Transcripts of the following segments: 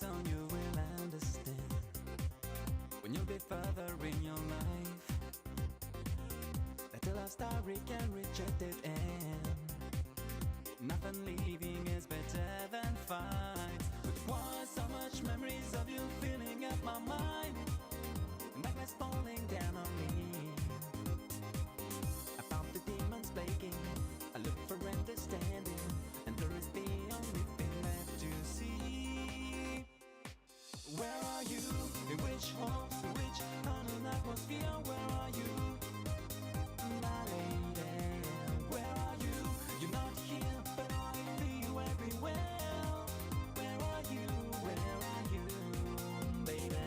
soon you will understand. When you'll be further in your life, that a love story can reach a dead end. Nothing leaving is better than fight. But why so much memories of you filling up my mind? Nightmares falling down on me. I found the demons plaguing. I look for understanding, and there is the only thing left to see. Where are you? In which home? In which unknown atmosphere? Where are you, my lady? Where are you? You're not here, but I feel you everywhere. Where are you? Where are you, baby?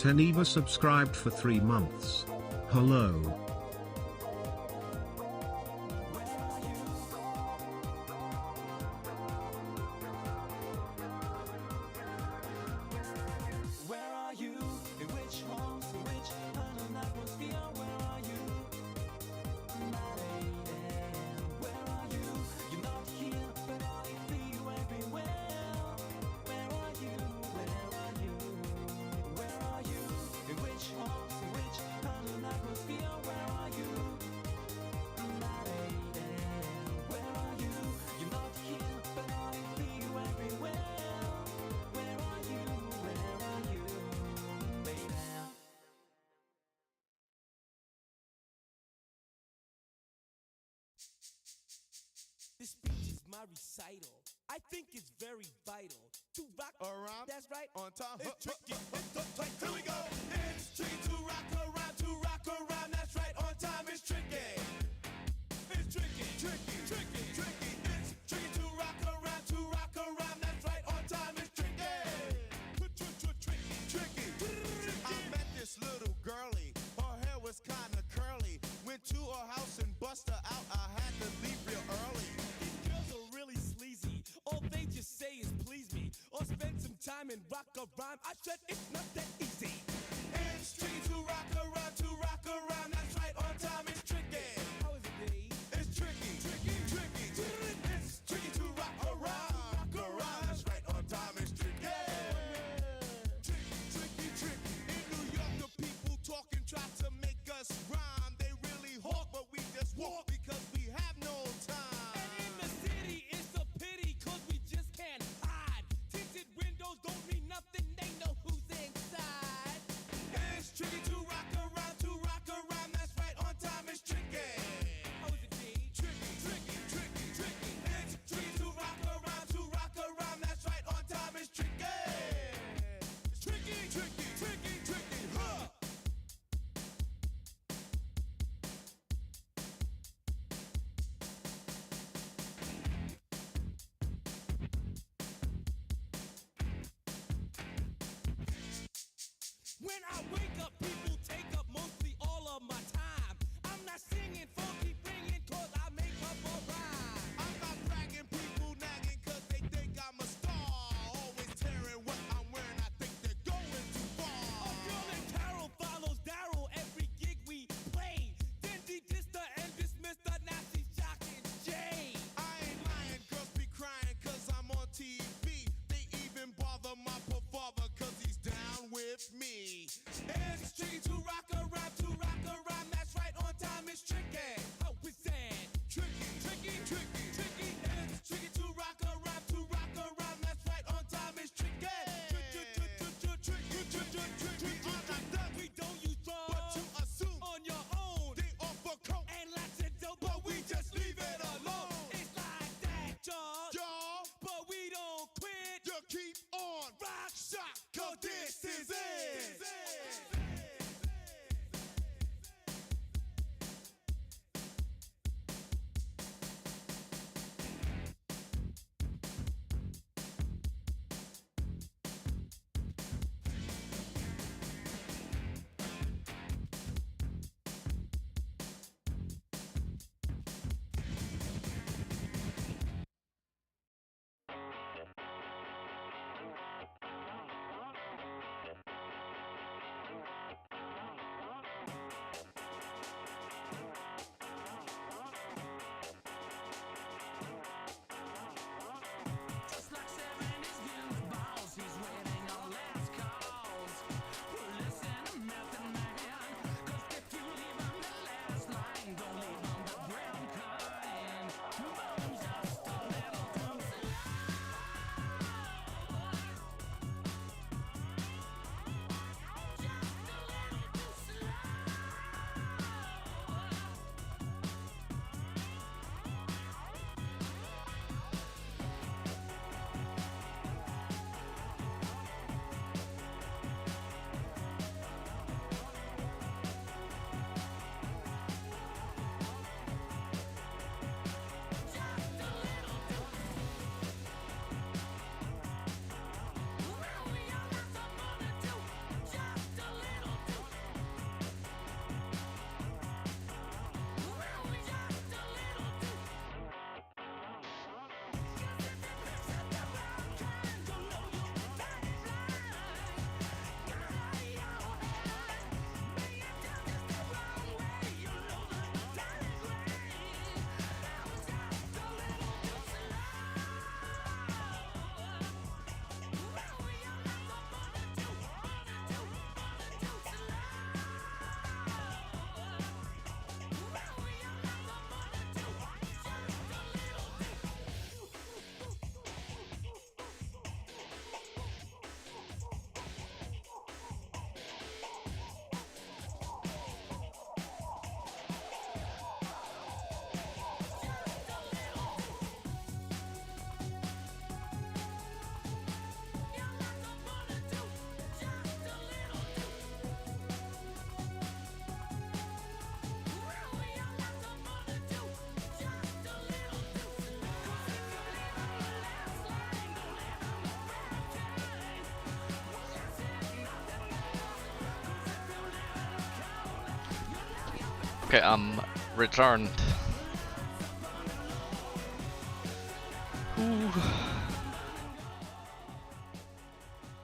Taniva subscribed for 3 months. Hello. Where are you? In which homes? In which unknown atmosphere? Where are you, my lady? Where are you? You're not here, but I feel you everywhere. Where are you? Where are you? Where are you? In which homes? In which unknown atmosphere? Where are you, my lady? Where are you? You're not here, but I feel you everywhere. Where are you? Where are you, baby? This speech is my recital. I think it's very vital to rock Around, That's right. on time. It's tricky. Here we go. It's tricky to rock around, to rock around. That's right, on time. It's tricky. It's tricky, tricky, tricky, tricky. It's tricky to rock around, to rock around. That's right, on time. It's tricky. Tricky, tricky. I met this little girlie. Her hair was kinda curly. Went to her house and bust her out. I had to leave real early. These girls are really sleazy. All they just say is please me or spend some time and rock a rhyme. I said it's not that easy. It's tricky to rock around, to rock around. That's right, on time. It's tricky. How is it, Dave? It's tricky, tricky, tricky. It's tricky to rock around, rock around. That's right, on time. It's tricky. Tricky, tricky, tricky. In New York, the people talking try to make us rhyme. They really hawk, but we just walk because we have no time. And in the city, it's a pity, cause we just can't hide. Tinted windows don't mean nothing, they know who's inside. It's tricky to rock around, to Okay, I'm returned. Ooh.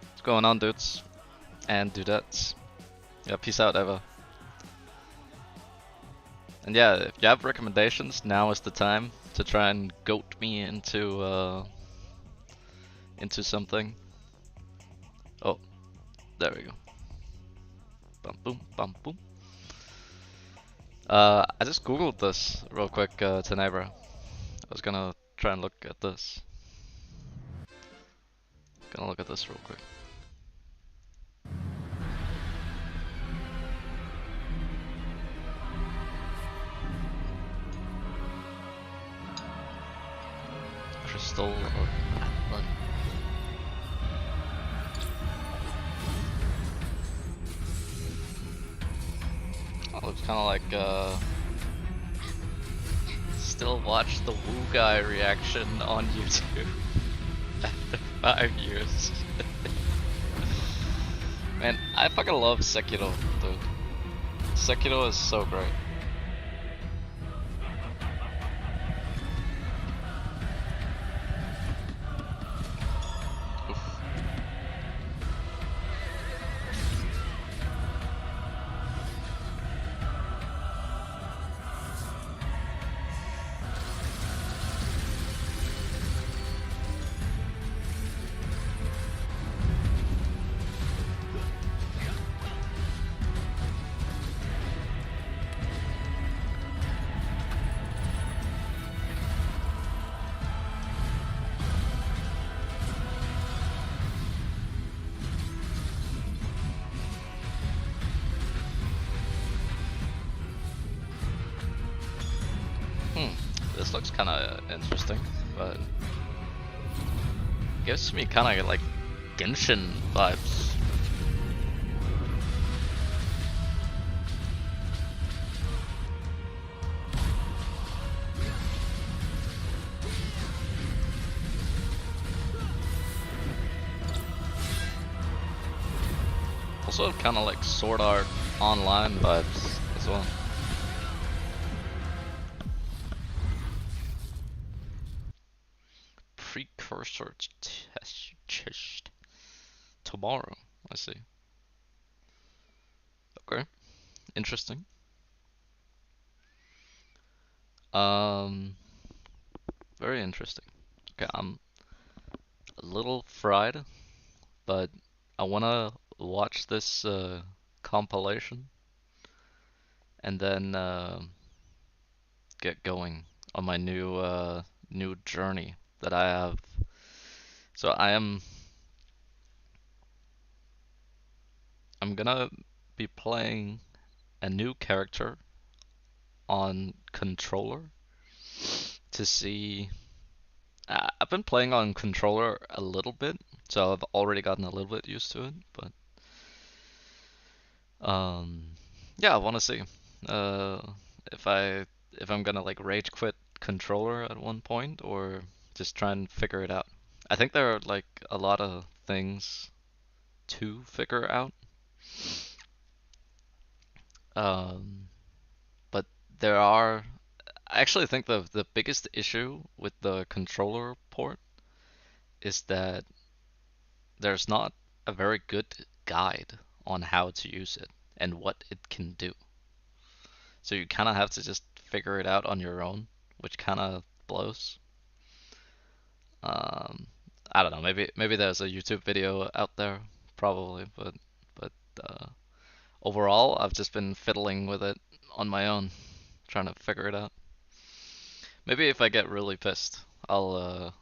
What's going on, dudes? And dudettes? Yeah, peace out, Eva. And yeah, if you have recommendations, now is the time to try and goat me into something. Oh, there we go. Bum boom, bum boom. I just googled this real quick, Tenebra. I was gonna try and look at this. Gonna look at this real quick. Crystal of Atlan. Oh, looks kinda like, still watch the Woo Guy reaction on YouTube after 5 years. Man, I fucking love Sekiro, dude. Sekiro is so great. Oof. This looks kinda interesting, but gives me kinda like Genshin vibes. Also kinda like Sword Art Online vibes as well. Precursor test tomorrow. I see. Okay, interesting. Very interesting. Okay, I'm a little fried, but I wanna watch this compilation and then get going on my new journey that I have. So I'm gonna be playing a new character on controller to see. I've been playing on controller a little bit, so I've already gotten a little bit used to it. But yeah, I want to see uh, if I'm gonna like rage quit controller at one point or just try and figure it out. I think there are like a lot of things to figure out. Um, but there are. I actually think the biggest issue with the controller port is that there's not a very good guide on how to use it and what it can do. So you kind of have to just figure it out on your own, which kind of blows. Um, I don't know. Maybe there's a YouTube video out there, probably, but overall, I've just been fiddling with it on my own, trying to figure it out. Maybe if I get really pissed, I'll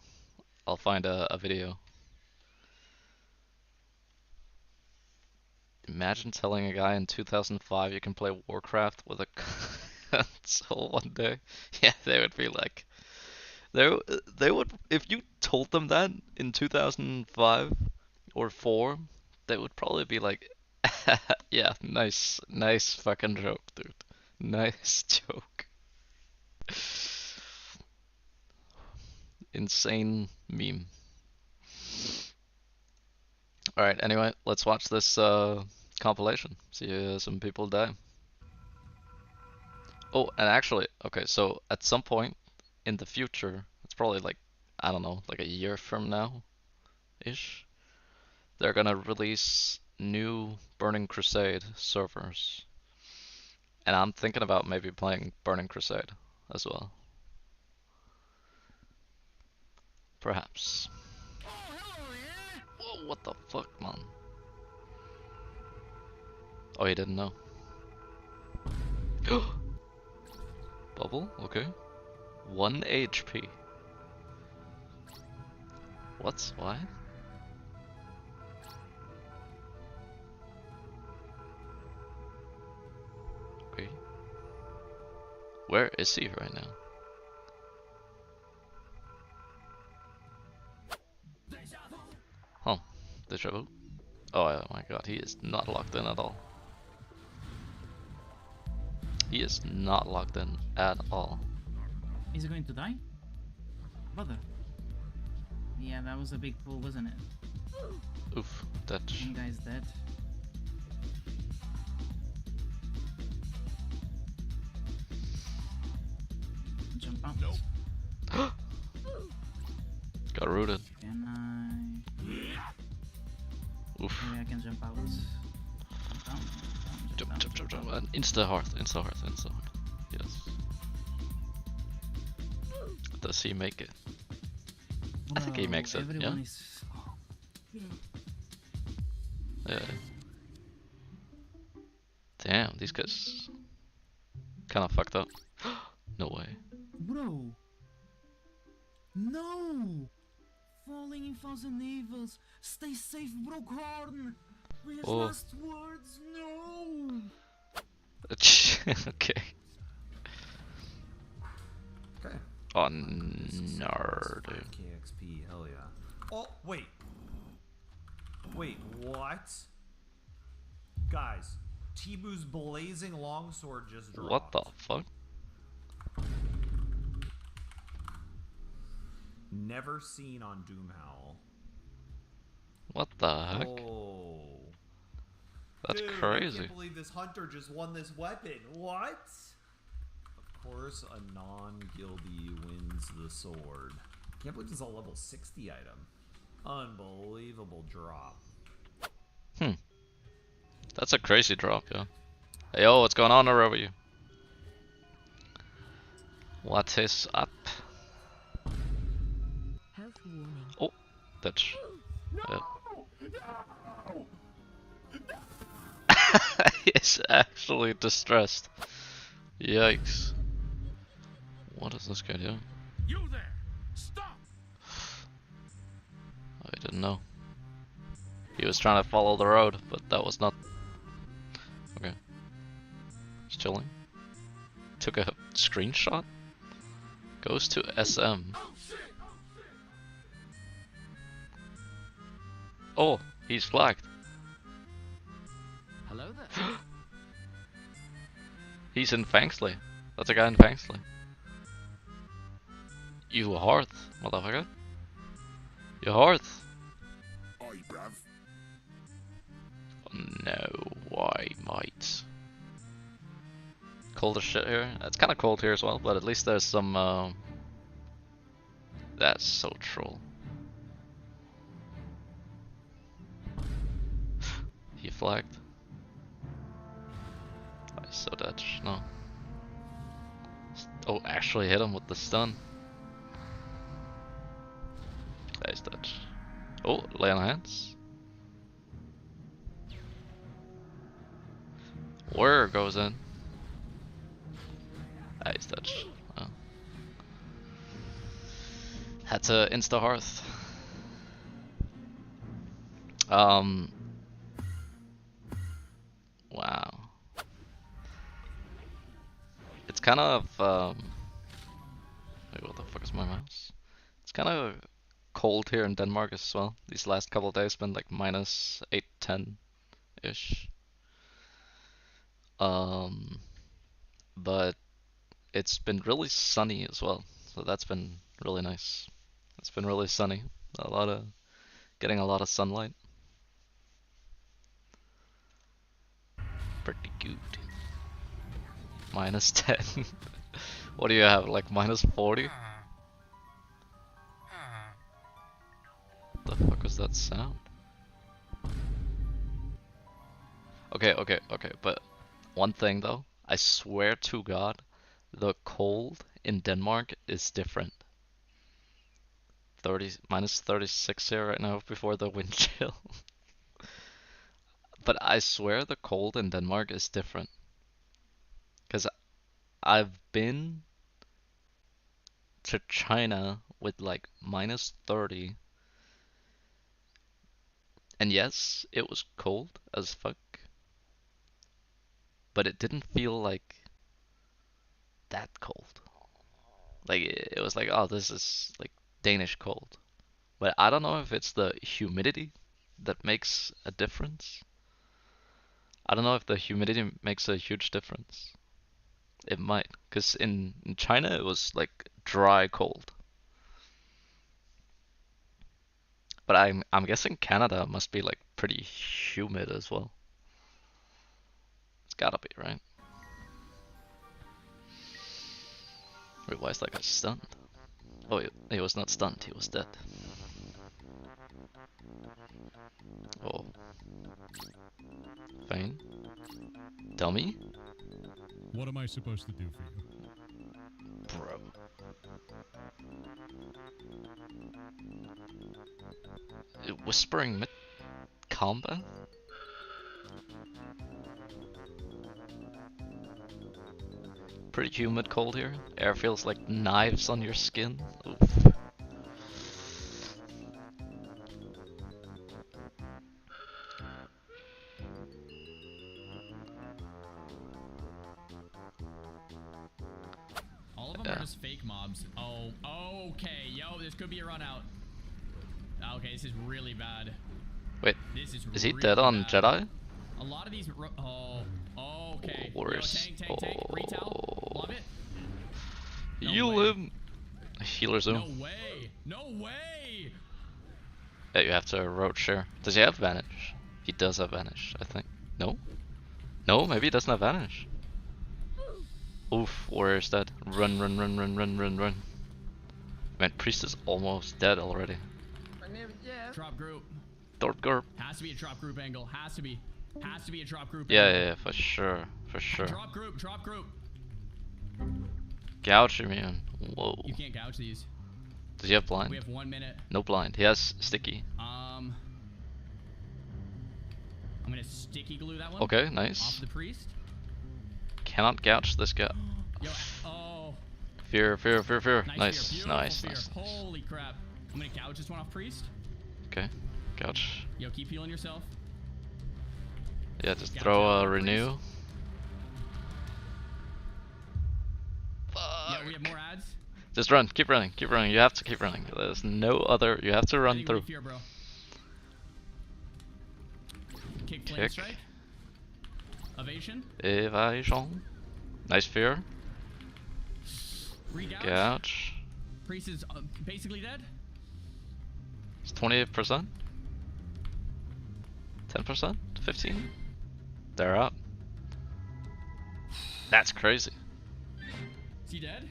find a video. Imagine telling a guy in 2005 you can play Warcraft with a console one day. Yeah, they would be like, they would, if you told them that in 2005 or 4, they would probably be like, yeah, nice fucking joke, dude. Nice joke. Insane meme. Alright, anyway, let's watch this compilation. See some people die. Oh, and actually, okay, so at some point in the future, it's probably like, I don't know, like a year from now ish, they're gonna release new Burning Crusade servers. And I'm thinking about maybe playing Burning Crusade as well. Perhaps. Whoa, what the fuck, man? Oh, you didn't know. Bubble? Okay. 1 HP. What's why? Okay. Where is he right now? Oh, deja vu. Oh my god, he is not locked in at all. He is not locked in at all. Is he going to die? Brother. Yeah, that was a big pull, wasn't it? Oof, that. One guy's dead. Jump out. Nope. Got rooted. Can I? Oof. Maybe I can jump out. Jump. And insta hearth. Yes. Does he make it? I think he makes it, yeah? Yeah. Damn, these guys kinda fucked up. No way. Bro! No! Falling in Thousand Evils! Stay safe, Brookhorn! We have Oh. last words, no! Okay. Okay. Oh, no, dude. KXP, hell yeah. Oh, wait. Wait, what? Guys, Tibu's blazing longsword just dropped. What the fuck? Never seen on Doomhowl. What the heck? Oh. That's Dude, I crazy. can't believe this hunter just won this weapon. What? Of course, a non-guildy wins the sword. Can't believe this is a level 60 item. Unbelievable drop. That's a crazy drop, yeah. Hey, yo, what's going on over you? What is up? Health warning. Oh, that's. He's actually distressed. Yikes. What is this guy doing? You there! Stop! I didn't know. He was trying to follow the road, but that was not. Okay. Just chilling. Took a screenshot. Goes to SM. Oh, he's flagged. Hello there. He's in Fangsley. That's a guy in Fangsley. You hearth, motherfucker. You hearth. Oi, bruv. No, why, mate? Cold as shit here. It's kind of cold here as well, but at least there's some. That's so troll. He flagged. I so dead. No. Oh, actually hit him with the stun. He's dead. Oh, lay on hands. Where goes in? He's dead. Oh. Had to insta hearth. Wow. It's kind of wait, what the fuck is my mouse? It's kind of cold here in Denmark as well. These last couple of days been like minus 8, 10 ish. But it's been really sunny as well, so that's been really nice. It's been really sunny. Getting a lot of sunlight. Pretty good. minus 10. What do you have, like minus 40? What the fuck was that sound? Okay, but one thing though, I swear to God, the cold in Denmark is different. 36 here right now before the wind chill. But I swear the cold in Denmark is different. Cause I've been to China with like minus 30. And yes, it was cold as fuck. But it didn't feel like that cold. Like it was like, oh, this is like Danish cold. But I don't know if it's the humidity that makes a difference. I don't know if the humidity makes a huge difference. It might, because in China it was like dry cold. But I'm guessing Canada must be like pretty humid as well. It's gotta be, right? Wait, why is that guy stunned? Oh, he was not stunned, he was dead. Oh. Fine. Tell me? What am I supposed to do for you? Bro. Whispering mid combat? Pretty humid cold here. Air feels like knives on your skin. Oof. All of them are just fake mobs. Oh, okay. Yo, this could be a run out. Okay, this is really bad. Wait, This is he really dead on bad. Jedi? A lot of these. Okay. Worse. Yo, tank. Retail. Love it. No Heal way. him! Healer zoom. No way. No way. Yeah, you have to road share. Does he have vanish? He does have vanish, I think. No? No, maybe he doesn't have vanish. Oof, warrior is dead. Run. Man, priest is almost dead already. Drop group. Thorp Gorp. Has to be a drop group angle. Has to be a drop group. Yeah, for sure. Drop group. Gouge him, man. Whoa. You can't gouge these. Does he have blind? We have 1 minute. No blind. He has sticky. I'm gonna sticky glue that one. Okay, Off nice. the priest. Cannot gouge this guy. Yo, oh. Fear. Nice. Fear. Nice. Beautiful fear. Holy crap. I'm gonna gouge this one off priest. Okay, gouge. Yo, keep healing yourself. Yeah, just Gouge throw out, a renew. Yeah, we have more ads. Just run, keep running. You have to keep running. There's no other. You have to run Anything through. with fear, bro. Kick, flame Kick. strike. Evasion. Evasion. Nice fear. Regouge. Gouge. Priest is basically dead. It's 28%. 10%. 15. They're up. That's crazy. Is he dead?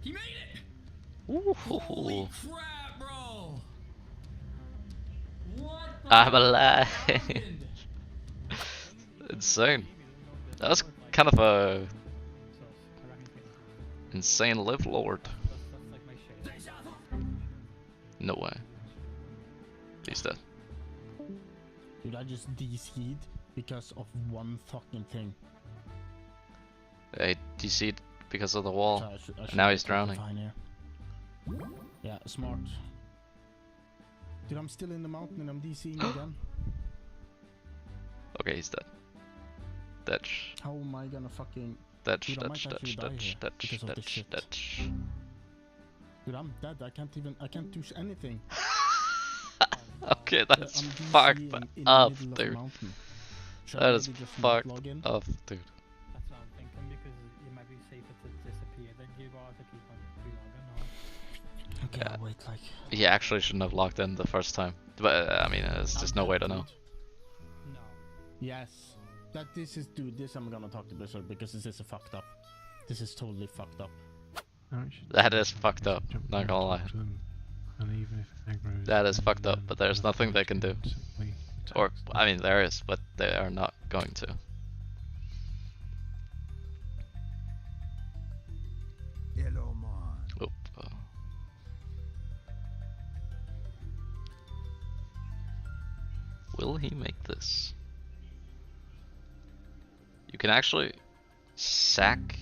He made it! Ooh. Holy crap, bro! What the I'm fuck alive. happened? Insane. That was kind of a insane live lord. No way. He's dead. Dude, I just DC'd because of one fucking thing. He DC'd because of the wall. So I should And now he's be drowning. fine here. Yeah, smart. Dude, I'm still in the mountain and I'm DCing again. Okay, he's dead. Ditch. How am I gonna fucking... Ditch, Dude, I might ditch, actually ditch, die ditch, here ditch, because of this ditch, shit. ditch. Dude, I'm dead. I can't do anything. Okay, that's I'm fucked DCing in up, the middle of a dude. mountain. Should That I is maybe just not fucked log in? up, dude. That's what I'm thinking, because it might be safer to disappear than you are to keep on relogging. Okay, Yeah. I'll wait like... He actually shouldn't have logged in the first time. But I mean, there's just no way to know. No. Yes. That this is, dude, this I'm gonna talk to Blizzard because this is a fucked up. This is totally fucked up. No, we should That is fucked up. jump Not down, gonna lie. talk to them, and even if it aggroes, That is then, fucked up, but there's nothing they can do. simply Or, attacks them. I mean, there is, but they are not going to. Hello, man. Oop. Will he make this? You can actually sack.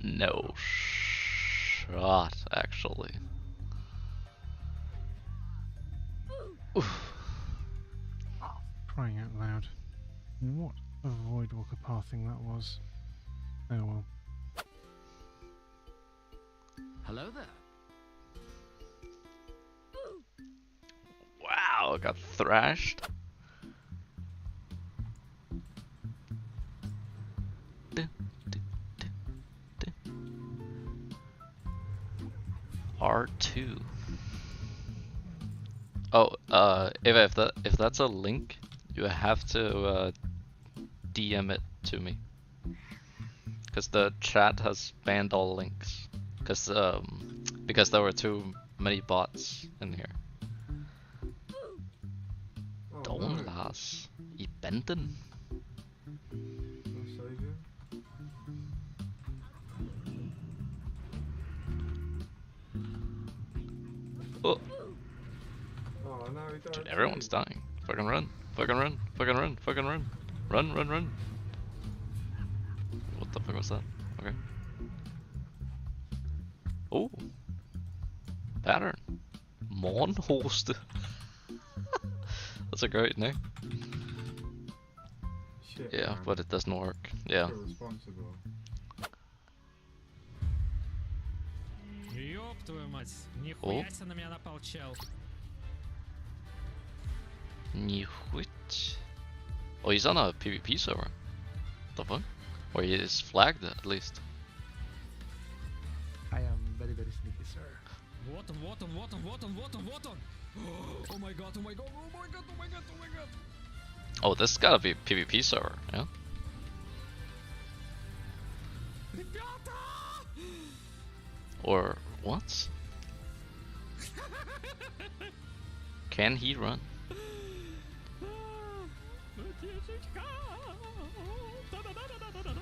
No shot, actually. Oof. Crying out loud. What a Voidwalker pathing that was. Oh well. Hello there. Wow, got thrashed. R2. Oh, Eva, if that's a link, you have to DM it to me, because the chat has banned all links, because there were too many bots in here. Don't Lars I banden. Oh. Oh, no, we don't. Dude, everyone's dying. Fucking run. Fucking run. Fucking run. Fucking run. Run, run, run. What the fuck was that? Okay. Oh. Pattern. Mornhoste. That's a great name. Shit, Yeah, man. but it doesn't work. Yeah. Irresponsible. Ёб твою мать, О. нихуя себе на меня напал чел. Nihwit. Oh, he's on a PvP server. The fuck? Or he is flagged at least. I am very, very sneaky, sir. Вот он, вот он, вот он, вот он, вот он, вот он. Oh my god, oh my god, oh my god, oh my god, oh my god. Oh, this has gotta be a PvP server, yeah? Ребята! Or what? Can he run?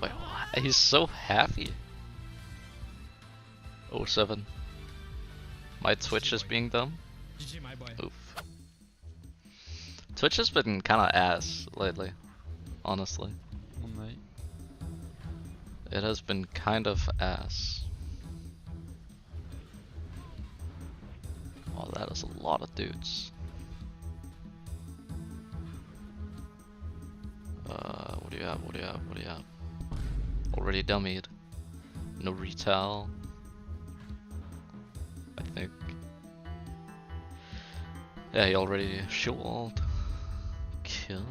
Wait, what? He's so happy. 07. My Twitch is being dumb. GG, my boy. Oof. Twitch has been kinda ass lately, honestly. It has been kind of ass. Oh, that is a lot of dudes. What do you have? What do you have? What do you have? Already dummied. No retail. I think. Yeah, he already showed. Kill.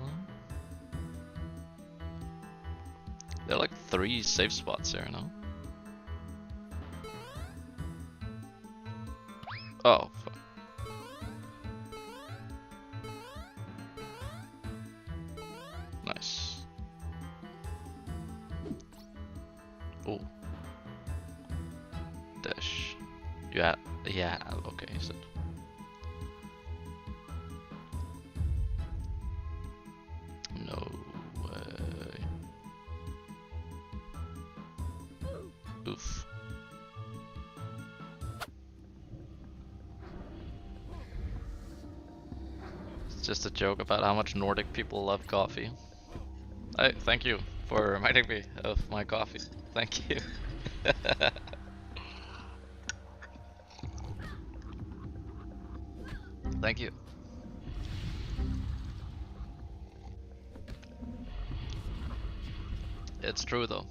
There are like 3 safe spots here, no? Oh, fuck. Nice. Oh. Dash. Yeah, okay, so. No way. Oof. It's just a joke about how much Nordic people love coffee. Hey, thank you for reminding me of my coffee. Thank you. Thank you. It's true though.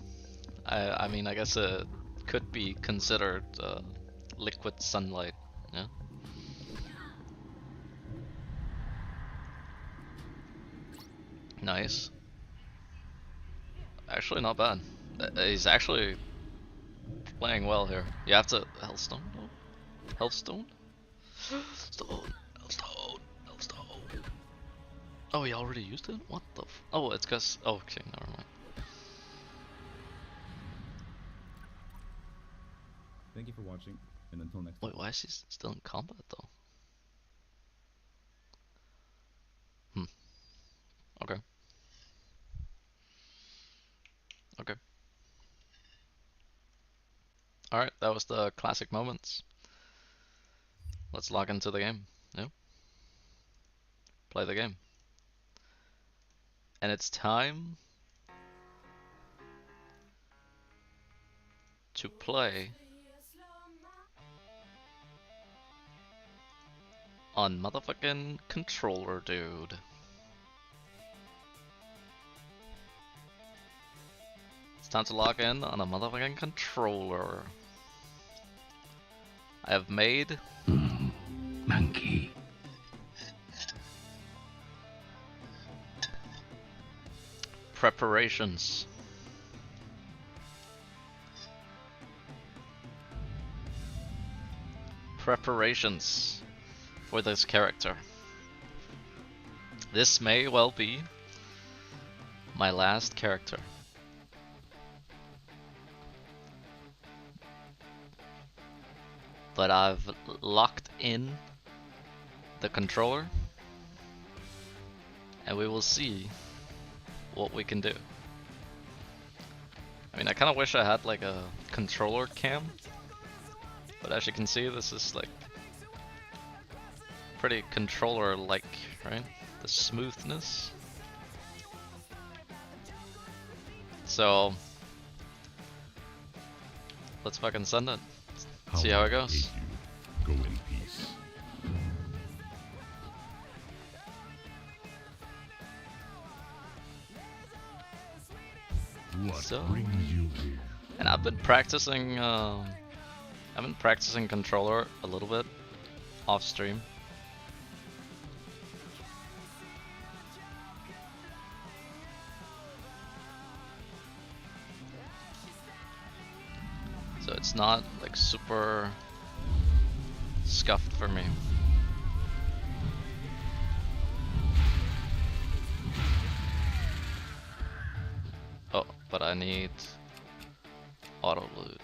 I mean, I guess it could be considered liquid sunlight, yeah? Nice. Actually not bad. He's actually playing well here. You have to... Hellstone? No? Hellstone? Stone! Hellstone! Hellstone! Oh, he already used it? What the f- Oh, it's cause... Oh, okay, never mind. Thank you for watching, and until next time. Wait, why is he still in combat though? Hmm. Okay. Okay. Alright, that was the classic moments. Let's log into the game. Yep. Play the game. And it's time to play on motherfucking controller, dude. It's time to log in on a motherfucking controller. I have made monkey. Preparations. Preparations for this character. This may well be my last character. But I've locked in the controller and we will see what we can do. I mean, I kind of wish I had like a controller cam, but as you can see, this is like pretty controller-like, right? The smoothness. So let's fucking send it. See how it goes. Go in peace. What brings you here? And I've been practicing controller a little bit off stream. So it's not like super scuffed for me. Oh, but I need auto loot.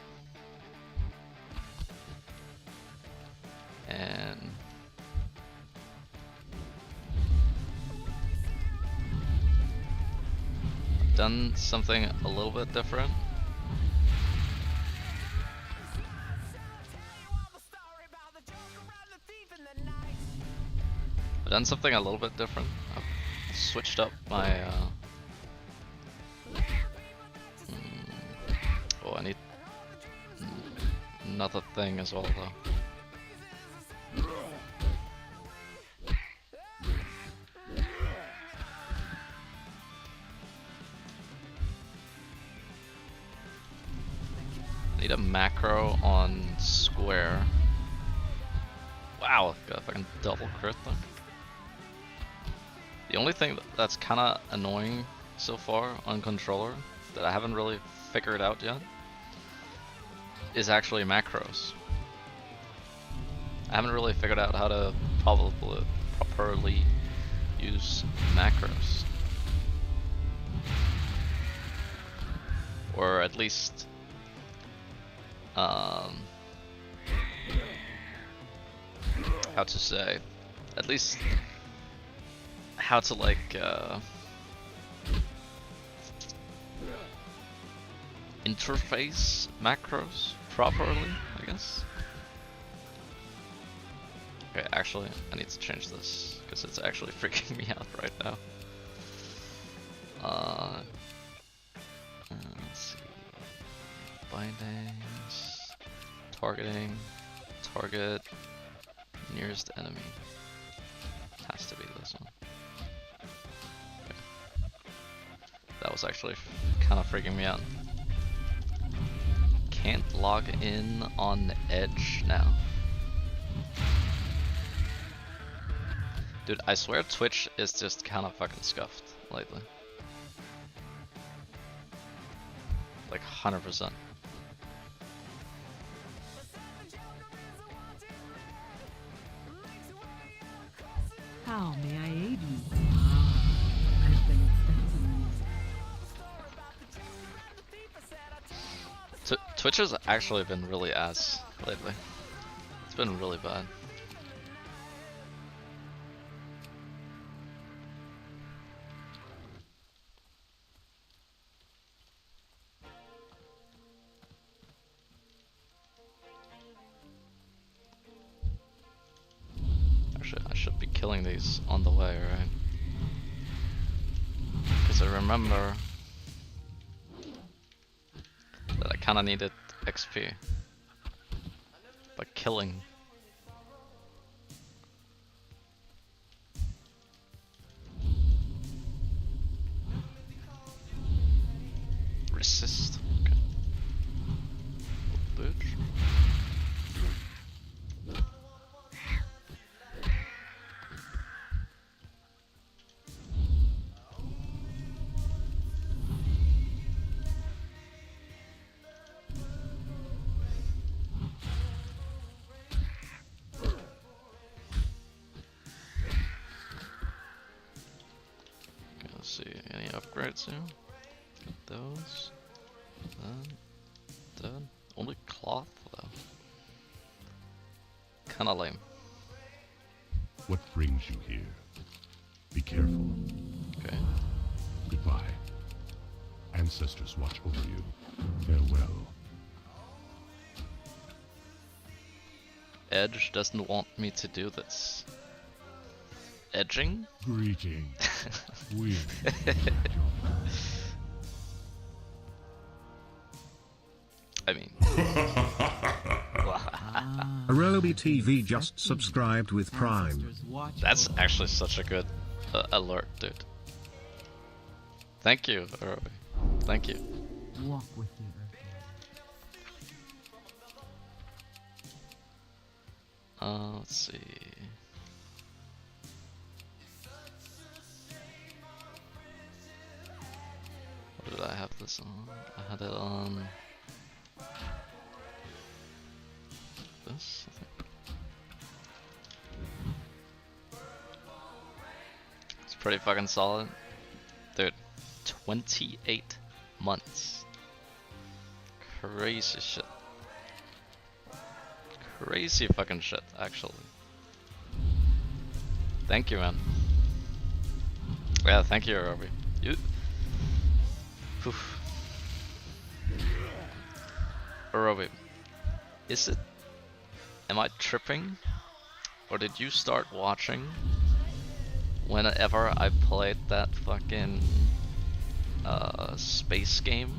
And I've done something a little bit different. I've done something a little bit different. I've switched up my oh, I need another thing as well though. I need a macro on square. Wow, got a fucking double crit though. The only thing that's kind of annoying so far on controller that I haven't really figured out yet is actually macros. I haven't really figured out how to properly use macros. Or at least how to say, at least how to like interface macros properly, I guess. Okay, actually, I need to change this because it's actually freaking me out right now. Let's see. Bindings, targeting, target, nearest enemy. Has to be this one. Okay. That was actually kind of freaking me out. Can't log in on Edge now. Dude, I swear Twitch is just kind of fucking scuffed lately. Like 100%. How may I aid you? Twitch has actually been really ass lately. It's been really bad. Actually, I should be killing these on the way, right? Because I remember that I kinda needed XP by killing. Resist. Okay. Bitch. Okay, let's see. Any upgrades here? Got those. Done. Only cloth though. Kinda lame. What brings you here? Be careful. Okay. Goodbye. Ancestors watch over you. Farewell. Edge doesn't want me to do this. Edging? Greetings. We. I mean. Arobi TV just subscribed with Prime. That's actually such a good alert, dude. Thank you, Arobi. Thank you. Walk with you. Let's see. What did I have this on? I had it on this, I think. It's pretty fucking solid. Dude, 28 months. Crazy shit. Crazy fucking shit, actually. Thank you, man. Yeah, thank you, Robbie. You. Oof. Robbie, is it? Am I tripping? Or did you start watching whenever I played that fucking space game?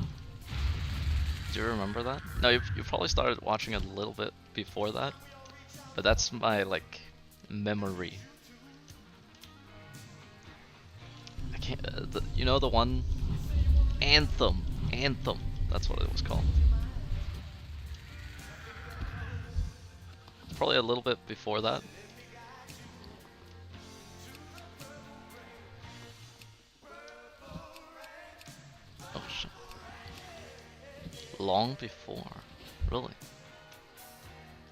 Do you remember that? No, you probably started watching a little bit before that, but that's my like memory. I can't. You know the one, Anthem. That's what it was called. Probably a little bit before that. Oh shit. Long before, really?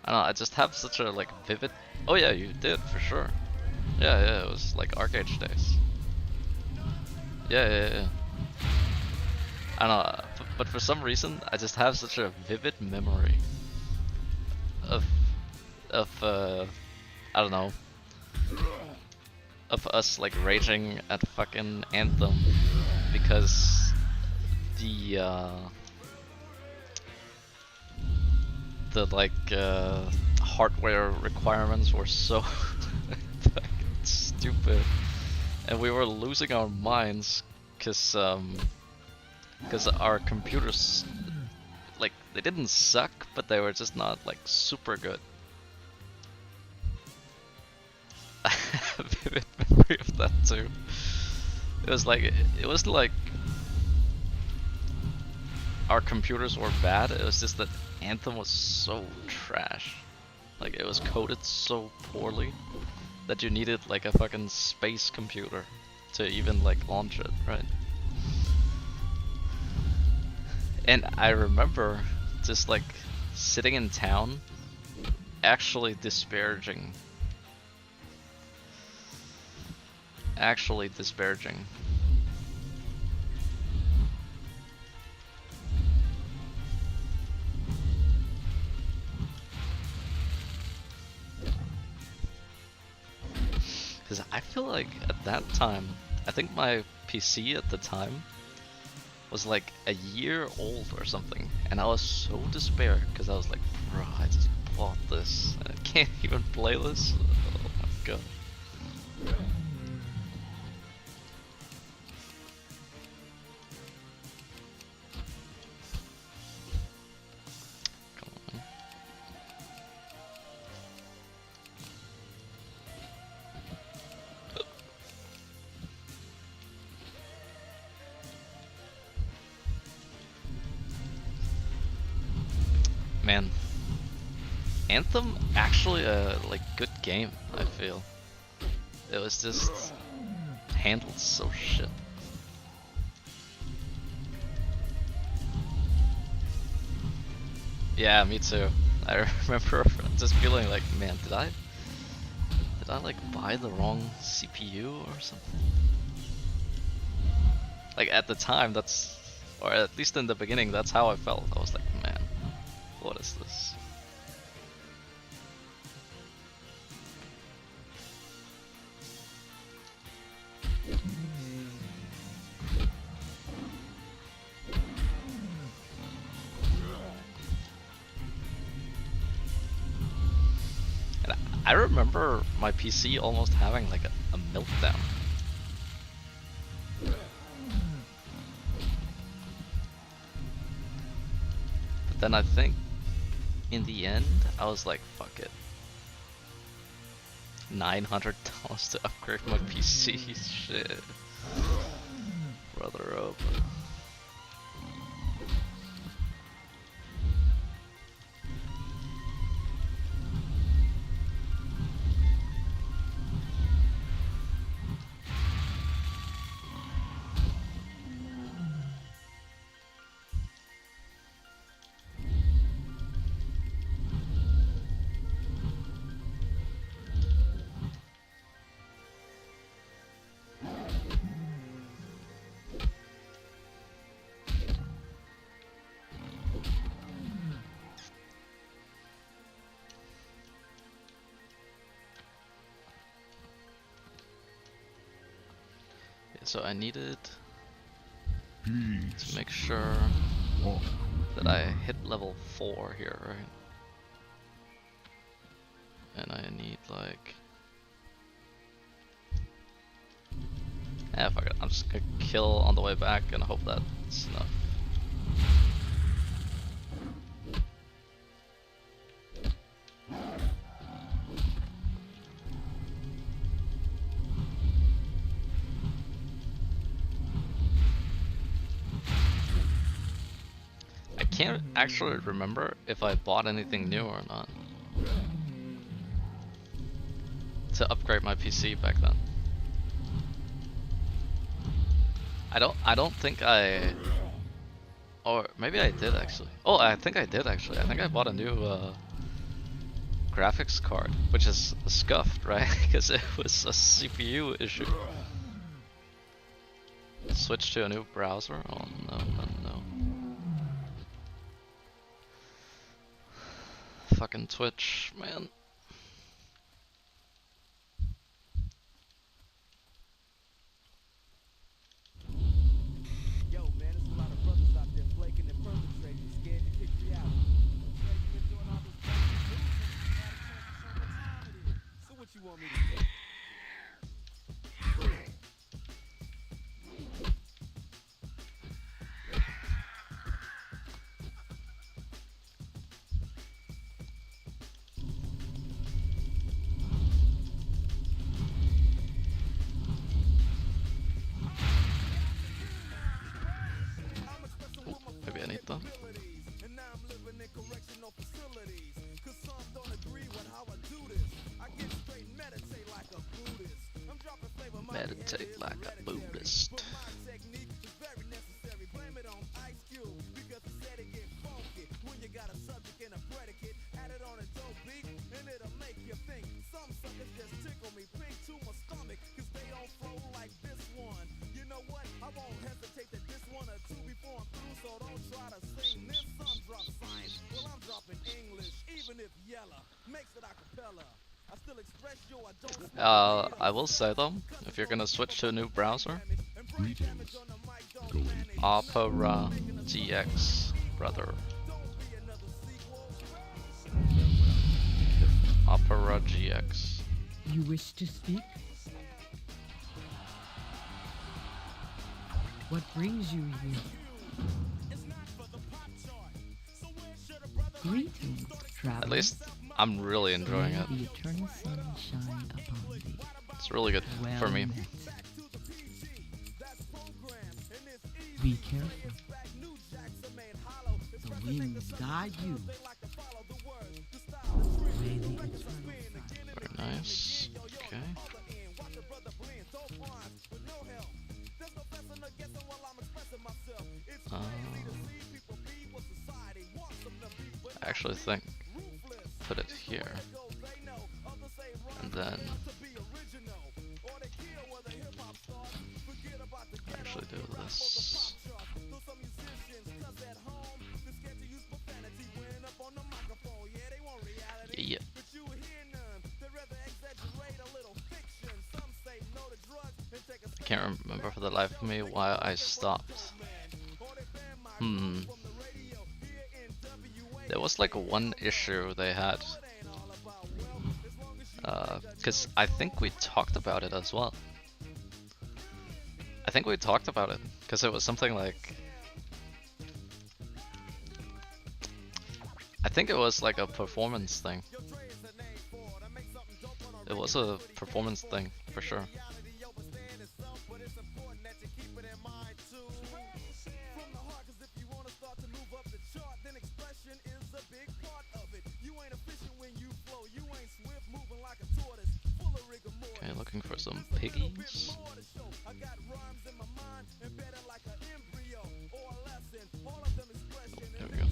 I don't know, I just have such a like vivid. Oh yeah, you did for sure. Yeah, it was like Arcade days. Yeah. I don't know, but for some reason I just have such a vivid memory of I don't know, of us like raging at fucking Anthem because the like hardware requirements were so fucking stupid, and we were losing our minds because our computers, like, they didn't suck, but they were just not like super good. I have a vivid memory of that too. It wasn't like our computers were bad, it was just that Anthem was so trash. Like, it was coded so poorly that you needed like a fucking space computer to even like launch it, right? And I remember just like sitting in town actually disparaging. feel like at that time, I think my PC at the time was like a year old or something, and I was so despair because I was like, bro, I just bought this and I can't even play this. Oh my god. Come on. Man, Anthem actually a like good game. I feel it was just handled so shit. Yeah, me too. I remember just feeling like, man, did I like buy the wrong CPU or something? Like at the time, that's, or at least in the beginning, that's how I felt. I was like, man, what is this? And I remember my PC almost having like a meltdown. But then I think in the end, I was like, fuck it. $900 to upgrade my PC, shit. Brother up. So I needed to make sure that I hit level 4 here, right? And I need like... fuck it. I'm just gonna kill on the way back and hope that's enough. I can't actually remember if I bought anything new or not to upgrade my PC back then. I don't think I, or maybe I did actually. Oh, I think I did actually. I think I bought a new graphics card, which is scuffed, right? Because it was a CPU issue. Switch to a new browser? Oh no, no, no. Fucking Twitch, man. Yo, man, there's a lot of brothers out there flaking and perpetrating, scared to kick reality. So what you want me to do? Maybe I need that. And now I'm living in correctional facilities. Cause some don't agree with how I do this. I get straight and meditate like a Buddhist. I'm dropping flavor. Meditate like a Buddhist. But my technique is very necessary. Blame it on Ice Cube. Because he said it get funky. When you got a subject and a predicate, add it on a dope beat, and it'll make you think. Some suckers just tickle me pink to my stomach. Cause they don't flow like this one. You know what? I won't hesitate to diss one or two before I'm through. So don't try to sing this. Some drop science. Well, I'm dropping English. Even if yellow makes it a cappella. I I will say though, if you're gonna switch to a new browser, Greetings. Go in. Opera GX, brother. Opera GX. You wish to speak? What brings you here? Greetings, traveler. At least I'm really enjoying May it. the eternal sun shine upon thee. It's really good Well for me. met. Be careful. The winds guide you. May the eternal sun. Very nice. Okay. I actually think put it here, and then actually do this. Yeah. I can't remember for the life of me why I stopped. There was like one issue they had. Because I think we talked about it as well. I think we talked about it, because it was something like... I think it was like a performance thing. It was a performance thing, for sure. Okay, looking for some piggies. There we go.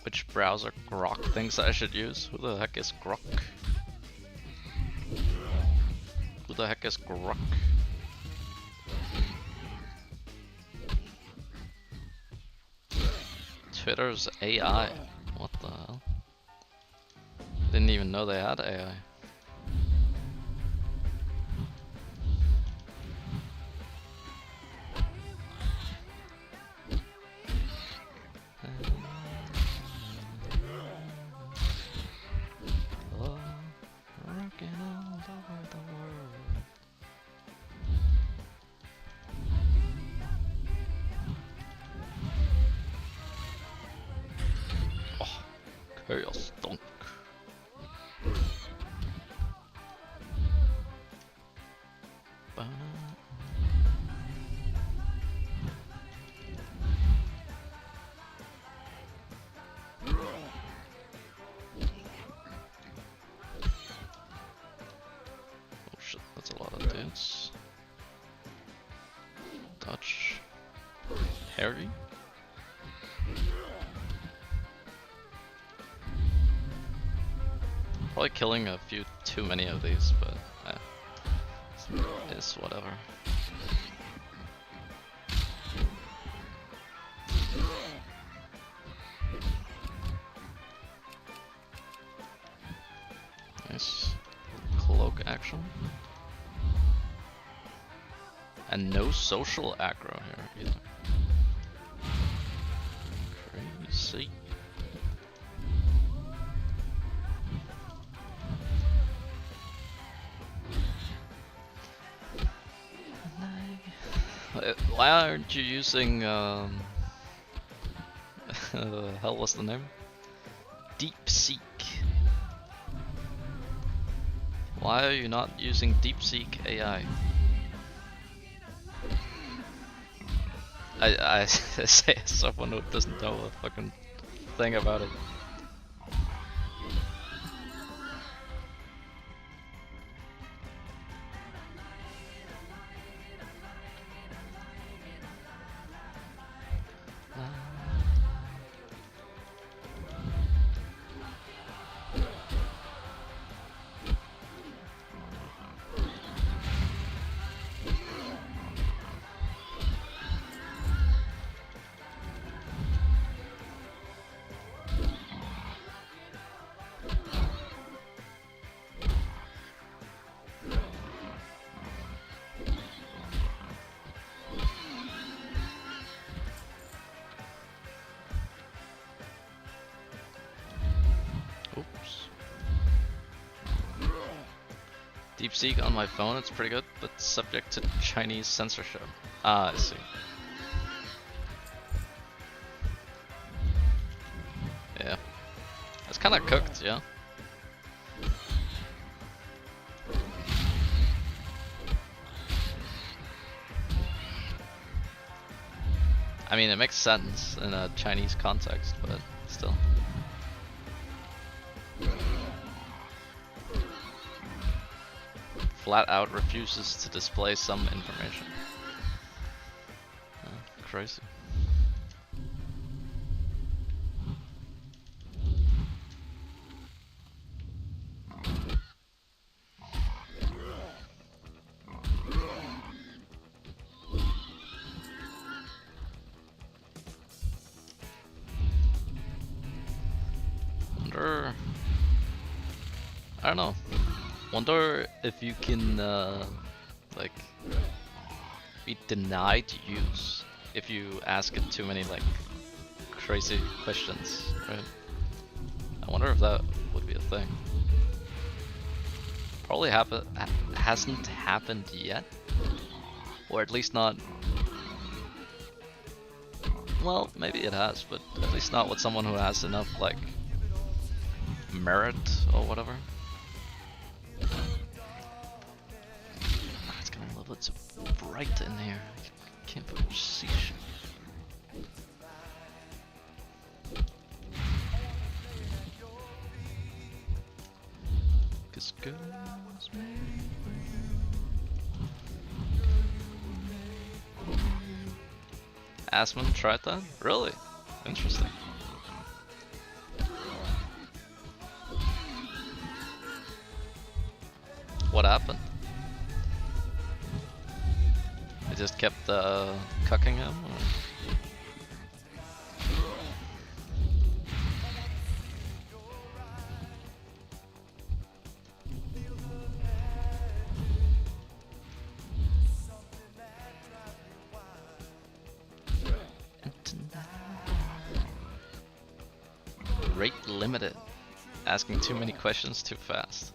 Which browser Grok thinks I should use? Who the heck is Grok? Who the heck is Grok? Twitter's AI. What the hell? Didn't even know they had AI. Chaos Dunk. Oh shit, that's a lot of dudes. Dutch. Harry. Probably killing a few too many of these, but it's whatever. Nice cloak action. And no social aggro here either. Crazy. Why aren't you using the hell was the name? Why are you not using DeepSeek AI? I say as someone who doesn't know a fucking thing about it. DeepSeek on my phone, it's pretty good, but subject to Chinese censorship. Ah, I see. Yeah. It's kinda cooked, yeah. I mean, it makes sense in a Chinese context, but still. Flat out refuses to display some information. Crazy. Wonder, I don't know. Wonder if you can like be denied use if you ask it too many like crazy questions, right? I wonder if that would be a thing. Probably hasn't happened yet, or at least not. Well, maybe it has, but at least not with someone who has enough like merit or whatever. It's getting a little bit too bright in here. Can't fucking see shit. Cause girls made for you. Asmon tried that? Really? Interesting. What happened? They just kept cucking him? Or? Rate limited. Asking too many questions too fast.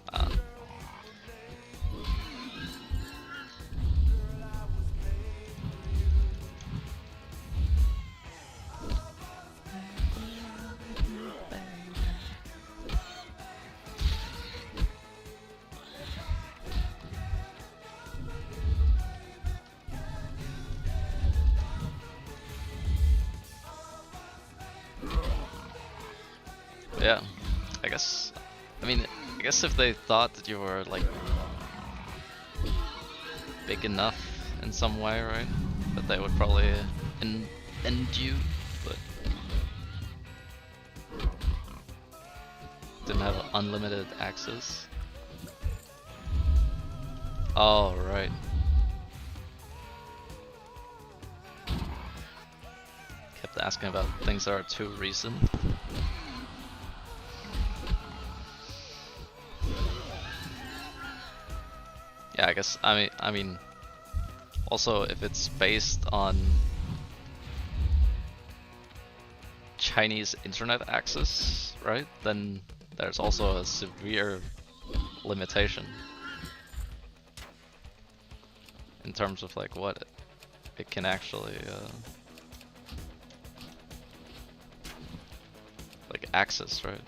Yeah, I guess if they thought that you were like big enough in some way, right, that they would probably end you, but didn't have unlimited access. Oh, right. Kept asking about things that are too recent. Yeah, I guess, I mean, also if it's based on Chinese internet access, right, then there's also a severe limitation in terms of like what it can actually like access, right?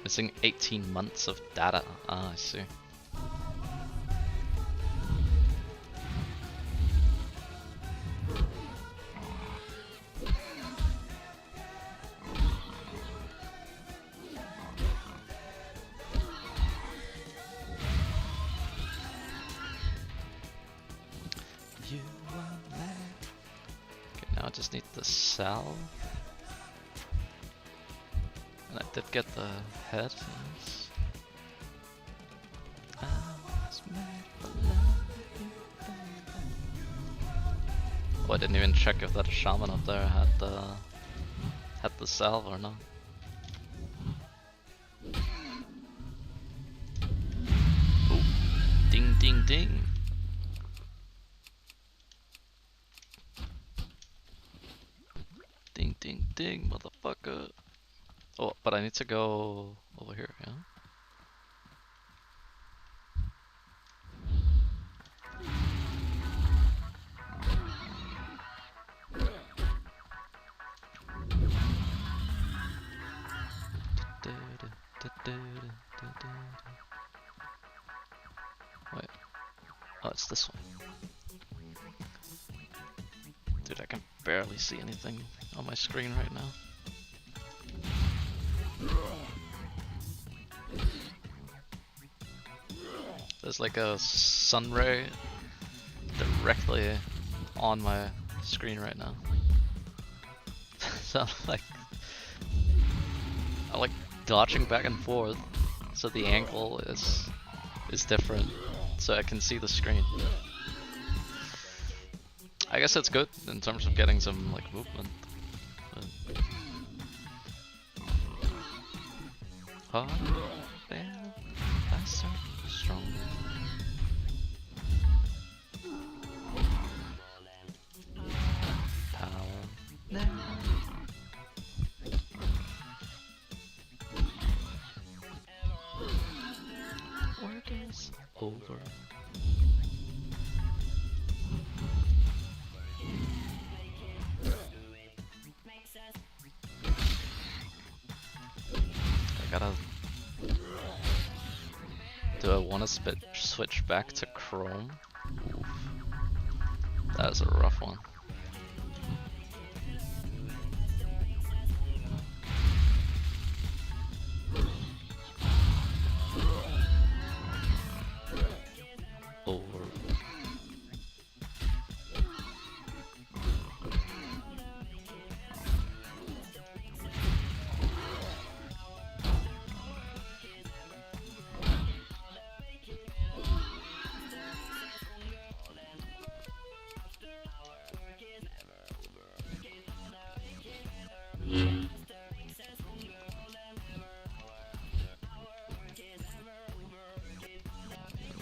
Missing 18 months of data. Ah, I see. You are mad. Okay, now I just need the salve. And I did get the head. Yes. I was mad for loving you. Oh, I didn't even check if that shaman up there had the salve or not. Oh, ding ding ding. Ding ding ding, motherfucker. Oh, but I need to go over here, yeah? Wait. Oh, it's this one. Dude, I can barely see anything on my screen right now. There's like a sun ray directly on my screen right now. So I'm like dodging back and forth, so the angle is different, so I can see the screen. I guess that's good in terms of getting some like movement. But... harder, better, faster, stronger. Power now. Work is over. I gotta... do I want to switch back to Chrome? Oof. That is a rough one. Over.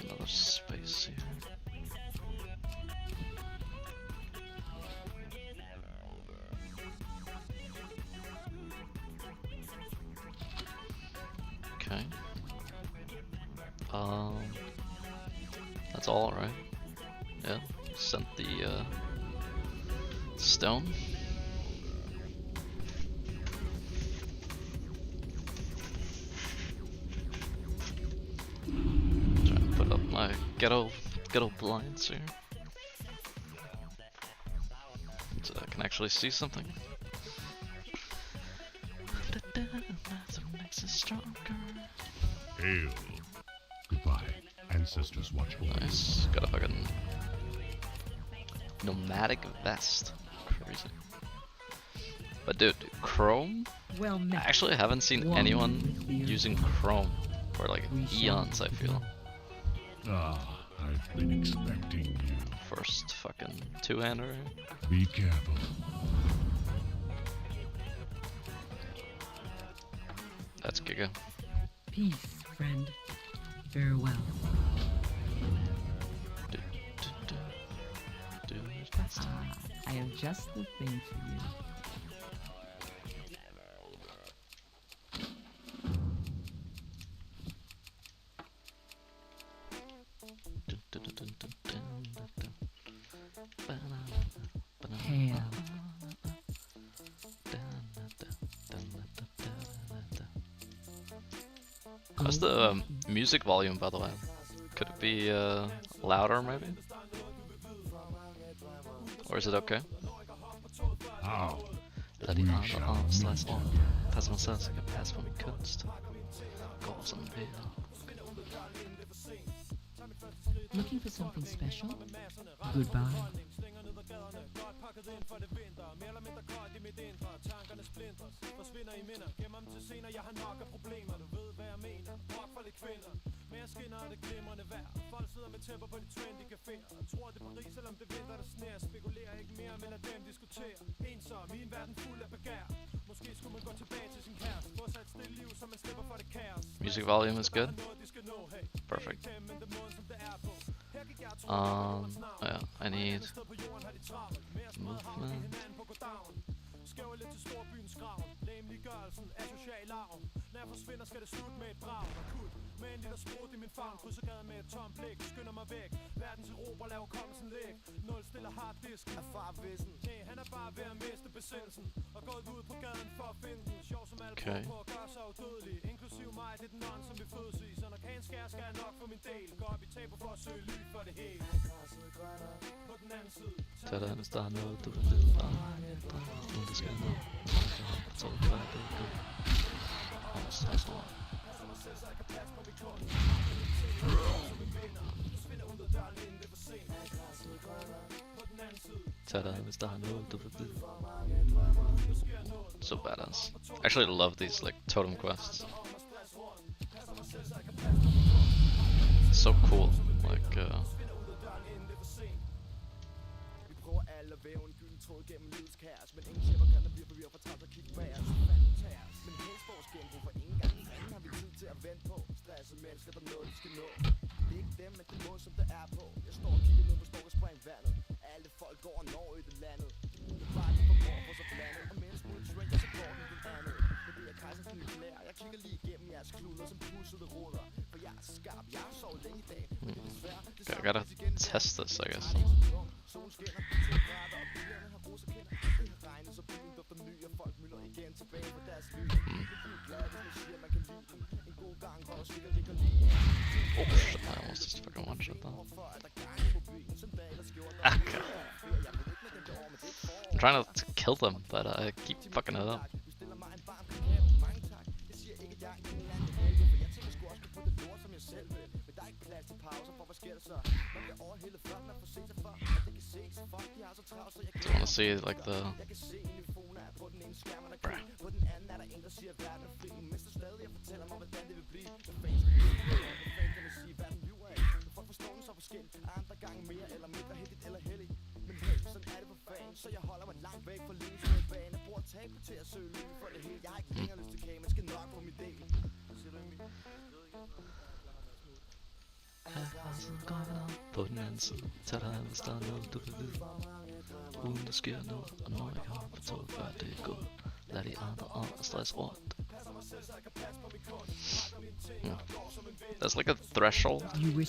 Another space here. Okay. That's all, right? Yeah. Sent the stone. Trying to put up my ghetto blinds here, so I can actually see something. Makes us stronger. Hail. Goodbye. Ancestors watch over Nice. Got a fucking nomadic vest. Crazy. But dude, Chrome? Well met. I actually haven't seen One anyone with you. using Chrome for like eons, I feel. Ah, I've been expecting you. First fucking two-hander. Be careful. That's Giga. Peace, friend. Farewell. I have just the thing for you. Hail. How's the music volume, by the way? Could it be louder, maybe? Or is it okay? Oh, Lad de andre armslæs om. Pas mig selv, så jeg kan passe på min kunst. Går som en bil. Looking for something special? Goodbye. Men jeg skinner af det glimrende vejr. Folk sidder med tæpper på de trendy caféer. Tror det er Paris, selvom det vinter der sner. Spekulerer ikke mere, men lad dem diskutere. Ensom i en verden fuld af begær. Måske skulle man gå tilbage til sin kæreste. Få sig et stille liv, så man slipper for det kaos. Music volume is good. Perfect. Yeah, I need movement. Skæver lidt til storbyens grav. Lægemliggørelsen af social arv. Når jeg forsvinder, skal det slutte med et brag. Akut med en liter sprut i min favn. Krydser gaden med et tomt blik. Skynder mig væk. Verdens erober laver kommelsen læg. Nul stiller harddisken. Er farvissen. Nej, han er bare ved at miste besindelsen. Og gået ud på gaden for at finde den. Sjov som alle prøver på at gøre sig udødelig. Inklusiv mig, det er den ånd, som vi fødes i. Så når kagen skærer, skal jeg nok få min del. Går op i taber for at søge ly for det hele. På den anden side. Tag dig, hvis der er noget, du vil vide fra. Uden det skal noget. Så det er det godt. Tag dig, hvis der er noget, du vil vide. So badass. I actually love these like totem quests. So cool. Like Prøver alle at væve en gylden tråd gennem livets kaos. Men ingen tæpper kan der blive forvirret for træt og kigge bag os. Fantastisk. Men helst vores genbrug, for ingen gang anden har vi tid til at vente på. Stressede mennesker, der noget de skal nå. Det er ikke dem, men det måde som det er på. Jeg står og kigger ned på stor og spring vandet. Alle folk går og når i det landet. Det er bare de formår for så blandet. Og mens mod trend, så går den den andet. Men det er kejsens nye klæder. Jeg kigger lige igennem jeres kluder som pussede ruder. For jeg er skarp, jeg har sovet længe i dag. Men det er desværre, det I gotta test this, I guess. solen skinner, temperater og bilerne har roser kinder. Det har regnet, så byen dufter ny, og folk mylder igen tilbage på deres liv. Det bliver glad, hvis man siger, man kan lide dem. En god gang røv, sikkert ikke at lide. Oh shit, I almost just fucking one-shot that. Okay. I'm trying to kill them, but I keep fucking it up. Just wanna see like the... Bruh. Så jeg holder mig langt væk fra livet som en bane. Jeg bruger tabe til at søge lyn for det hele. Jeg har ikke længere lyst til kage, men skal nok på min del. Siger du Emil? På den anden side, tag dig hvis der er noget, du vil vide. Uden der sker noget, og når jeg har på toget, før det er gået. Lad de andre om og stress rundt. Yeah. There's like a threshold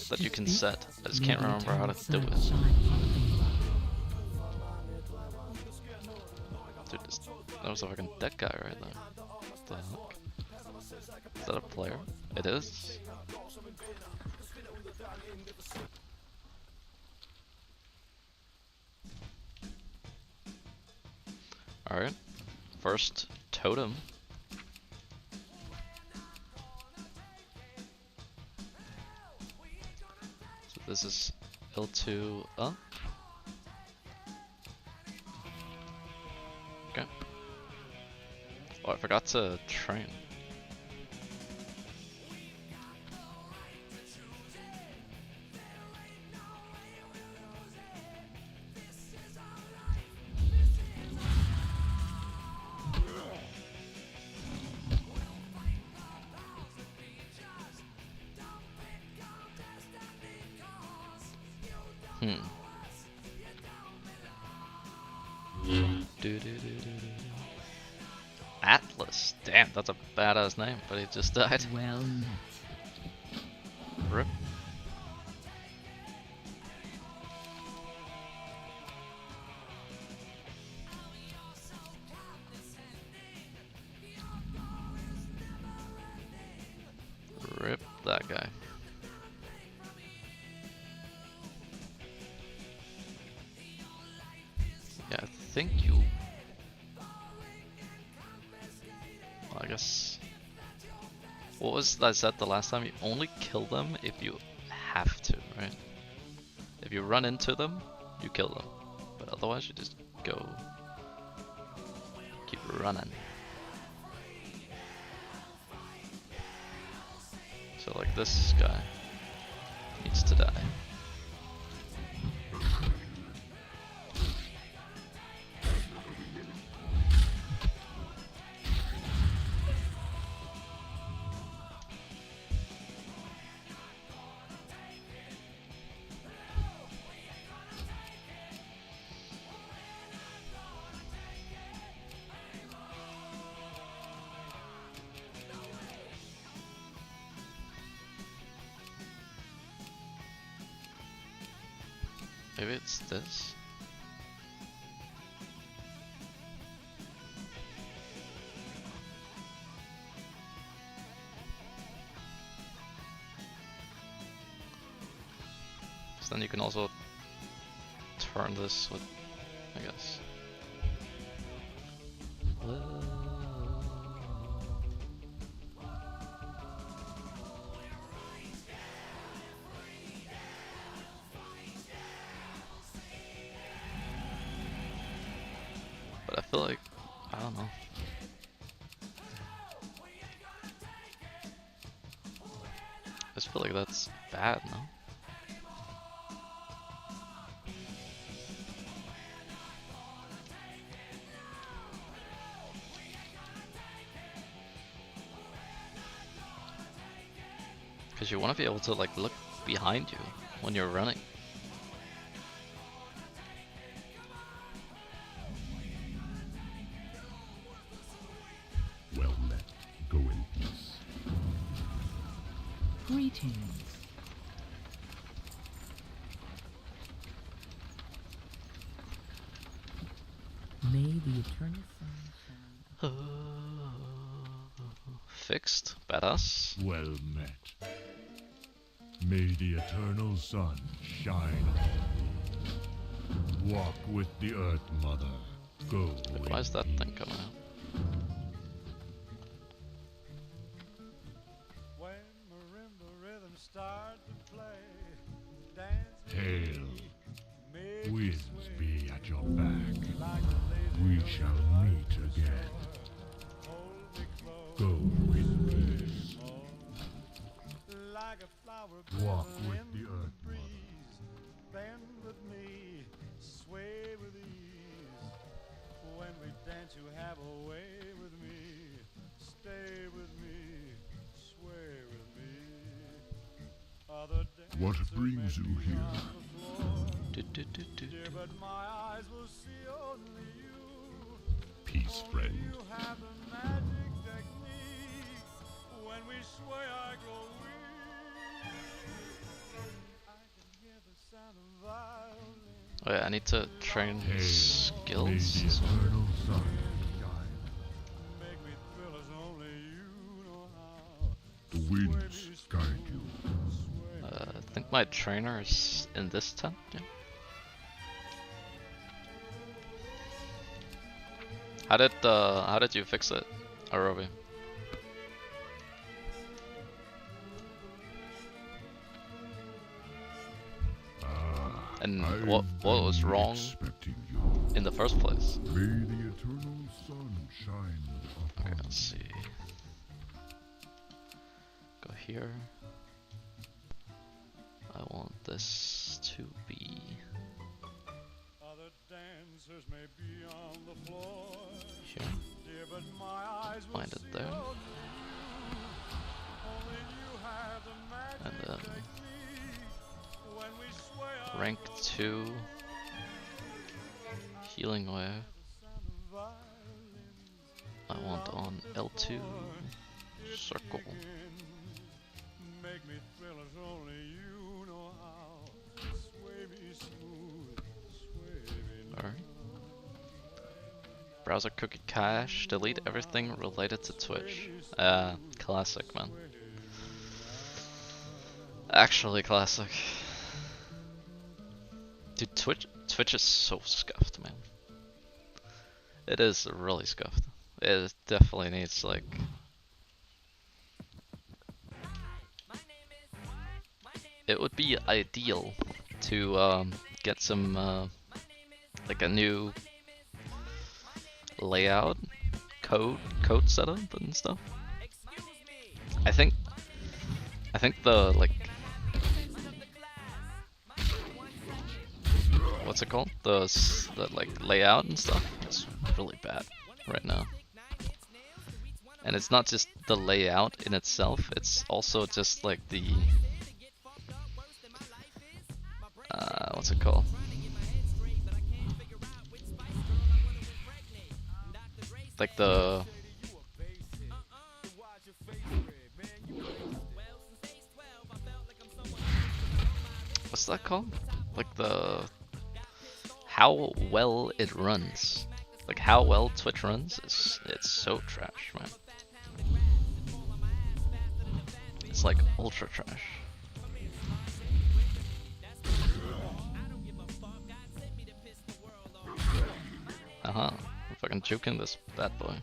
that you can set. I just can't remember how to do it. Dude, that was a fucking dead guy right there. What the heck? Is that a player? It is? Alright. First totem. So this is L2 up. Okay. Oh, I forgot to train. Atlas. Damn, that's a badass name, but he just died. Well met. Rip. that guy. Yeah, I think you... Well, I guess... What was that I said the last time? You only kill them if you have to, right? If you run into them, you kill them. But otherwise you just go... Keep running. So like this guy needs to die. Maybe it's this? So then you can also turn this with, I guess. But I feel like, I don't know. I just feel like that's bad, no? Because you want to be able to like look behind you when you're running. Well met. Go in peace. Greetings. May the eternal sun shine. Fixed. Badass. Well met. May the eternal sun shine on thee. Walk with the Earth Mother. Go. Wait, why is that thing coming out? When marimba rhythms start to play, dance Hail. Winds be at your back. We shall meet again. Go in peace. like a flower Walk blooming with in the Earth breeze. Bend with me, sway with ease. When we dance, you have a way with me. Stay with me, sway with me. Other What dancers brings may you be here? on the floor. Dear, but my eyes will see only you. Peace, Only friend. you have the magic technique. When we sway, I grow weak. I can hear the sound of violin. Oh yeah, I need to train Hail. skills. May the as well. eternal sun shine. Make me thrill as only you know how. The winds guide you. I think my trainer is in this tent. Yeah. How did you fix it, Arobi? And what was wrong in the first place? May the eternal sun shine upon Okay, let's see. Go here. I want this to be Other dancers may be on the floor. here. Dear, but my eyes will Find it see there. only you. Only you have the magic And then technique. When we sway, I rank grow 2 healing wave. I want on L2 circle. make me thrill as only you know how. Sway me smooth, sway me Alright. Browser cookie cache. Delete everything related to Twitch. Classic, man. Actually classic. Dude, Twitch is so scuffed, man. It is really scuffed. It definitely needs like it would be ideal to get some like a new layout code setup and stuff. I think the like what's it called? The like layout and stuff is really bad right now. And it's not just the layout in itself, it's also just like the what's it called? Like the what's that called? Like the how well it runs. Like how well Twitch runs is it's so trash, man. It's like ultra trash. I'm fucking juking this bad boy.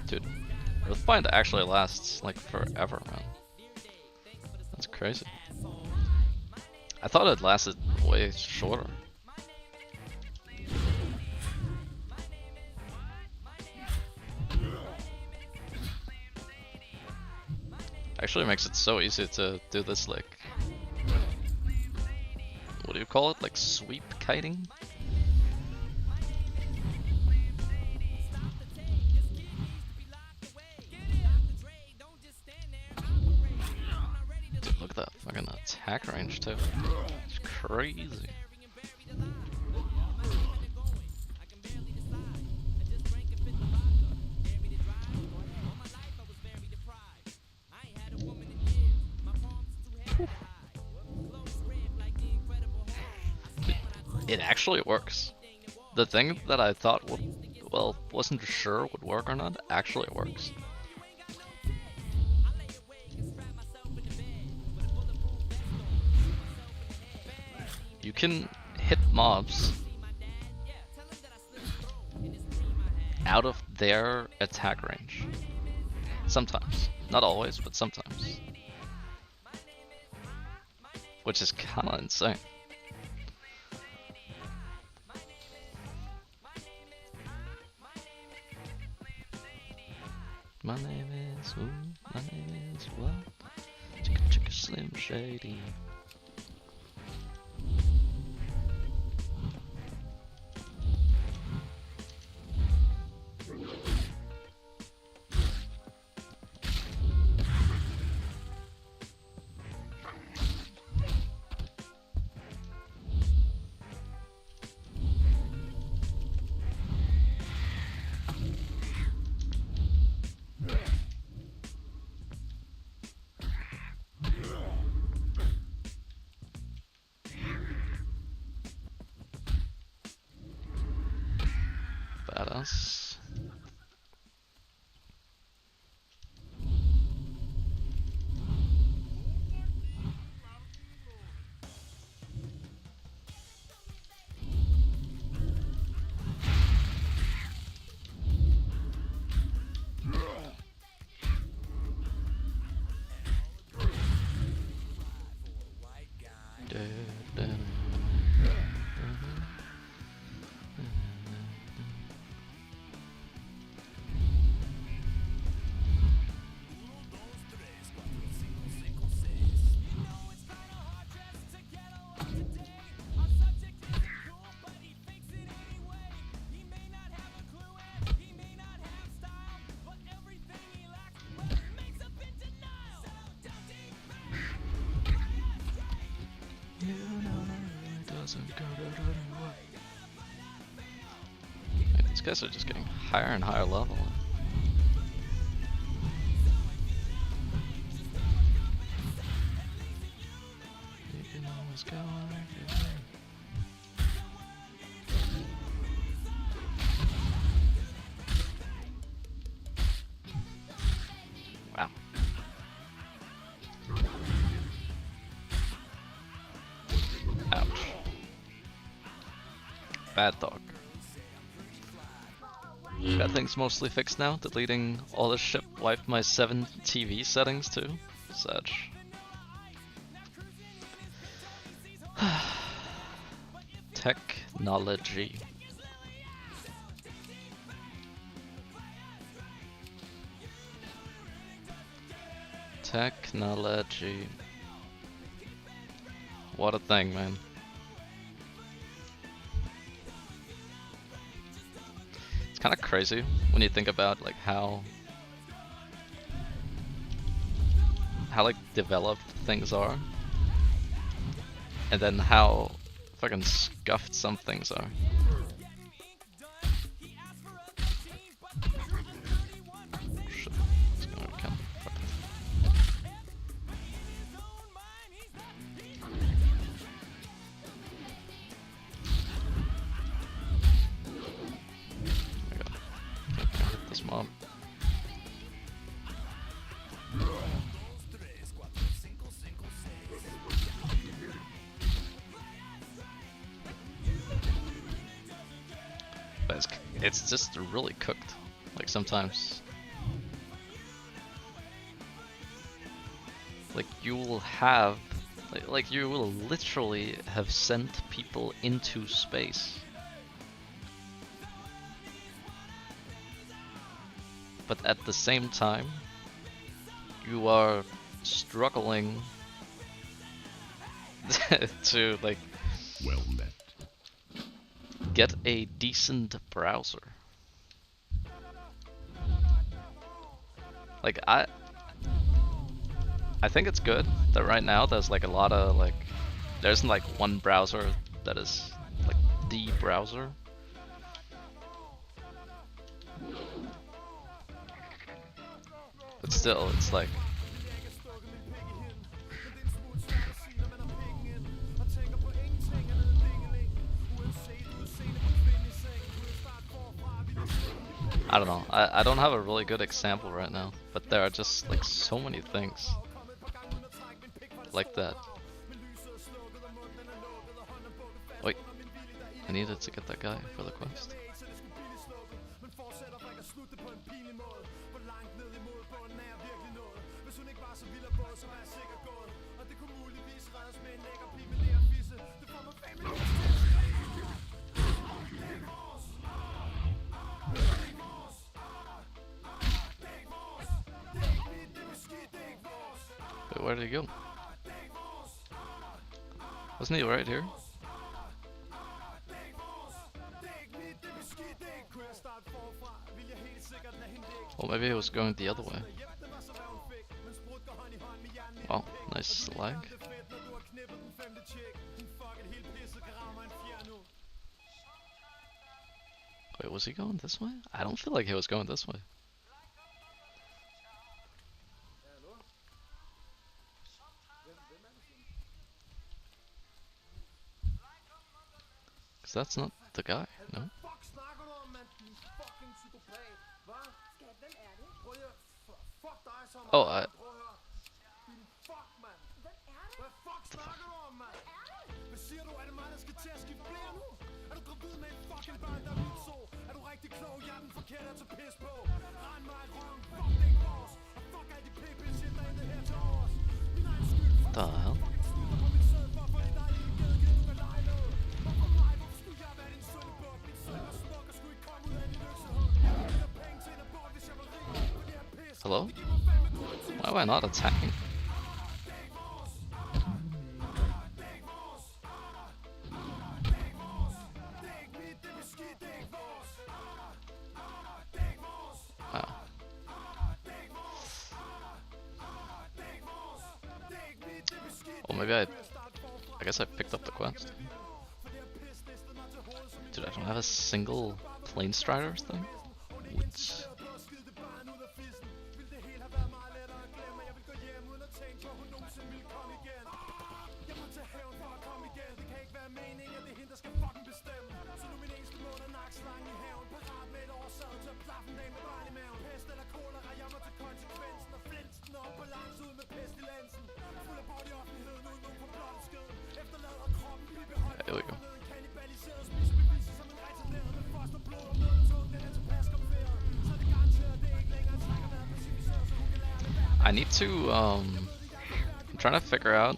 Dude, Earthbind actually lasts like forever, man. That's crazy. I thought it lasted way shorter. Actually makes it so easy to do this, like, what do you call it? Like sweep kiting? Dude, look at that fucking attack range too. It's crazy. It actually works. The thing that I thought would, well, wasn't sure would work or not, actually works. You can hit mobs out of their attack range. Sometimes. Not always, but sometimes. Which is kinda insane. My name is, ooh, my name is what? Chicka chicka Slim Shady. Badass. wasn't good at anyway. Man, these guys are just getting higher and higher level. You can always go on your way. Wow. Ouch. Bad dog. Got things mostly fixed now. Deleting all this shit wiped my 7 TV settings too. Such. Technology. Technology. What a thing, man. It's kind of crazy when you think about like how like developed things are, and then how fucking scuffed some things are. Shit. It's gonna come. Hit this mob. But it's just really cooked. Like sometimes, like you will have, like you will literally have sent people into space. But at the same time, you are struggling to like Well met. get a decent browser. Like I think it's good that right now there's like a lot of like, there isn't like one browser that is like the browser. But still, it's like I don't know. I don't have a really good example right now, but there are just like so many things like that. Wait, I needed to get that guy for the quest. Wait, where did he go? Wasn't he right here? Well, maybe he was going the other way. Wow, nice lag. Wait, was he going this way? I don't feel like he was going this way. Cause that's not the guy, no? Oh, I... The hell? Hello? Why am I not attacking? Wow. Well, maybe I guess I picked up the quest. Dude, I don't have a single plane strider thing. Which... There we go. I need to, I'm trying to figure out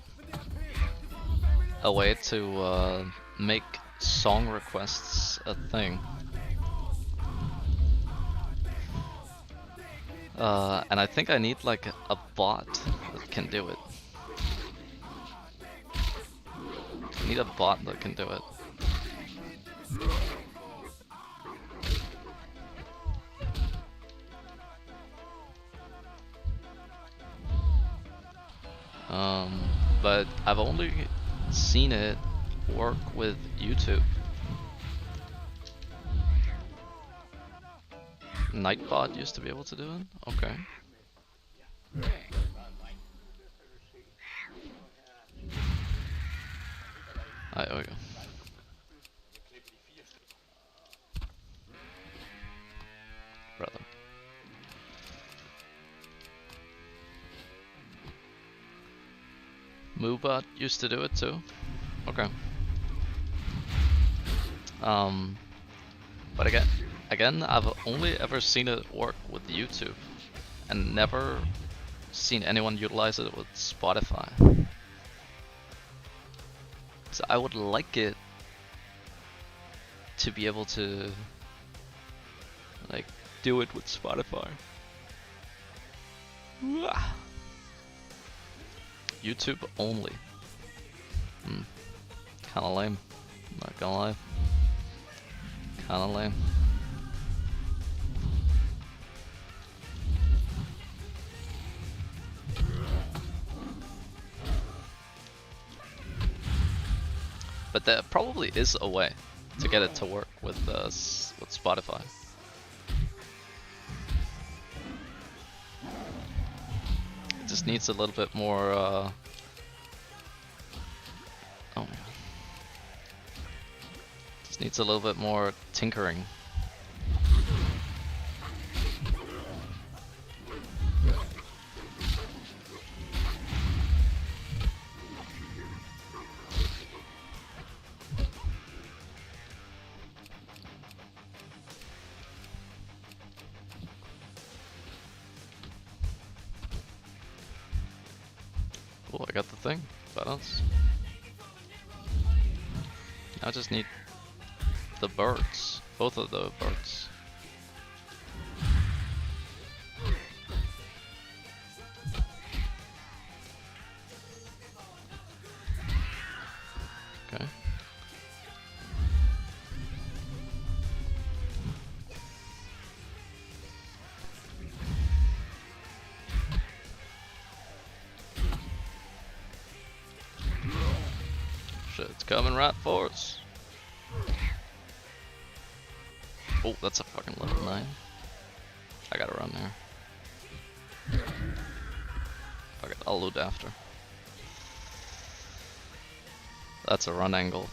a way to make song requests a thing. And I think I need like a bot that can do it. I need a bot that can do it. But I've only seen it work with YouTube. Nightbot used to be able to do it? Okay. Alright, there we go. Brother. Moobot used to do it too? Okay. But again, I've only ever seen it work with YouTube, and never seen anyone utilize it with Spotify. So I would like it to be able to like do it with Spotify. YouTube only. Kinda lame. Not gonna lie. Kinda lame. But there probably is a way to get it to work with Spotify. It just needs a little bit more. Oh my god! Just needs a little bit more tinkering. Cool, I got the thing. Balance. Now I just need the birds. Both of the birds. Okay. Shit's coming right for us. Oh, that's a fucking level 9. I gotta run there. Fuck it, I'll loot after. That's a run angle.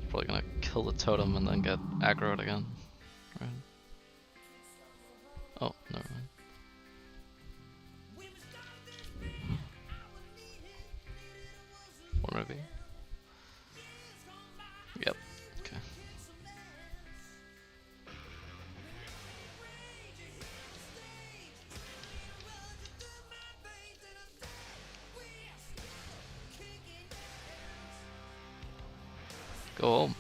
Probably gonna kill the totem and then get aggroed again. Right? Oh, never mind. Or maybe. Yep. Okay. Go home.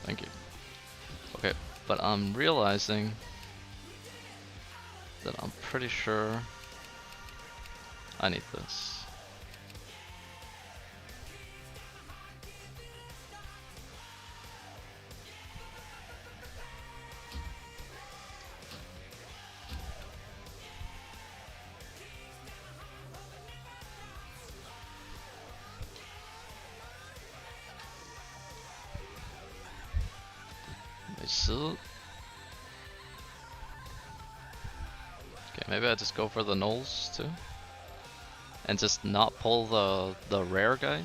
Thank you. Okay, but I'm realizing that I'm pretty sure I need this. Nice. Okay, maybe I just go for the nulls too, and just not pull the rare guy,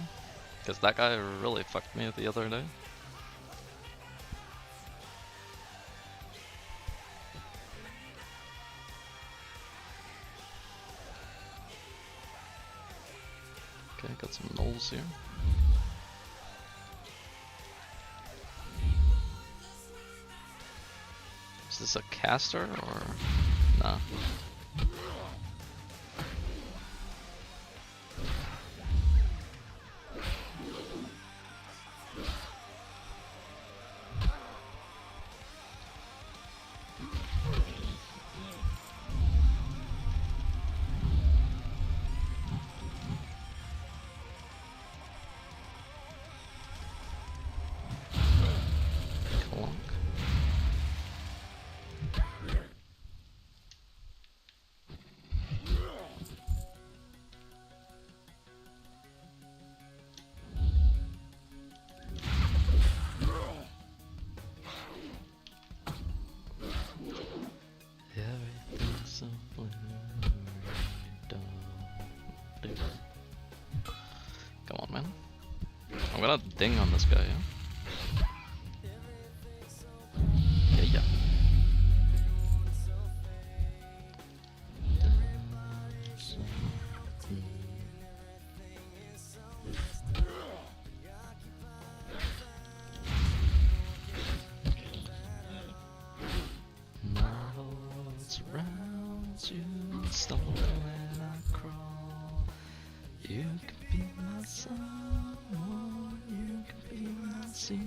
because that guy really fucked me the other day. Okay, got some nulls here. Is this a caster or nah? Come on, man. I'm gonna ding on this guy, yeah? Yeah. Miles around you, stumble and I crawl. You can be my sun, or you can be my sea.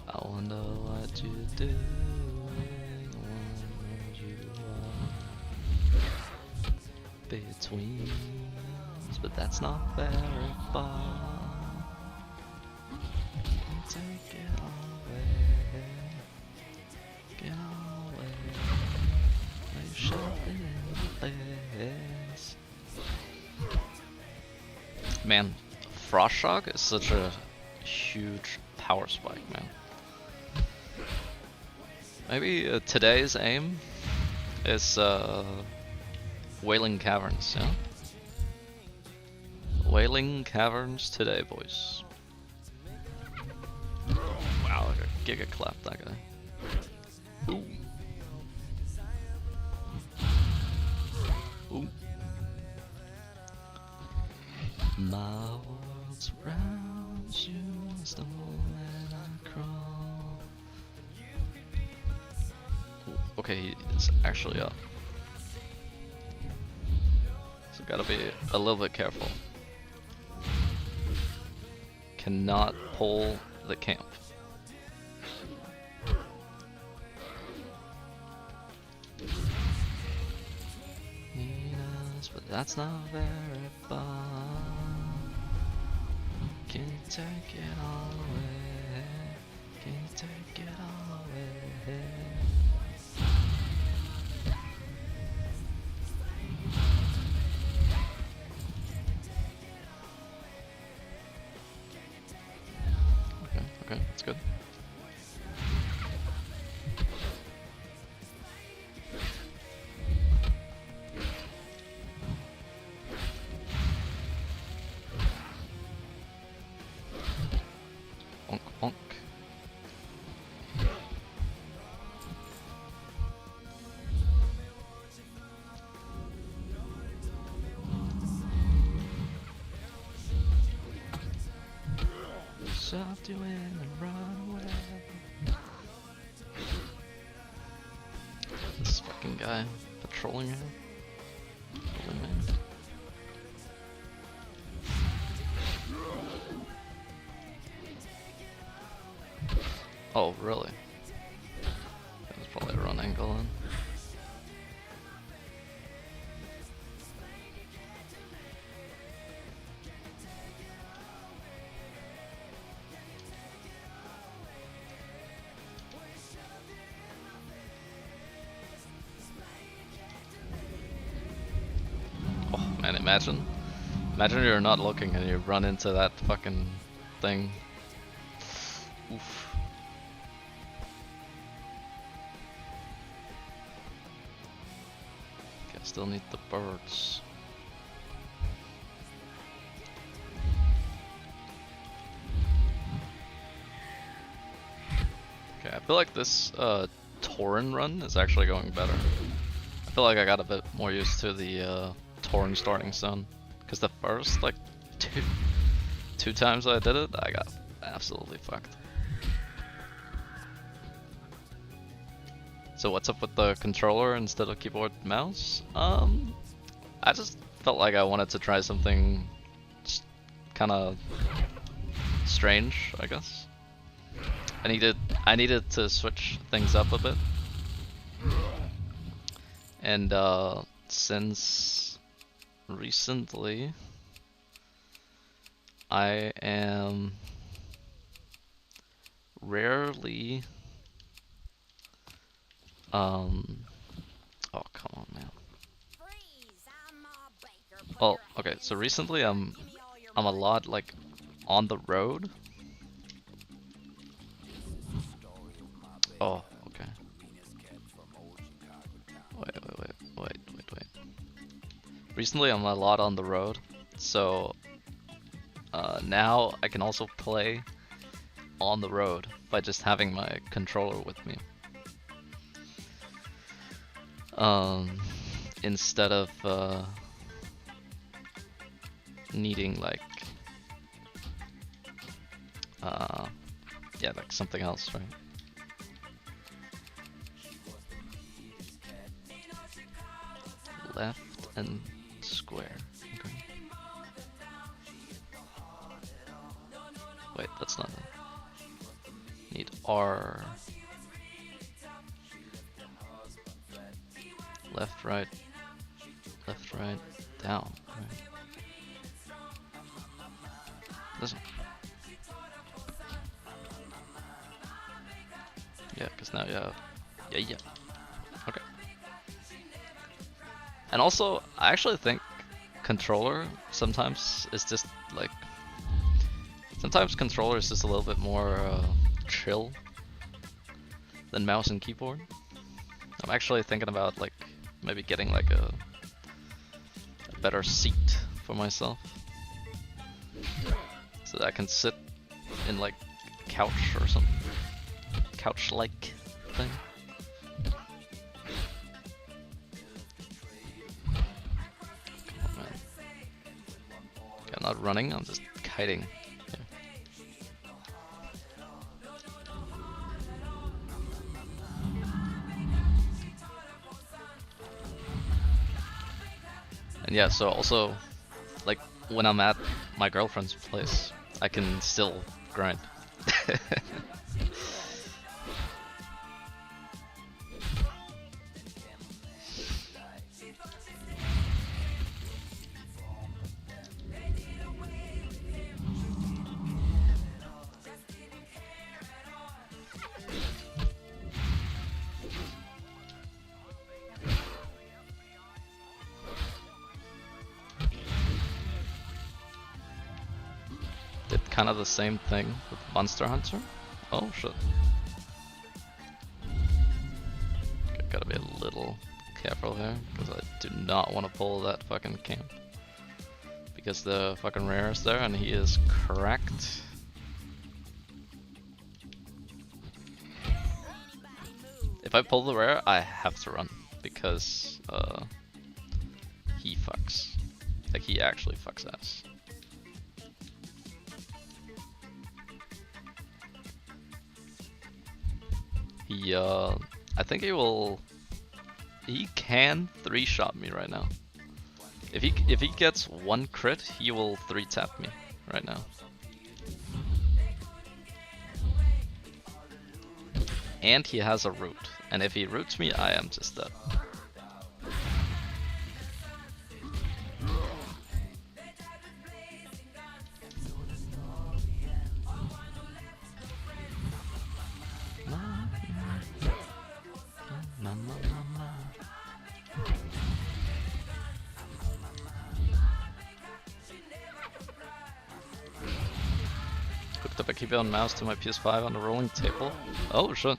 I wonder what you're doing, what you are between us, but that's not very far. Take it away, get away. You shot it in the face. Man, Frost Shock is such a huge power spike, man. Maybe today's aim is Wailing Caverns, yeah? Wailing Caverns today, boys. Wow, I giga clapped that guy. Ooh. Ooh. My world's around you, stumble and I crawl. Ooh, okay, he's actually up. So gotta be a little bit careful. Cannot pull the camp. But that's not very far. Can you take it all away? Can you take it all away? Okay, that's good. Bonk, bonk. Soft you in and run away. This fucking guy patrolling him. Holy man. Oh, really? That was probably a run angle then. Oh man, imagine Imagine you're not looking and you run into that fucking thing. Oof. Okay, I still need the birds. Okay, I feel like this Tauren run is actually going better. I feel like I got a bit more used to the Tauren starting zone. Because the first, like, two times I did it, I got absolutely fucked. So what's up with the controller instead of keyboard and mouse? I just felt like I wanted to try something kind of strange, I guess. I needed to switch things up a bit. And since recently I am rarely oh come on, man. Well, okay, so recently I'm a lot like on the road. Oh, okay. Wait. Recently I'm a lot on the road, so now I can also play on the road by just having my controller with me. Instead of needing like yeah, like something else, right? Left and square. Okay. Wait, that's not it. Need R. Left, right, down. Right. Listen. Yeah, because now you have. Yeah. Okay. And also, I actually think controller sometimes is just like. Sometimes controller is just a little bit more chill than mouse and keyboard. I'm actually thinking about like maybe getting like a better seat for myself, so that I can sit in like a couch or some couch-like thing. Come on, man. Okay, I'm not running, I'm just kiting. And yeah, so also, like, when I'm at my girlfriend's place, I can still grind. Kind of the same thing with Monster Hunter. Oh shit. Okay, gotta be a little careful here, because I do not want to pull that fucking camp. Because the fucking rare is there and he is cracked. If I pull the rare, I have to run, because he fucks. Like, he actually fucks ass. I think he can 3-shot me right now. If he gets 1 crit, he will 3-tap me right now. And he has a root, and if he roots me, I am just dead. Hooked up a keyboard and mouse to my PS5 on the rolling table. Oh shit.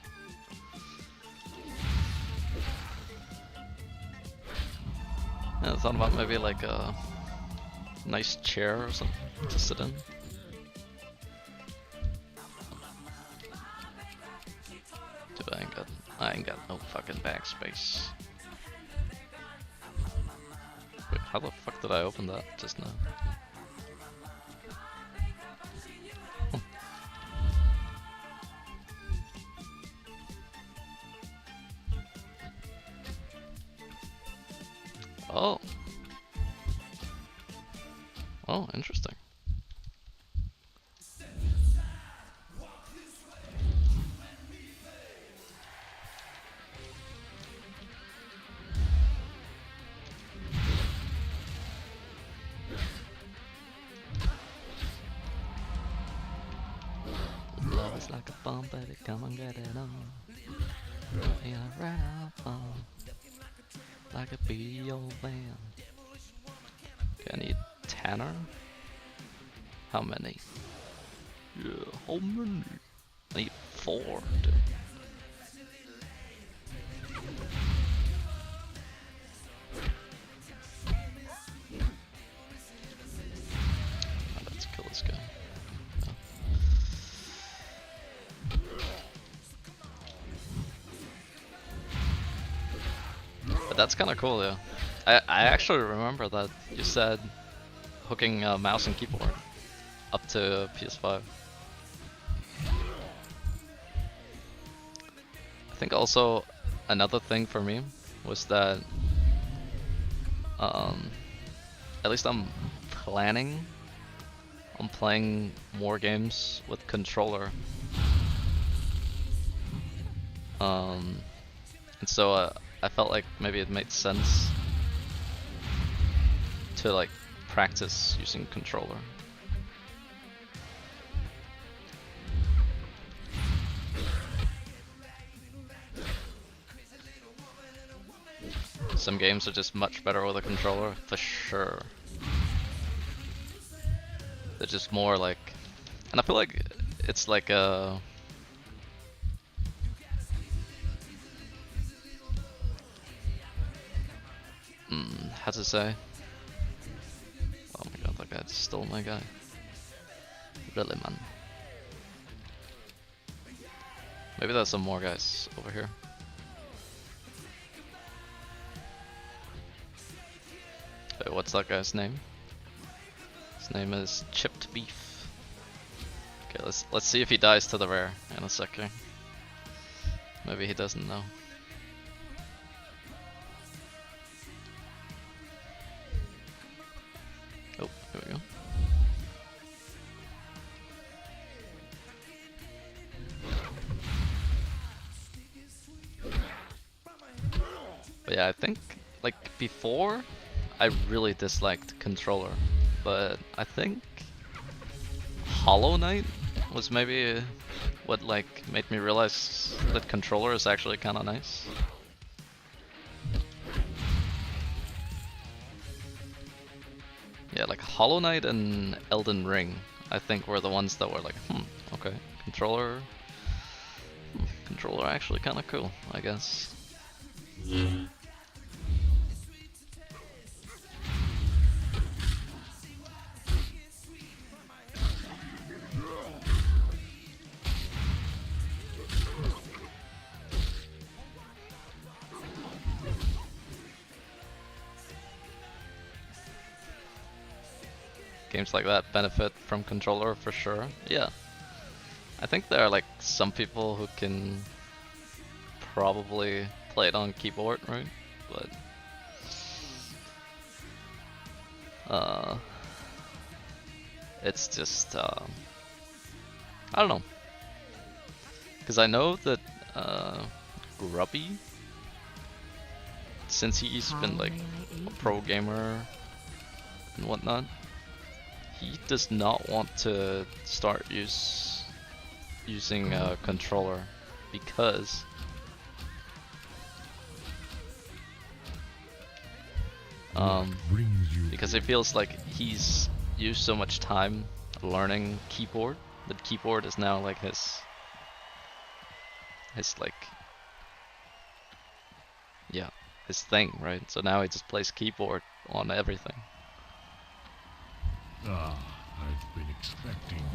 Yeah, I thought about maybe like a nice chair or something to sit in. Dude, I ain't got no fucking backspace. Wait, how the fuck did I open that just now? Oh. Oh, interesting. Love is like a bomb, baby, come and get it on. Yeah, right off on. Like a bee old man. Okay, I need Tanner. How many? Yeah, how many? I need 4, dude. Oh, let's kill this guy. But that's kind of cool, yeah. I actually remember that you said hooking mouse and keyboard up to PS5. I think also another thing for me was that at least I'm planning on playing more games with controller. And so I felt like maybe it made sense to like practice using controller. Some games are just much better with a controller, for sure. They're just more like, and I feel like it's like a how to say? Oh my god, that guy just stole my guy. Really, man. Maybe there's some more guys over here. Wait, what's that guy's name? His name is Chipped Beef. Okay, let's see if he dies to the rare in a second. Maybe he doesn't know. Oh, here we go. But yeah, I think like before I really disliked controller, but I think Hollow Knight was maybe what like made me realize that controller is actually kind of nice. Yeah, like Hollow Knight and Elden Ring, I think were the ones that were like, okay, controller actually kind of cool, I guess. Games like that benefit from controller for sure. Yeah. I think there are like some people who can probably play it on keyboard, right? But it's just I don't know. Cause I know that Grubby, since he's been like a pro gamer and whatnot, he does not want to start using a controller because he feels like he's used so much time learning keyboard The keyboard is now like his like, yeah, his thing, right? So now he just plays keyboard on everything. Ah, I've been expecting you.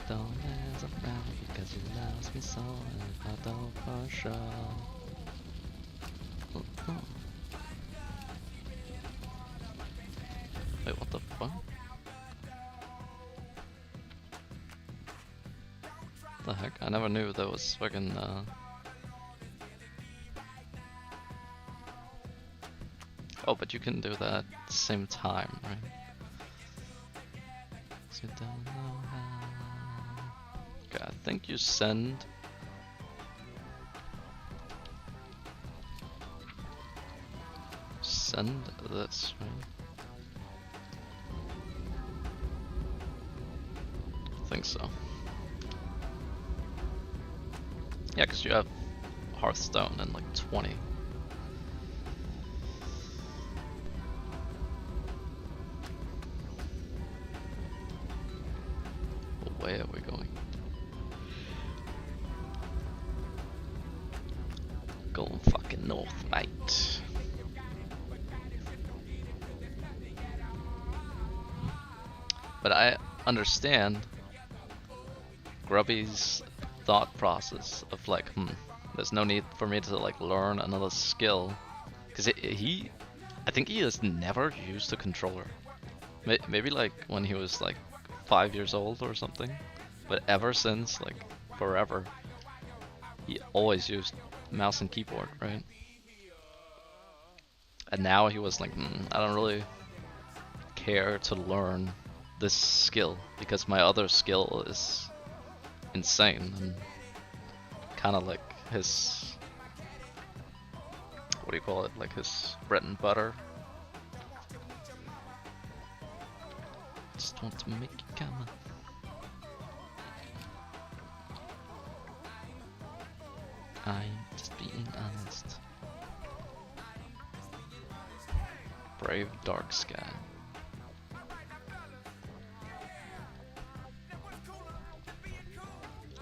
Don't mess around because you loves me so, and I don't for sure. Wait, what the fuck? The heck? I never knew there was fucking Oh, but you can do that at the same time, right? So you don't know how. Okay, I think you send. Send this, right? I think so. Yeah, because you have Hearthstone and like 20. What way are we going? Going fucking north, mate. But I understand Grubby's thought process of like, there's no need for me to like learn another skill, because I think he has never used a controller. Maybe like when he was like 5 years old or something, but ever since, like forever, he always used mouse and keyboard, right? And now he was like, I don't really care to learn this skill because my other skill is insane and kind of like his, what do you call it, like his bread and butter. Just want to make it come. I'm just being honest. Brave dark sky.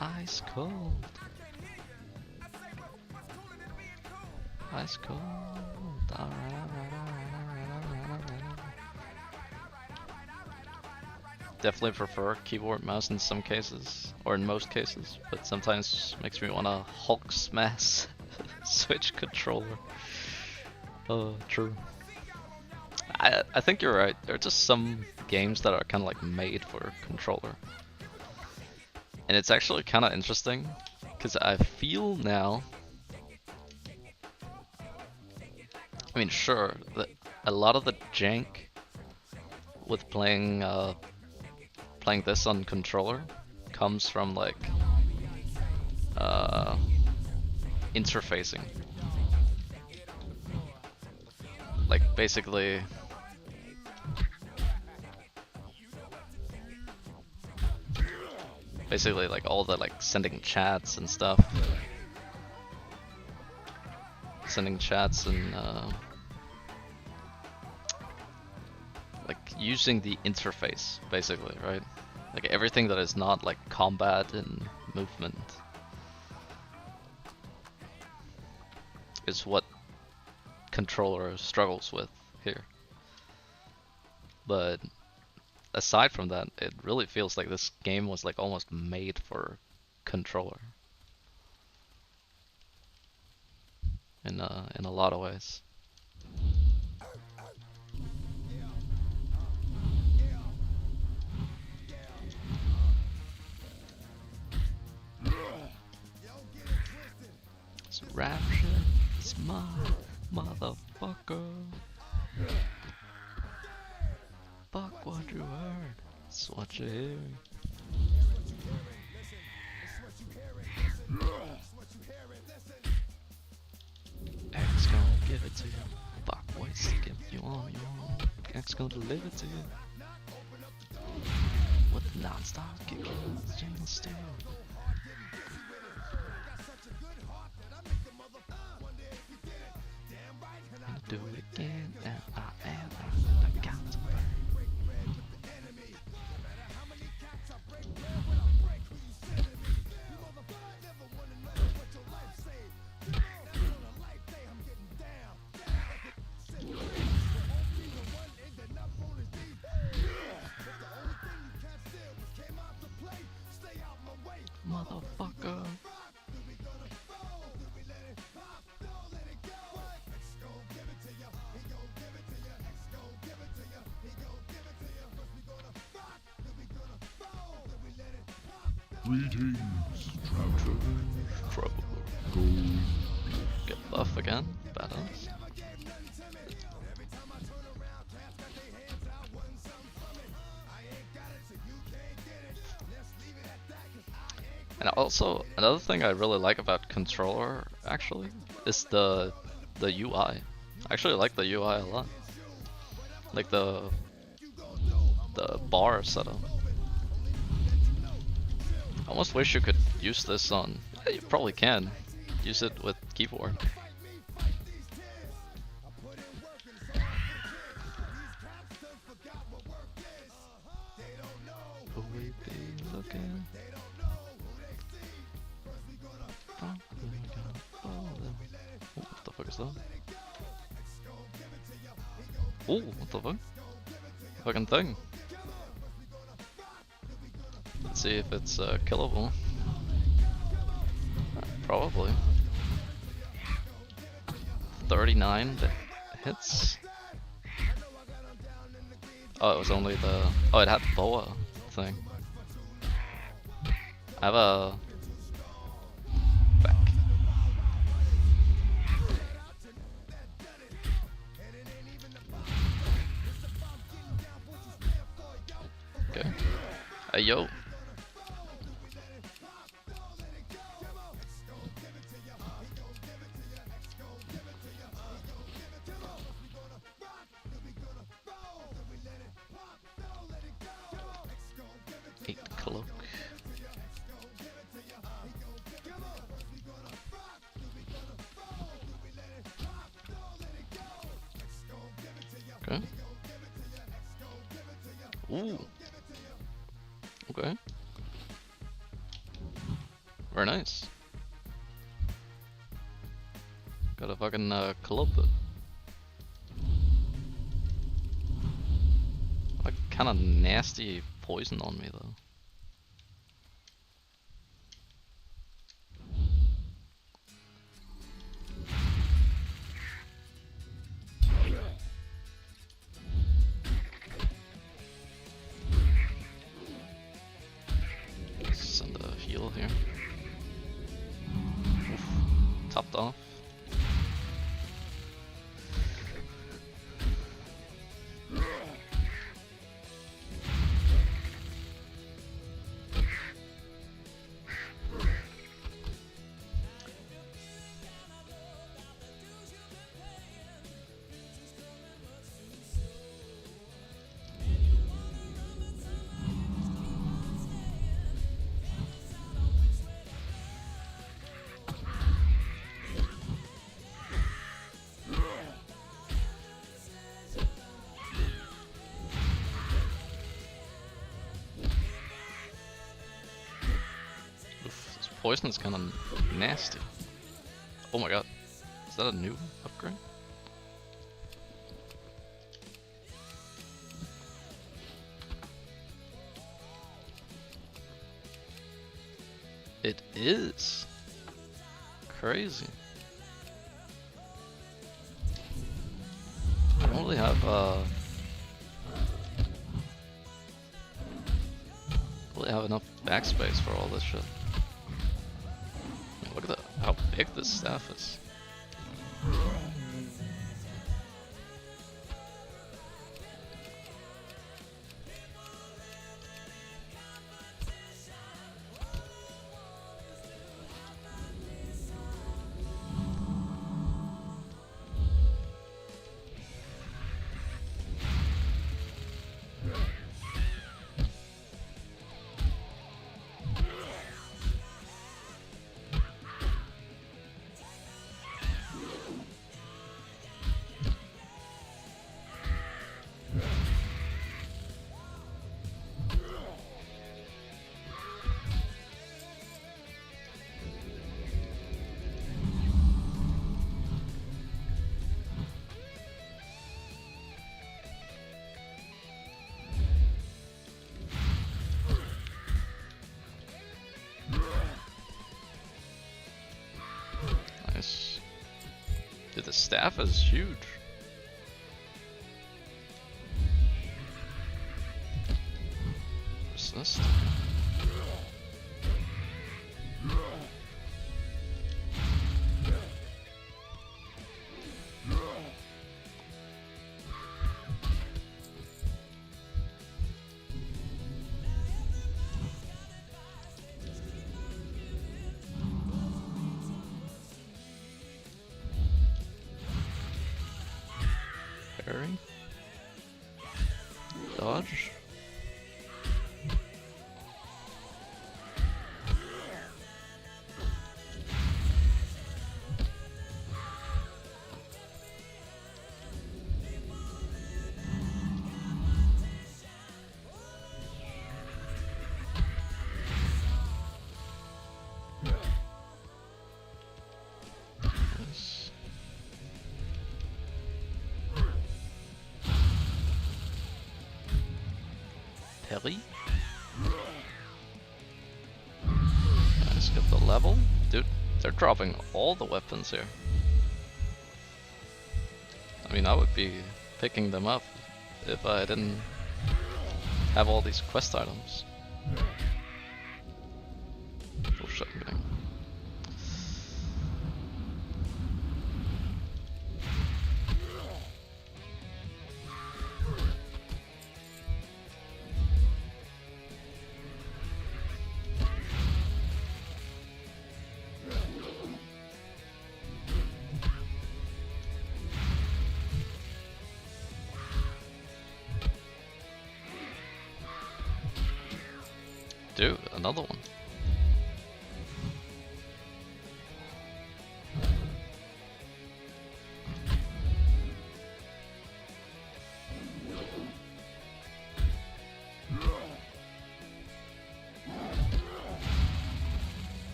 Ice cold. Ice cold. Alright. Definitely prefer keyboard mouse in some cases, or in most cases, but sometimes makes me wanna Hulk smash Switch controller. Oh, true. I think you're right. There are just some games that are kind of like made for controller. And it's actually kind of interesting, because I feel now, I mean, sure, that a lot of the jank with playing this on controller comes from like interfacing. Like basically like all the like sending chats and stuff. Sending chats and like using the interface basically, right? Like everything that is not like combat and movement is what controller struggles with here. But aside from that, it really feels like this game was like almost made for controller in a lot of ways. It's Rapture, it's my motherfucker. Fuck what you heard, it's what you're hearing. X gonna give it to you. Fuck what's give you on your own. X gonna deliver to you. With the non-stop kick in the stainless steel. And do it again, and I am the count. Greetings, traveler. Traveler. Go. Get buff again. Badass. And also, another thing I really like about controller, actually, is the UI. I actually like the UI a lot. Like the bar setup. I almost wish you could use this on. You probably can use it with keyboard. Who we be looking? What the fuck is that? Oh, what the fuck? Fucking thing. Let's see if it's killable. Probably. 39 hits. Oh, it was only the. Oh, it had boa thing. I have a. Back. Okay. Hey, yo. Cloak. Okay. Ooh. Okay. Very nice. Got a fucking club. Like kind of nasty poison on me though. Send a heal here. Oof. Topped off. Poison is kind of nasty. Oh my god. Is that a new upgrade? It is. Crazy. I don't really have enough backspace for all this shit. Look at how big this staff is. Nice. Dude, the staff is huge. Resist. Parry. Dodge. Nice. Parry. Nice, get the level. Dude, they're dropping all the weapons here. I mean, I would be picking them up if I didn't have all these quest items. Oh shit, I'm getting... Dude, another one.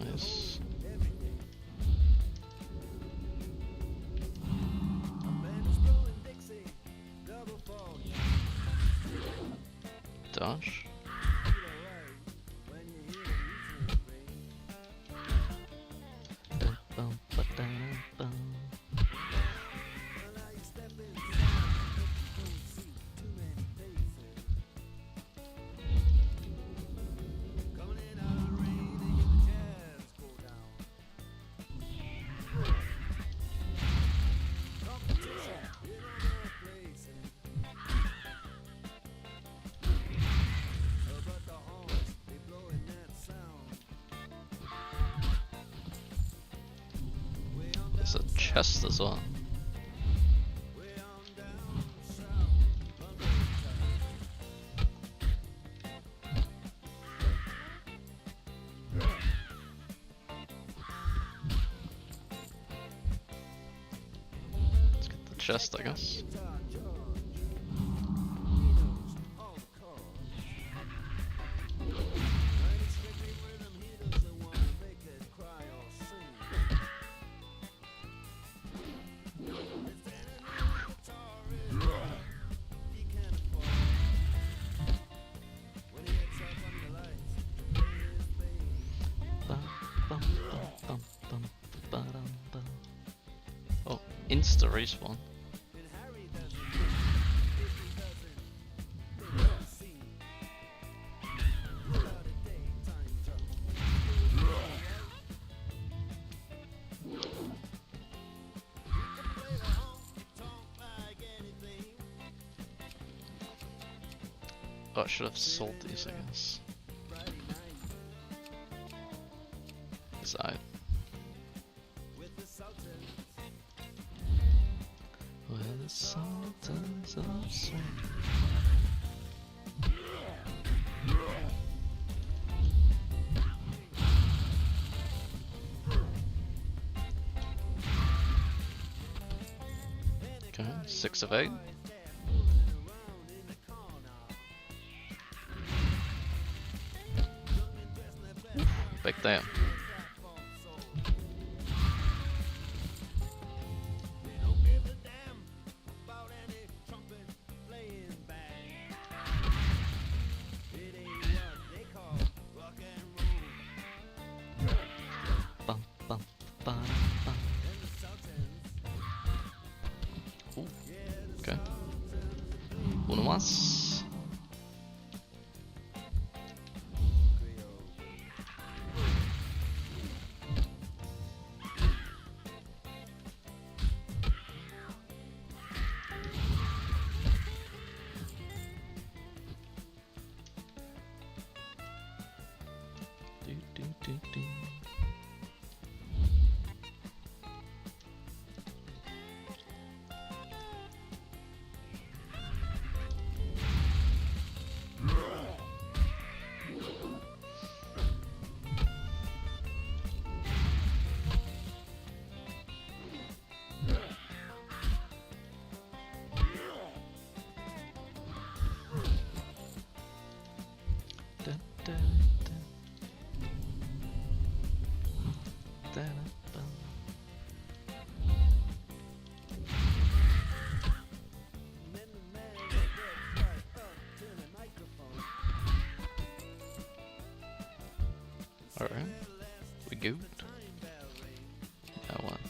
Nice. Dodge. There's a chest as well. Let's get the chest, I guess. Oh, insta respawn. Oh, I should have sold these, I guess. Side. Where the sultans of swing. Okay, 6 of 8. Big damn. Vamos. Alright, we good? That one.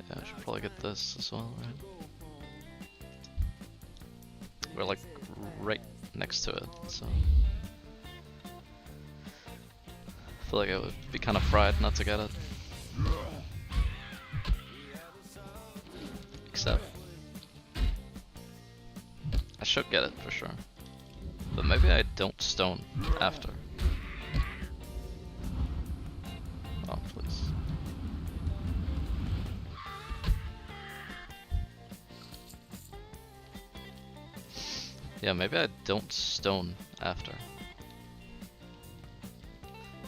Yeah, I should probably get this as well, right? We're like right next to it, so I feel like I would be kind of fried not to get it. Except I should get it for sure. But maybe I don't stone after. Oh, please. Yeah, maybe I don't stone after.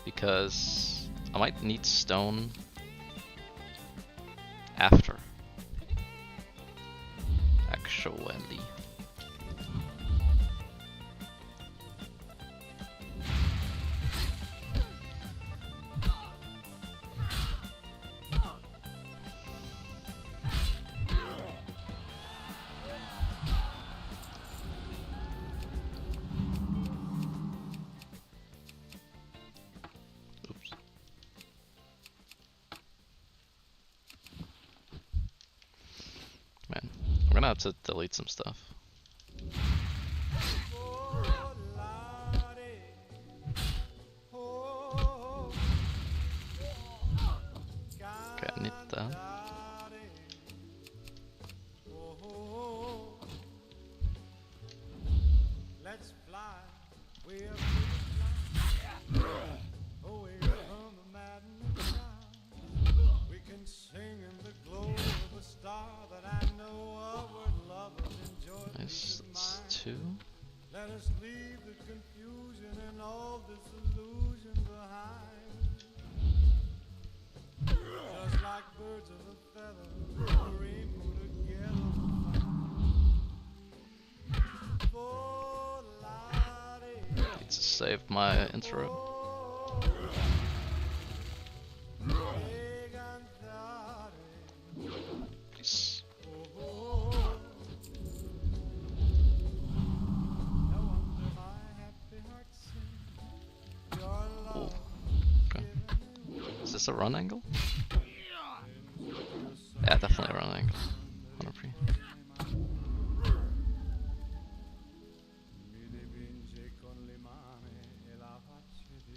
Because I might need stone after. Actually. Man, I'm gonna have to delete some stuff. Okay, I need that. Let's fly way up to the sky, away from the madness now. We can sing in the glow of a star that I know of, where lovers enjoy Nice, that's two. Let us leave the confusion and all disillusion behind. Just like birds of a feather, a rainbow together. Need to save my intro. Please. Oh. Okay. Is this a run angle? Yeah, definitely a run angle. 100%.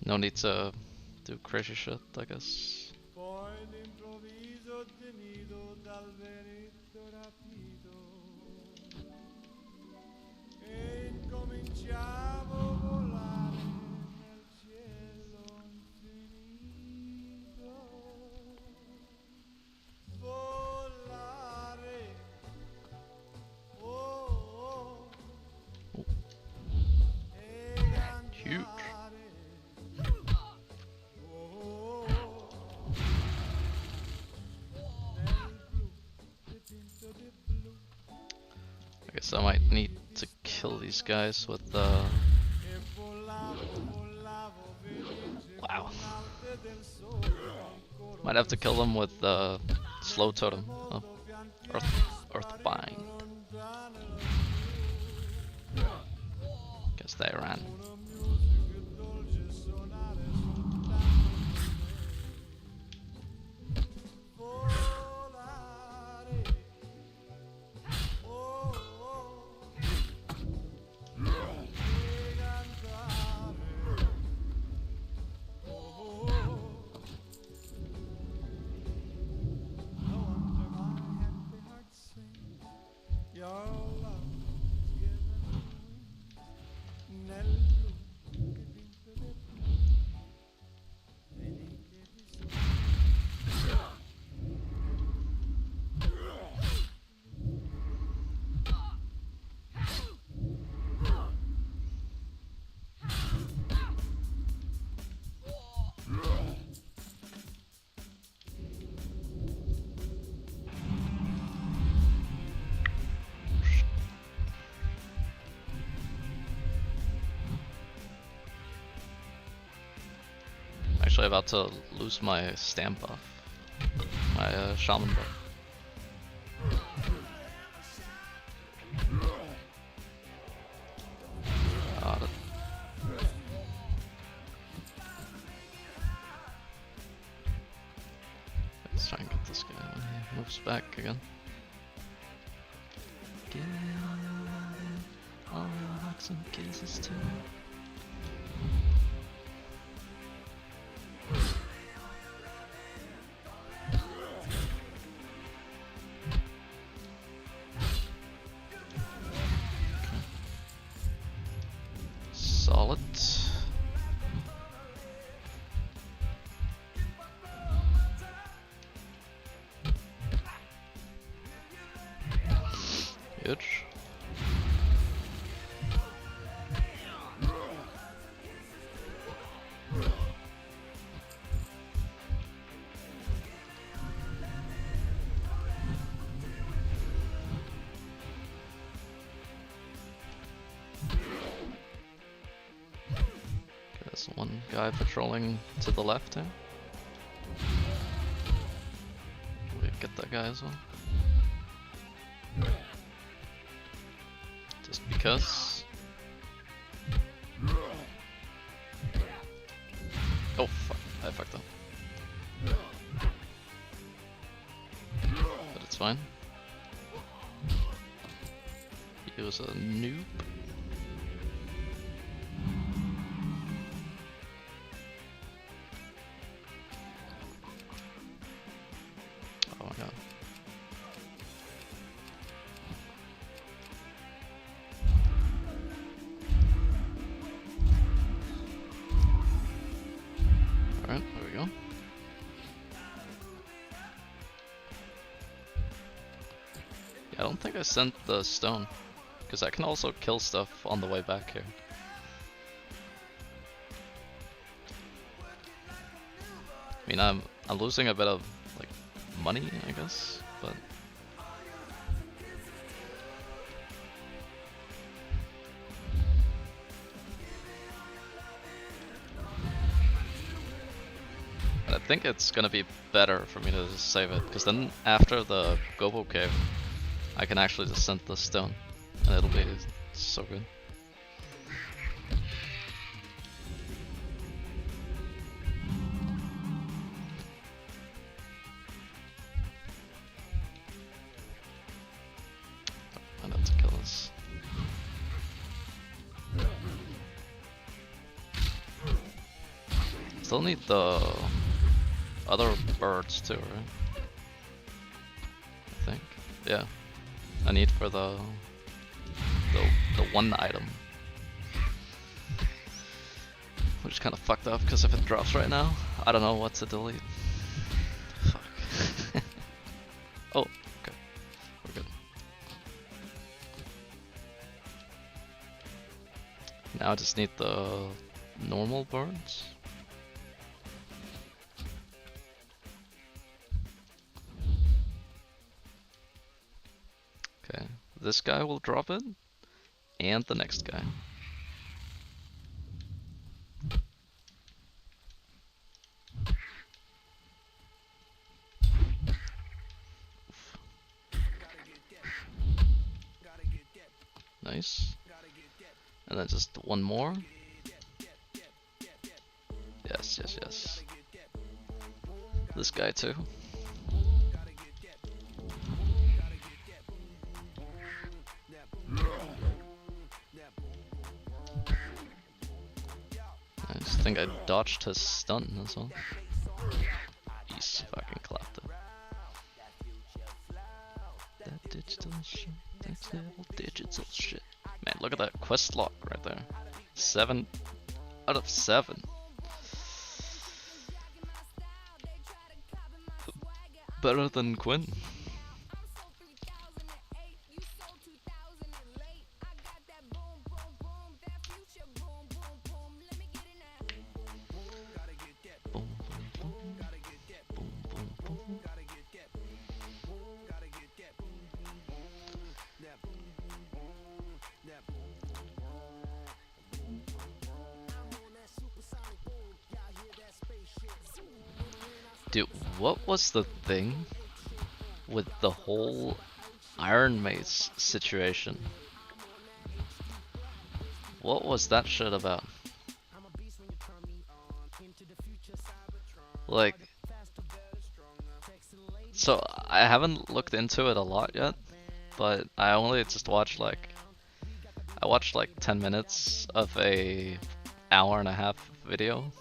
No need to do crazy shit, I guess. Poi d'improvviso tenido dal veretto rapido e incominciavo a volare nel cielo infinito. Volare, oh, oh. Huge. I guess I might need to kill these guys with wow. Might have to kill them with slow totem. Oh. Earthbind. Guess they ran. actually about to lose my stamp buff. My shaman buff. Let's try and get this guy when he moves back again. Get all your hugs and kisses too. Solid. Good. There's one guy patrolling to the left here. We get that guy as well. Just because. Oh fuck, I fucked up. But it's fine. He was a noob. Oh my god. Alright, there we go. Yeah, I don't think I sent the stone, because I can also kill stuff on the way back here. I mean, I'm losing a bit of like money, I guess, but I think it's gonna be better for me to just save it, because then after the Gobo cave, I can actually just send the stone, and it'll be so good. I have to kill this. Still need the other birds too, right? I think. Yeah. I need for the one item. Which is kind of fucked up, because if it drops right now, I don't know what to delete. Fuck. Oh, okay. We're good. Now I just need the normal birds. Okay, this guy will drop it, and the next guy. Oof. Nice. And then just one more. Yes, yes, yes. This guy too. I just think I dodged his stun as well. He's fucking clapped it. That digital shit. That's little digital shit. Man, look at that quest log right there. 7 out of 7. Better than Quinn. Dude, what was the thing with the whole Iron Mace situation? What was that shit about? Like, so I haven't looked into it a lot yet, but I only just watched like, I watched like 10 minutes of a hour-and-a-half video.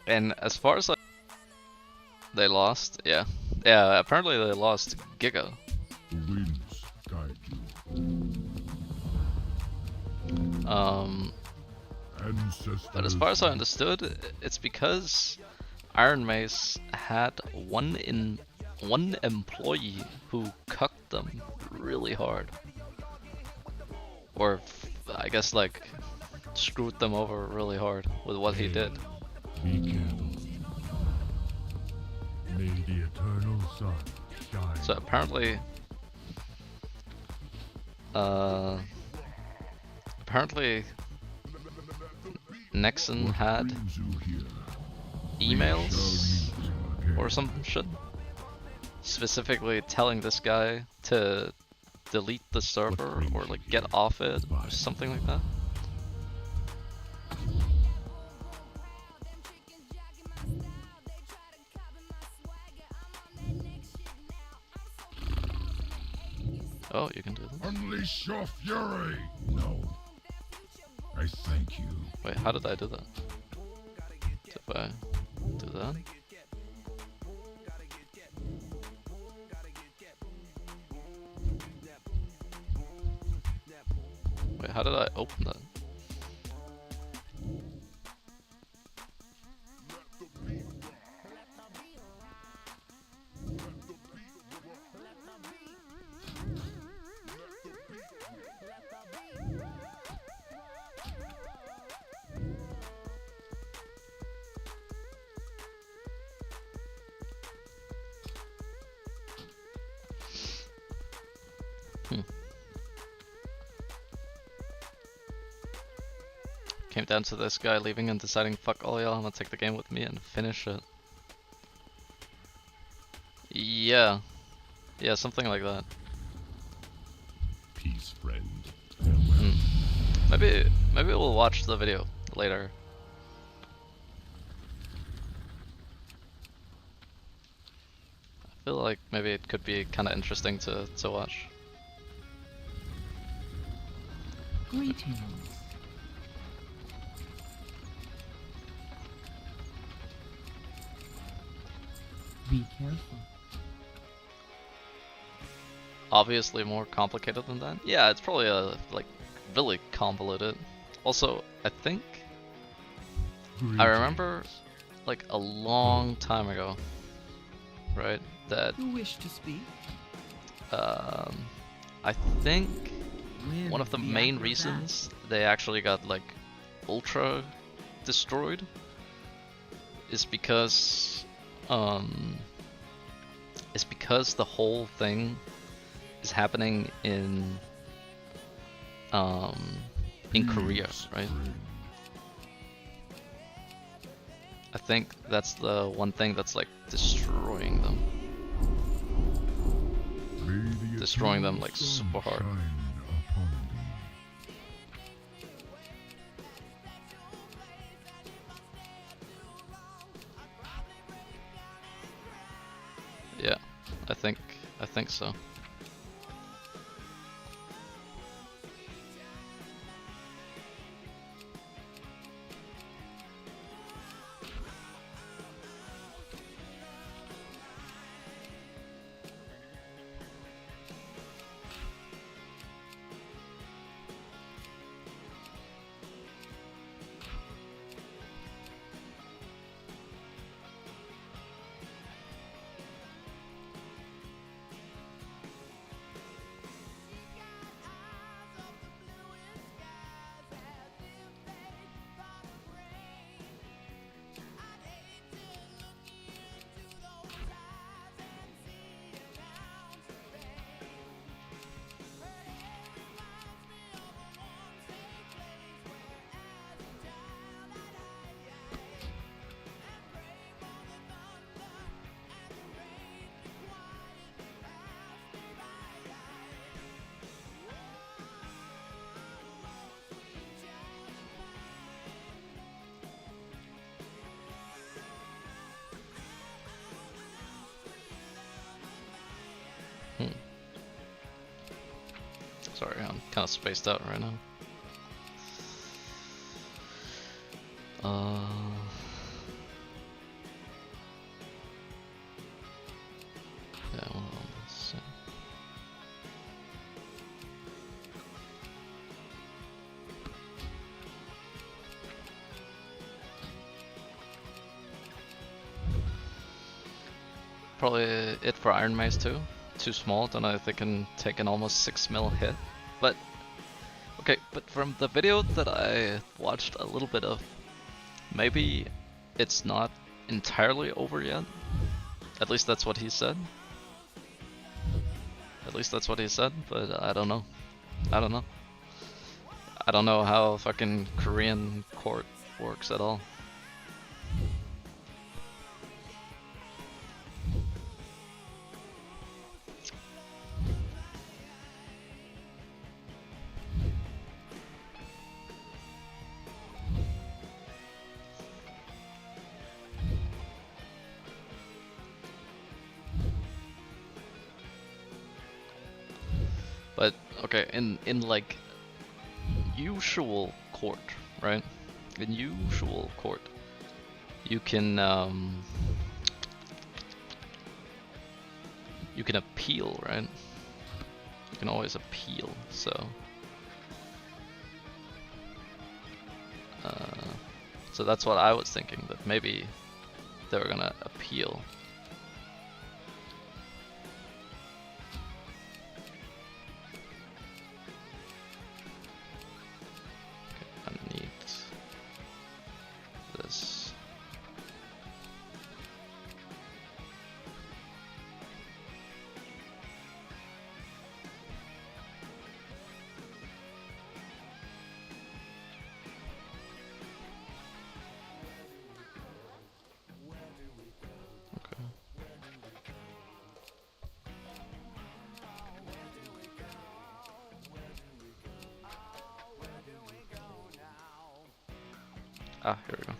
And as far as like, they lost, yeah. Yeah, apparently they lost Giga. The winds guide you. But as far as I understood, it's because Iron Mace had one employee who cucked them really hard. Or I guess like screwed them over really hard with what he did. Be careful. May the eternal sun shine. So apparently Nexon had emails or some shit specifically telling this guy to delete the server or like get off it or something like that. Oh, you can do this. Unleash your fury! No. I thank you. Wait, how did I do that? If I do that? Wait, how did I open that? Came down to this guy leaving and deciding, fuck all y'all, I'm gonna take the game with me and finish it. Yeah. Yeah, something like that. Peace, friend. Maybe we'll watch the video later. I feel like maybe it could be kinda interesting to watch. Greetings. Be careful. Obviously more complicated than that. Yeah, it's probably like really convoluted. Also, I think I remember like a long time ago, right? That You wish to speak? I think one of the main reasons they actually got like ultra destroyed is because the whole thing is happening in Korea, right? I think that's the one thing that's like destroying them. Destroying them like super hard. Yeah, I think so. I'm kind of spaced out right now. Yeah, well, let's see. Probably it for Iron Mace too. Too small, don't know if they can take an almost 6 mil hit. But okay, but from the video that I watched a little bit of, maybe it's not entirely over yet. At least that's what he said. At least that's what he said, but I don't know. I don't know. I don't know how fucking Korean court works at all. But okay, in like usual court, right? In usual court, you can appeal, right? You can always appeal. So that's what I was thinking, that maybe they were gonna appeal. Ah, here we go.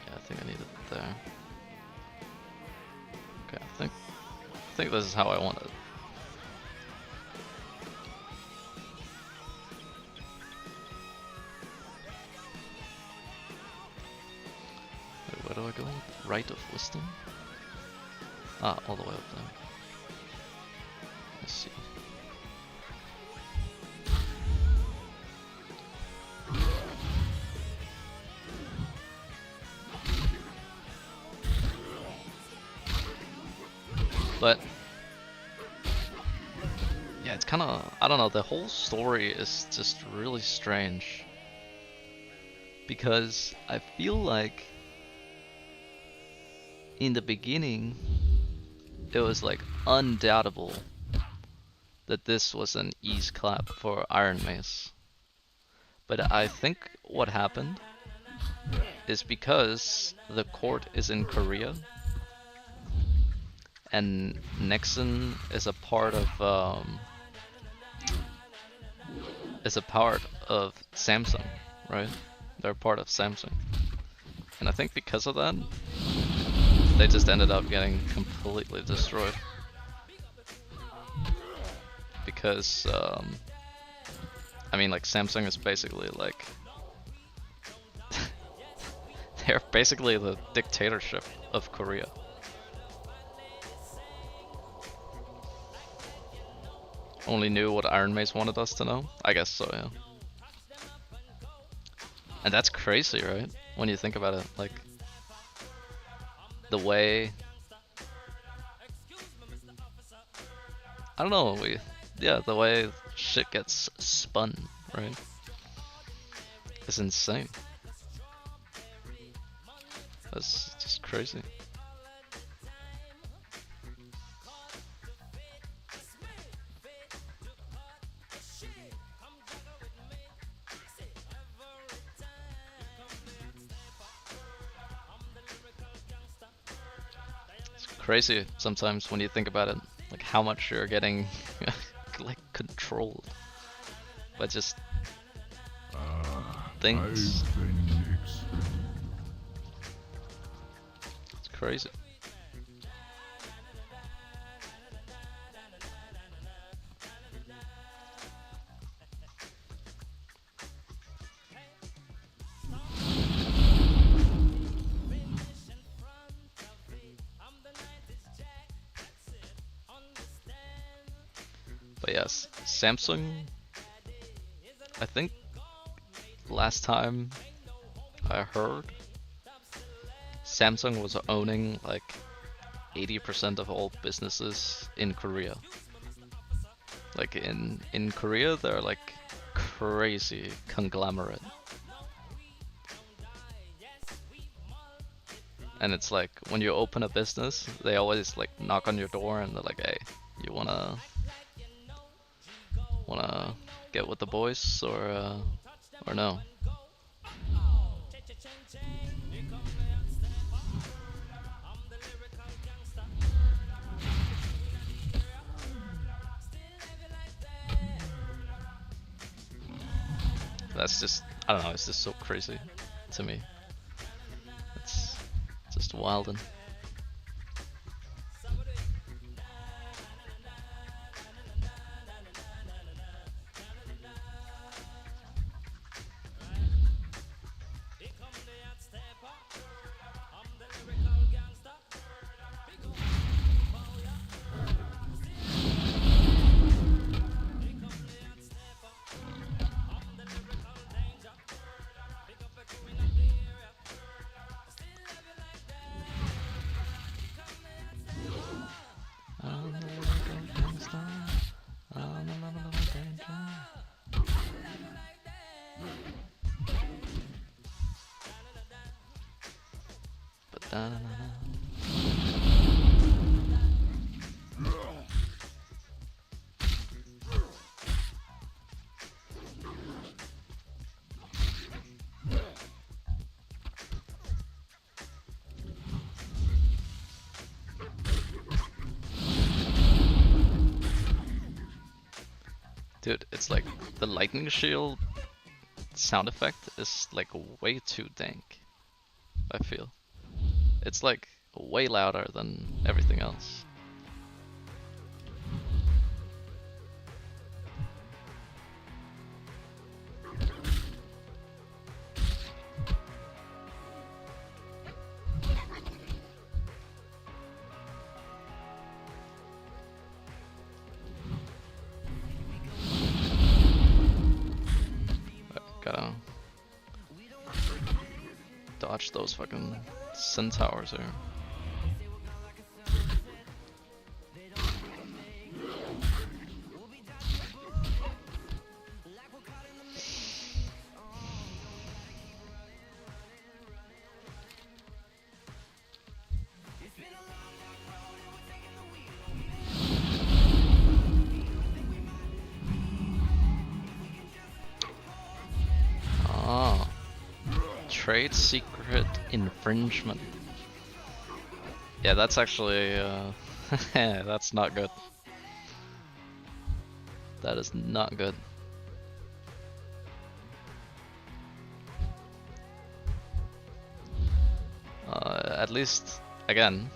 Yeah, I think I need it there. Okay, I think this is how I want it. Wait, where do I go? Right of wisdom? Ah, all the way up there. Let's see. But yeah, it's kind of, I don't know, the whole story is just really strange, because I feel like in the beginning it was like undoubtable that this was an ease clap for Iron Mace. But I think what happened is because the court is in Korea and Nexon is a part of Samsung, right? They're part of Samsung, and I think because of that, they just ended up getting completely destroyed. Because I mean, like, Samsung is basically like they're basically the dictatorship of Korea. Only knew what Iron Mace wanted us to know? I guess so, yeah. And that's crazy, right? When you think about it, like, the way... I don't know, the way shit gets spun, right? It's insane. That's just crazy. Crazy sometimes when you think about it, like how much you're getting like controlled by just things. It's crazy. yes, Samsung. I think last time I heard, Samsung was owning like 80% of all businesses in Korea. Like in Korea, they're like crazy conglomerate. And it's like when you open a business, they always like knock on your door and they're like, "Hey, you wanna get with the boys or no?" That's just, I don't know, it's just so crazy to me. It's just wildin'. Dude, it's like the lightning shield sound effect is like way too dank, I feel. It's like way louder than everything else. Gotta dodge those fucking centaurs here. Oh. Trade secret infringement. Yeah, that's actually that's not good. That is not good. At least, again,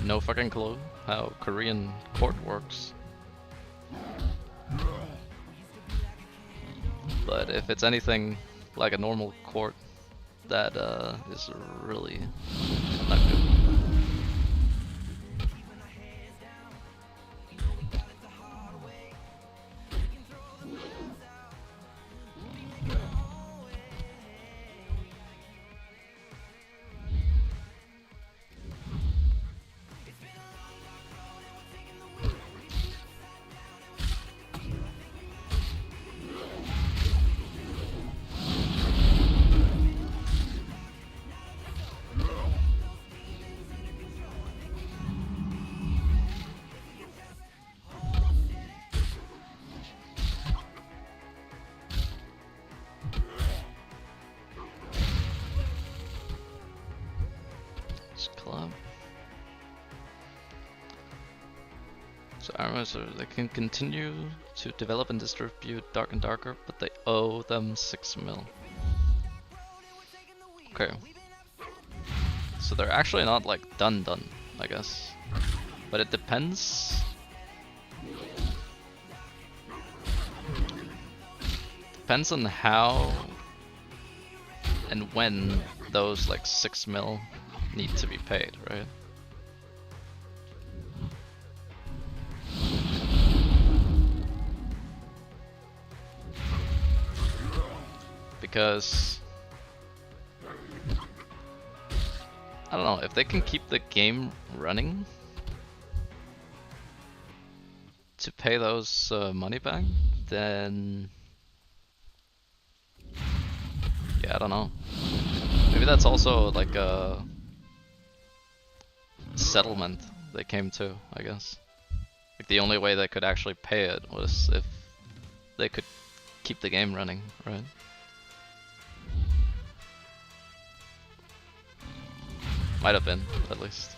no fucking clue how Korean court works. But if it's anything like a normal court, that is really not good. Club. So armors they can continue to develop and distribute Dark and Darker, but they owe them 6 mil. Okay. So they're actually not like done, I guess. But it depends. Depends on how and when those like 6 mil need to be paid, right? because I don't know if they can keep the game running to pay those money back, then yeah, I don't know. Maybe that's also like a settlement they came to, I guess. Like the only way they could actually pay it was if they could keep the game running, right? Might have been, at least.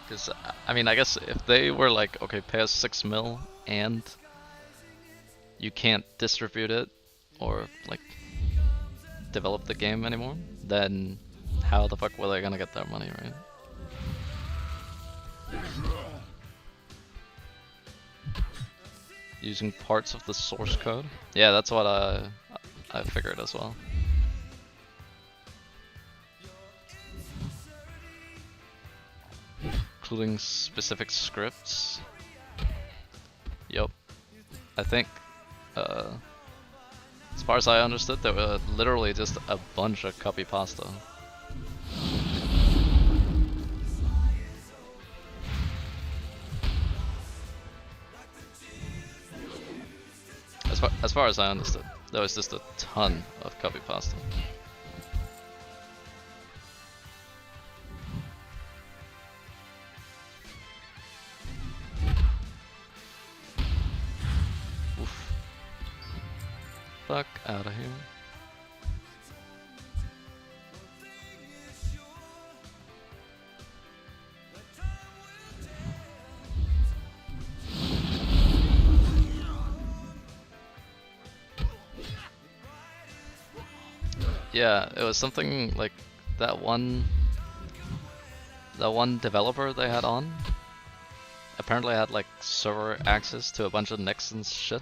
Because, I mean, I guess if they were like, okay, pay us 6 mil and you can't distribute it or like develop the game anymore, then how the fuck were they gonna get their money, right? Using parts of the source code? Yeah, that's what I figured as well. Including specific scripts. Yup. I think, as far as I understood, there were literally just a bunch of copy pasta. As far as I understood, there was just a ton of copy pasta. Oof. Fuck out of here. Yeah, it was something like that one developer they had on apparently had like server access to a bunch of Nexon's shit.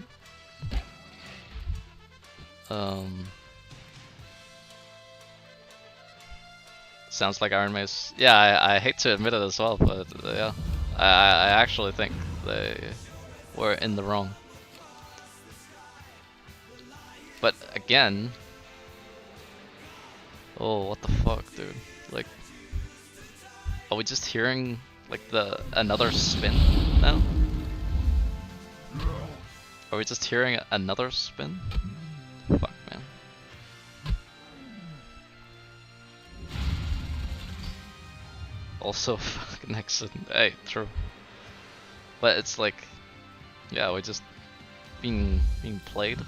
Sounds like Iron Mace. Yeah, I hate to admit it as well, but yeah, I actually think they were in the wrong. But again, oh, what the fuck, dude? Like, are we just hearing like another spin now? Are we just hearing another spin? Fuck, man. Also, fuck Nexon. Hey, true. But it's like, yeah, we're just being played.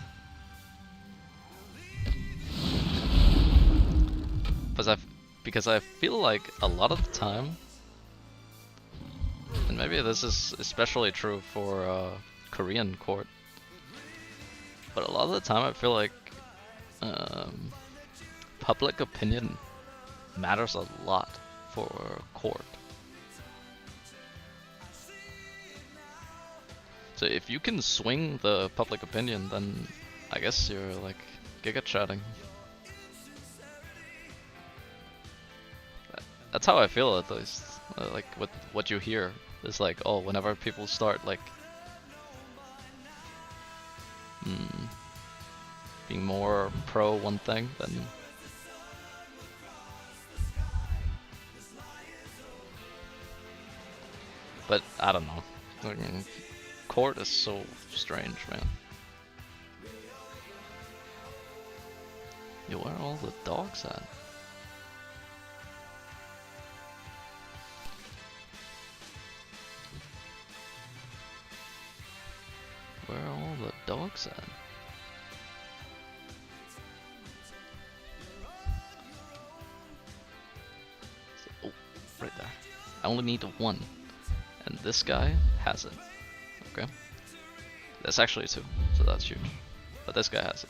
Because I feel like a lot of the time, and maybe this is especially true for Korean court, but a lot of the time I feel like public opinion matters a lot for court. So if you can swing the public opinion, then I guess you're like giga chatting. That's how I feel, at least. Like with what you hear is like, oh, whenever people start like being more pro one thing, then but I don't know. I mean, court is so strange, man. Yo, where are all the dogs at? Where are all the dogs at? Oh, right there. I only need one. And this guy has it. Okay. That's actually 2, so that's huge. But this guy has it.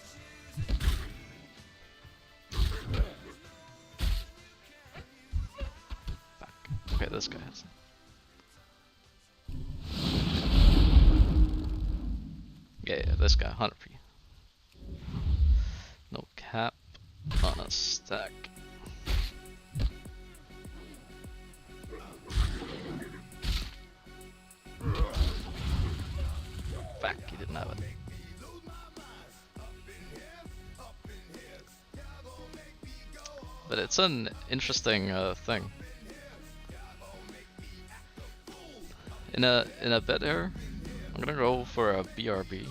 Back. Okay, this guy has it. Yeah, this guy, 100p. No cap on a stack. Fuck, he didn't have it. But it's an interesting thing. In a bit here, I'm gonna go for a BRB,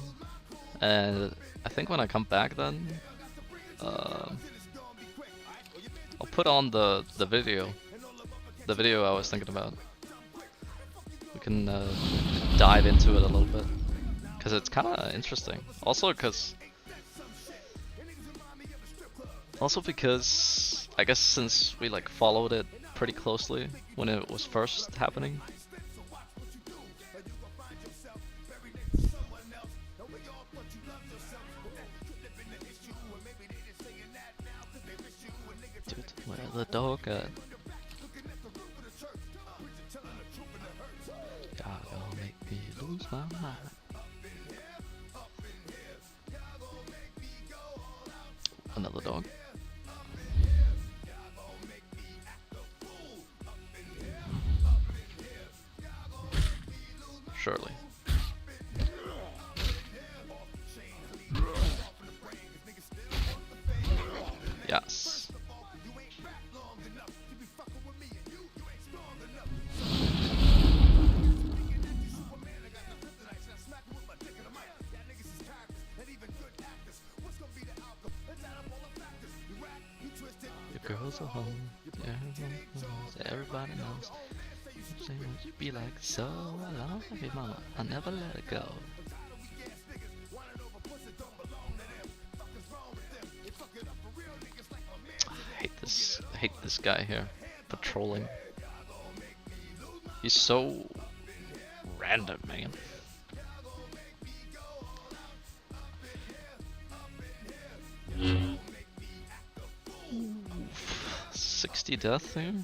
and I think when I come back then, I'll put on the video I was thinking about. We can dive into it a little bit, cause it's kind of interesting. Also because I guess since we like followed it pretty closely when it was first happening. Dude, where the dog at? Y'all gonna make me lose my mind. Another dog. Surely. Yes. Your girls are home. Yeah, everybody knows. Say what you be like so long, hey mama, I never let it go. I hate this guy here, patrolling. He's so random, man. Ooh, 60 death here.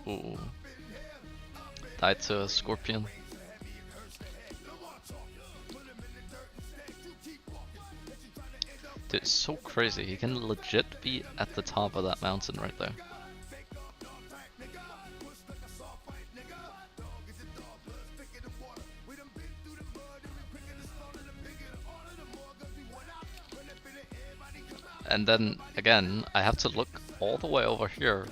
Ooh. Died to a scorpion. Dude, it's so crazy. He can legit be at the top of that mountain right there. And then, again, I have to look all the way over here,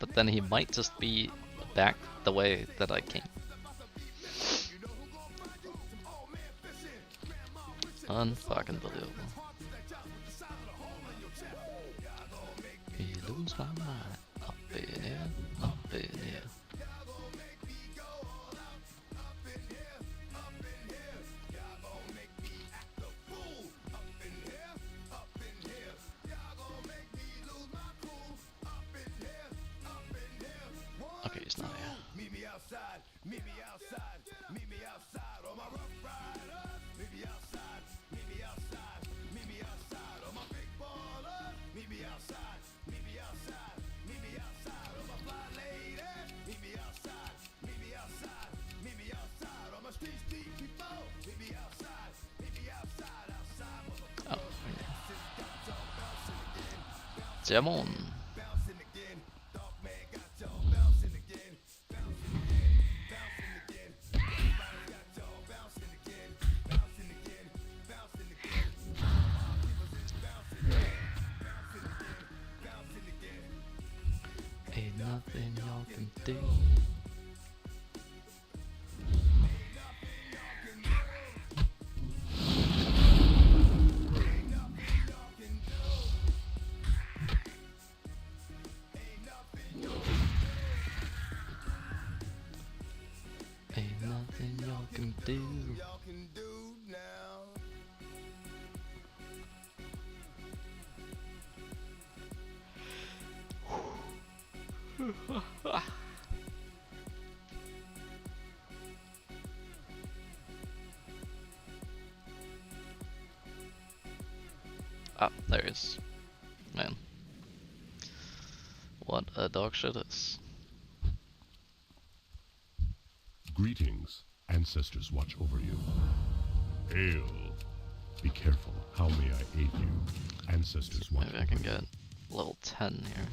but then he might just be back the way that I came. Unfucking believable. He lose my mind. Up in here, up in here. Okay, he's not here. Meet me outside, meet me outside, meet me outside on my rough rider. Meet me outside, meet me outside, meet me outside on my big baller. Meet me outside, meet me outside, meet me outside on my fly lady. Meet me outside, meet me outside, meet me outside on my street people. Meet me outside, outside, Oh, Demon. Ain't nothing y'all can do. Ain't nothing y'all can do. Ah, there he is. Man. What a dog shit is. Greetings. Ancestors watch over you. Hail. Be careful. How may I aid you? Ancestors want Maybe I can get level 10 here.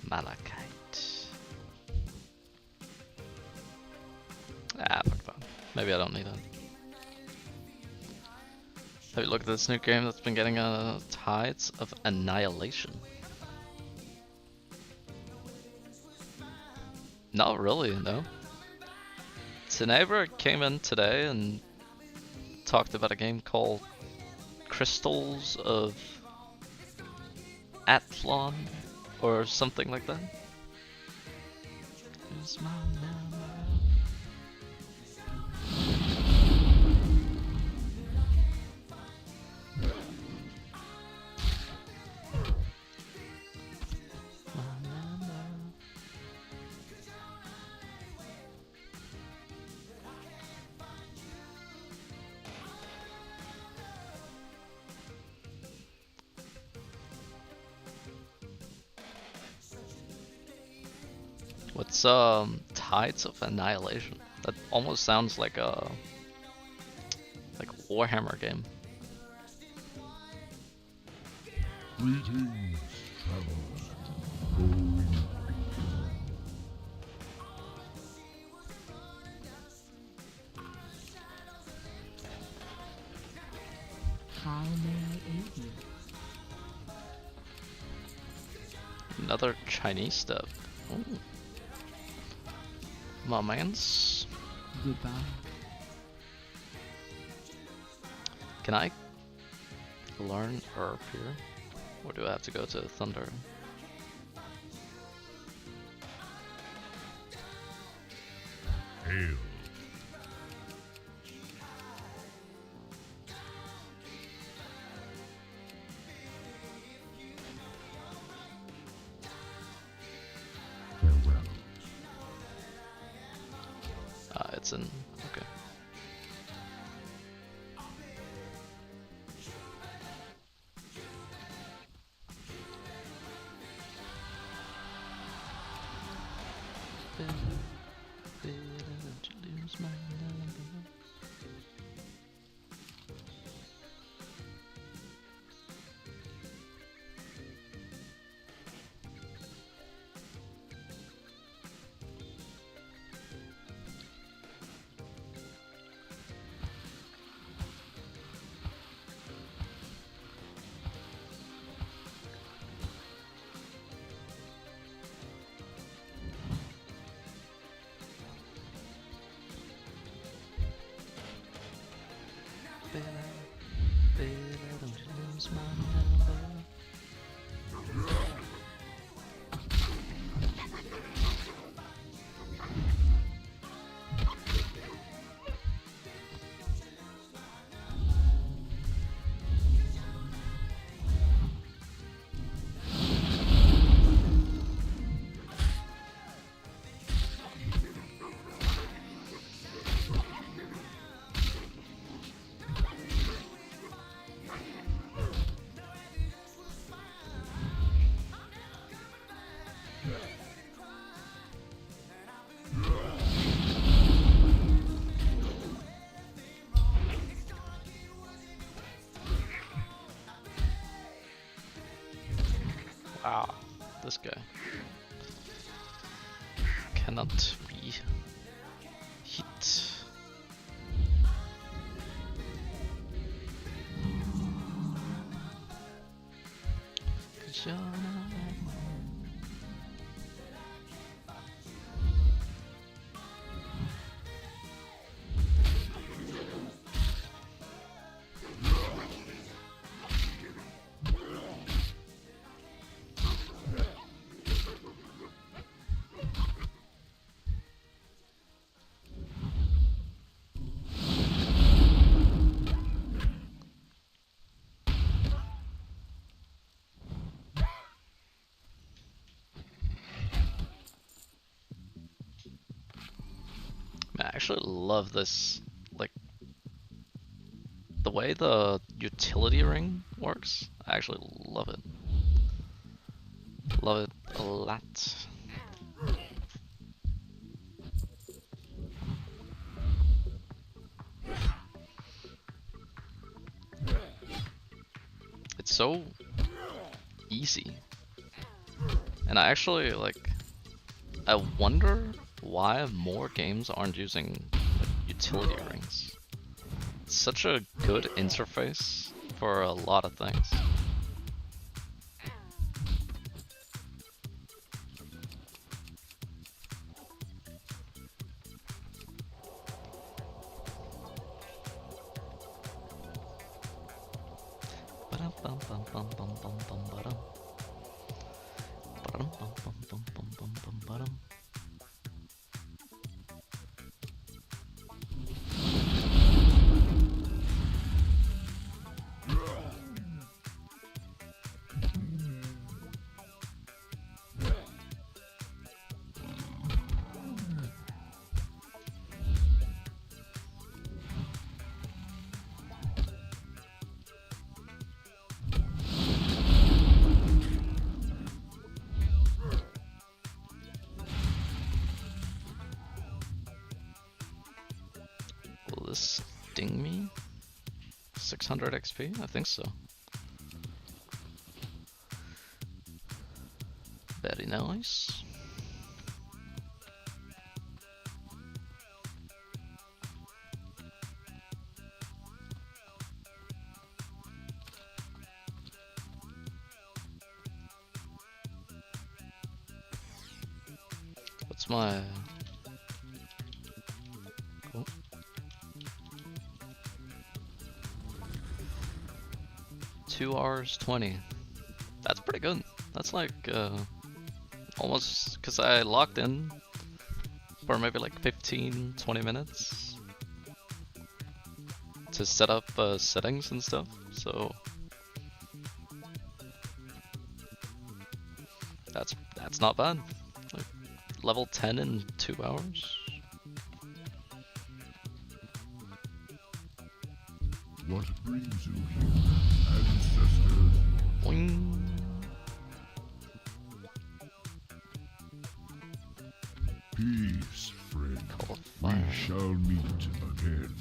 Malachite. Ah, fuck that. Maybe I don't need it. Have you looked at this new game that's been getting Tides of Annihilation? Not really, no. Tenebra came in today and talked about a game called Crystals of Athlon or something like that. Here's my number. What's Tides of Annihilation? That almost sounds like a Warhammer game. Greetings, travelers. Go in peace. How may I aid you? Another Chinese stuff. Ooh. My mans. Goodbye. Can I learn herb here? Or do I have to go to Thunder? Hail. Farewell. It's in. Okay. Wow, this guy cannot be hit. I actually love this, like, the way the utility ring works, I actually love it. Love it a lot. It's so easy. And I actually I wonder why more games aren't using utility rings. It's such a good interface for a lot of things. Will this ding me? 600 XP? I think so. Very nice. What's my... Cool. Two hours 20. That's pretty good. That's like almost, because I logged in for maybe like 15-20 minutes to set up settings and stuff. So that's not bad. Like level 10 in 2 hours. What brings you here, ancestors? Boing. Peace, friend. We shall meet again.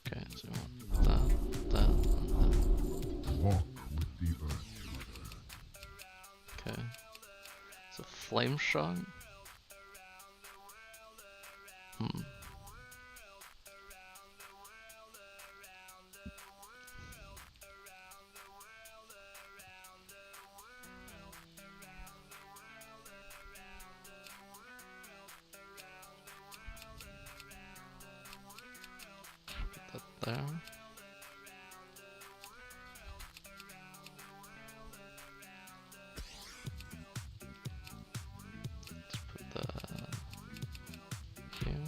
Okay, so we want that, and that. Walk with the earth. Okay. So flame shot. Put that there. Let's put that here.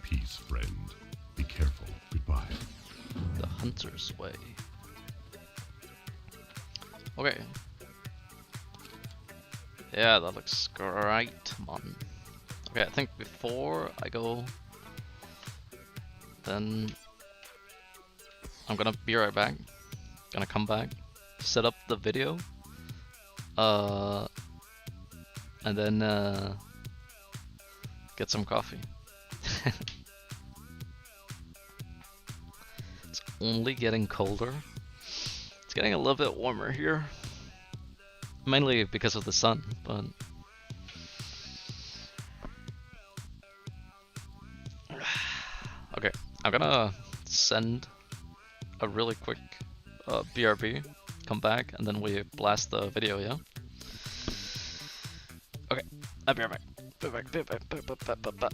Peace, friend. Be careful. Goodbye. The Hunter's Way. Okay. Yeah, that looks great, man. Okay, I think before I go, then I'm gonna be right back. Gonna come back, set up the video, and then get some coffee. It's only getting colder. It's getting a little bit warmer here. Mainly because of the sun, but... Okay, I'm gonna send a really quick BRB, come back, and then we blast the video, yeah? Okay, I'll be right back. Be back.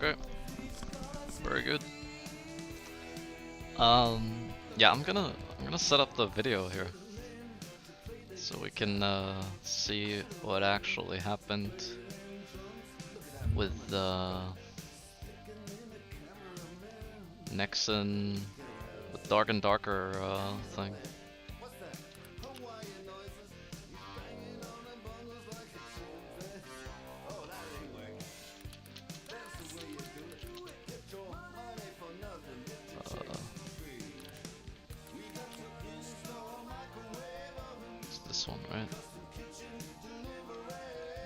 Okay. Very good. Yeah, I'm gonna set up the video here so we can see what actually happened with the Nexon, the Dark and Darker thing. It's this one, right?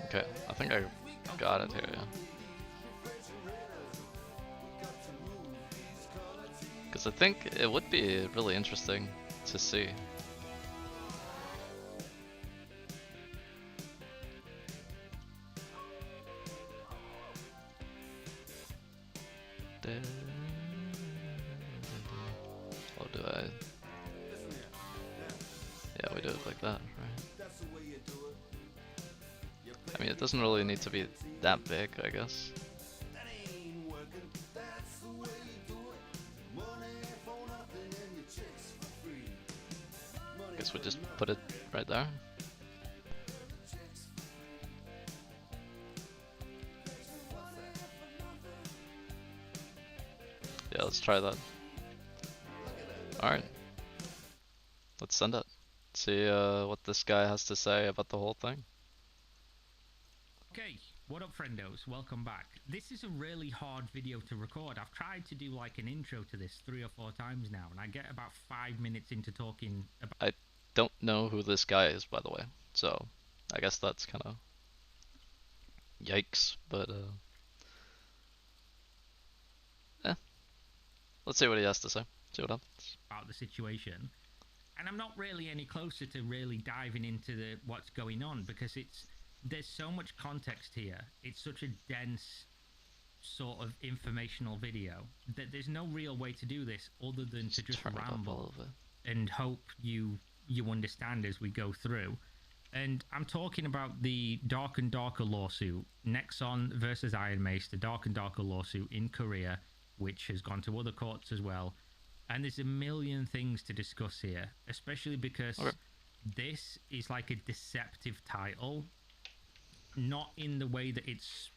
Okay, I think I got it here, yeah. Because I think it would be really interesting to see. Or do I? Yeah, we do it like that, right? I mean, it doesn't really need to be that big, I guess. Guess we just put it right there. Yeah, let's try that. Alright. Let's send it. See what this guy has to say about the whole thing. Okay, what up friendos, welcome back. This is a really hard video to record. I've tried to do like an intro to this 3 or 4 times now, and I get about 5 minutes into talking about... I don't know who this guy is, by the way, so I guess that's kind of yikes, but let's see what he has to say, see what happens. About the situation, and I'm not really any closer to really diving into what's going on, because there's so much context here. It's such a dense sort of informational video that there's no real way to do this other than to just ramble and hope you understand as we go through. And I'm talking about the Dark and Darker lawsuit, Nexon versus Iron Mace, the Dark and Darker lawsuit in Korea, which has gone to other courts as well. And there's a million things to discuss here, especially because this is like a deceptive title. Not in the way that it's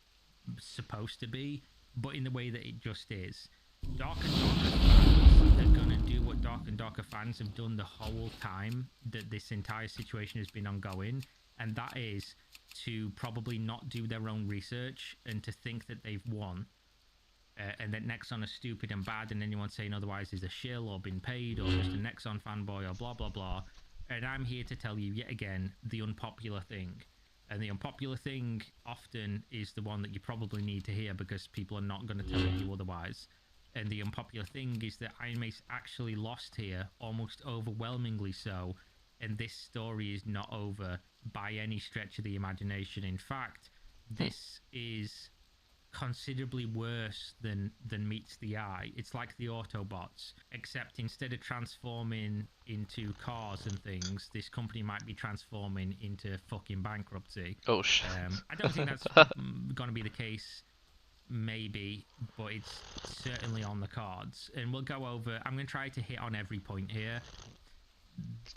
supposed to be, but in the way that it just is. Dark and Darker fans are gonna do what Dark and Darker fans have done the whole time that this entire situation has been ongoing, and that is to probably not do their own research and to think that they've won, and that Nexon is stupid and bad, and anyone saying otherwise is a shill or been paid or just a Nexon fanboy or blah blah blah. And I'm here to tell you yet again the unpopular thing. And the unpopular thing often is the one that you probably need to hear because people are not going to tell you otherwise. And the unpopular thing is that Iron Mace actually lost here, almost overwhelmingly so. And this story is not over by any stretch of the imagination. In fact, this is considerably worse than meets the eye. It's like the Autobots, except instead of transforming into cars and things, this company might be transforming into fucking bankruptcy. Oh shit. I don't think that's gonna be the case, maybe, but it's certainly on the cards. And we'll go over, I'm gonna try to hit on every point here.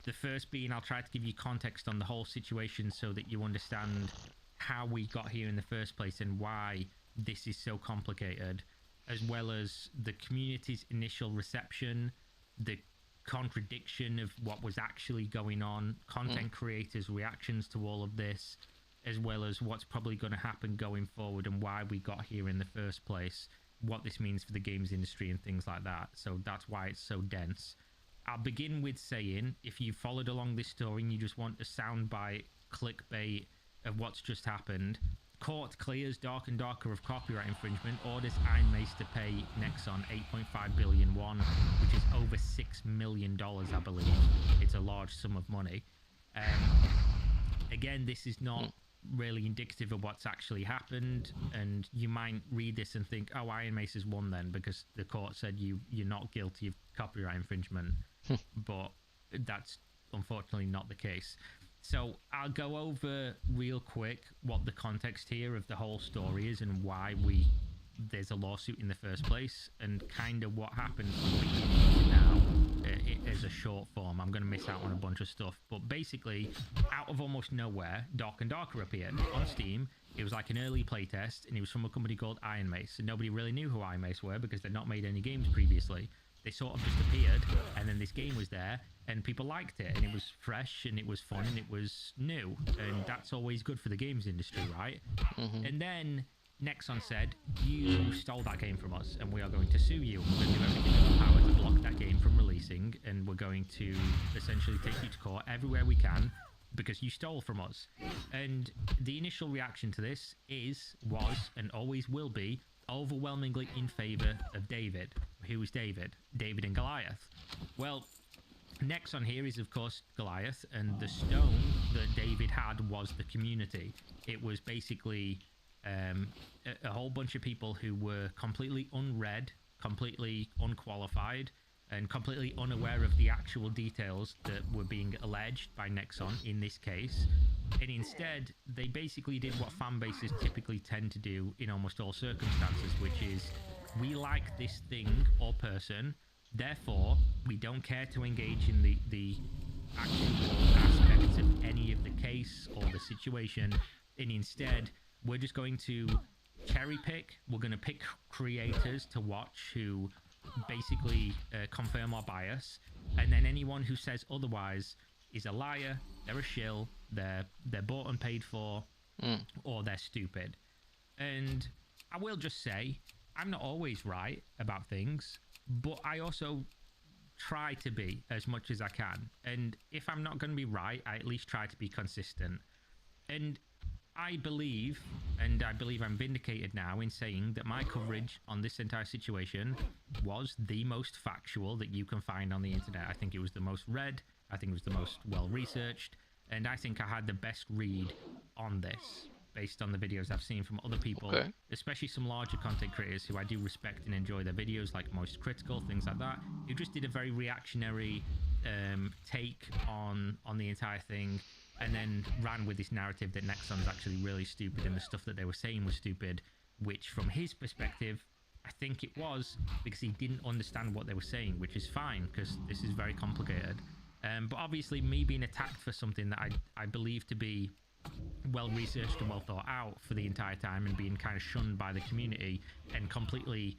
The first being, I'll try to give you context on the whole situation so that you understand how we got here in the first place and why this is so complicated, as well as the community's initial reception, the contradiction of what was actually going on, content creators' reactions to all of this, as well as what's probably going to happen going forward and why we got here in the first place, what this means for the games industry and things like that. So that's why it's so dense. I'll begin with saying, if you followed along this story and you just want a soundbite clickbait of what's just happened, court clears Dark and Darker of copyright infringement, orders Iron Mace to pay Nexon 8.5 billion won, which is over $6 million, I believe. It's a large sum of money. Again, this is not really indicative of what's actually happened, and you might read this and think, oh, Iron Mace has won then because the court said you're not guilty of copyright infringement. But that's unfortunately not the case. So I'll go over real quick what the context here of the whole story is and why we there's a lawsuit in the first place, and kind of what happens from the beginning to now as a short form. I'm going to miss out on a bunch of stuff, but basically, out of almost nowhere, Dark and Darker appeared on Steam. It was like an early playtest, and it was from a company called Iron Mace, and nobody really knew who Iron Mace were because they'd not made any games previously. They sort of just appeared, and then this game was there, and people liked it, and it was fresh, and it was fun, and it was new, and that's always good for the games industry, right? And then Nexon said, you stole that game from us, and we are going to sue you. We're going to do everything in our power to block that game from releasing, and we're going to essentially take you to court everywhere we can, because you stole from us. And the initial reaction to this was, and always will be, overwhelmingly in favor of David. Who is David? David and Goliath. Well, Nexon here is, of course, Goliath, and the stone that David had was the community. It was basically a whole bunch of people who were completely unread, completely unqualified, and completely unaware of the actual details that were being alleged by Nexon in this case. And instead, they basically did what fan bases typically tend to do in almost all circumstances, which is, we like this thing or person, therefore, we don't care to engage in the actual aspects of any of the case or the situation, and instead, we're just going to cherry pick. We're going to pick creators to watch who basically confirm our bias, and then anyone who says otherwise is a liar, they're a shill, they're bought and paid for, or they're stupid. And I will just say, I'm not always right about things, but I also try to be as much as I can. And if I'm not going to be right, I at least try to be consistent. And I believe, and I believe I'm vindicated now in saying that my coverage on this entire situation was the most factual that you can find on the internet. I think it was the most read, I think it was the most well-researched, and I think I had the best read on this based on the videos I've seen from other people, especially some larger content creators who I do respect and enjoy their videos, like Most Critical, things like that, who just did a very reactionary take on the entire thing, and then ran with this narrative that Nexon's actually really stupid and the stuff that they were saying was stupid, which from his perspective, I think it was because he didn't understand what they were saying, which is fine because this is very complicated. But obviously me being attacked for something that I believe to be well researched and well thought out for the entire time, and being kind of shunned by the community and completely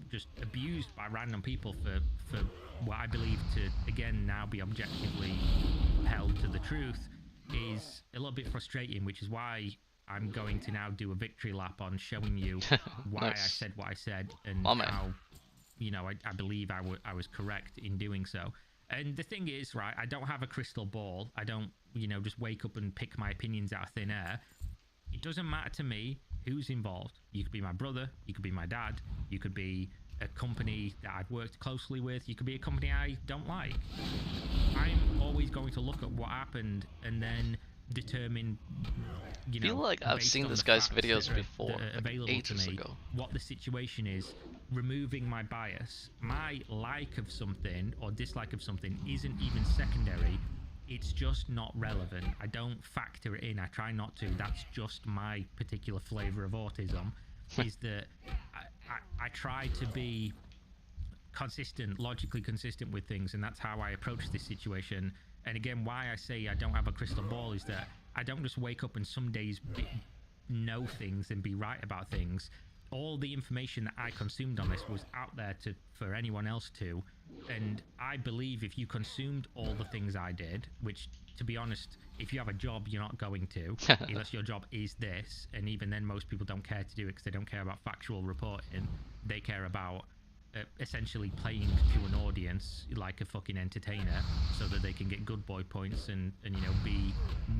just abused by random people for what I believe to, again, now be objectively held to the truth, is a little bit frustrating, which is why I'm going to now do a victory lap on showing you why I said what I said, and how, you know, I believe I was correct in doing so. And the thing is, right, I don't have a crystal ball. I don't, you know, just wake up and pick my opinions out of thin air. It doesn't matter to me who's involved. You could be my brother, you could be my dad, you could be a company that I've worked closely with, you could be a company I don't like. I'm always going to look at what happened and then determine, you know, I feel like I've seen this guy's videos before, like ages ago. What the situation is, removing my bias. My like of something or dislike of something isn't even secondary. It's just not relevant. I don't factor it in. I try not to. That's just my particular flavor of autism, is that I try to be consistent, logically consistent with things, and that's how I approach this situation. And again, why I say I don't have a crystal ball is that I don't just wake up and some days know things and be right about things. All the information that I consumed on this was out there for anyone else to, and I believe if you consumed all the things I did, which, to be honest, if you have a job, you're not going to, unless your job is this, and even then most people don't care to do it because they don't care about factual reporting. They care about essentially playing to an audience like a fucking entertainer so that they can get good boy points and you know, be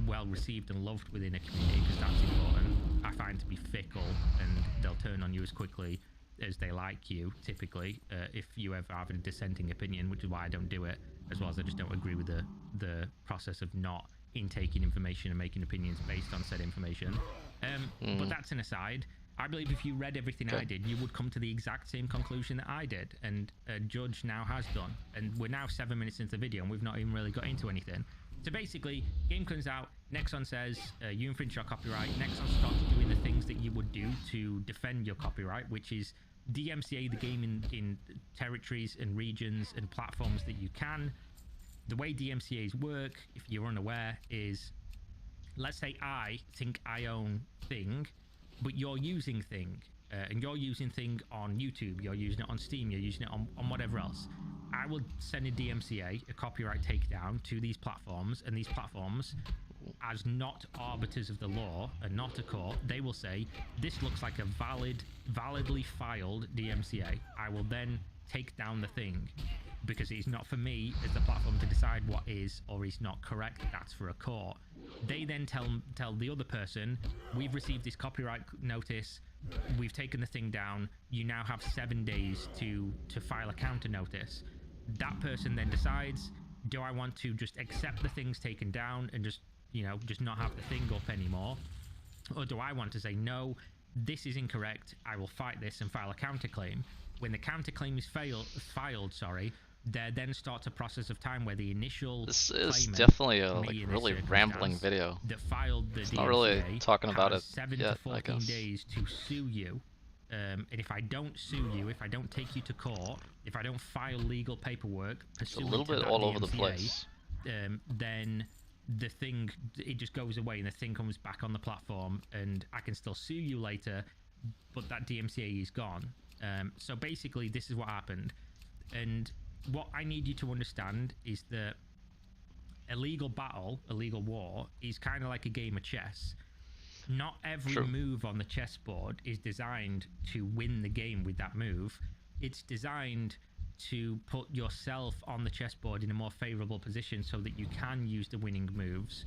well received and loved within a community, because that's important. I find to be fickle, and they'll turn on you as quickly as they like you, typically, if you ever have a dissenting opinion, which is why I don't do it, as well as I just don't agree with the process of not intaking information and making opinions based on said information. But that's an aside. I believe if you read everything I did, you would come to the exact same conclusion that I did, and Judge now has done. And we're now 7 minutes into the video, and we've not even really got into anything. So basically, game comes out, Nexon says, you infringed our copyright, Nexon stops doing the things that you would do to defend your copyright, which is DMCA the game in territories and regions and platforms that you can. The way DMCAs work, if you're unaware, is let's say I think I own Thing, but you're using Thing, and you're using Thing on YouTube, you're using it on Steam, you're using it on whatever else. I will send a DMCA, a copyright takedown, to these platforms, and these platforms, as not arbiters of the law and not a court, they will say, this looks like a validly filed DMCA. I will then take down the thing, because it's not for me as the platform to decide what is or is not correct. That's for a court. They then tell the other person, we've received this copyright notice, we've taken the thing down, you now have 7 days to file a counter notice. That person then decides, do I want to just accept the things taken down and just not have the thing up anymore, or do I want to say, no, this is incorrect, I will fight this and file a counterclaim. When the counterclaim is filed, there then starts a process of time where the initial This is claimant, definitely a me in really this rambling circumstance, video. that filed the It's DMCA not really talking about has it 7 yet, to 14 I guess. days to sue you. And if I don't sue you, if I don't take you to court, if I don't file legal paperwork It's a pursuant little to bit that all over the DMCA, place. then the thing, it just goes away and the thing comes back on the platform, and I can still sue you later, but that DMCA is gone. So basically, this is what happened. And what I need you to understand is that a legal battle, a legal war, is kind of like a game of chess. Not every True. move on the chessboard is designed to win the game with that move. It's designed to put yourself on the chessboard in a more favorable position so that you can use the winning moves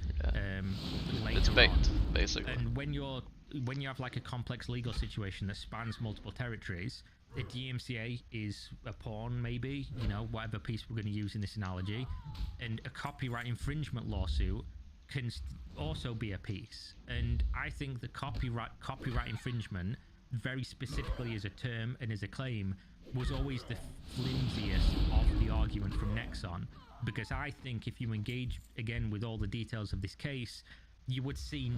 later It's baked, on. basically. And when you have like a complex legal situation that spans multiple territories, a DMCA is a pawn, maybe, whatever piece we're going to use in this analogy, and a copyright infringement lawsuit can also be a piece. And I think the copyright infringement, very specifically as a term and as a claim, was always the flimsiest of the argument from Nexon, because I think if you engage again with all the details of this case, you would see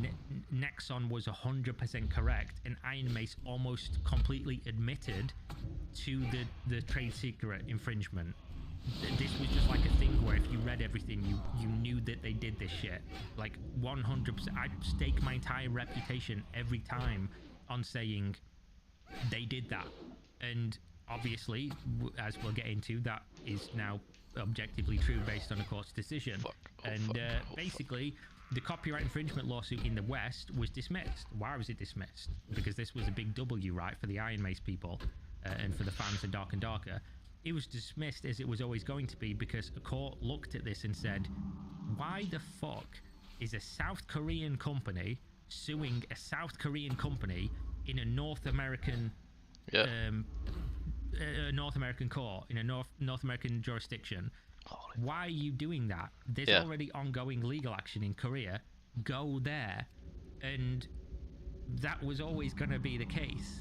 Nexon was 100% correct, and Iron Mace almost completely admitted to the trade secret infringement. This was just like a thing where if you read everything, you knew that they did this shit. Like 100%. I'd stake my entire reputation every time on saying they did that. And obviously, as we'll get into, that is now objectively true based on a court's decision. Basically, the copyright infringement lawsuit in the West was dismissed. Why was it dismissed? Because this was a big W, right, for the Iron Mace people and for the fans of Dark and Darker. It was dismissed, as it was always going to be, because a court looked at this and said, why the fuck is a South Korean company suing a South Korean company in a North American North American court, in a North American jurisdiction? Why are you doing that? There's already ongoing legal action in Korea. Go there. And that was always going to be the case.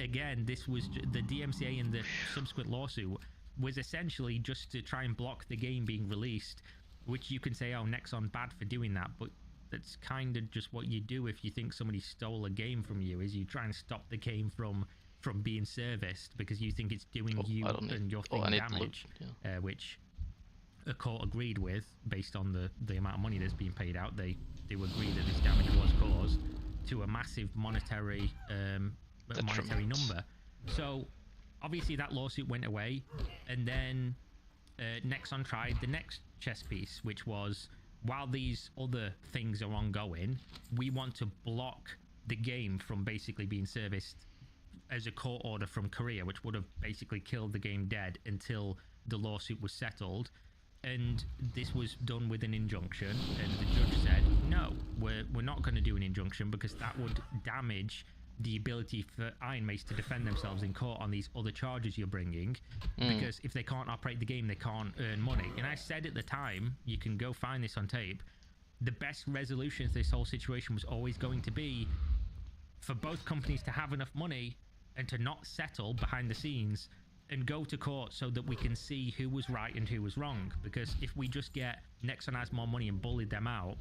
Again, this was the DMCA and the subsequent lawsuit was essentially just to try and block the game being released, which you can say, oh, Nexon bad for doing that, but that's kind of just what you do if you think somebody stole a game from you, is you try and stop the game from being serviced because you think it's doing you and your thing damage, which a court agreed with based on the amount of money that's being paid out. They do agree that this damage was caused to a massive monetary number. So obviously that lawsuit went away, and then Nexon tried the next chess piece, which was, while these other things are ongoing, we want to block the game from basically being serviced as a court order from Korea, which would have basically killed the game dead until the lawsuit was settled. And this was done with an injunction, and the judge said, no, we're not going to do an injunction because that would damage the ability for Iron Mace to defend themselves in court on these other charges you're bringing, because if they can't operate the game, they can't earn money. And I said at the time, you can go find this on tape, the best resolution to this whole situation was always going to be for both companies to have enough money and to not settle behind the scenes and go to court so that we can see who was right and who was wrong. Because if we just get Nexon has more money and bullied them out,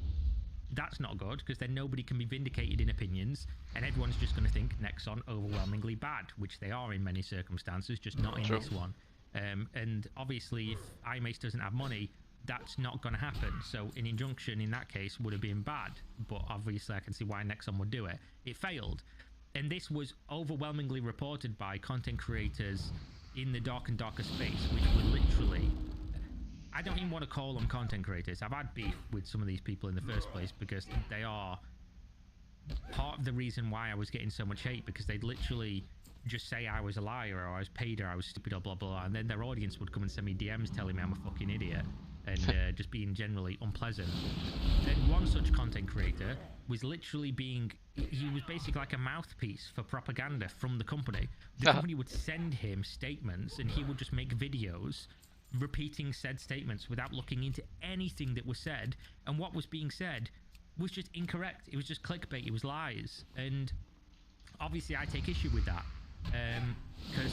That's not good, because then nobody can be vindicated in opinions, and everyone's just going to think Nexon overwhelmingly bad, which they are in many circumstances, just not in this one. And obviously, if iMace doesn't have money, that's not going to happen. So an injunction in that case would have been bad, but obviously I can see why Nexon would do it. It failed. And this was overwhelmingly reported by content creators in the Dark and Darker space, which were literally... I don't even want to call them content creators. I've had beef with some of these people in the first place because they are part of the reason why I was getting so much hate, because they'd literally just say I was a liar, or I was paid, or I was stupid, or blah, blah, blah, and then their audience would come and send me DMs telling me I'm a fucking idiot and just being generally unpleasant. And one such content creator was literally being... He was basically like a mouthpiece for propaganda from the company. The company would send him statements, and he would just make videos repeating said statements without looking into anything that was said, and what was being said was just incorrect. It was just clickbait. It was lies, and obviously I take issue with that, because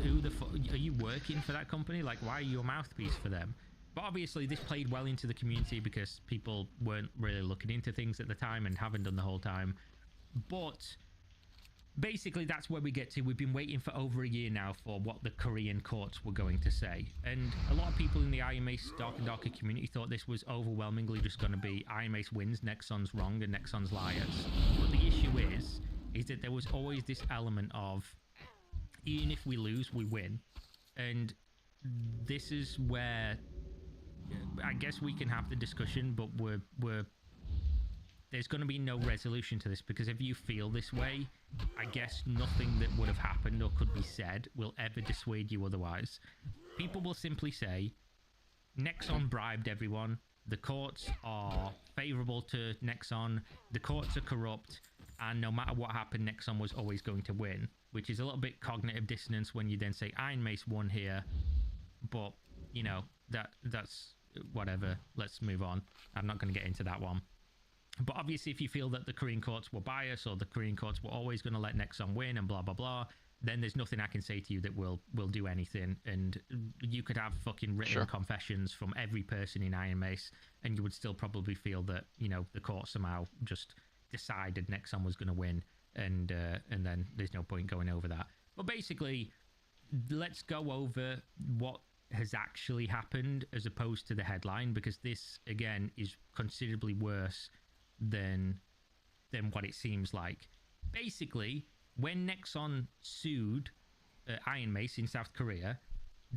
who the fuck are you working for that company? Like, why are you a mouthpiece for them? But obviously this played well into the community because people weren't really looking into things at the time and haven't done the whole time. But basically, that's where we get to. We've been waiting for over a year now for what the Korean courts were going to say. And a lot of people in the iMace Dark and Darker community thought this was overwhelmingly just going to be iMace wins, Nexon's wrong, and Nexon's liars. But the issue is that there was always this element of, even if we lose, we win. And this is where I guess we can have the discussion, but there's going to be no resolution to this, because if you feel this way, I guess nothing that would have happened or could be said will ever dissuade you otherwise. People will simply say, Nexon bribed everyone, the courts are favourable to Nexon, the courts are corrupt, and no matter what happened, Nexon was always going to win, which is a little bit cognitive dissonance when you then say ironmace won here, but, you know, that's whatever, let's move on. I'm not going to get into that one. But obviously, if you feel that the Korean courts were biased, or the Korean courts were always going to let Nexon win and blah, blah, blah, then there's nothing I can say to you that will do anything. And you could have fucking written confessions from every person in ironmace, and you would still probably feel that, you know, the court somehow just decided Nexon was going to win, and then there's no point going over that. But basically, let's go over what has actually happened as opposed to the headline, because this, again, is considerably worse than what it seems like. Basically, when Nexon sued ironmace in South Korea,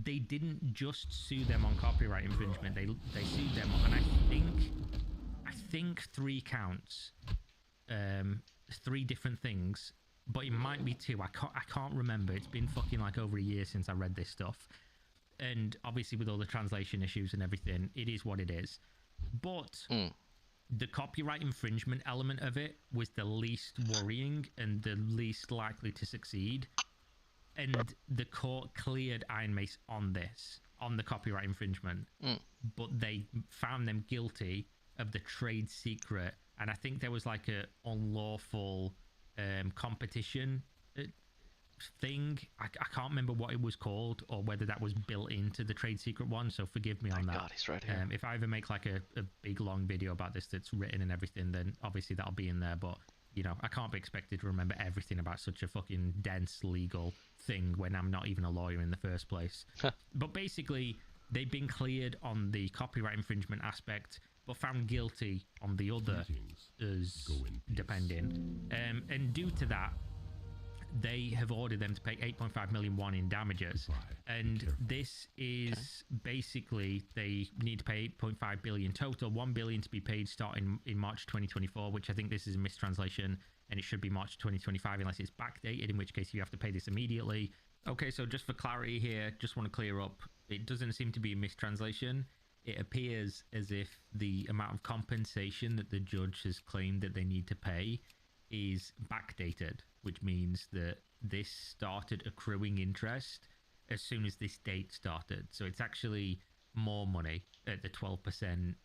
they didn't just sue them on copyright infringement. They sued them on, I think 3 counts, 3 different things, but it might be 2. I can't remember. It's been fucking like over a year since I read this stuff, and obviously with all the translation issues and everything, it is what it is. But the copyright infringement element of it was the least worrying and the least likely to succeed. And the court cleared ironmace on this, on the copyright infringement. But they found them guilty of the trade secret. And I think there was like a unlawful competition thing. I can't remember what it was called, or whether that was built into the trade secret one, so forgive me on that. God, he's right here. If I ever make like a big long video about this that's written and everything, then obviously that'll be in there. But, you know, I can't be expected to remember everything about such a fucking dense legal thing when I'm not even a lawyer in the first place. But basically, they've been cleared on the copyright infringement aspect, but found guilty on the other, as depending. And due to that, they have ordered them to pay 8.5 million won in damages. And this is basically, they need to pay 8.5 billion total, 1 billion to be paid starting in March 2024, which I think this is a mistranslation, and it should be March 2025 unless it's backdated, in which case you have to pay this immediately. Okay, so just for clarity here, just want to clear up, it doesn't seem to be a mistranslation. It appears as if the amount of compensation that the judge has claimed that they need to pay is backdated, which means that this started accruing interest as soon as this date started. So it's actually more money at the 12%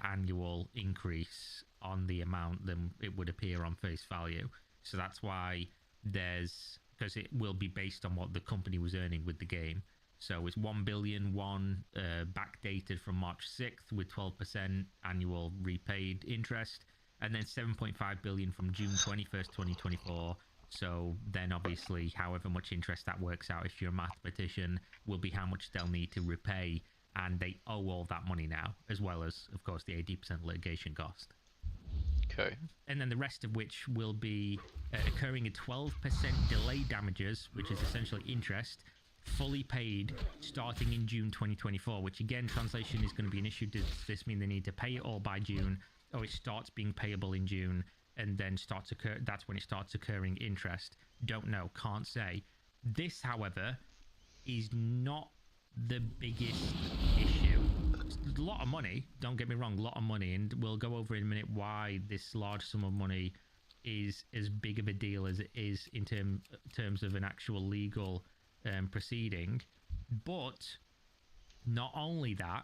annual increase on the amount than it would appear on face value. So that's why because it will be based on what the company was earning with the game. So it's 1 billion one backdated from March 6th with 12% annual repaid interest, and then 7.5 billion from June 21st, 2024. So then obviously however much interest that works out, if you're a mathematician, will be how much they'll need to repay, and they owe all that money now, as well as, of course, the 80% litigation cost. Okay. And then the rest of which will be occurring at 12% delay damages, which is essentially interest, fully paid starting in June 2024, which again, translation is going to be an issue. Does this mean they need to pay it all by June, or it starts being payable in June and then that's when it starts occurring interest? Don't know, can't say. This, however, is not the biggest issue. It's a lot of money, don't get me wrong, a lot of money, and we'll go over in a minute why this large sum of money is as big of a deal as it is in terms of an actual legal proceeding. But not only that,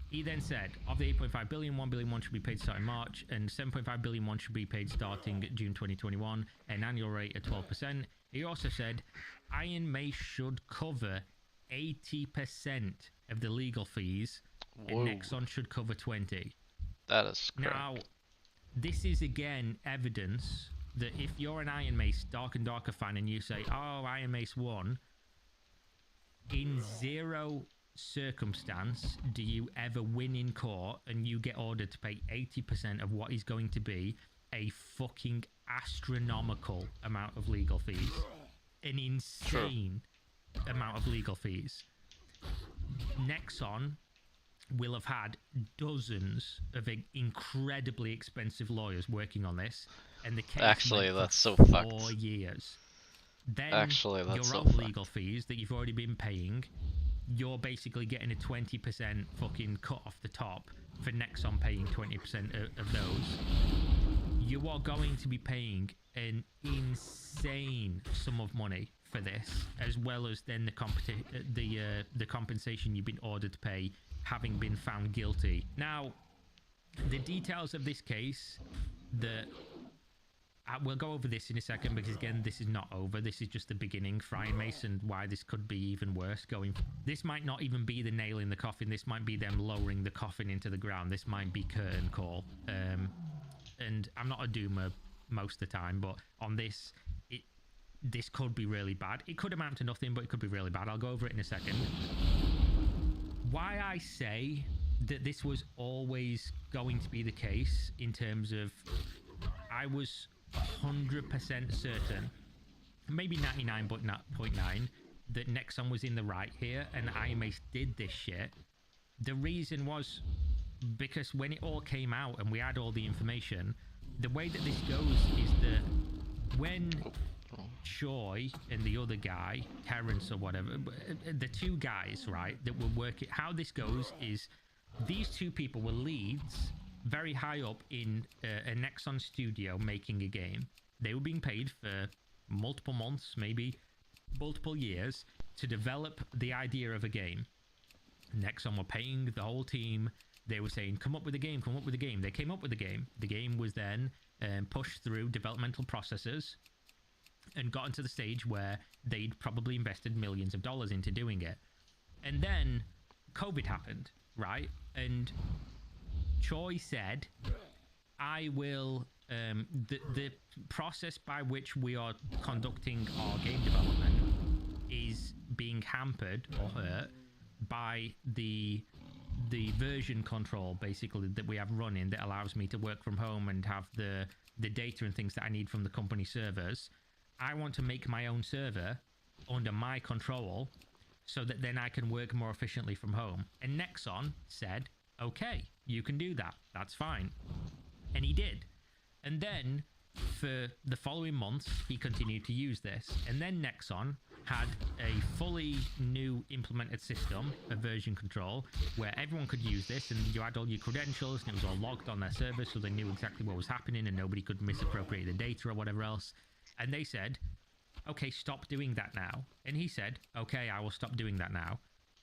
he then said, of the 8.5 billion, 1 billion one should be paid starting March, and 7.5 billion one should be paid starting June 2021, an annual rate of 12%. He also said Iron Mace should cover 80% of the legal fees, Whoa. and Nexon should cover 20%. That is correct. Now, this is again evidence that if you're an Iron Mace Dark and Darker fan and you say, oh, Iron Mace won, in zero circumstance do you ever win in court and you get ordered to pay 80% of what is going to be a fucking astronomical amount of legal fees. An insane amount of legal fees. Nexon will have had dozens of incredibly expensive lawyers working on this, and the case Actually, went that's for so 4 fucked. years. Then Actually, that's your so own legal fees that you've already been paying, you're basically getting a 20% fucking cut off the top for Nexon paying 20% of those. You are going to be paying an insane sum of money for this, as well as then the compensation you've been ordered to pay, having been found guilty. Now, the details of this case, we'll go over this in a second, because again, this is not over. This is just the beginning for Iron Mace, and why this could be even worse going. This might not even be the nail in the coffin. This might be them lowering the coffin into the ground. This might be curtain call. And I'm not a doomer most of the time, but on this, this could be really bad. It could amount to nothing, but it could be really bad. I'll go over it in a second. Why I say that this was always going to be the case, in terms of, I was 100% certain, maybe 99.9, that Nexon was in the right here and Iron Mace did this shit. The reason was because when it all came out and we had all the information, the way that this goes is that when Choi and the other guy, Terrence or whatever, the two guys, right, that were working, how this goes is these two people were leads very high up in a Nexon studio making a game. They were being paid for multiple months, maybe multiple years, to develop the idea of a game. Nexon were paying the whole team. They were saying, come up with a game, come up with a game. They came up with a game. The game was then pushed through developmental processes and gotten to the stage where they'd probably invested millions of dollars into doing it. And then COVID happened, right? And Choi said, I will, the process by which we are conducting our game development is being hampered or hurt by the version control, basically, that we have running, that allows me to work from home and have the data and things that I need from the company servers. I want to make my own server under my control so that then I can work more efficiently from home. And Nexon said, okay, you can do that. That's fine. And he did. And then for the following months, he continued to use this. And then Nexon had a fully new implemented system of version control where everyone could use this, and you had all your credentials and it was all logged on their server, so they knew exactly what was happening and nobody could misappropriate the data or whatever else. And they said, okay, stop doing that now. And he said, okay, I will stop doing that now.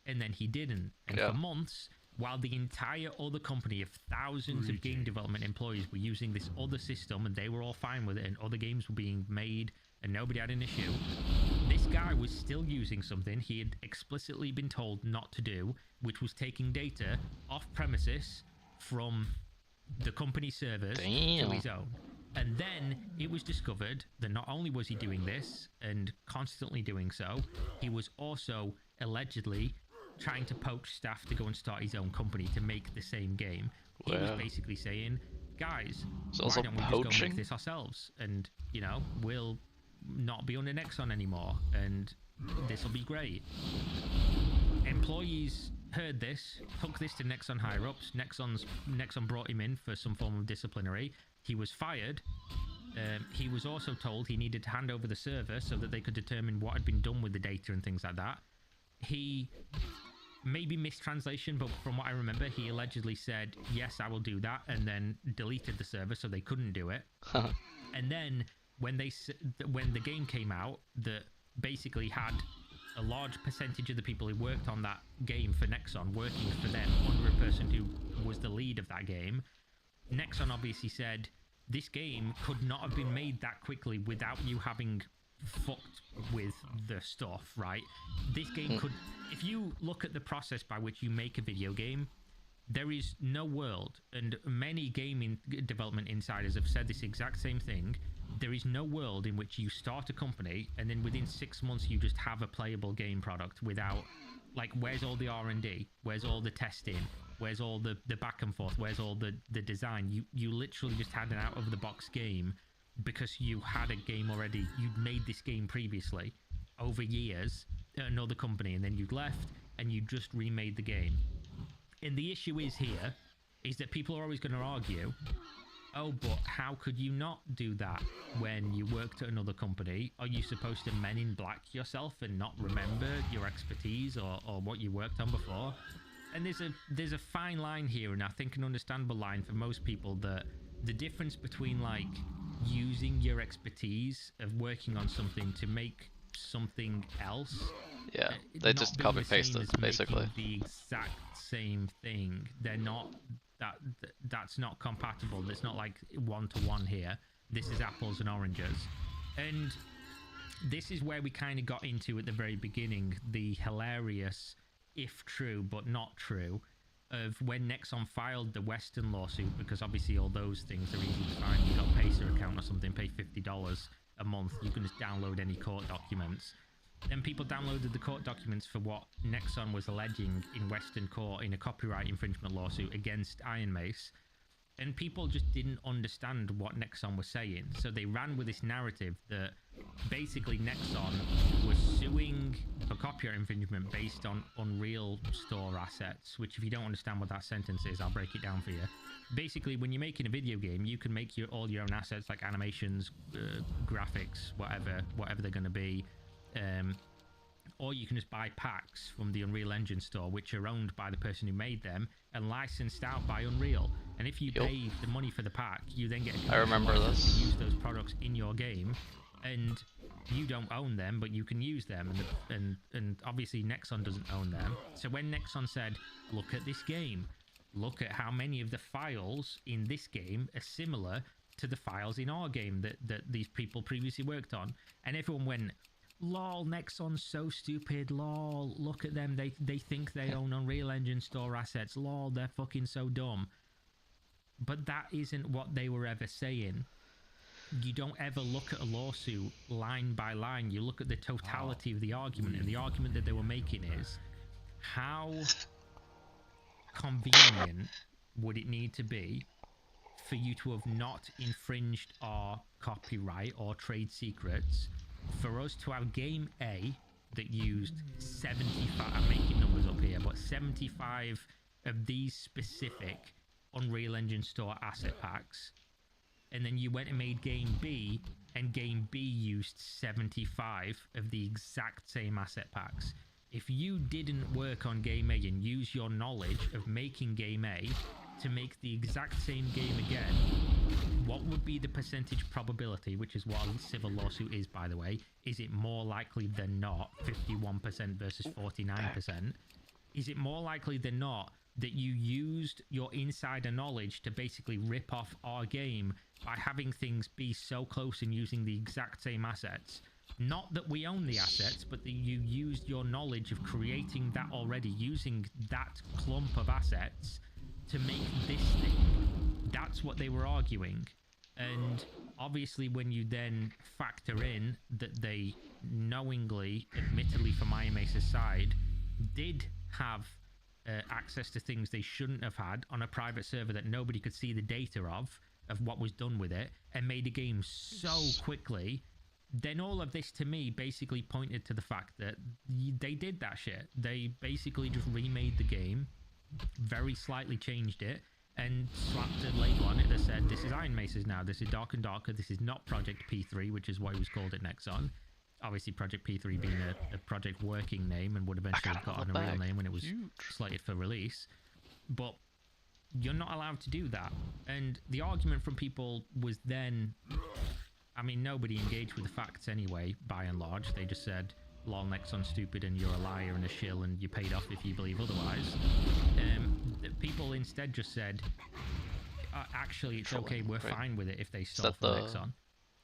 And then he didn't. And for months, while the entire other company of thousands of game development employees were using this other system and they were all fine with it and other games were being made and nobody had an issue, this guy was still using something he had explicitly been told not to do, which was taking data off premises from the company servers to his own. And then it was discovered that not only was he doing this and constantly doing so, he was also allegedly trying to poach staff to go and start his own company to make the same game. He was basically saying, guys, why don't we just go make this ourselves? And, you know, we'll not be under Nexon anymore, and this will be great. Employees heard this, took this to Nexon higher ups. Nexon brought him in for some form of disciplinary. He was fired. He was also told he needed to hand over the server so that they could determine what had been done with the data and things like that. He, maybe mistranslation, but from what I remember, he allegedly said, yes, I will do that, and then deleted the server so they couldn't do it. And then when the game came out that basically had a large percentage of the people who worked on that game for Nexon working for them under a person who was the lead of that game, Nexon obviously said, this game could not have been made that quickly without you having fucked with the stuff, right? This game could... If you look at the process by which you make a video game, there is no world, and many gaming development insiders have said this exact same thing, there is no world in which you start a company and then within 6 months you just have a playable game product without, like, where's all the R&D? Where's all the testing? Where's all the back and forth? Where's all the design? You literally just had an out-of-the-box game because you had a game already. You'd made this game previously over years at another company, and then you'd left and you just remade the game. And the issue is here is that people are always going to argue, oh, but how could you not do that when you worked at another company? Are you supposed to Men in Black yourself and not remember your expertise or what you worked on before? And there's a fine line here, and I think an understandable line for most people, that the difference between, like, using your expertise of working on something to make something else. Yeah, they just copy paste it, basically. The exact same thing. They're not... That's not compatible. There's not like one-to-one here. This is apples and oranges. And this is where we kind of got into at the very beginning, the hilarious, if true but not true, of when Nexon filed the Western lawsuit, because obviously all those things are easy to find. You've got a Pacer account or something, pay $50 a month, you can just download any court documents. Then people downloaded the court documents for what Nexon was alleging in Western court in a copyright infringement lawsuit against Iron Mace, and people just didn't understand what Nexon was saying. So they ran with this narrative that basically Nexon was suing for copyright infringement based on Unreal Store assets, which, if you don't understand what that sentence is, I'll break it down for you. Basically, when you're making a video game, you can make all your own assets, like animations, graphics, whatever they're going to be. Or you can just buy packs from the Unreal Engine store, which are owned by the person who made them and licensed out by Unreal. And if you pay the money for the pack, you then get a use those products in your game, and you don't own them, but you can use them. And obviously Nexon doesn't own them. So when Nexon said, "Look at this game. Look at how many of the files in this game are similar to the files in our game that these people previously worked on," and everyone went, lol, Nexon's so stupid, lol, look at them, they think they own Unreal Engine store assets, lol, they're fucking so dumb. But that isn't what they were ever saying. You don't ever look at a lawsuit line by line, you look at the totality of the argument, and the argument that they were making is, how convenient would it need to be for you to have not infringed our copyright or trade secrets, for us to have game A that used 75, I'm making numbers up here, but 75 of these specific Unreal Engine store asset packs, and then you went and made game B, and game B used 75 of the exact same asset packs. If you didn't work on game A and use your knowledge of making game A to make the exact same game again, what would be the percentage probability, which is what a civil lawsuit is, by the way? Is it more likely than not, 51% versus 49%? Is it more likely than not that you used your insider knowledge to basically rip off our game by having things be so close and using the exact same assets? Not that we own the assets, but that you used your knowledge of creating that already, using that clump of assets to make this thing. That's what they were arguing. And obviously when you then factor in that they knowingly, admittedly from IMAC's side, did have access to things they shouldn't have had on a private server that nobody could see the data of what was done with it, and made the game so quickly, then all of this to me basically pointed to the fact that they did that shit. They basically just remade the game, very slightly changed it, and slapped a label on it that said, this is Iron Maces now, this is Dark and Darker, this is not Project P3, which is why it was called at Nexon. Obviously, Project P3 being a project working name and would eventually have gotten a real name when it was slated for release. But you're not allowed to do that. And the argument from people was then, I mean, nobody engaged with the facts anyway, by and large. They just said, lol, Nexon's stupid and you're a liar and a shill and you paid off if you believe otherwise. People instead just said, actually, it's okay, we're fine with it if they stole from Nexon.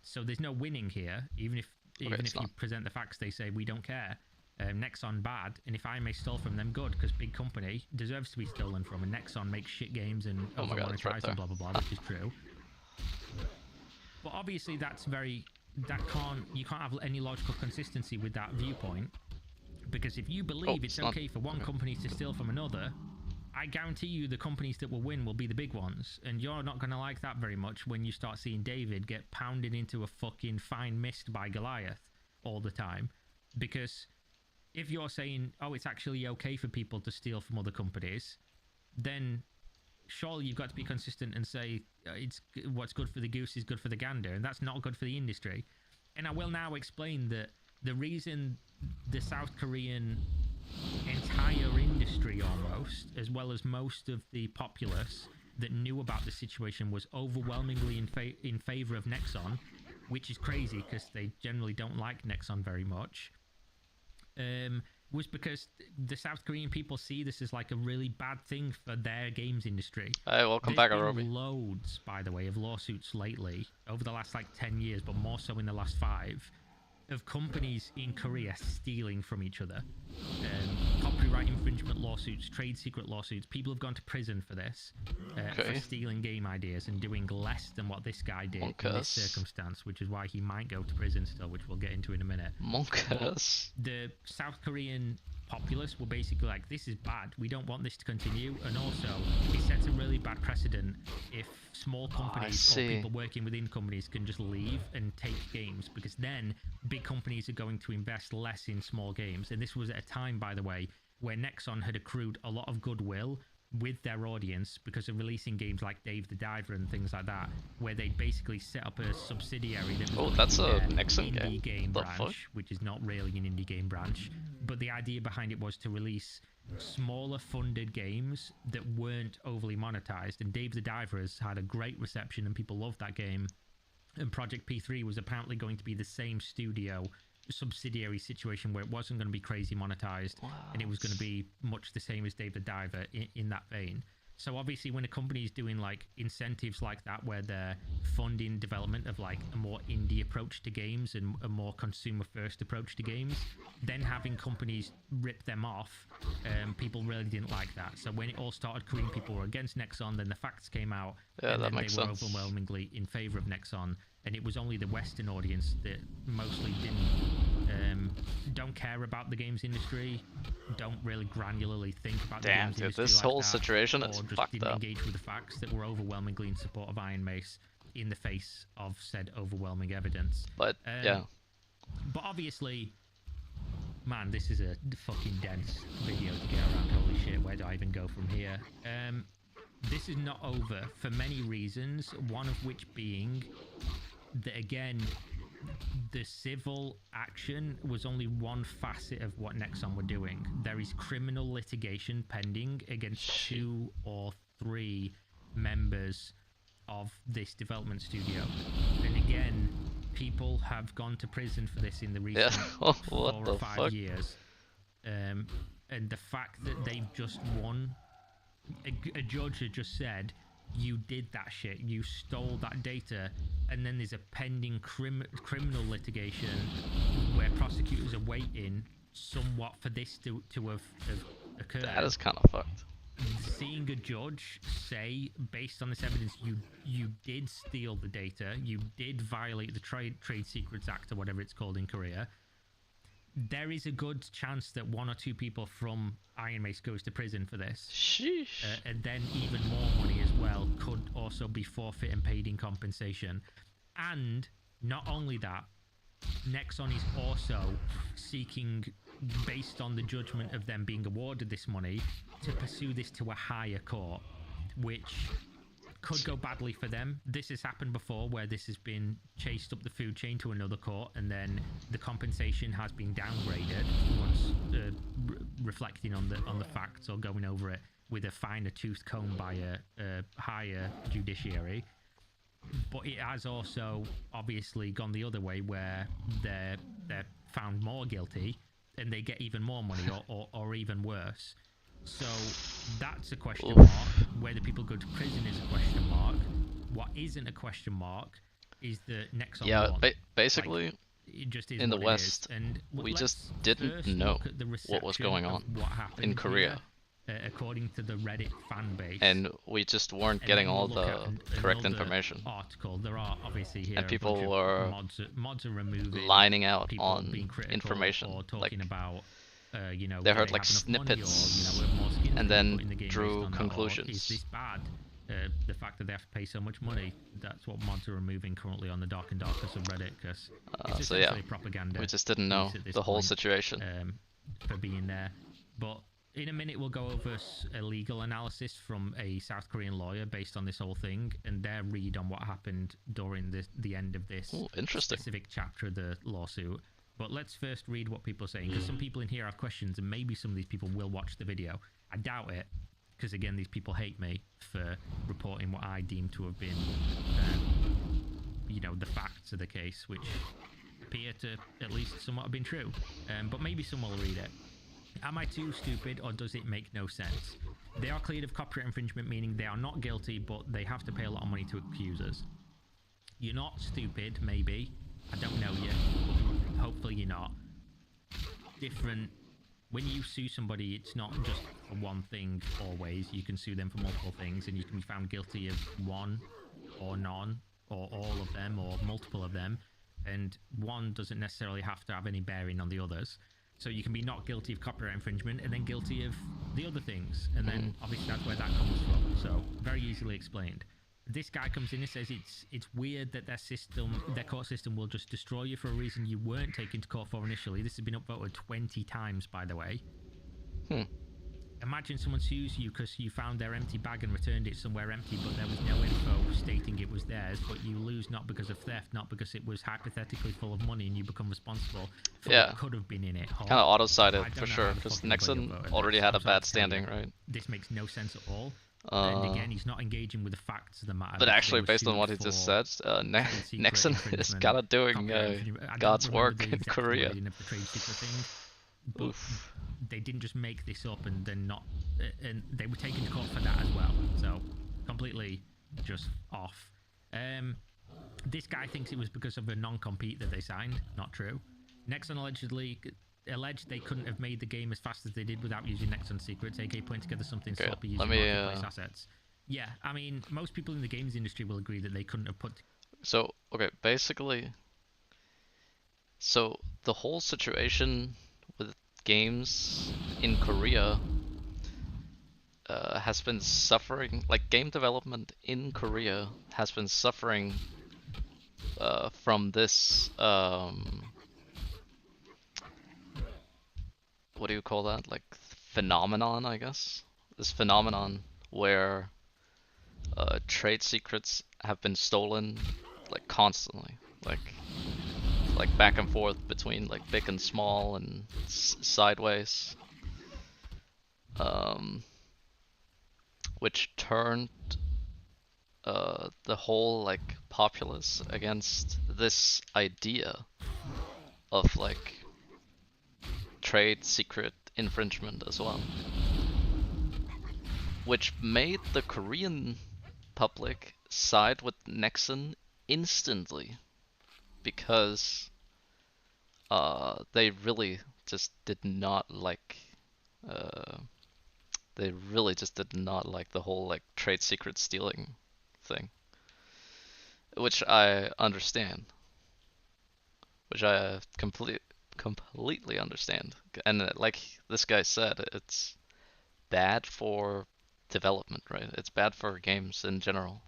So there's no winning here, even if you present the facts, they say, we don't care. Nexon bad, and if IMA stole from them, good, because big company deserves to be stolen from, and Nexon makes shit games and over-monetize and blah blah blah, which is true. But obviously that's you can't have any logical consistency with that viewpoint, because if you believe it's okay for one company to steal from another, I guarantee you the companies that will win will be the big ones, and you're not going to like that very much when you start seeing David get pounded into a fucking fine mist by Goliath all the time. Because if you're saying, oh, it's actually okay for people to steal from other companies, then surely you've got to be consistent and say it's what's good for the goose is good for the gander, and that's not good for the industry. And I will now explain that the reason the South Korean entire industry almost, as well as most of the populace that knew about the situation, was overwhelmingly in favor of Nexon, which is crazy because they generally don't like Nexon very much, was because the South Korean people see this as like a really bad thing for their games industry. Hey, welcome back, Arobi. Loads, by the way, of lawsuits lately, over the last like 10 years, but more so in the last 5, of companies in Korea stealing from each other. Copyright infringement lawsuits, trade secret lawsuits. People have gone to prison for this, for stealing game ideas and doing less than what this guy did in this circumstance, which is why he might go to prison still, which we'll get into in a minute. The South Korean populace were basically like, this is bad, we don't want this to continue, and also it sets a really bad precedent if small companies or people working within companies can just leave and take games, because then big companies are going to invest less in small games. And this was at a time, by the way, where Nexon had accrued a lot of goodwill with their audience because of releasing games like Dave the Diver and things like that, where they basically set up a subsidiary that was that's a Nexon game branch, which is not really an indie game branch, but the idea behind it was to release smaller funded games that weren't overly monetized. And Dave the Diver has had a great reception and people loved that game, and Project P3 was apparently going to be the same studio subsidiary situation where it wasn't going to be crazy monetized, and it was going to be much the same as Dave the Diver in that vein. So obviously when a company is doing like incentives like that, where they're funding development of like a more indie approach to games and a more consumer first approach to games, then having companies rip them off, people really didn't like that. So when it all started, Korean people were against Nexon, then the facts came out, and then they were overwhelmingly in favor of Nexon. And it was only the Western audience that mostly don't care about the games industry, don't really granularly think about the games industry. This like whole that, situation or is just fucked didn't up. engage with the facts, that were overwhelmingly in support of Iron Mace in the face of said overwhelming evidence. But but obviously, man, this is a fucking dense video to get around. Holy shit, where do I even go from here? This is not over for many reasons, one of which being that, again, the civil action was only one facet of what Nexon were doing. There is criminal litigation pending against 2 or 3 members of this development studio. And again, people have gone to prison for this in the recent 4 or 5 years. And the fact that they've just won, a judge had just said you did that shit. You stole that data, and then there's a pending criminal litigation where prosecutors are waiting somewhat for this to have occurred. That is kind of fucked. Seeing a judge say, based on this evidence, you did steal the data, you did violate the Trade Secrets Act or whatever it's called in Korea, there is a good chance that 1 or 2 people from Iron Mace goes to prison for this. Sheesh. And then even more money as well could also be forfeit and paid in compensation. And not only that, Nexon is also seeking, based on the judgment of them being awarded this money, to pursue this to a higher court, which could go badly for them. This has happened before, where this has been chased up the food chain to another court, and then the compensation has been downgraded once reflecting on the facts or going over it with a finer tooth comb by a higher judiciary. But it has also obviously gone the other way, where they're found more guilty and they get even more money, or even worse. So that's a question mark. Whether people go to prison is a question mark. What isn't a question mark is the Nexon one. Basically, like, it just is in the what West, it is. And we just didn't know what was going on in Korea. According to the Reddit fan base, and we just weren't getting all the correct information. Article, there are obviously here and people were mods are removing, lining out people on being critical information, or talking like about you know, they heard like snippets, or, you know, more skins and then put in the game drew based on that, conclusions. or is this bad? The fact that they have to pay so much money, that's what mods are removing currently on the Dark and Darker subreddit, because it's so essentially yeah, propaganda. we just didn't know the whole situation for being there. But in a minute, we'll go over a legal analysis from a South Korean lawyer based on this whole thing, and their read on what happened during the end of this specific chapter of the lawsuit. But let's first read what people are saying, because some people in here have questions, and maybe some of these people will watch the video. I doubt it, because again, these people hate me for reporting what I deem to have been, you know, the facts of the case, which appear to at least somewhat have been true. But maybe some will read it. Am I too stupid, or does it make no sense? They are cleared of copyright infringement, meaning they are not guilty, but they have to pay a lot of money to accusers. You're not stupid, maybe. I don't know you. Hopefully you're not. Different. When you sue somebody, it's not just for one thing always. You can sue them for multiple things, and you can be found guilty of one or none, or all of them, or multiple of them. And one doesn't necessarily have to have any bearing on the others. So you can be not guilty of copyright infringement and then guilty of the other things. And then obviously that's where that comes from. So very easily explained. This guy comes in and says it's weird that their court system will just destroy you for a reason you weren't taken to court for initially. This has been upvoted 20 times, by the way. Imagine someone sues you because you found their empty bag and returned it somewhere empty, but there was no info stating it was theirs, but you lose not because of theft, not because it was hypothetically full of money and you become responsible for what could have been in it. Kind of auto-sided for sure, because Nexon already had a bad standing, right? This makes no sense at all. And again, he's not engaging with the facts of the matter. But actually, based on what he just said, Nexon is kind of doing God's work in Korea. But they didn't just make this up and then not, and they were taken to court for that as well. So completely just off. This guy thinks it was because of a non-compete that they signed. Not true. Nexon alleged they couldn't have made the game as fast as they did without using Nexon secrets, aka putting together something sloppy using marketplace assets. Yeah, I mean, most people in the games industry will agree that they couldn't have put. So okay, basically, so the whole situation with games in Korea has been suffering, like game development in Korea has been suffering from this what do you call that, like phenomenon, I guess, this phenomenon where trade secrets have been stolen like constantly, like back and forth between like big and small and sideways, which turned the whole like populace against this idea of like trade secret infringement as well, which made the Korean public side with Nexon instantly because they really just did not like they really just did not like the whole like trade secret stealing thing, which I understand, which I completely understand. And like this guy said, it's bad for development, right? It's bad for games in general.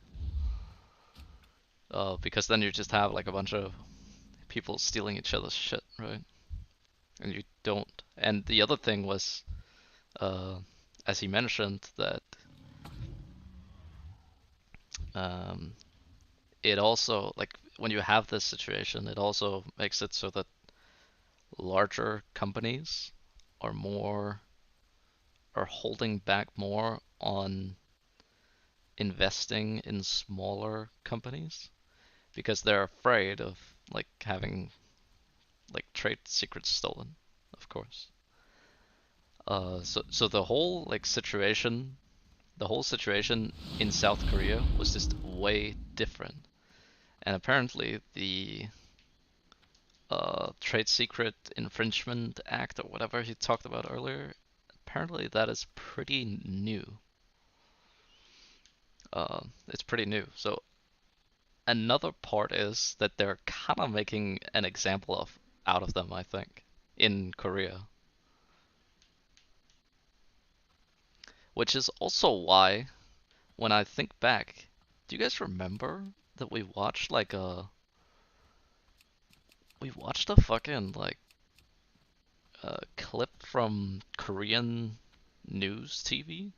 Because then you just have like a bunch of people stealing each other's shit, right? And you don't. And the other thing was, as he mentioned, that it also, like, when you have this situation, it also makes it so that larger companies are holding back more on investing in smaller companies because they're afraid of like having like trade secrets stolen, of course. So the whole like situation, the whole situation in South Korea was just way different. And apparently the Trade Secret Infringement Act or whatever he talked about earlier, apparently that is pretty new. It's pretty new. So another part is that they're kind of making an example out of them, I think, in Korea. Which is also why, when I think back, do you guys remember that we watched like a fucking like clip from Korean news TV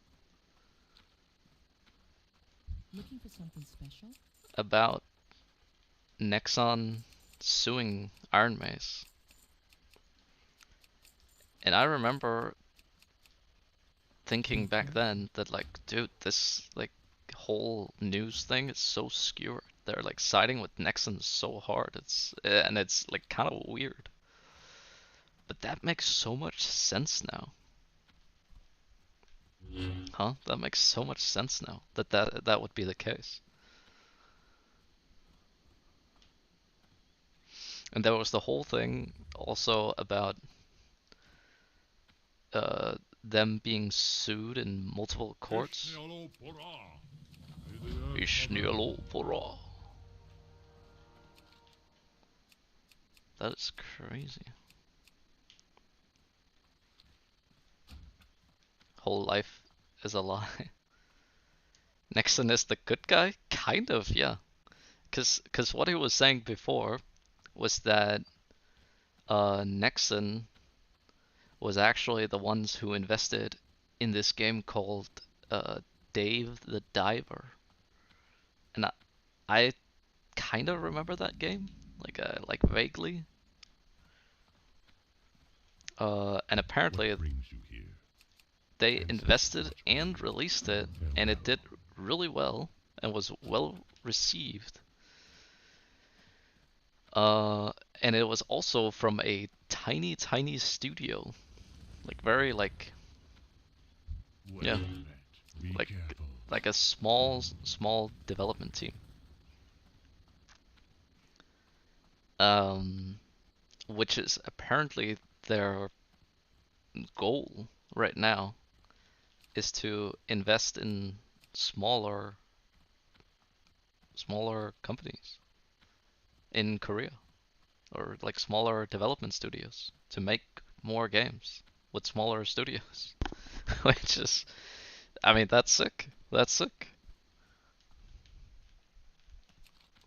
Looking for something special? about Nexon suing Iron Mace? And I remember thinking back then that like, dude, this like whole news thing is so skewered. They're like siding with Nexon so hard. It's like kind of weird. But that makes so much sense now. Huh? That makes so much sense now that would be the case. And there was the whole thing also about them being sued in multiple courts. Ishnelopora. That is crazy. Whole life is a lie. Nexon is the good guy? Kind of, yeah. Cause what he was saying before was that Nexon was actually the ones who invested in this game called Dave the Diver. And I kind of remember that game, like vaguely. And apparently they invested and released it, and it did really well and was well received. And it was also from a tiny studio, like very like, yeah, like a small development team. Which is apparently their goal right now is to invest in smaller companies in Korea, or like smaller development studios to make more games with smaller studios. Which is, I mean, that's sick. That's sick.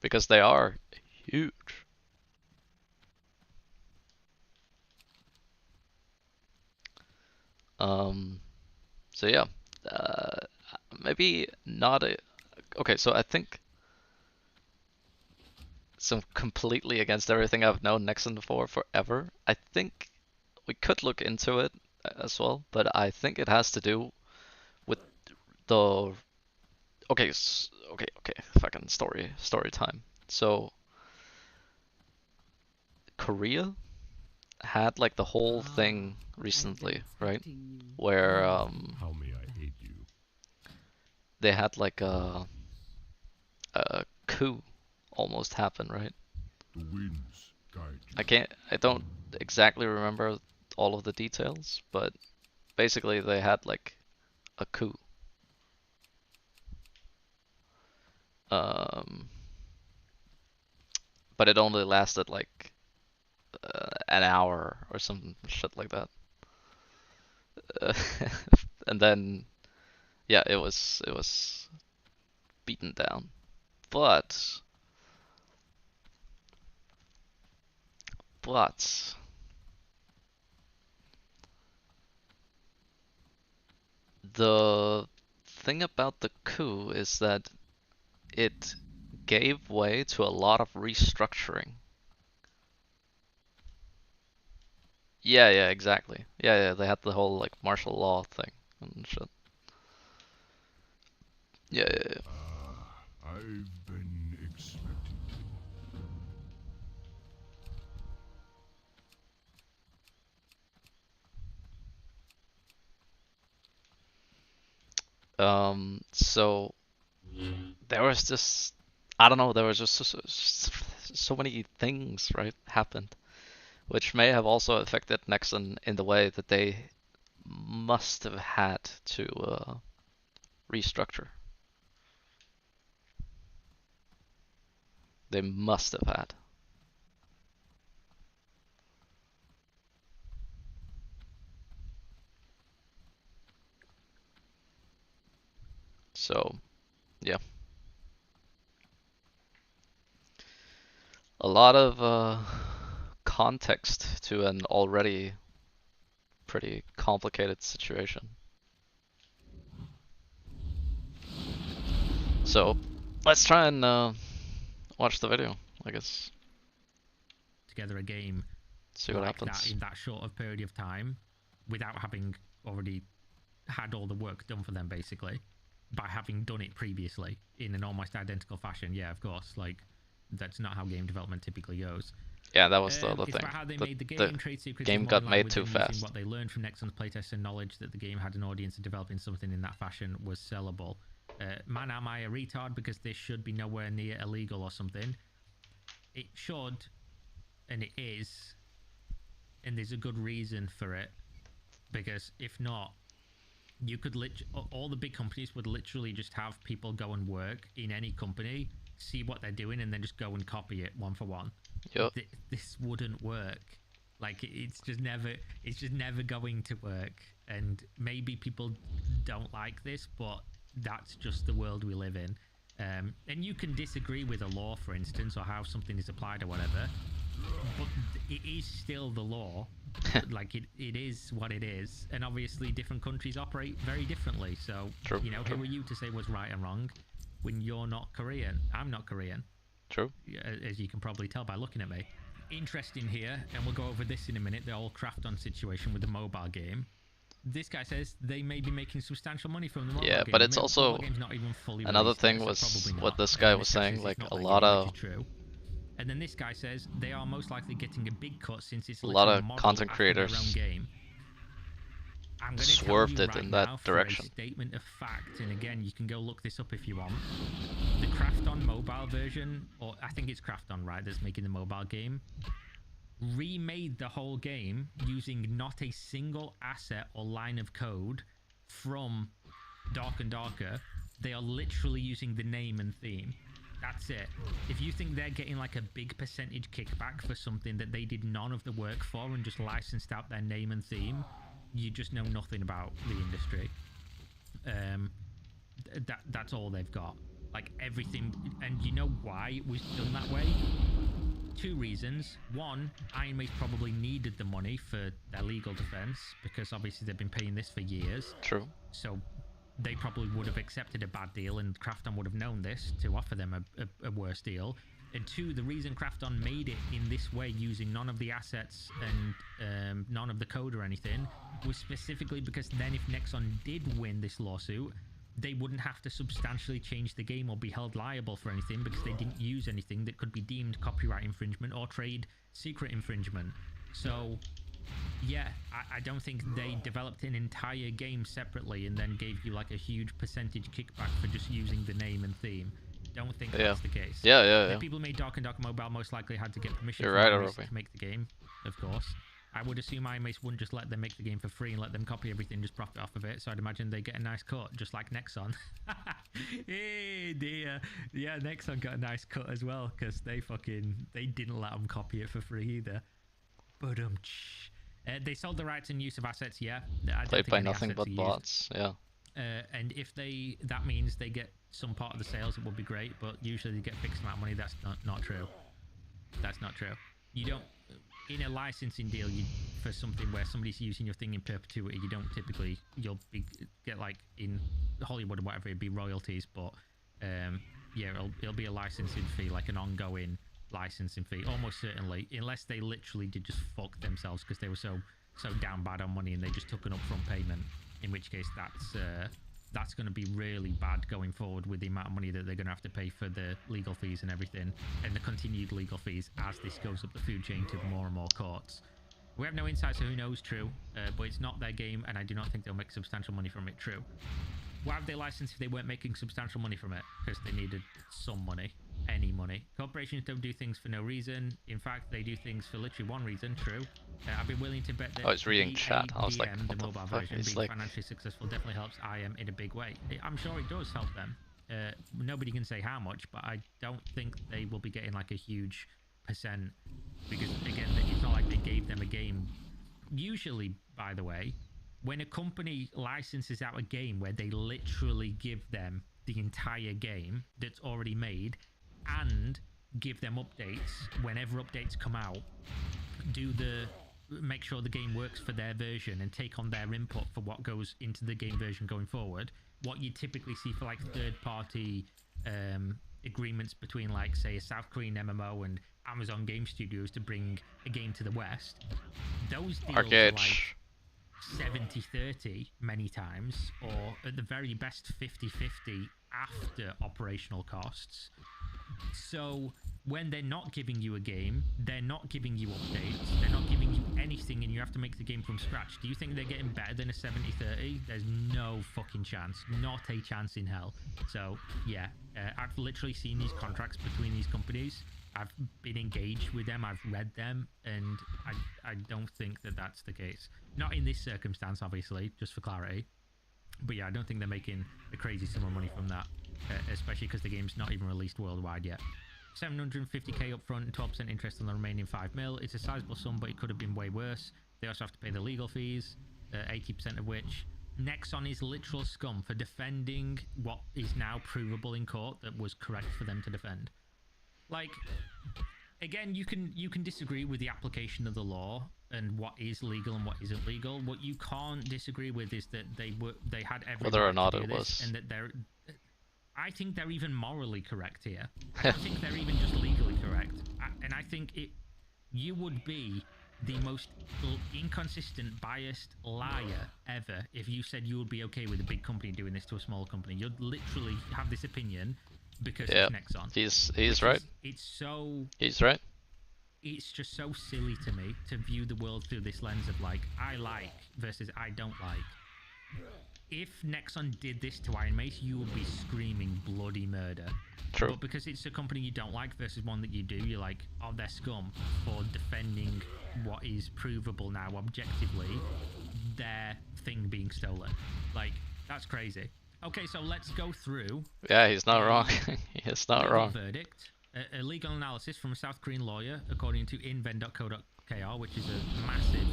Because they are huge. So yeah, maybe not a. Okay, so I think some completely against everything I've known Nexon for forever. I think we could look into it as well, but I think it has to do with the. Okay, fucking story time. So Korea had like the whole thing recently, right? Where How may I aid you? they had like a coup almost happened, right? The winds guide you. I don't exactly remember all of the details, but basically they had like a coup. But it only lasted like an hour or some shit like that. And then, yeah, it was beaten down. But the thing about the coup is that it gave way to a lot of restructuring. Yeah, exactly. Yeah, they had the whole like martial law thing and shit. Yeah. I've been expecting you. So there was just, I don't know, there was just so many things, right, happened, which may have also affected Nexon in the way that they must have had to restructure. They must have had. So, yeah. A lot of context to an already pretty complicated situation. So, let's try and watch the video, I guess. Together a game See what like happens. that in that short of period of time without having already had all the work done for them, basically, by having done it previously in an almost identical fashion. Yeah, of course, like, that's not how game development typically goes. Yeah, that was the other It's thing. about how they made the game. Trade secrets game is more got in line made with too them fast. using what they learned from Nexon's playtests and knowledge that the game had an audience, and developing something in that fashion was sellable. Man, am I a retard because this should be nowhere near illegal or something? It should, and it is, and there's a good reason for it, because if not, you could all the big companies would literally just have people go and work in any company, see what they're doing, and then just go and copy it one for one. Yep. This wouldn't work. Like, it's just never going to work. And maybe people don't like this, but that's just the world we live in. And you can disagree with a law, for instance, or how something is applied or whatever, but it is still the law. Like, it is what it is. And obviously different countries operate very differently. So, True, you know, who are you to say what's right and wrong when you're not Korean? I'm not Korean. True. As you can probably tell by looking at me. Interesting here, and we'll go over this in a minute, the whole Craft-On situation with the mobile game. This guy says they may be making substantial money from the mobile game. Yeah, but it's The also mobile game's not even fully another released thing yet, so was probably what not. this guy And was this guy saying, says like it's a not lot their game, of which is true. And then this guy says they are most likely getting a big cut since it's a lot literally of modeled content after their creators own game. I'm gonna swerved tell you it right in now that for direction. a statement of fact, and again, you can go look this up if you want. The Craft-On mobile version, or I think it's Craft-On, right, that's making the mobile game, remade the whole game using not a single asset or line of code from Dark and Darker. They are literally using the name and theme. That's it. If you think they're getting like a big percentage kickback for something that they did none of the work for and just licensed out their name and theme, you just know nothing about the industry. That's all they've got. Like, everything. And you know why it was done that way? Two reasons. One, Iron Mace probably needed the money for their legal defense, because obviously they've been paying this for years. True. So they probably would have accepted a bad deal, and Craft-On would have known this to offer them a worse deal. And two, the reason Craft-On made it in this way, using none of the assets and none of the code or anything, was specifically because then if Nexon did win this lawsuit, they wouldn't have to substantially change the game or be held liable for anything, because they didn't use anything that could be deemed copyright infringement or trade secret infringement. So yeah, I don't think they developed an entire game separately and then gave you like a huge percentage kickback for just using the name and theme. don't think Yeah. that's the case. Yeah. The people who made Dark and Dark Mobile most likely had to get permission You're from right, IMAX Arobi. to make the game, of course. I would assume IMAX wouldn't just let them make the game for free and let them copy everything, just profit off of it. So I'd imagine they get a nice cut, just like Nexon. Hey dear. Yeah, Nexon got a nice cut as well, because they didn't let them copy it for free either. But they sold the rights and use of assets, yeah. I don't Played think by any nothing assets but are used. bots. Yeah. And if that means they get some part of the sales, it would be great. But usually they get a fixed amount of money. That's not true. That's not true. You don't, in a licensing deal, for something where somebody's using your thing in perpetuity, you don't typically, get like in Hollywood or whatever, it'd be royalties. But yeah, it'll be a licensing fee, like an ongoing licensing fee, almost certainly, unless they literally did just fuck themselves because they were so down bad on money and they just took an upfront payment. In which case, that's going to be really bad going forward with the amount of money that they're going to have to pay for the legal fees and everything, and the continued legal fees as this goes up the food chain to more and more courts. We have no insight, so who knows? True, but it's not their game, and I do not think they'll make substantial money from it. True. Why have they licensed if they weren't making substantial money from it? Because they needed some money. Any money. Corporations don't do things for no reason. In fact, they do things for literally one reason. True. I've been willing to bet that I was reading chat. I was like, the what the mobile fuck? version, It's being like, financially successful definitely helps IM in a big way. I'm sure it does help them. Nobody can say how much, but I don't think they will be getting like a huge percent, because again, it's not like they gave them a game. Usually, by the way, when a company licenses out a game where they literally give them the entire game that's already made and give them updates whenever updates come out, make sure the game works for their version and take on their input for what goes into the game version going forward. What you typically see for like third-party agreements between, like, say, a South Korean MMO and Amazon Game Studios to bring a game to the West, those deals are like 70-30 many times, or at the very best 50-50 after operational costs. So when they're not giving you a game, they're not giving you updates, they're not giving you anything, and you have to make the game from scratch. Do you think they're getting better than a 70-30? There's no fucking chance. Not a chance in hell. So yeah, I've literally seen these contracts between these companies. I've been engaged with them, I've read them, and I don't think that that's the case. Not in this circumstance, obviously, just for clarity. But yeah, I don't think they're making a crazy sum of money from that, especially because the game's not even released worldwide yet. 750k upfront and 12% interest on the remaining 5 mil. It's a sizable sum, but it could have been way worse. They also have to pay the legal fees, 80% of which. Nexon is literal scum for defending what is now provable in court that was correct for them to defend. Like, again, you can disagree with the application of the law and what is legal and what isn't legal. What you can't disagree with is that they had every whether right or not to do it this, was. and that I think they're even morally correct here. I don't think they're even just legally correct. And I think you would be the most inconsistent, biased liar ever if you said you would be okay with a big company doing this to a small company. You'd literally have this opinion because of Nexon. He's right. He's right. It's just so silly to me to view the world through this lens of like, I like versus I don't like. If Nexon did this to Iron Mace, you would be screaming bloody murder. True. But because it's a company you don't like versus one that you do, you're like, oh, they're scum for defending what is provable now objectively, their thing being stolen. Like, that's crazy. Okay, so let's go through. Yeah, he's not wrong. He's not wrong. Verdict. A legal analysis from a South Korean lawyer, according to inven.co.kr, which is a massive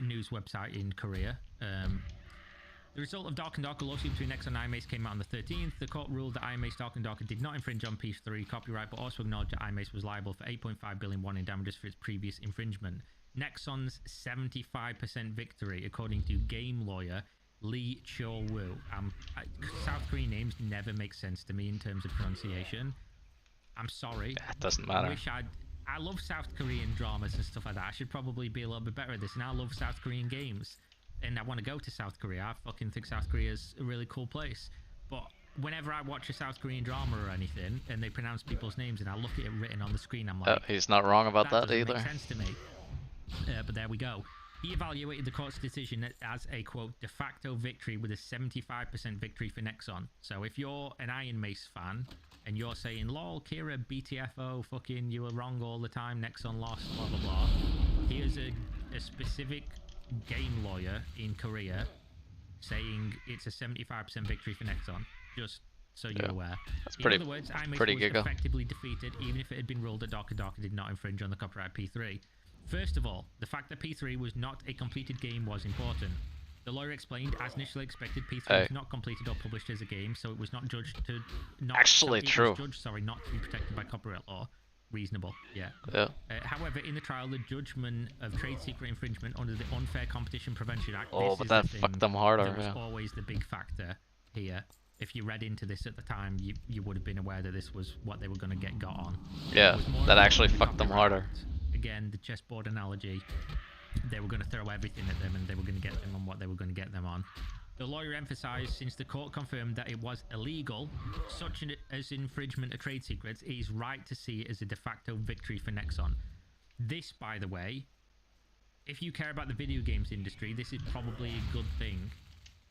news website in Korea. The result of Dark and Darker lawsuit between Nexon and IMACE came out on the 13th. The court ruled that IMACE Dark and Darker did not infringe on P3 copyright, but also acknowledged that IMACE was liable for 8.5 billion won in damages for its previous infringement. Nexon's 75% victory, according to game lawyer Lee Cho-woo. South Korean names never make sense to me in terms of pronunciation. I'm sorry. It doesn't matter. I love South Korean dramas and stuff like that. I should probably be a little bit better at this, and I love South Korean games. And I want to go to South Korea. I fucking think South Korea is a really cool place. But whenever I watch a South Korean drama or anything, and they pronounce people's names, and I look at it written on the screen, I'm like, he's not wrong about that either. Makes sense to me. But there we go. He evaluated the court's decision as a, quote, de facto victory with a 75% victory for Nexon. So if you're an Iron Mace fan and you're saying, lol, Kira, BTFO, fucking, you were wrong all the time, Nexon lost, blah, blah, blah. Here's a specific game lawyer in Korea saying it's a 75% victory for Nexon, just so you're aware. That's In pretty, other words, Iron Mace pretty was giga. effectively defeated, even if it had been ruled that Darker Darker did not infringe on the copyright P3. First of all, the fact that P3 was not a completed game was important. The lawyer explained, as initially expected, P3 was not completed or published as a game, so it was not judged to not Actually, so it true. was judged, not to be protected by copyright law. Reasonable, yeah. However, in the trial, the judgment of trade secret infringement under the Unfair Competition Prevention Act. Oh, this but is that the thing fucked them harder. that was Yeah. always the big factor here. If you read into this at the time, you would have been aware that this was what they were going to get got on. Yeah, It was more that about actually the fucked them Copyright harder. Act. Again, the chessboard analogy. They were going to throw everything at them and they were going to get them on what they were going to get them on. The lawyer emphasised, since the court confirmed that it was illegal, such as infringement of trade secrets, it is right to see it as a de facto victory for Nexon. This, by the way, if you care about the video games industry, this is probably a good thing.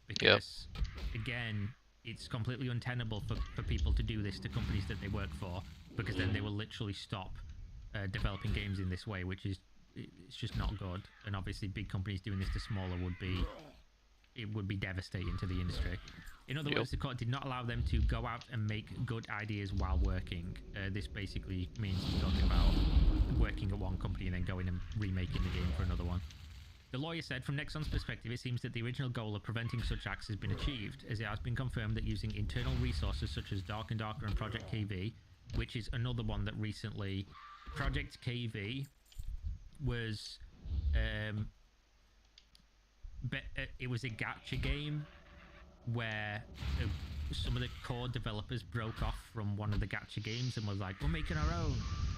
Because, again, it's completely untenable for people to do this to companies that they work for, because then they will literally stop developing games in this way, which is it's just not good. And obviously big companies doing this to smaller would be devastating to the industry. In other words, the court did not allow them to go out and make good ideas while working. This basically means he's talking about working at one company and then going and remaking the game for another one. The lawyer said, from Nexon's perspective, it seems that the original goal of preventing such acts has been achieved, as it has been confirmed that using internal resources such as Dark and Darker and Project KV, which is another one that recently... Project KV was... it was a gacha game where some of the core developers broke off from one of the gacha games and was like, we're making our own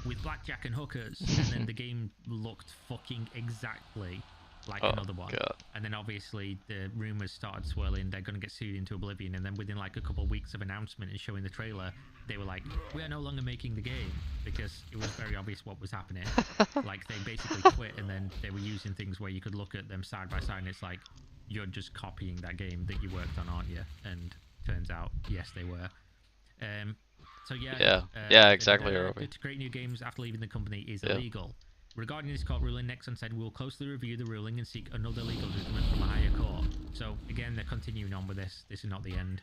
with blackjack and hookers. And then the game looked fucking exactly like another one. God. And then obviously the rumors started swirling, they're going to get sued into oblivion. And then within like a couple of weeks of announcement and showing the trailer, they were like, we are no longer making the game, because it was very obvious what was happening. Like they basically quit, and then they were using things where you could look at them side by side and it's like, you're just copying that game that you worked on, aren't you? And turns out, yes, they were. So yeah, exactly. To create new games after leaving the company is illegal. Regarding this court ruling, Nexon said, we'll closely review the ruling and seek another legal judgment from a higher court. So again, they're continuing on with this. This is not the end.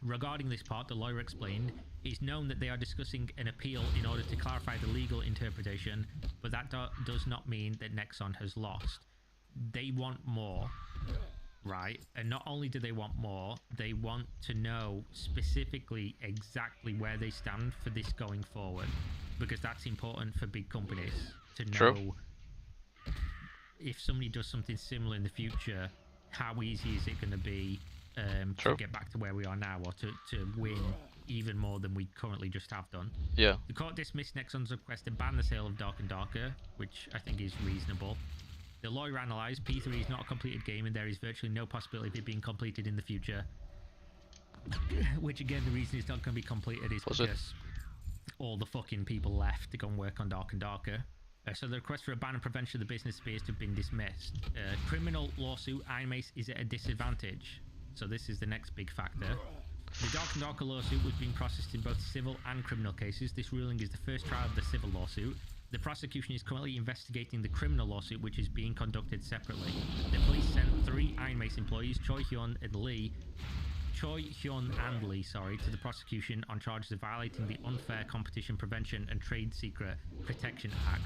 Regarding this part, the lawyer explained, it's known that they are discussing an appeal in order to clarify the legal interpretation, but that does not mean that Nexon has lost. They want more, right? And not only do they want more, they want to know specifically exactly where they stand for this going forward, because that's important for big companies to know if somebody does something similar in the future, how easy is it going to be to get back to where we are now, or to win even more than we currently just have done. Yeah. The court dismissed Nexon's request to ban the sale of Dark and Darker, which I think is reasonable. The lawyer analysed, P3 is not a completed game and there is virtually no possibility of it being completed in the future. Which again, the reason it's not going to be completed is because all the fucking people left to go and work on Dark and Darker. So the request for a ban and prevention of the business appears to have been dismissed. Criminal lawsuit, Iron Mace is at a disadvantage. So this is the next big factor. The Dark and Darker lawsuit was being processed in both civil and criminal cases. This ruling is the first trial of the civil lawsuit. The prosecution is currently investigating the criminal lawsuit, which is being conducted separately. The police sent 3 Iron Mace employees, Choi Hyun and Lee, to the prosecution on charges of violating the Unfair Competition Prevention and Trade Secret Protection Act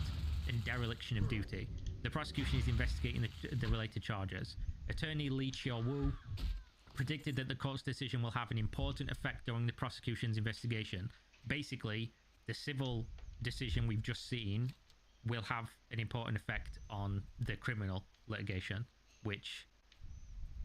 and dereliction of duty. The prosecution is investigating the related charges. Attorney Lee Chio-woo predicted that the court's decision will have an important effect during the prosecution's investigation. Basically, the civil decision we've just seen will have an important effect on the criminal litigation, which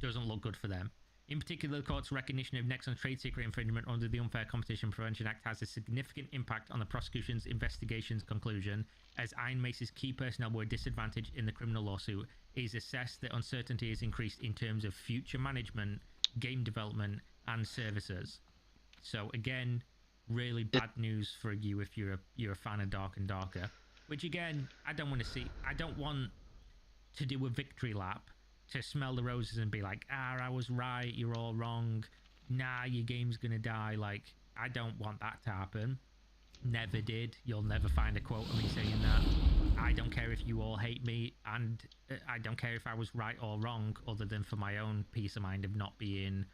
doesn't look good for them. In particular, the court's recognition of Nexon's trade secret infringement under the Unfair Competition Prevention Act has a significant impact on the prosecution's investigation's conclusion, as Iron Mace's key personnel were disadvantaged in the criminal lawsuit. It is assessed that uncertainty has increased in terms of future management, game development, and services. So again, really bad news for you if you're a fan of Dark and Darker. Which again, I don't want to see. I don't want to do a victory lap, to smell the roses and be like, I was right, you're all wrong, nah, your game's gonna die. Like, I don't want that to happen. Never did. You'll never find a quote of me saying that. I don't care if you all hate me, and I don't care if I was right or wrong, other than for my own peace of mind of not being,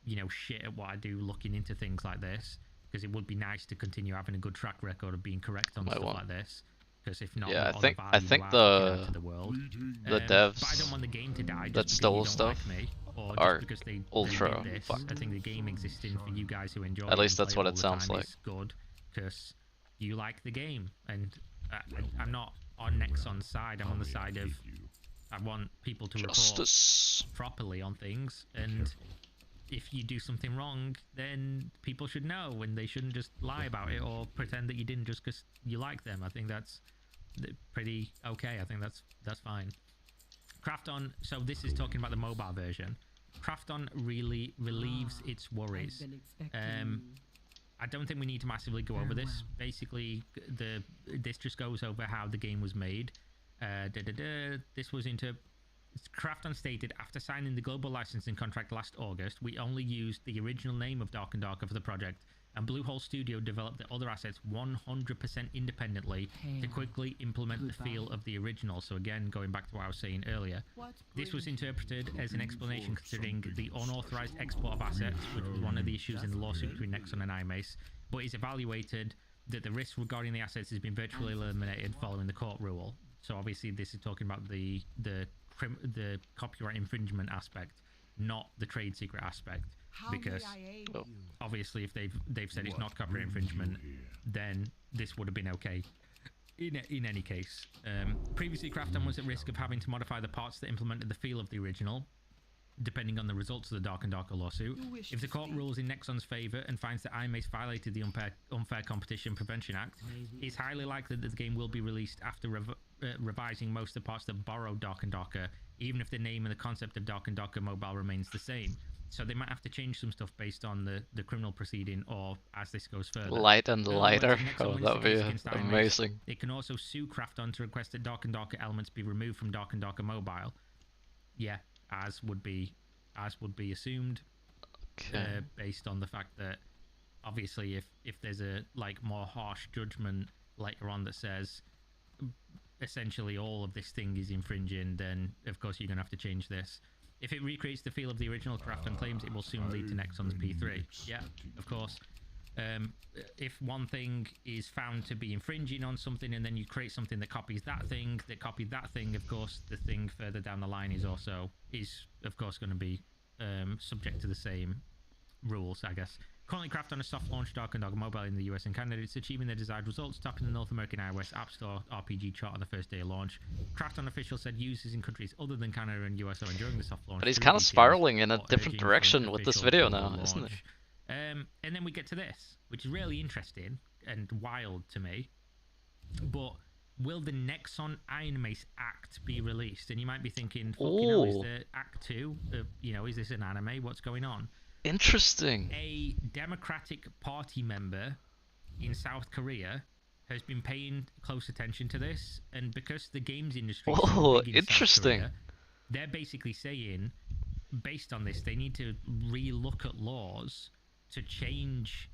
you know, shit at what I do looking into things like this, because it would be nice to continue having a good track record of being correct on stuff like this. Because if not, yeah, what other I value think do I have to get out to the world? the But I don't devs want the game to die just that because stole you don't stuff like me, or are just because they ultra did this. fucked. I think the game existing for you guys who enjoy At it least and that's play what all it the sounds time like. is good, because you like the game, and I'm not on Nexon's side. I'm on the side of I want people to Justice. report properly on things, and if you do something wrong, then people should know, and they shouldn't just lie about it or pretend that you didn't just because you like them. I think that's pretty okay. I think that's fine. Crafton, so this is talking about the mobile version. Crafton really relieves its worries. I don't think we need to massively go over this. Basically, this just goes over how the game was made. This was Crafton stated, after signing the global licensing contract last August, we only used the original name of Dark and Darker for the project, and Bluehole Studio developed the other assets 100% independently to quickly implement the feel of the original. So again, going back to what I was saying earlier, this was interpreted as an explanation considering the unauthorized export of assets, which was one of the issues in the lawsuit between Nexon and iMace, but is evaluated that the risk regarding the assets has been virtually eliminated following the court rule. So obviously this is talking about the copyright infringement aspect, not the trade secret aspect, because obviously if they've said it's not copyright infringement, then this would have been okay in any case. Previously, Crafton was at risk of having to modify the parts that implemented the feel of the original, depending on the results of the Dark and Darker lawsuit. If the court rules in Nexon's favour and finds that iMace violated the Unfair Competition Prevention Act, it's highly likely that the game will be released after revising most of the parts that borrow Dark and Darker, even if the name and the concept of Dark and Darker Mobile remains the same. So they might have to change some stuff based on the criminal proceeding, or as this goes further. Light and lighter. Oh, that would be amazing. It can also sue Crafton to request that Dark and Darker elements be removed from Dark and Darker Mobile. Yeah, as would be assumed, based on the fact that obviously if there's a more harsh judgment later on that says essentially all of this thing is infringing, then of course you're gonna have to change this. If it recreates the feel of the original, Crafton claims it will soon lead to Nexon's P3. Yeah, of course. If one thing is found to be infringing on something, and then you create something that copies that thing, of course, the thing further down the line is of course going to be subject to the same rules, I guess. Currently, Crafton has soft launched Dark and Darker Mobile in the US and Canada. It's achieving the desired results, topping the North American iOS App Store RPG chart on the first day of launch. Crafton officials said users in countries other than Canada and US are enjoying the soft launch. But he's kind of spiraling in a different direction with this video now, isn't he? And then we get to this, which is really interesting and wild to me. But will the Nexon iMace Act be released? And you might be thinking, fucking hell, is there Act 2? Is this an anime? What's going on? Interesting. A Democratic Party member in South Korea has been paying close attention to this, and because the games industry is so big in South Korea, they're basically saying, based on this, they need to re-look at laws to change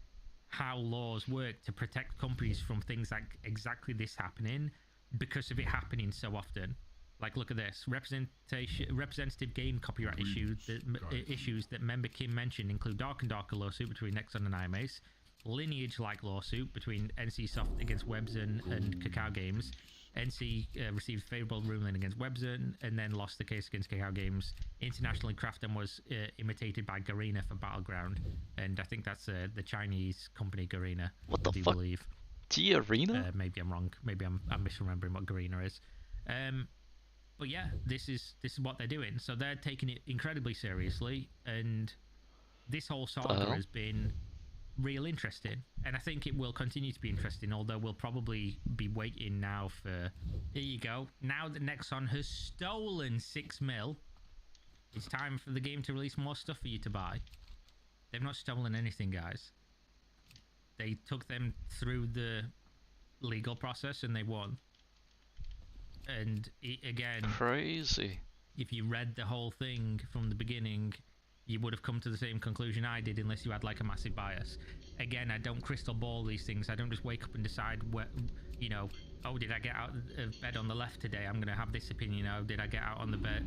how laws work to protect companies from things like exactly this happening, because of it happening so often. Like, look at this. Representative game copyright issues that member Kim mentioned include Dark and Darker lawsuit between Nexon and iMace, Lineage-like lawsuit between NCSoft against Webzone and Kakao Games. NC received favourable ruling against Webzone and then lost the case against Kakao Games. Internationally, Crafton was imitated by Garena for Battleground, and I think that's the Chinese company Garena. What the fuck? Believe. G-Arena? Maybe I'm wrong. Maybe I'm misremembering what Garena is. But yeah, this is what they're doing. So they're taking it incredibly seriously, and this whole saga has been real interesting, and I think it will continue to be interesting, although we'll probably be waiting now for... Here you go. Now that Nexon has stolen 6 mil, it's time for the game to release more stuff for you to buy. They've not stolen anything, guys. They took them through the legal process and they won. And again, Crazy. if you read the whole thing from the beginning, you would have come to the same conclusion I did, unless you had like a massive bias. Again, I don't crystal ball these things. I don't just wake up and decide what, you know, oh, did I get out of bed on the left today? I'm going to have this opinion. Oh, did I get out on the bed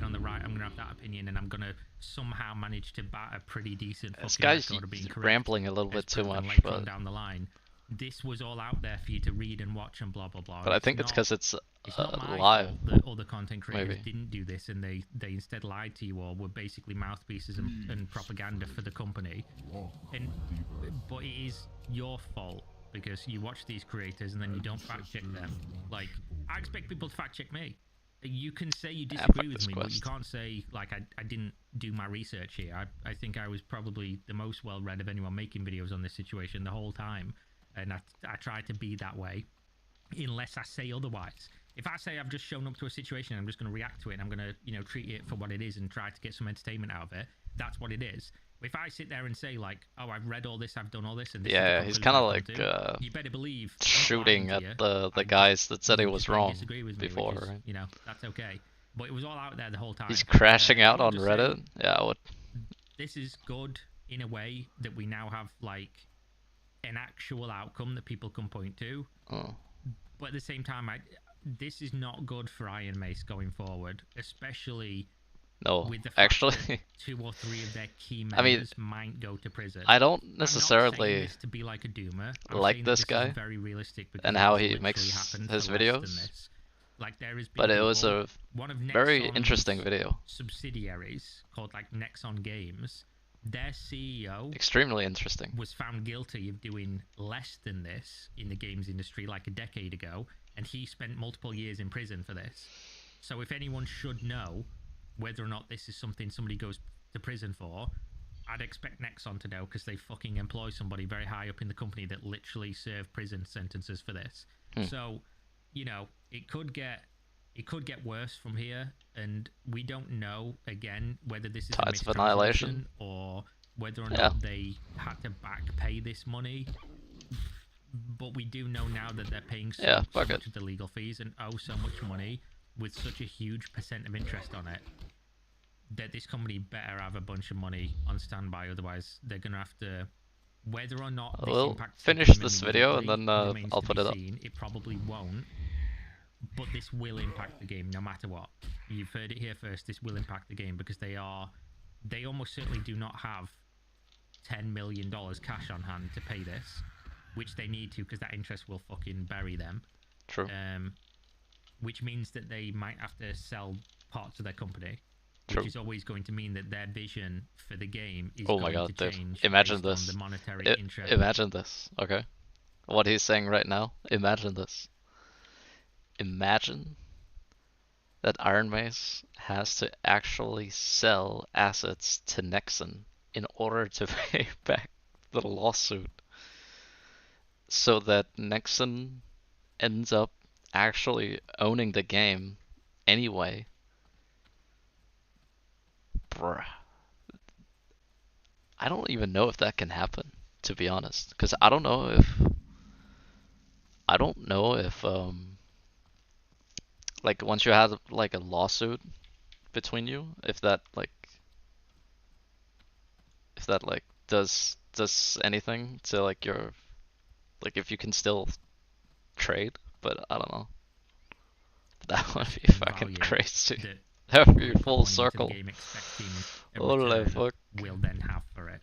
on the right? I'm going to have that opinion, and I'm going to somehow manage to bat a pretty decent This fucking guy's record of being correct. rambling a little bit too Preston much, later on but down the line. This was all out there for you to read and watch and blah blah blah. I think it's not- because it's not my live. fault that other content creators Maybe. didn't do this, and they instead lied to you, or were basically mouthpieces and propaganda for the company. But it is your fault because you watch these creators and then you don't fact check them. Like, I expect people to fact check me. You can say you disagree with me, but you can't say like I didn't do my research here. I think I was probably the most well read of anyone making videos on this situation the whole time, and I try to be that way, unless I say otherwise. If I say I've just shown up to a situation, I'm just going to react to it, and I'm going to, you know, treat it for what it is and try to get some entertainment out of it, that's what it is. But if I sit there and say like, oh, I've read all this, I've done all this, and this Yeah, is the he's conclusion kind I've of come like to, you better believe shooting I'm not lying at to you. the guys that said he You was just might wrong disagree with me, which before. is, Right? you know, that's okay. But it was all out there the whole time. He's crashing out I'll on just Reddit. say, Yeah, I would. this is good in a way that we now have like an actual outcome that people can point to. Oh. But at the same time, this is not good for Iron Mace going forward, especially with the fact that 2 or 3 of their key members might go to prison. I don't I'm not necessarily saying this to be like a doomer. I'm like saying this that guy is very realistic because and it how has he literally makes happened his for less than videos. this. Like there is, But it was a one of very Nexon's interesting video. subsidiaries called like Nexon Games. Their CEO Extremely interesting. was found guilty of doing less than this in the games industry like a decade ago, and he spent multiple years in prison for this. So if anyone should know whether or not this is something somebody goes to prison for, I'd expect Nexon to know, because they fucking employ somebody very high up in the company that literally served prison sentences for this. So, you know, it could get worse from here, and we don't know again whether this is Tides a of Annihilation mistranslation or whether or not they had to back pay this money. But we do know now that they're paying so much of the legal fees and owe so much money with such a huge % of interest on it, that this company better have a bunch of money on standby, otherwise they're going to have to, whether or not this We'll impacts finish them this video and then remains I'll to put be it up. seen. It probably won't, but this will impact the game no matter what. You've heard it here first. This will impact the game because they almost certainly do not have $10 million cash on hand to pay this, which they need to because that interest will fucking bury them. True. Which means that they might have to sell parts of their company, which True. is always going to mean that their vision for the game is Oh my going god, to Dave. change Imagine based on this. the monetary interest. Imagine this, okay? What he's saying right now. Imagine this. Imagine that Iron Mace has to actually sell assets to Nexon in order to pay back the lawsuit, so that Nexon ends up actually owning the game anyway. Bruh. I don't even know if that can happen, to be honest, because I don't know if like once you have like a lawsuit between you, if that does anything to like your, like if you can still trade, but I don't know. That would be fucking crazy. That would be full circle. Holy fuck. Will then have for it.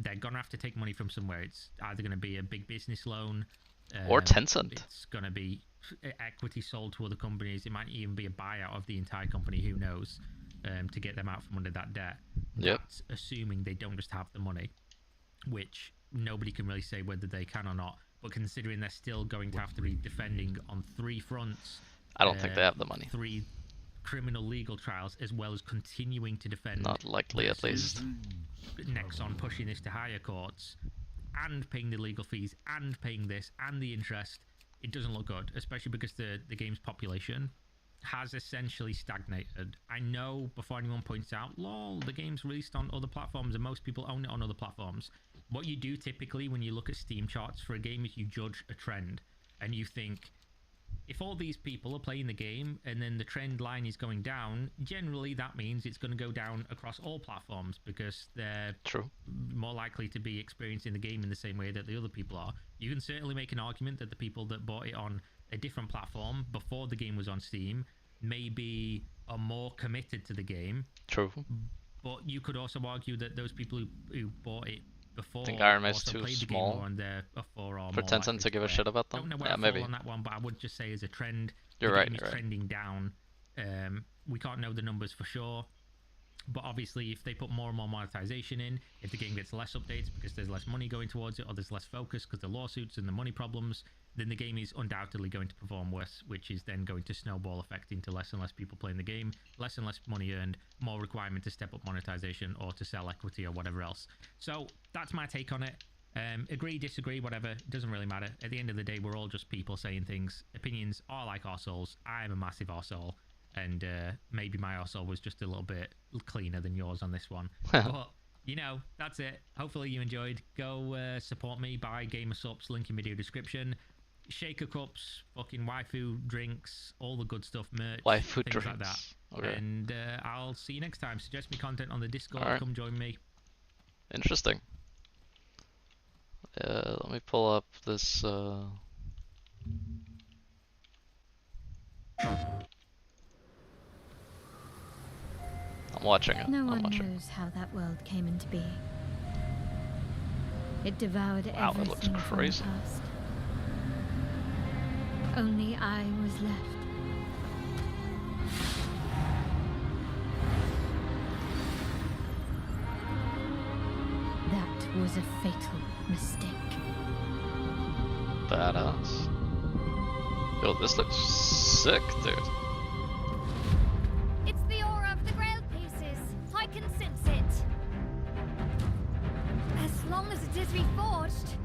They're gonna have to take money from somewhere. It's either gonna be a big business loan, or Tencent. It's gonna be equity sold to other companies. It might even be a buyout of the entire company. Who knows? To get them out from under that debt. Yep. That's assuming they don't just have the money, which nobody can really say whether they can or not. But considering they're still going to have to be defending on 3 fronts, I don't think they have the money. 3 criminal legal trials, as well as continuing to defend. Not likely, at least. Nexon pushing this to higher courts, and paying the legal fees, and paying this, and the interest. It doesn't look good, especially because the game's population has essentially stagnated. I know before anyone points out, lol, the game's released on other platforms and most people own it on other platforms. What you do typically when you look at Steam charts for a game is you judge a trend, and you think, if all these people are playing the game and then the trend line is going down, generally that means it's going to go down across all platforms because they're more likely to be experiencing the game in the same way that the other people are. You can certainly make an argument that the people that bought it on a different platform before the game was on Steam maybe are more committed to the game. True. But you could also argue that those people who bought it before I think Iron Man's also too played the game small more and they're for or for more Tencent likely to give a play. shit about them. Don't know where Yeah, I maybe. fall on that one, but I would just say as a trend, You're the right, game is you're right. trending down. We can't know the numbers for sure, but obviously if they put more and more monetization in, if the game gets less updates because there's less money going towards it, or there's less focus because the lawsuits and the money problems, then the game is undoubtedly going to perform worse, which is then going to snowball effect into less and less people playing the game, less and less money earned, more requirement to step up monetization or to sell equity or whatever else. So that's my take on it. Agree, disagree, whatever, it doesn't really matter. At the end of the day, we're all just people saying things. Opinions are like arseholes. I'm a massive arsehole, and maybe my arsehole was just a little bit cleaner than yours on this one. But, you know, that's it. Hopefully you enjoyed. Go support me, buy Gamer Subs, link in video description. Shaker cups, fucking waifu drinks, all the good stuff, merch, Waifu things like drinks. that. Okay. And I'll see you next time. Suggest me content on the Discord. Alright. Come join me. Interesting. Let me pull up this. I'm watching it. No I'm one watching. knows how that world came into being. It devoured Wow, that looks everything from the crazy. past. Only I was left. That was a fatal mistake. Badass. Yo, this looks sick, dude. It's the aura of the Grail pieces. I can sense it. As long as it is reforged.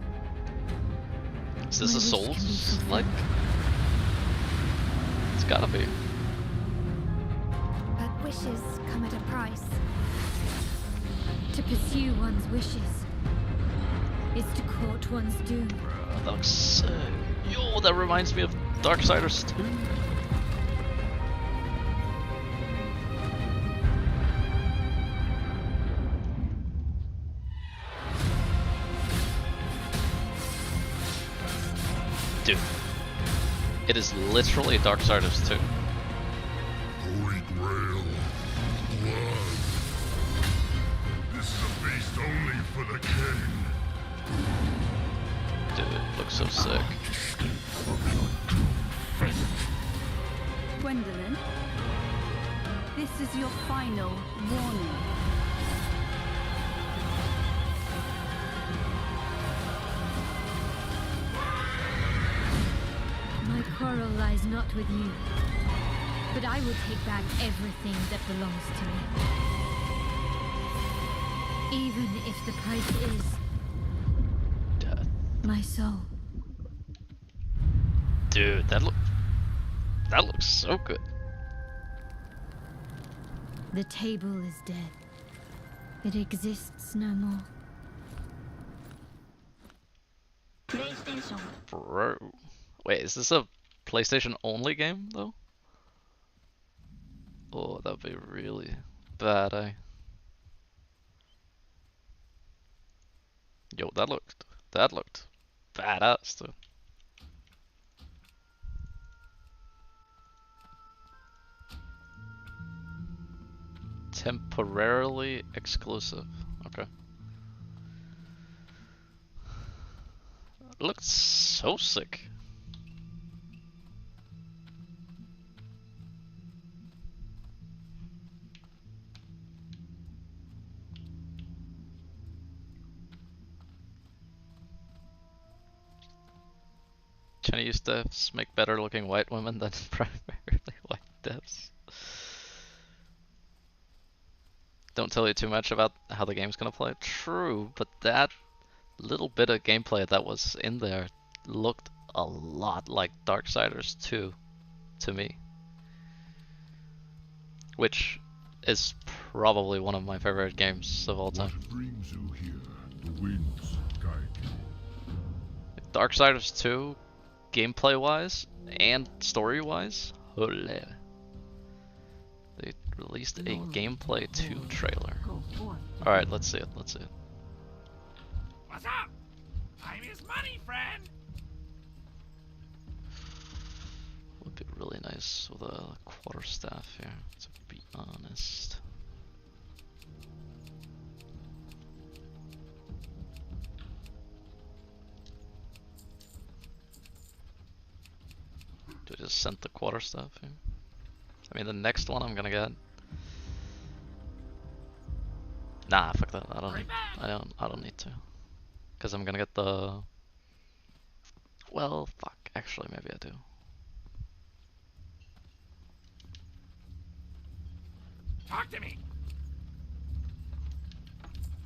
Is this My a wish can be Souls like? It's gotta be. But wishes come at a price. To pursue one's wishes is to court one's doom. That looks sick. Yo, that reminds me of Darksiders 2. Dude, it is literally Darksiders 2. Holy Grail. Blood. This is a feast only for the king. Dude, it looks so sick. Gwendolyn, this is your final warning. My quarrel lies not with you, but I will take back everything that belongs to me. Even if the price is death. My soul. Dude, that looks so good. The table is dead. It exists no more. PlayStation. Bro. Wait, is this a PlayStation only game though? Oh, that'd be really bad, eh? Yo, that looked badass though. Temporarily exclusive. Okay. Looks so sick. Chinese devs make better looking white women than primarily white devs. Don't tell you too much about how the game's gonna play. True, but that little bit of gameplay that was in there looked a lot like Darksiders 2 to me. Which is probably one of my favorite games of all time. What brings you here? The winds guide you. Darksiders 2 gameplay wise and story wise, holy. They released a gameplay 2 trailer. Alright, let's see it, let's see it. What's up? I'm his money friend. Would be really nice with a quarterstaff here, to be honest. Do I just send the quarterstaff here? I mean, the next one I'm gonna get. Nah, fuck that. I don't need to, cause I'm gonna get the. Well, fuck. Actually, maybe I do. Talk to me.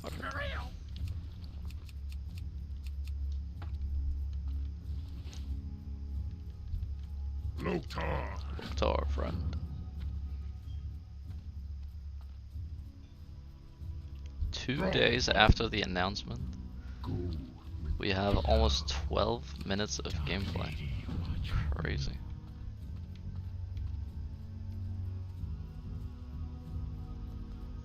Okay. For real. Loktar, friend. 2 days after the announcement, we have almost 12 minutes of gameplay. Crazy.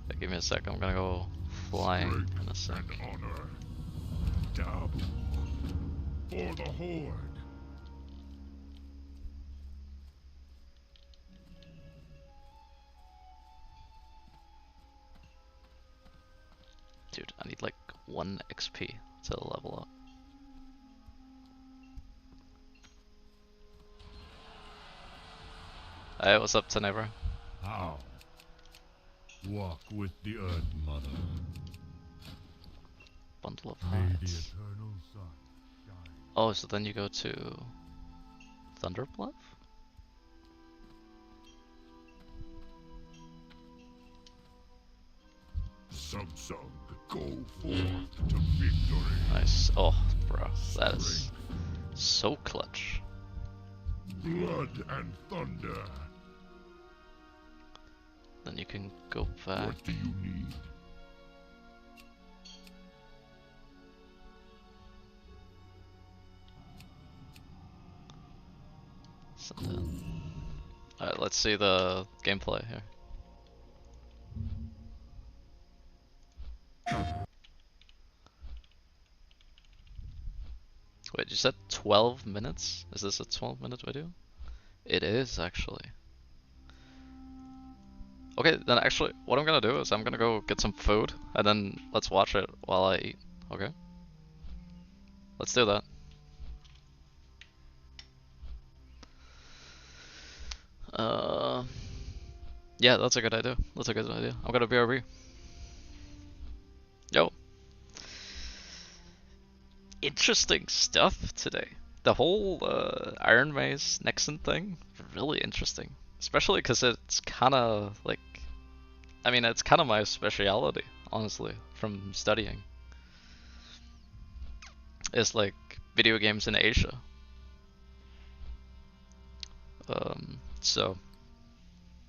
Yeah, give me a sec, I'm gonna go flying in a sec. Dabu, for the Horde. Dude, I need like 1 XP to level up. Hey, what's up, Tenebra? How? Walk with the Earth Mother. Bundle of May the Hearts. eternal sun shine. Oh, so then you go to Thunderbluff? Samsung, go forth to victory. Nice. Oh, bro, that is so clutch. Blood and thunder. Then you can go back. What do you need? Alright, let's see the gameplay here. Wait, you said 12 minutes? Is this a 12-minute video? It is, actually. Okay, then actually, what I'm gonna do is I'm gonna go get some food, and then let's watch it while I eat, okay? Let's do that. Yeah, that's a good idea. That's a good idea. I'm gonna BRB. Yo. Interesting stuff today. The whole Iron Maze Nexon thing, really interesting. Especially because it's kind of like, I mean, it's kind of my speciality, honestly, from studying. It's like video games in Asia. So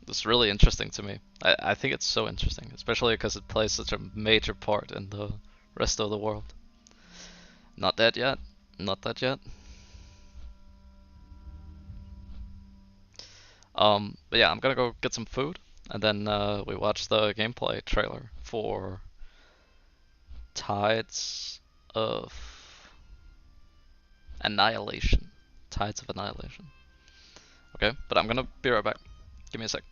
it's really interesting to me. I think it's so interesting, especially because it plays such a major part in the rest of the world. Not that yet. Not that yet. But yeah, I'm gonna go get some food, and then we watch the gameplay trailer for Tides of Annihilation. Tides of Annihilation. Okay, but I'm gonna be right back. Give me a sec.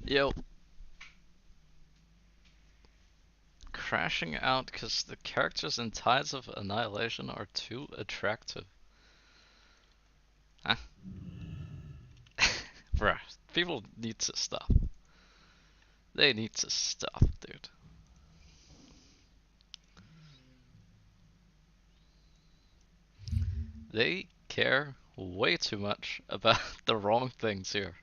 Yo. Crashing out because the characters in Tides of Annihilation are too attractive. Huh? Bruh, people need to stop. They need to stop, dude. They care way too much about the wrong things here.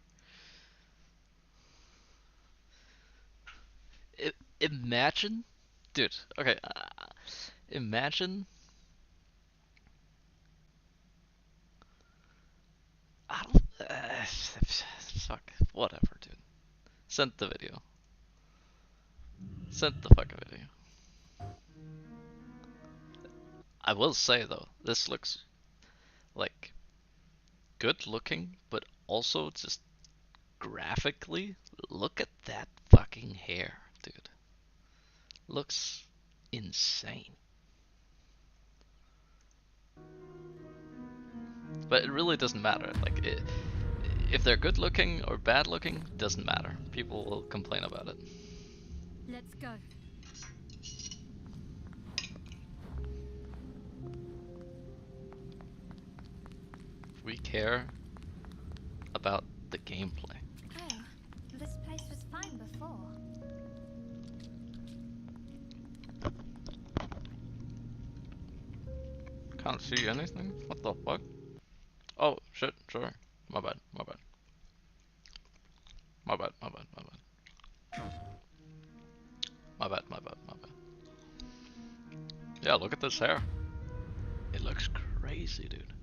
Imagine, dude, okay, imagine, I don't, fuck, whatever, dude. Send the video. Send the fucking video. I will say though, this looks like good looking, but also just graphically, look at that fucking hair, dude. Looks insane. But it really doesn't matter. Like, if they're good looking or bad looking, doesn't matter. People will complain about it. Let's go. We care about the gameplay. Oh, this place was fine before. Can't see anything? What the fuck? Oh, shit, sorry. My bad, my bad. My bad, my bad, my bad. My bad, my bad, my bad. Yeah, look at this hair. It looks crazy, dude.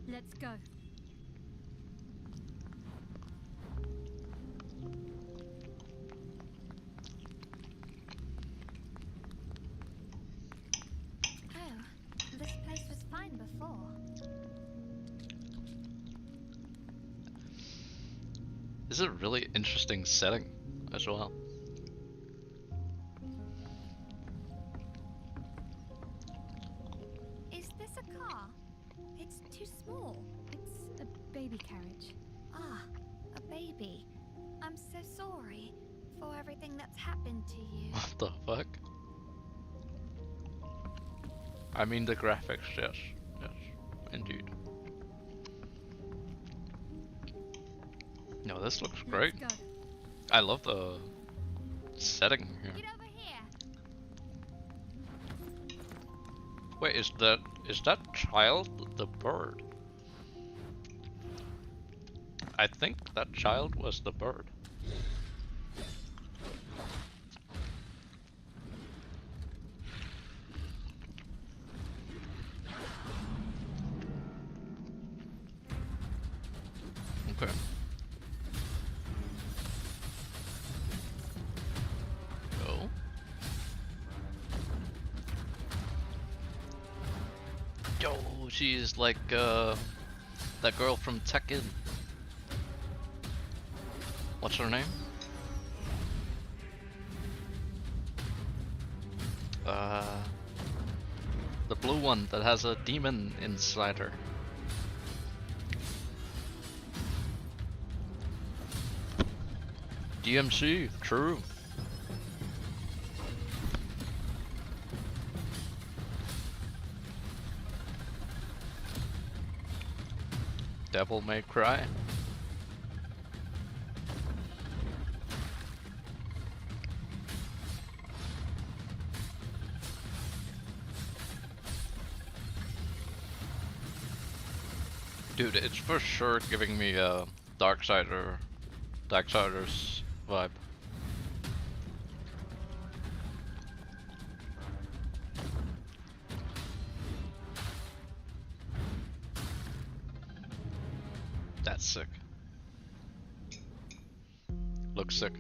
Let's go. Oh, this place was fine before. This is a really interesting setting as well. Is this a car? It's too small. It's a baby carriage. Ah, a baby. I'm so sorry for everything that's happened to you. What the fuck? I mean the graphics, yes. Yes, indeed. No, this looks great. I love the setting here. Get over here. Wait, is that child the bird? I think that child was the bird. Okay. Go. Yo, she's like that girl from Tekken. What's her name? The blue one that has a demon inside her. DMC, true. Devil May Cry. Dude, it's for sure giving me a Darksiders vibe. That's sick. Looks sick.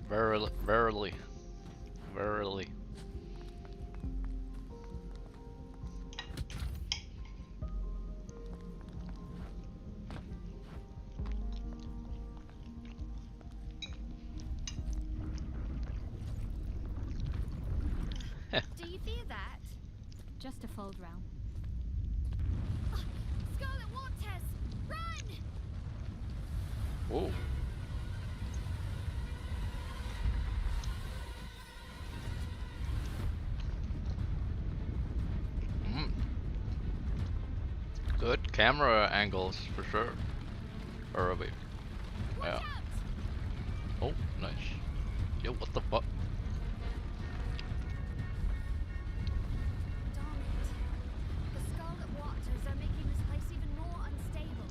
Verily, verily, verily. Do you fear that? Just a fold round. Scarlet Waters! Whoa. Good camera angles for sure. Or a bit. Yeah. Oh, nice. Yo, what the fuck? The Scarlet Waters are making this place even more unstable.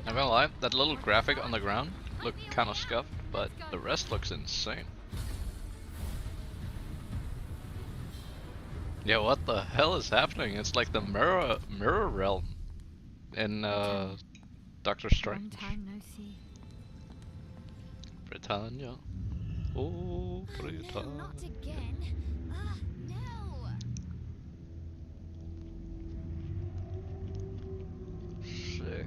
Not gonna lie, that little graphic on the ground looked kind of scuffed, but the rest looks insane. Yeah, what the hell is happening? It's like the mirror realm in Doctor Strange. Long time no see. Britannia. Oh, Britannia. No, not again. No. Sick.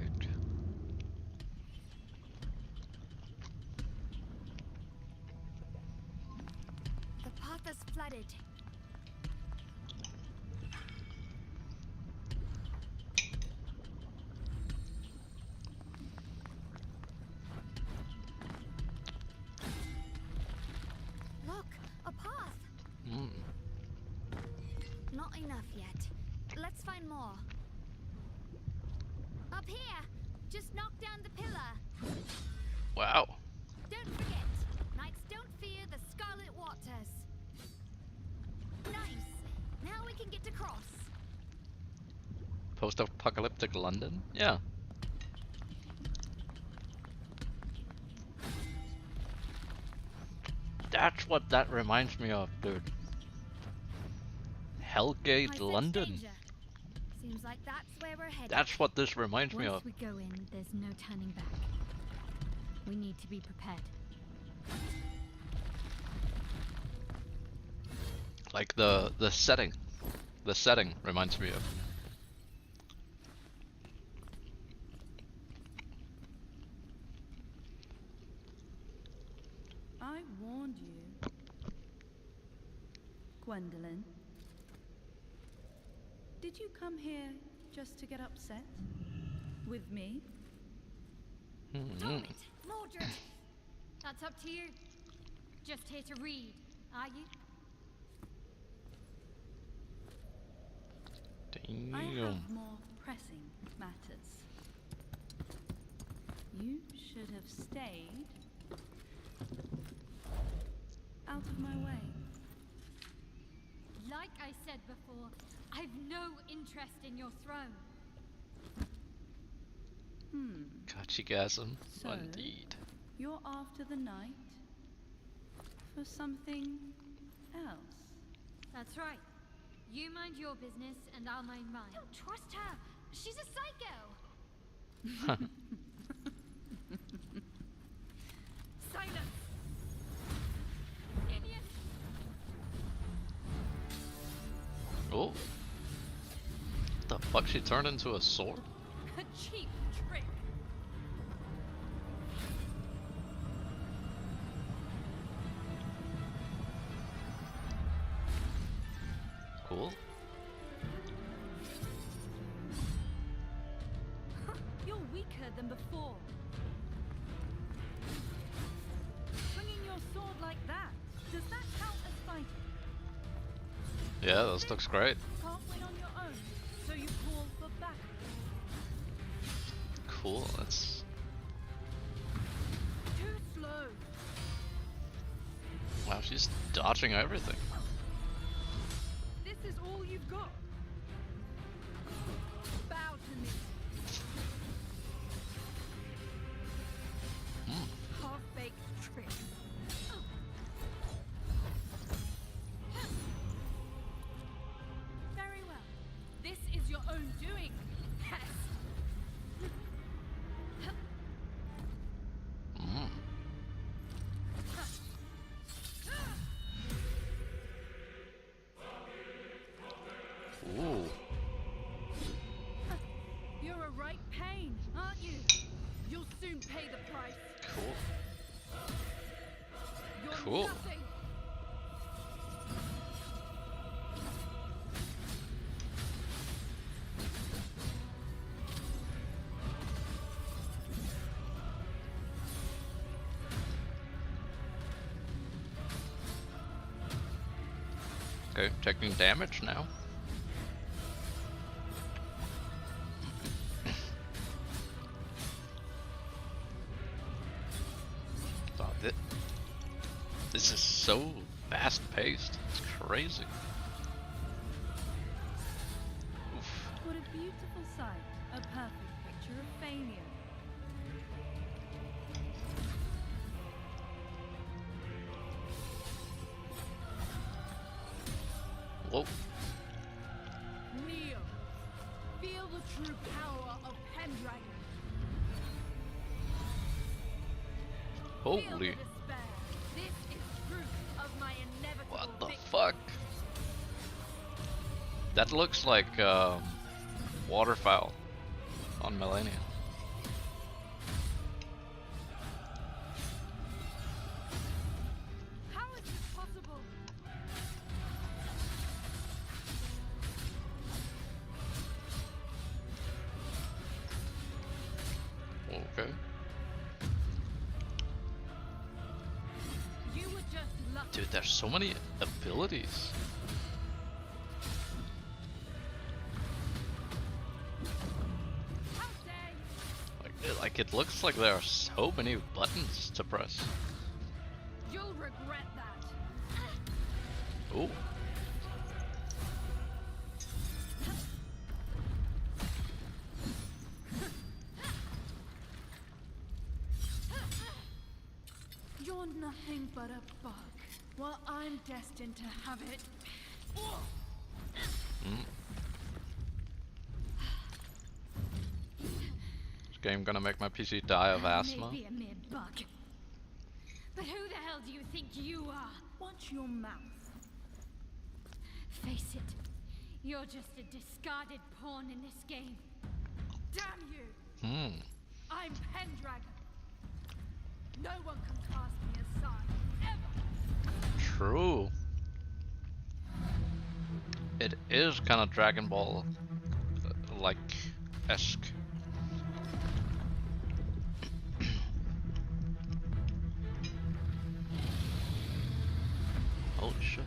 The path is flooded. Look, a path. Not enough yet. Let's find more. Up here. Just knock down the pillar. Wow. Don't forget, knights don't fear the Scarlet Waters. Nice. Now we can get across. Post-apocalyptic London? Yeah. That's what that reminds me of, dude. Hellgate, London. Seems like that's where we're headed. That's what this reminds me of. Once we go in, there's no turning back. We need to be prepared. Like the setting. The setting reminds me of. I warned you, Gwendolyn. Did you come here just to get upset? With me? Mordred! That's up to you. Just here to read, are you? I have more pressing matters. You should have stayed out of my way. Like I said before, I've no interest in your throne. Kachigasm, So, indeed. you're after the night for something else. That's right. You mind your business and I'll mind mine. Don't trust her. She's a psycho. Silence. Idiot. Oh. The fuck, she turned into a sword? A cheap trick. Cool. You're weaker than before. Swinging your sword like that, does that count as fighting? Yeah, this looks great. Can't win on your own, so you call for backup. Cool, that's... Too slow. Wow, she's dodging everything. This is all you've got. Bow to me. Half-baked trick. Very well. This is your own doing, pest. Ooh. You're a right pain, aren't you? You'll soon pay the price. Cool. You're Cool. nothing. Okay, taking damage now. Oh, this is so fast-paced. It's crazy. Oof. What a beautiful sight. A perfect picture of failure. Whoa. Kneel. Feel the true power of Pendragon. Feel the Holy. despair. This is proof of my inevitable What the victory. fuck? That looks like waterfowl on Millennia. How is this possible? Okay. You were just lucky. Dude, there's so many abilities. Like it looks like there are so many buttons to press. You'll regret that. Ooh. You're nothing but a bug. Well, I'm destined to have it. Mm. This game gonna make my PC die of asthma. Maybe a mere bug. But who the hell do you think you are? Watch your mouth. Face it, you're just a discarded pawn in this game. Damn you! Hmm. I'm Pendragon. No one can cast me aside, ever. True. It is kind of Dragon Ball like esque. Holy shit.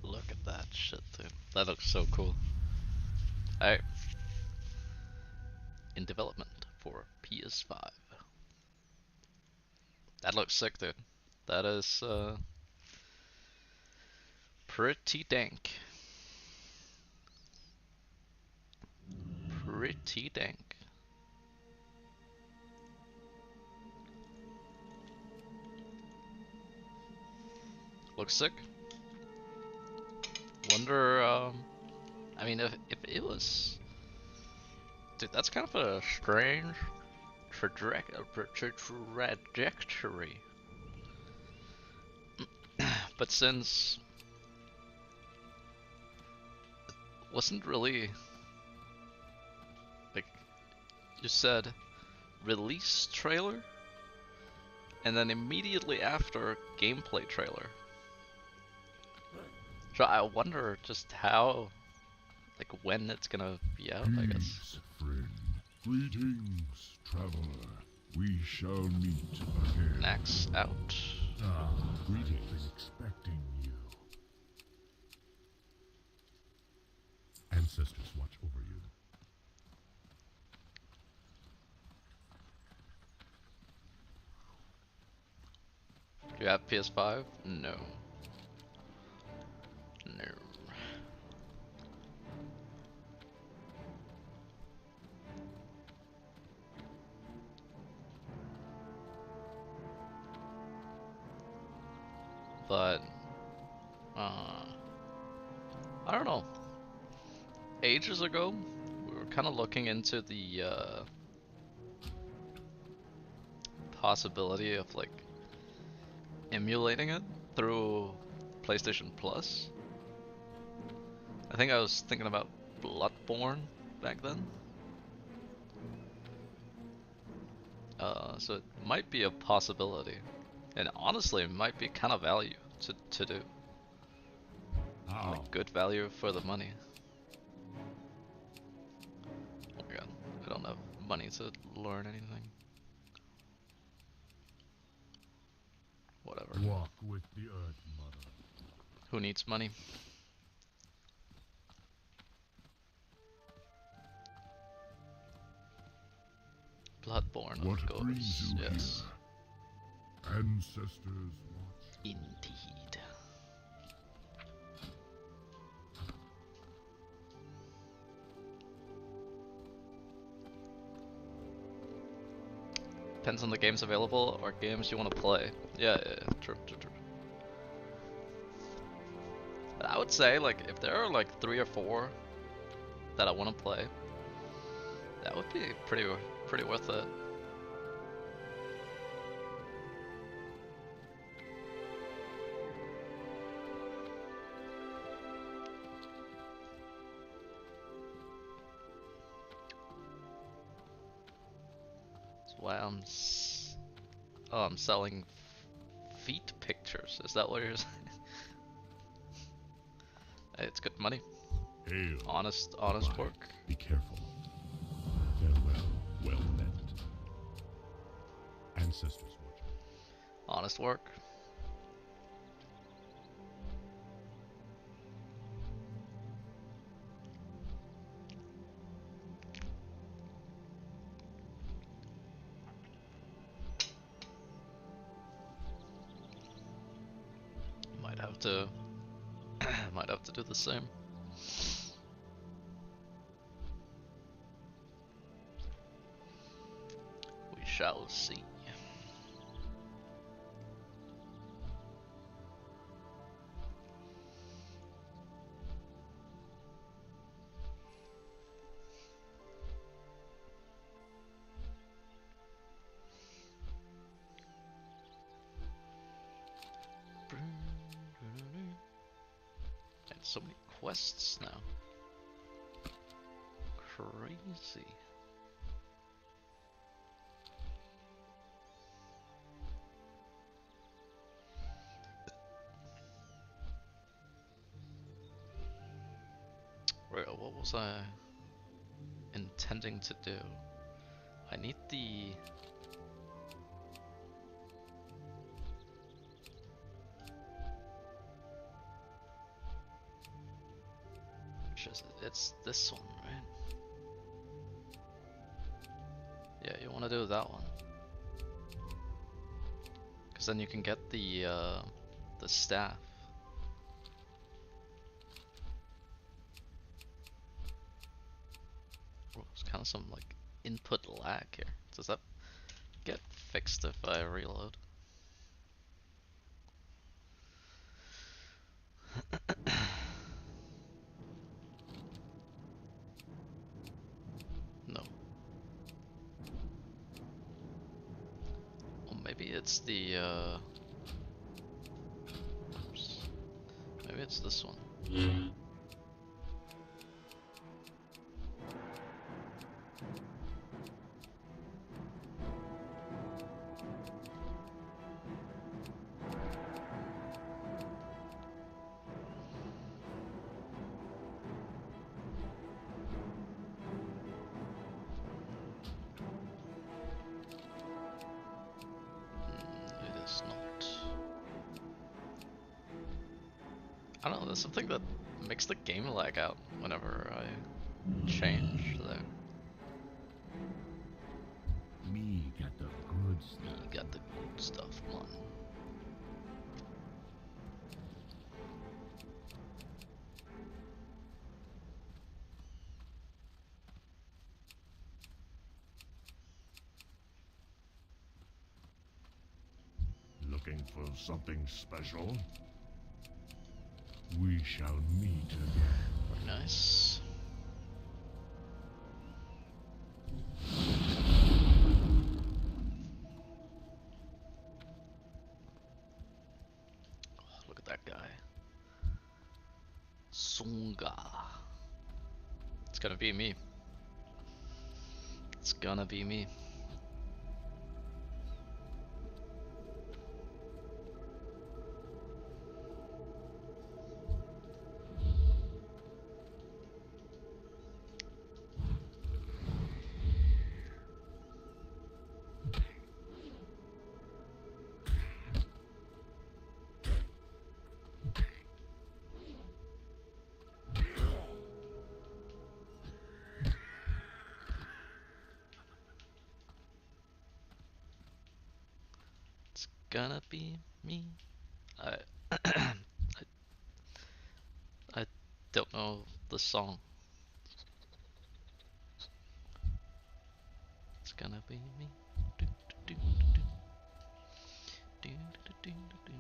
Look at that shit, dude. That looks so cool. Alright. In development for PS5. That looks sick, dude. That is pretty dank. Pretty dank. Looks sick. Wonder, I mean, if it was... Dude, that's kind of a strange trajectory. But since... It wasn't really... Like, you said, release trailer? And then immediately after, gameplay trailer. So I wonder just how, like when it's gonna be out, I guess. Peace, friend. Greetings, traveler. We shall meet again. Max out. Ah, greetings. Expecting you. Ancestors watch over you. Do you have PS5? No. No. But, I don't know. Ages ago, we were kind of looking into the possibility of like emulating it through PlayStation Plus. I think I was thinking about Bloodborne back then. So it might be a possibility. And honestly, it might be kind of value to do. Like good value for the money. Oh my god, I don't have money to learn anything. Whatever. Walk with the Earth Mother. Who needs money? Bloodborne, What of course. brings you Yes. here? Ancestors watch. Indeed. Depends on the games available or games you want to play. Yeah, true. I would say, like, if there are like 3 or 4 that I want to play, that would be pretty worth it. That's why I'm selling feet pictures. Is that what you're saying? Hey, it's good money. Hail. Honest work. Be careful. Farewell, well meant. Ancestors watch. Honest work. Might have to do the same. We shall see. And so many quests now. Crazy. Right, what was I intending to do? I need the... It's this one, right? Yeah, you want to do that one. Because then you can get the staff. Oh, there's kind of some like input lag here. Does that get fixed if I reload? No. Well, maybe it's the oops. Maybe it's this one. It is not. I don't know, there's something that makes the game lag out whenever I change there. Me got the good stuff. You got the good stuff, man. Looking for something special? We shall meet again. Very nice. Sunga. It's gonna be me. It's gonna be me. Gonna be me. I I don't know the song. It's gonna be me. Do, do, do, do, do, do, do, do, do.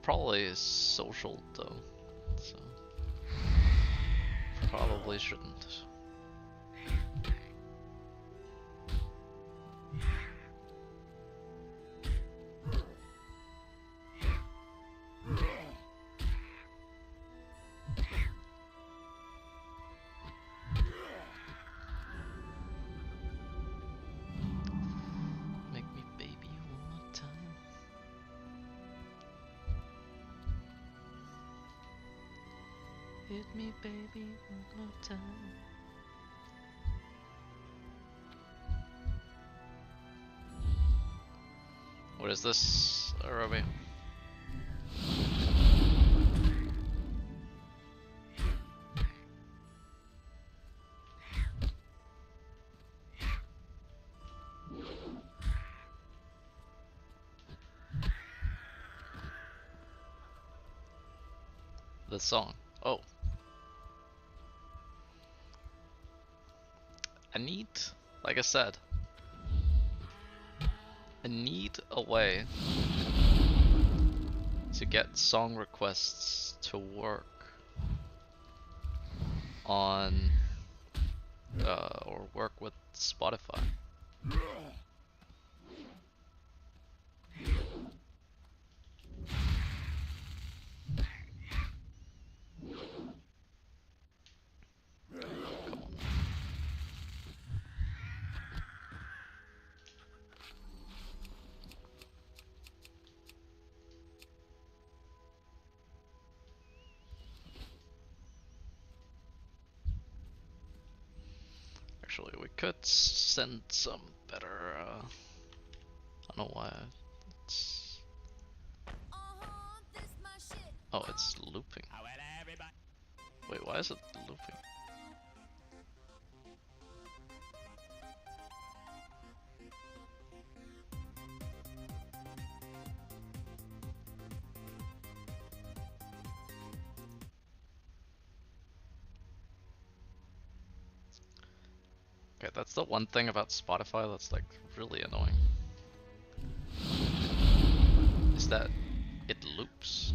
Probably is social though, so probably shouldn't. Make me baby one more time. Hit me, baby, one more time. What is this, Arabi? The song. Oh. I need, like I said, I need a way to get song requests to work on, or work with Spotify. Actually, we could send some better, I don't know why it's... Oh, it's looping. Wait, why is it looping? Okay, that's the one thing about Spotify that's like really annoying. Is that it loops.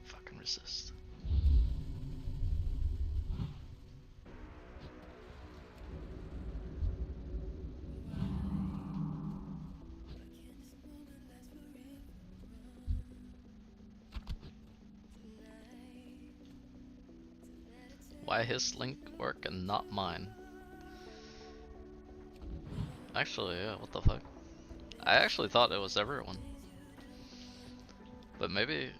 Fucking resist. Why his link work and not mine? Actually, yeah, what the fuck? I actually thought it was everyone. But maybe,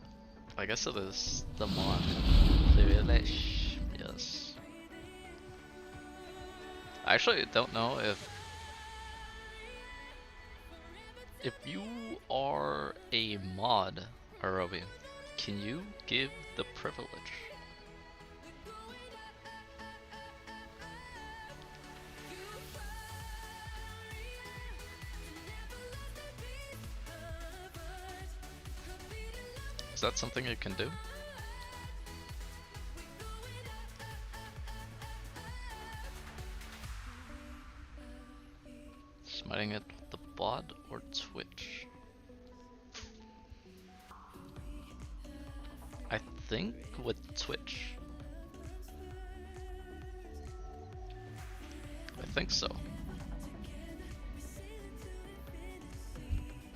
I guess it is the mod. Privilege, yes. I actually don't know if you are a mod, Arobi, can you give the privilege? Is that something you can do? Smiting it with the bot or Twitch? I think with Twitch. I think so.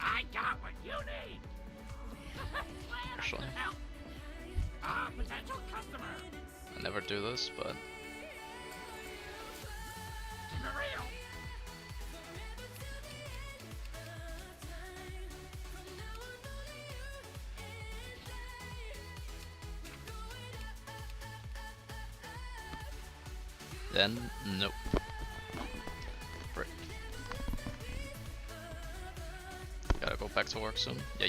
I got what you need. Actually, Potential customer. I never do this, but Keep it real. then nope. Frick. Gotta go back to work soon. Yeah.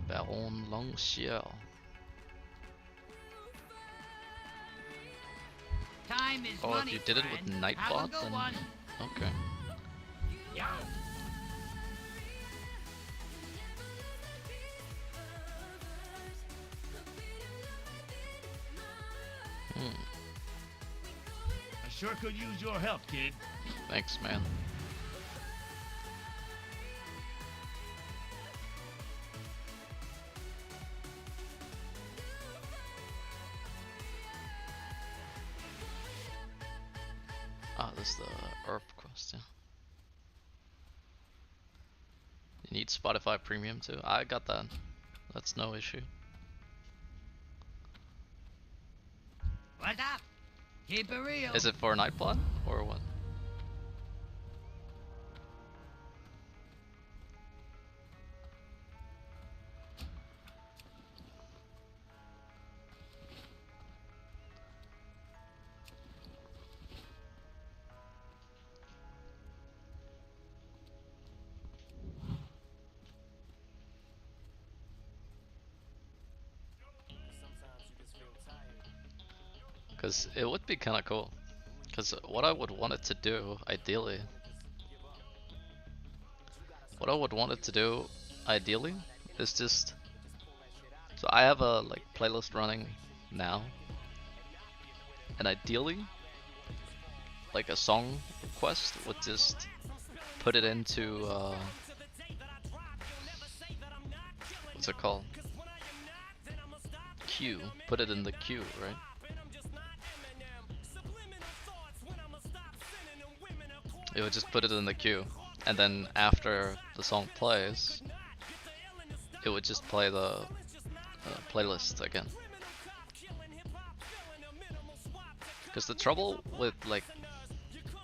Baron Longsier. Time is Oh, money, if you did it friend. with Have a Nightbot, good then one. okay. Yo. I sure could use your help, kid. Thanks, man. Ah, this is the herb quest, yeah. You need Spotify Premium too? I got that. That's no issue. What's up? Keep it real. Is it for Nightbot or what? Because it would be kind of cool. Because what I would want it to do, ideally, is just. So I have a like playlist running now, and ideally, like a song request would just put it into what's it called? Queue. Put it in the queue, right? It would just put it in the queue, and then after the song plays, it would just play the playlist again. Because the trouble with like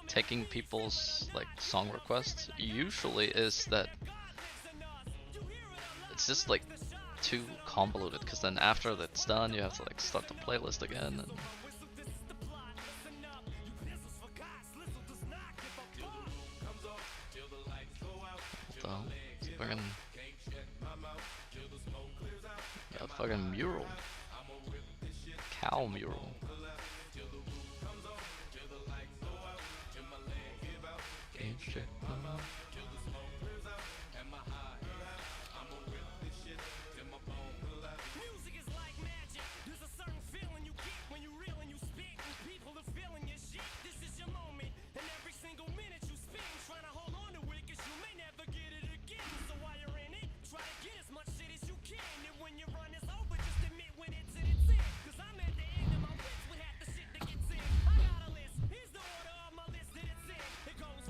taking people's like song requests usually is that it's just like too convoluted. Because then after that's done, you have to like start the playlist again. And fucking a fucking mural, cow mural.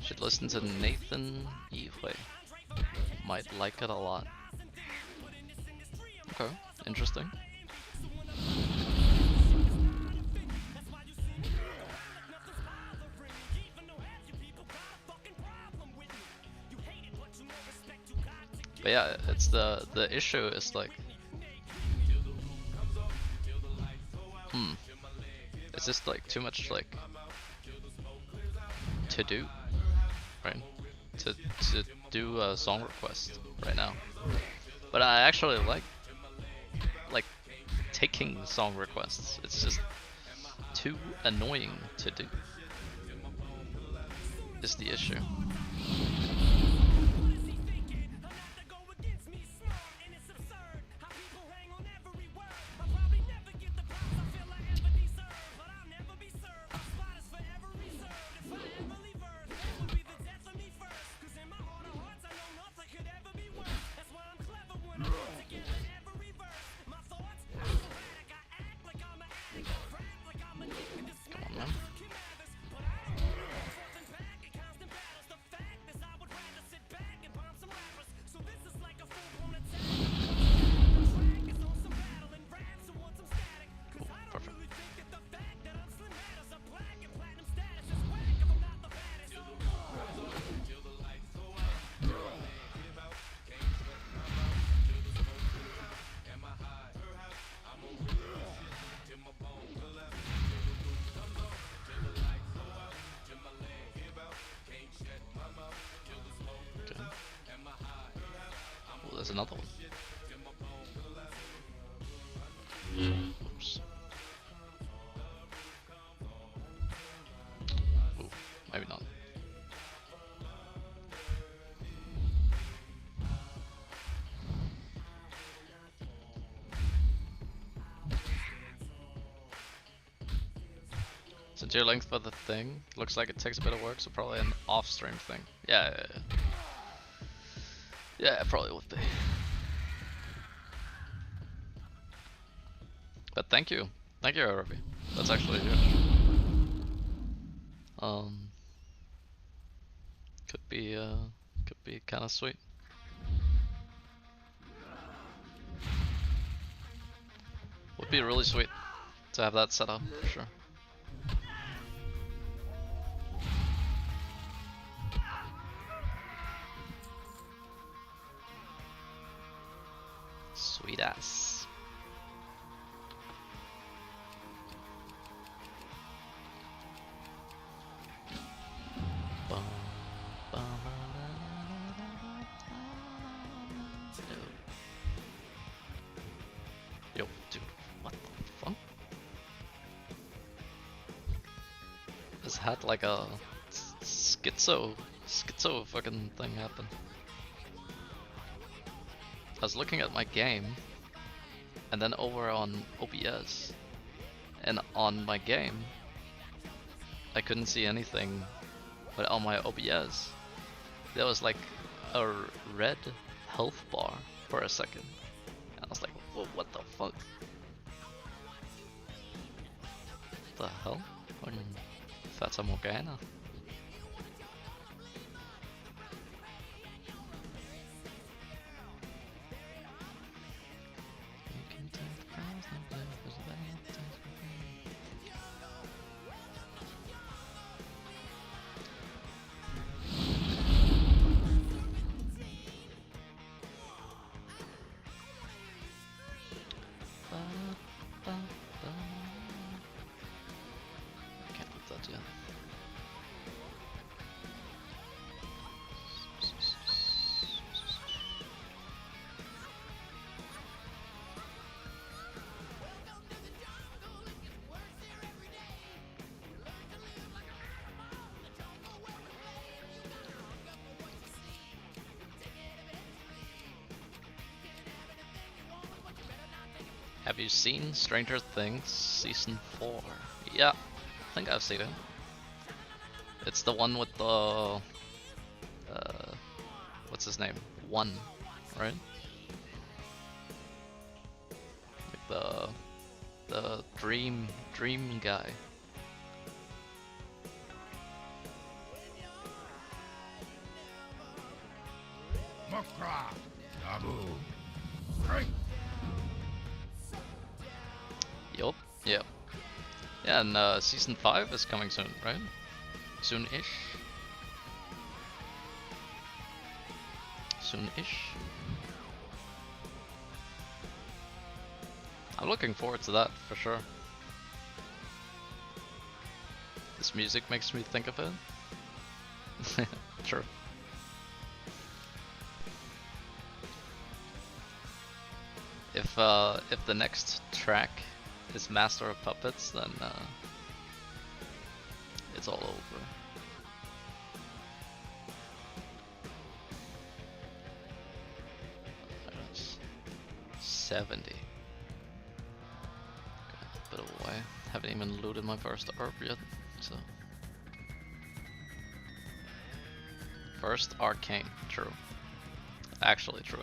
Should listen to Nathan Yihue. Might like it a lot. Okay, interesting. But yeah, it's the issue is like, It's just like too much like to do, right? To do a song request right now. But I actually like taking song requests. It's just too annoying to do. Is the issue. There's another one. Oops. Ooh, maybe not. Since your length for the thing looks like it takes a bit of work, so probably an off-stream thing. Yeah, it probably would be. But thank you, Arabi. That's actually huge. Could be kind of sweet. Would be really sweet to have that set up for sure. Sweet ass. Yo, dude, what the fuck? This had like a schizo fucking thing happen. I was looking at my game, and then over on OBS, and on my game, I couldn't see anything, but on my OBS, there was like a red health bar for a second. And I was like, whoa, what the fuck? What the hell? Fucking Fata Morgana. Can't put that yet. Have you seen Stranger Things Season 4? Yeah, I think I've seen it. It's the one with the... what's his name? One, right? Like the dream guy. Makra, Nabu, Frank. Yup, yep. Yeah, and Season 5 is coming soon, right? Soon-ish. Soon-ish. I'm looking forward to that, for sure. its music makes me think of it. True. If the next track is Master of Puppets, then it's all over. That's 70. Got a bit away. Haven't even looted my first herb yet, so. First arcane, true. Actually true.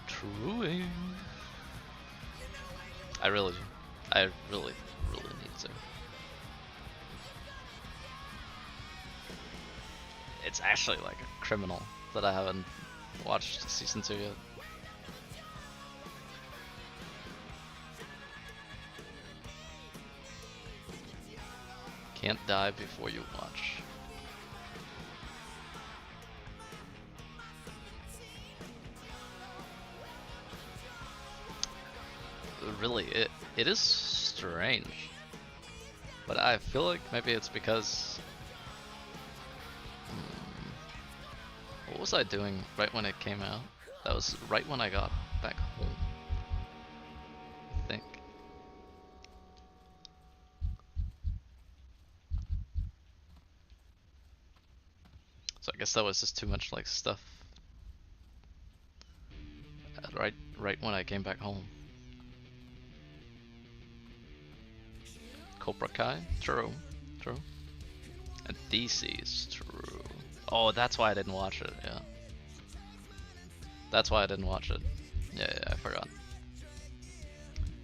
Truing. I really need to. It's actually like a criminal that I haven't watched season 2 yet. Can't die before you watch. Really, it is strange, but I feel like maybe it's because what was I doing right when it came out? That was right when I got back home, I think. So I guess that was just too much like stuff right when I came back home. Cobra Kai? True. True. And DC is true. Oh, that's why I didn't watch it, yeah. That's why I didn't watch it. Yeah, I forgot.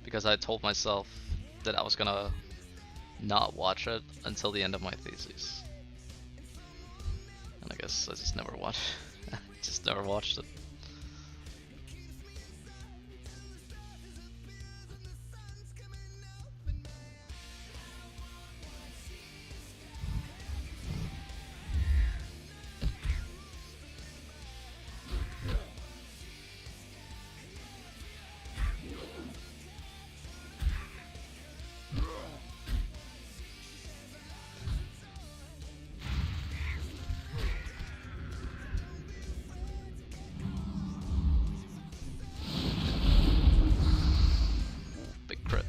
Because I told myself that I was gonna not watch it until the end of my thesis. And I guess I just never watched just never watched it. Big crit.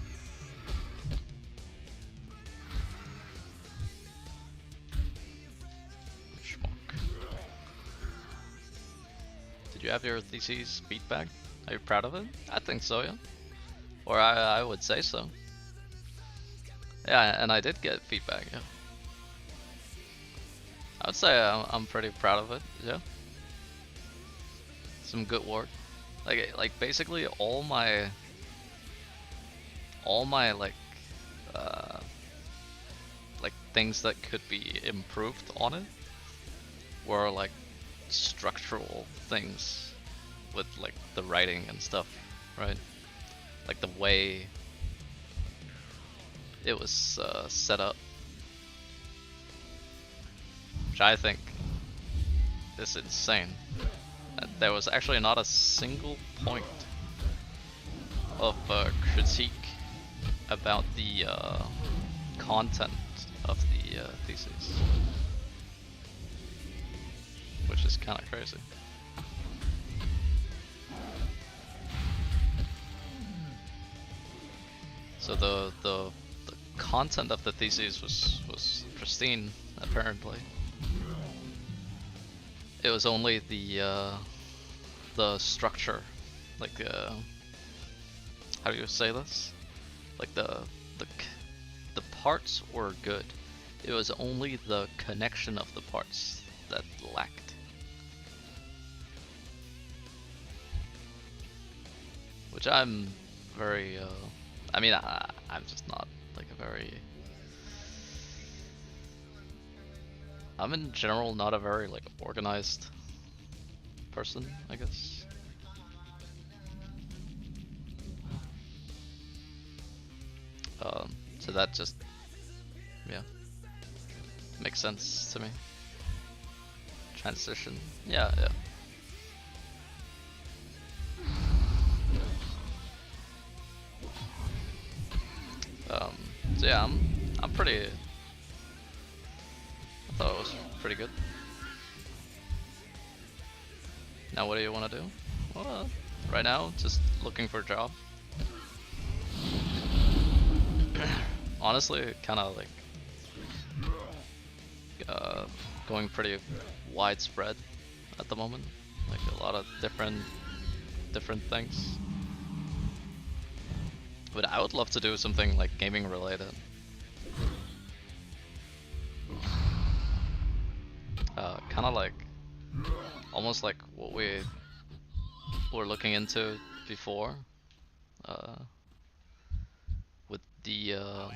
Schmuck. Did you have your thesis beat back? Are you proud of it? I think so, yeah. Or I would say so. Yeah, and I did get feedback, yeah. I would say I'm pretty proud of it, yeah. Some good work. Like basically all my like things that could be improved on it were like structural things with like the writing and stuff, right? Like the way it was set up, which I think is insane. There was actually not a single point of critique about the content of the thesis, which is kind of crazy. So the content of the thesis was pristine, apparently. It was only the structure, like how do you say this? Like the parts were good. It was only the connection of the parts that lacked. Which I'm very I mean I'm just not like a very I'm in general not a very like organized person, I guess. So that just, yeah, makes sense to me. Transition, yeah. So yeah, I'm pretty. I thought it was pretty good. Now, what do you want to do? Well, right now, just looking for a job. Honestly, kind of like going pretty widespread at the moment. Like a lot of different things. But I would love to do something like gaming related. Kind of like, almost like what we were looking into before. With the what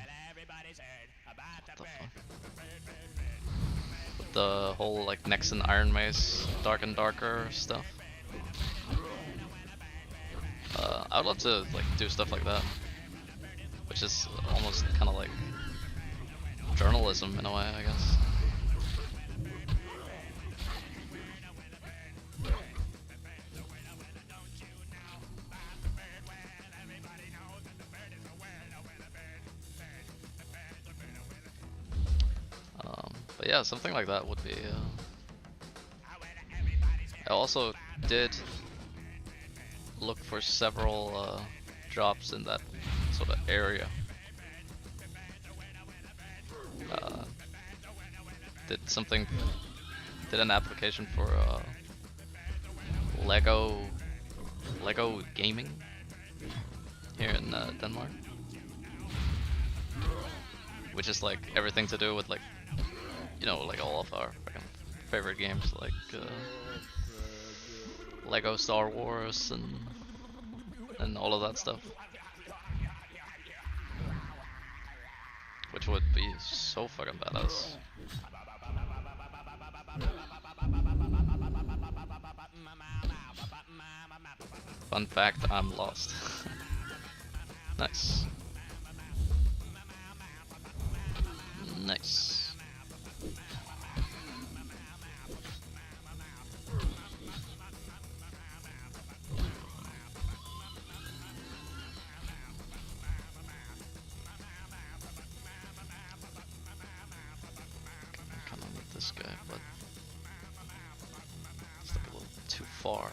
the fuck? With the whole like Nexon Iron Mace Dark and Darker stuff. I would love to like do stuff like that, which is almost kind of like journalism in a way, I guess. But yeah, something like that would be. I also did look for several jobs in that sort of area. Did an application for Lego gaming here in Denmark, which is like everything to do with like, you know, like all of our favorite games, like Lego Star Wars and all of that stuff, which would be so fucking badass. Fun fact, I'm lost. Nice. Nice. Come on with this guy, but it's like a little too far.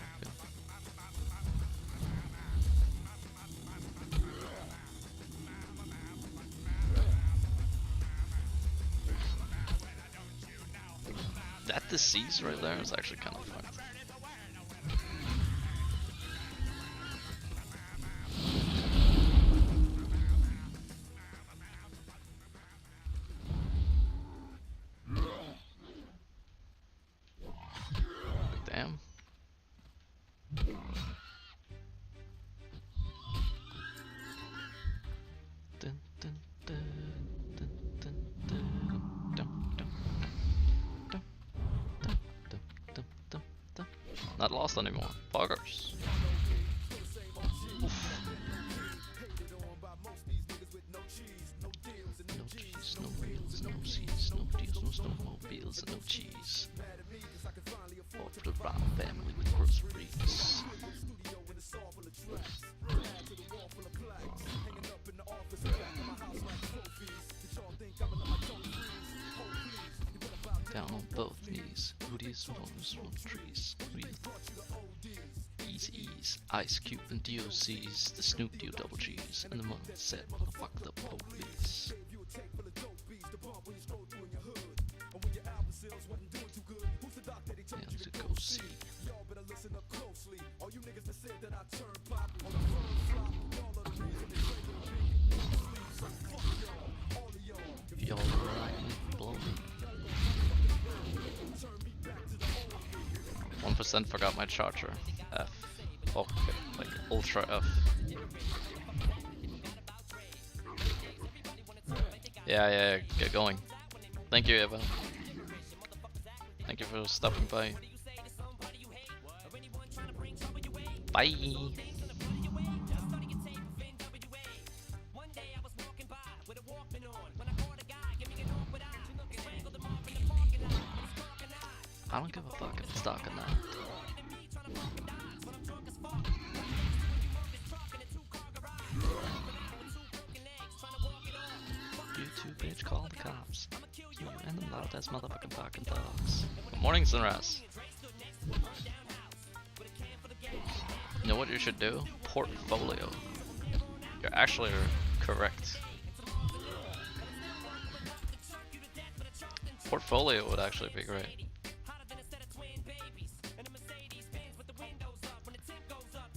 That disease right there is actually kind of fucked. Damn. Dun, dun, dun, dun, dun, dun, dun, dun. Not lost anymore. Buggers. Oof. No cheese, no wheels, no seats, no deals, no snowmobiles, and no cheese. All for the Brown family with groceries. Down on both knees, hoodies, bonus from trees, Eazy-E's, Ice Cube and DOC's, the Snoop Deal Double G's, and the monk said, fuck the police. Yeah, to go see. Y'all right, blow. 1% forgot my charger. F. Oh, okay. Like Ultra F. Yeah, get going. Thank you, Eva. Thank you for stopping by. Bye. I don't give a fuck if it's dark or not. bitch, call the cops. You random loud ass motherfucking fucking dogs. Morning, Sunrise. You know what you should do? Portfolio. You're actually correct. Portfolio would actually be great.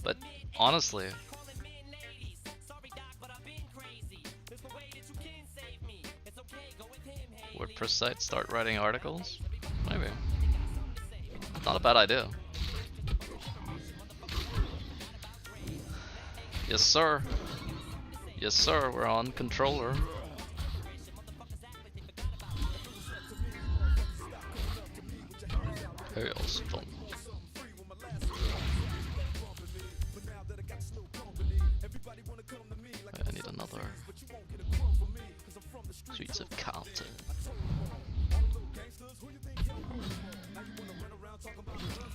But honestly, WordPress site start writing articles? Maybe. Not a bad idea. Yes sir. Yes sir, we're on controller. Hails fun. I need another Streets of Compton.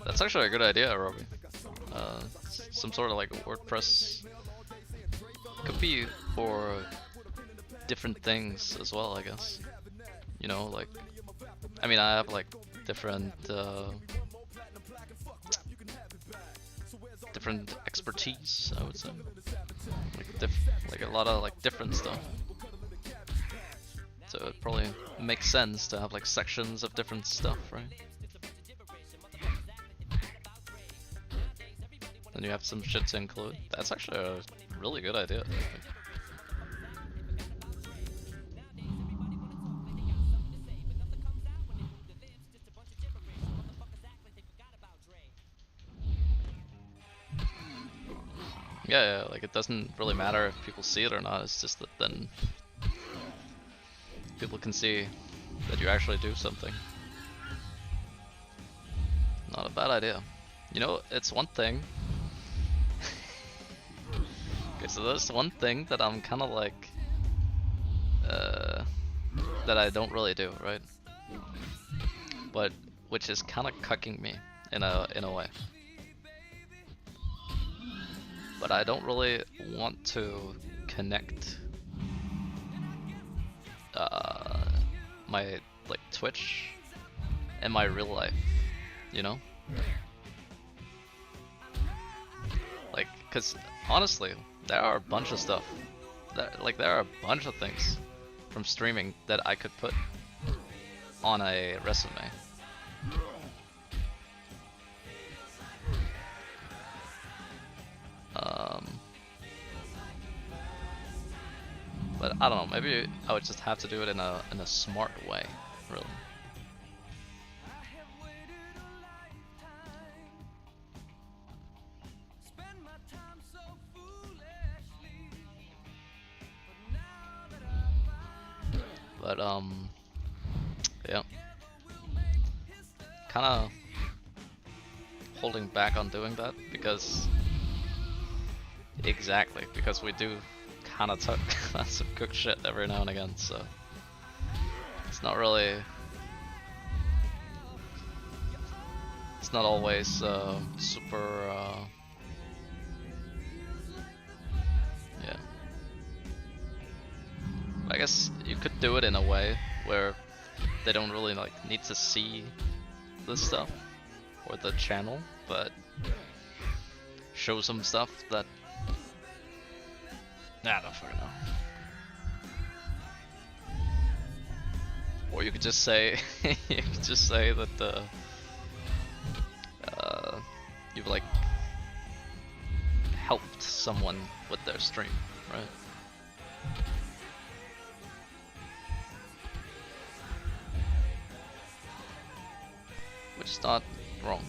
That's actually a good idea, Robbie. Some sort of like WordPress. Could be for different things as well, I guess. You know, like, I mean, I have like different different expertise, I would say. Like a lot of like different stuff. So it probably makes sense to have like sections of different stuff, right? Then you have some shit to include. That's actually a really good idea. Yeah, like it doesn't really matter if people see it or not, it's just that then people can see that you actually do something. Not a bad idea. You know, it's one thing. Okay, so there's one thing that I'm kind of like, that I don't really do, right? But which is kind of cucking me in a way. But I don't really want to connect my like Twitch and my real life, you know? Like, cause honestly, there are a bunch of stuff that, like, there are a bunch of things from streaming that I could put on a resume. But I don't know, maybe I would just have to do it in a smart way, really. But yeah, kind of holding back on doing that because we do kind of talk some cook shit every now and again, so it's not really, it's not always super yeah. I guess you could do it in a way where they don't really like need to see this stuff or the channel, but show some stuff that I don't fucking know. Or you could just say you could just say that you've like helped someone with their stream, right? Which is not wrong.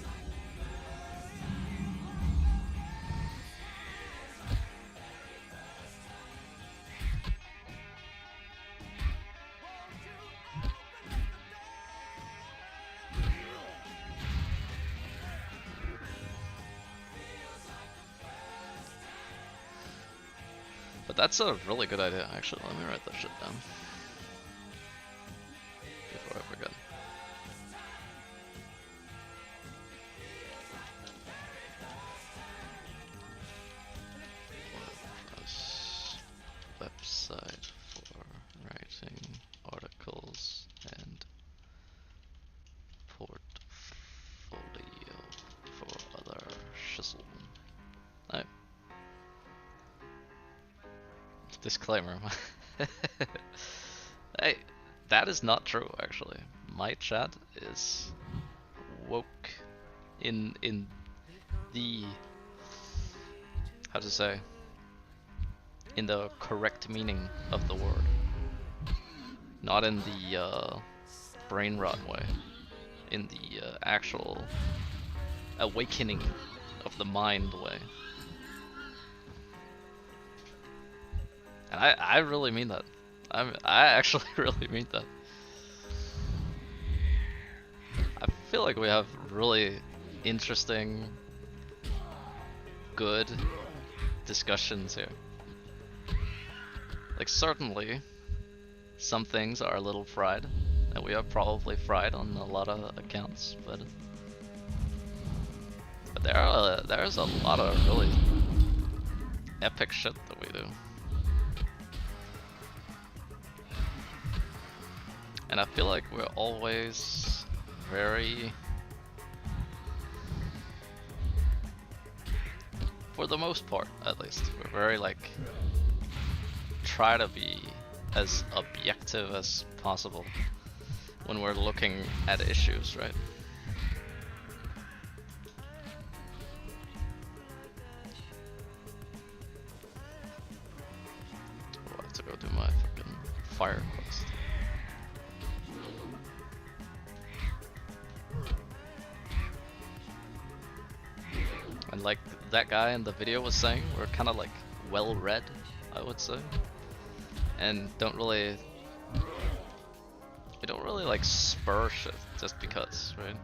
But that's a really good idea, actually. Let me write that shit down before I forget. WordPress website for writing Disclaimer. Hey, that is not true actually. My chat is woke in the, how to say, in the correct meaning of the word. Not in the brain rot way. In the actual awakening of the mind way. And I really mean that. I actually really mean that. I feel like we have really interesting, good discussions here. Like, certainly, some things are a little fried, and we are probably fried on a lot of accounts, but there's a lot of really epic shit that we do. And I feel like we're always very, for the most part at least, we're very like, try to be as objective as possible when we're looking at issues, right? Oh, I have to go do my fucking fire quest. And like that guy in the video was saying, we're kind of like well read, I would say, and we don't really like spur shit just because, right?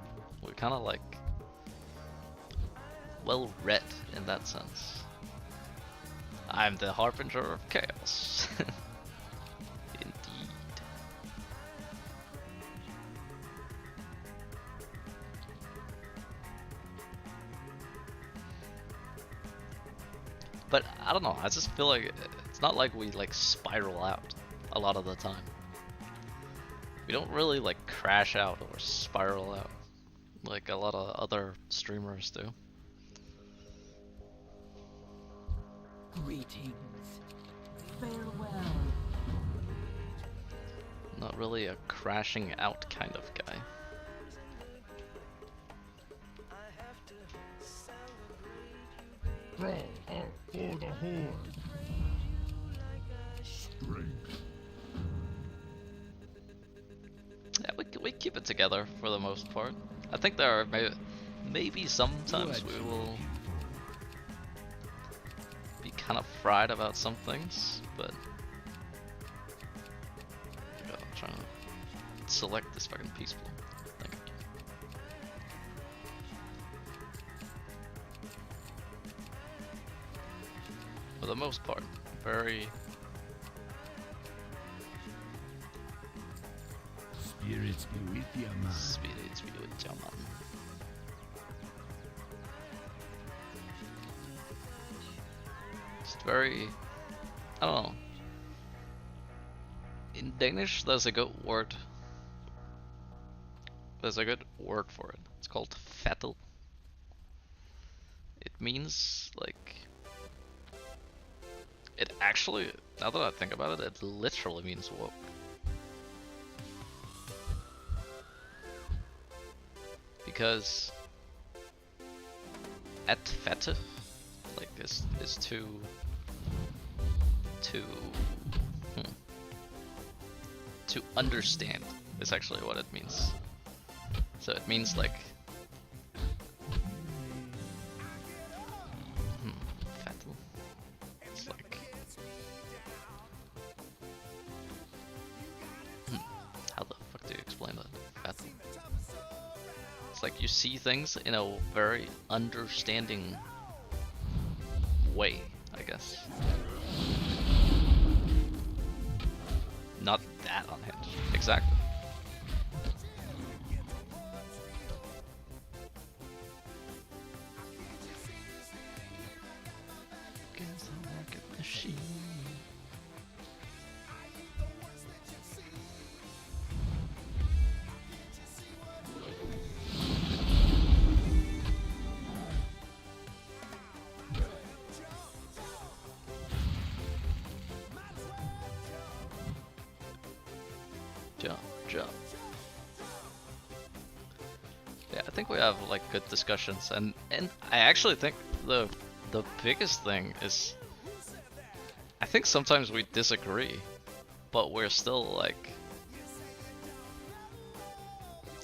We're kind of like well read in that sense. I'm the harbinger of chaos. Indeed. But I don't know, I just feel like it's not like we like spiral out a lot of the time. We don't really like crash out or spiral out like a lot of other streamers do. Greetings. Farewell. Not really a crashing out kind of guy. Throw out for the horde. Strength. Yeah, we keep it together for the most part. I think there are maybe sometimes we will be kind of fried about some things, but I'm trying to select this fucking peace bloom. Thank you. For the most part, very Spirits be with you, man. Spirits be with you, man. Just very, I don't know. In Danish, there's a good word. There's a good word for it. It's called fattel. It means like. It actually, now that I think about it, it literally means woke. Because at fette, like this is to understand is actually what it means. So it means like fattel. It's like how the fuck do you explain that? Fattel. It's like you see things in a very understanding way, I guess. Not that unhinged. Exactly. Jump, jump. Yeah, I think we have like good discussions, and I actually think the biggest thing is I think sometimes we disagree, but we're still like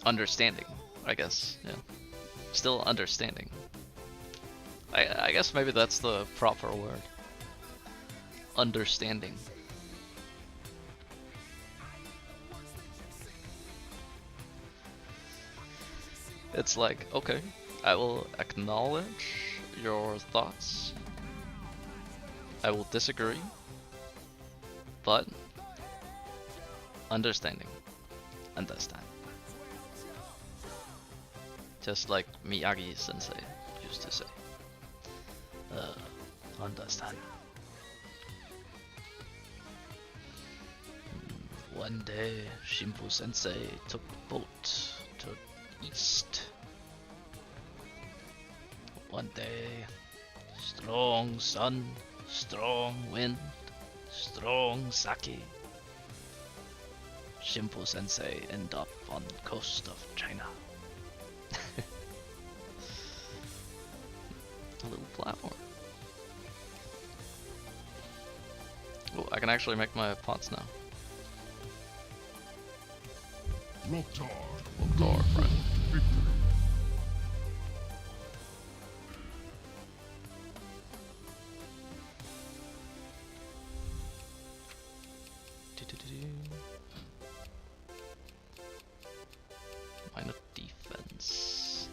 understanding, I guess. Yeah, still understanding. I guess maybe that's the proper word. Understanding. It's like, okay, I will acknowledge your thoughts. I will disagree, but understanding. Understand. Just like Miyagi sensei used to say. Understand. One day, Shimpu sensei took a boat to east. One day, strong sun, strong wind, strong sake. Shimpu sensei ended up on the coast of China. A little platform. Oh, I can actually make my pots now. Loktar, friend. Minor defense.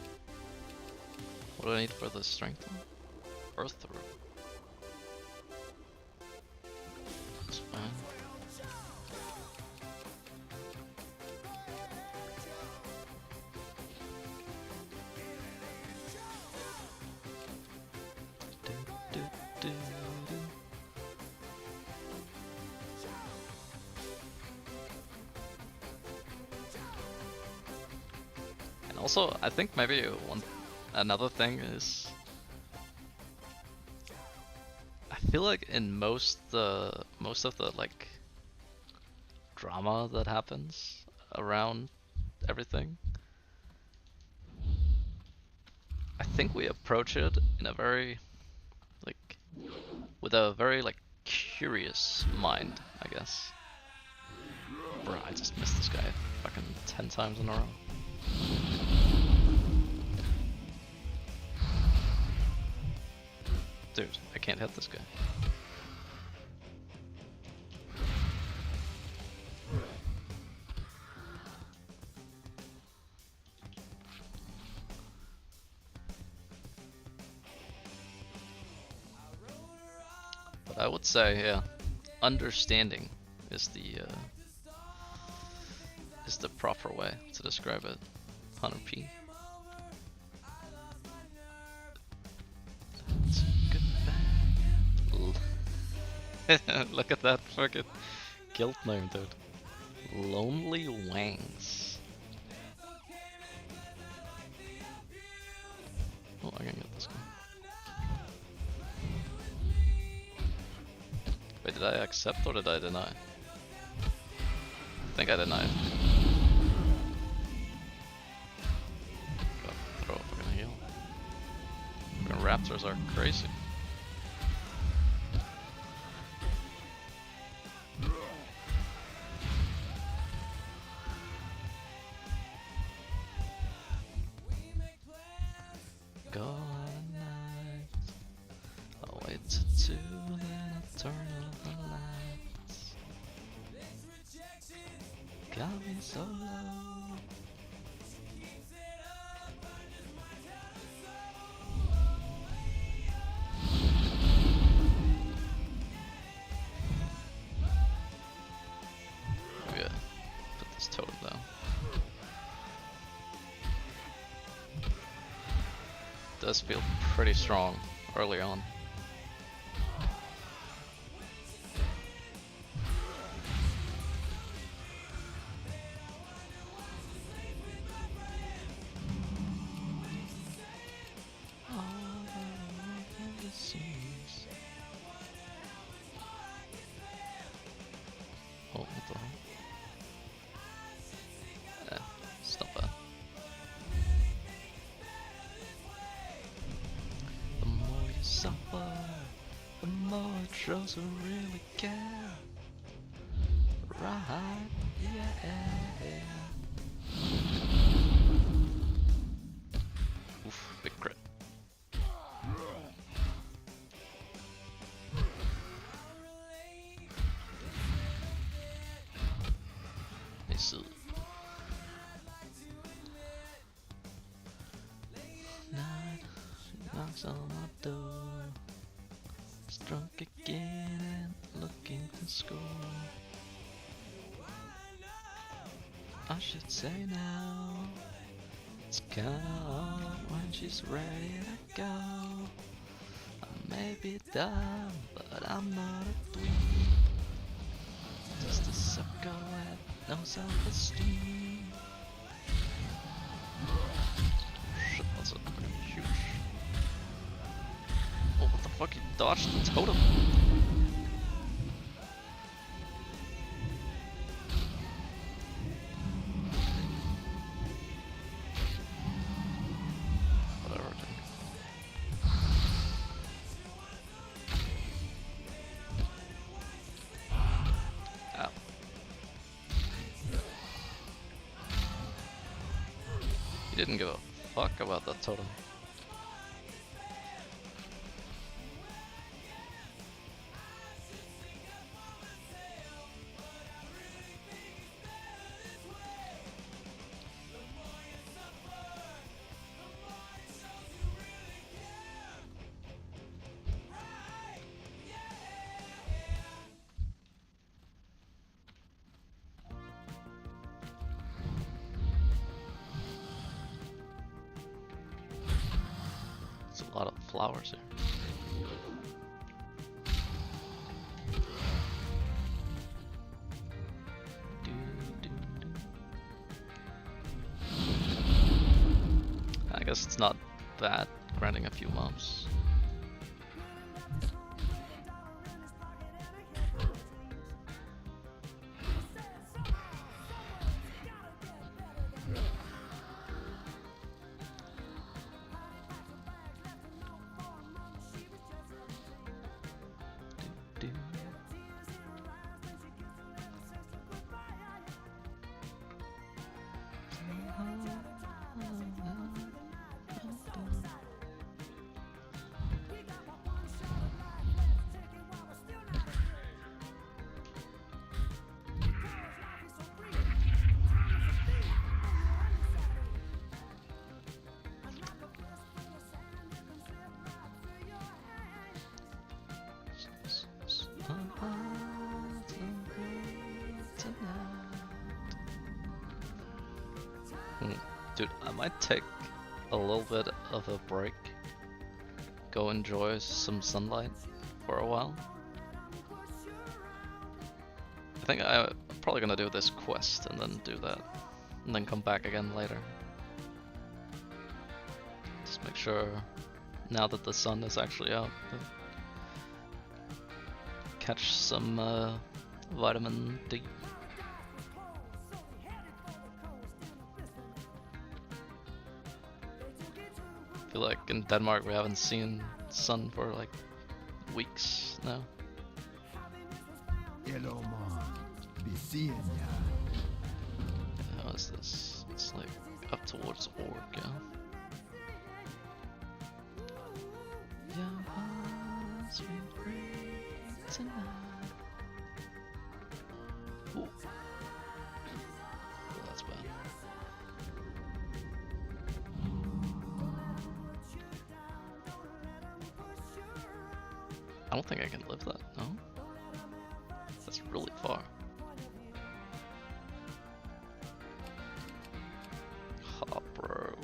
What do I need for the strength one? Earth root. That's fine. And also, I think maybe another thing is, I feel like in most of the like drama that happens around everything, I think we approach it in a very like with a very like curious mind, I guess. Bro, I just missed this guy fucking 10 times in a row. Dude, I can't hit this guy. But I would say, yeah, understanding is the proper way to describe it. 100p. Look at that fucking guild name, dude. Lonely Wangs. Oh, I can get this guy. Wait, did I accept or did I deny? I think I denied. Gotta throw a fucking heal. Fucking raptors are crazy. So low. Yeah, put this totem down. Does feel pretty strong early on. shows who really care. Right, yeah. Oof, big crit. Nice. Night, she knocks on my door. It's drunk again and looking to score. I should say now, it's kinda hard when she's ready to go. I may be dumb, but I'm not a dweeb. Just a sucker with no self-esteem. Shit, that's a fucking huge. Oh, what the fuck? He dodged the totem. Whatever, dude. Ow. He didn't give a fuck about that totem. A lot of flowers here. I guess it's not bad grinding a few mobs. Dude, I might take a little bit of a break. Go enjoy some sunlight for a while. I think I'm probably gonna do this quest and then do that. And then come back again later. Just make sure, now that the sun is actually out, catch some vitamin D. I feel like in Denmark we haven't seen sun for like weeks now. Hello, Mom. Be seeing ya. How is this? It's like up towards Org, yeah? Your heart's been free tonight. Ooh. Oh, that's bad. I don't think I can live that, no? That's really far. Ha, bro.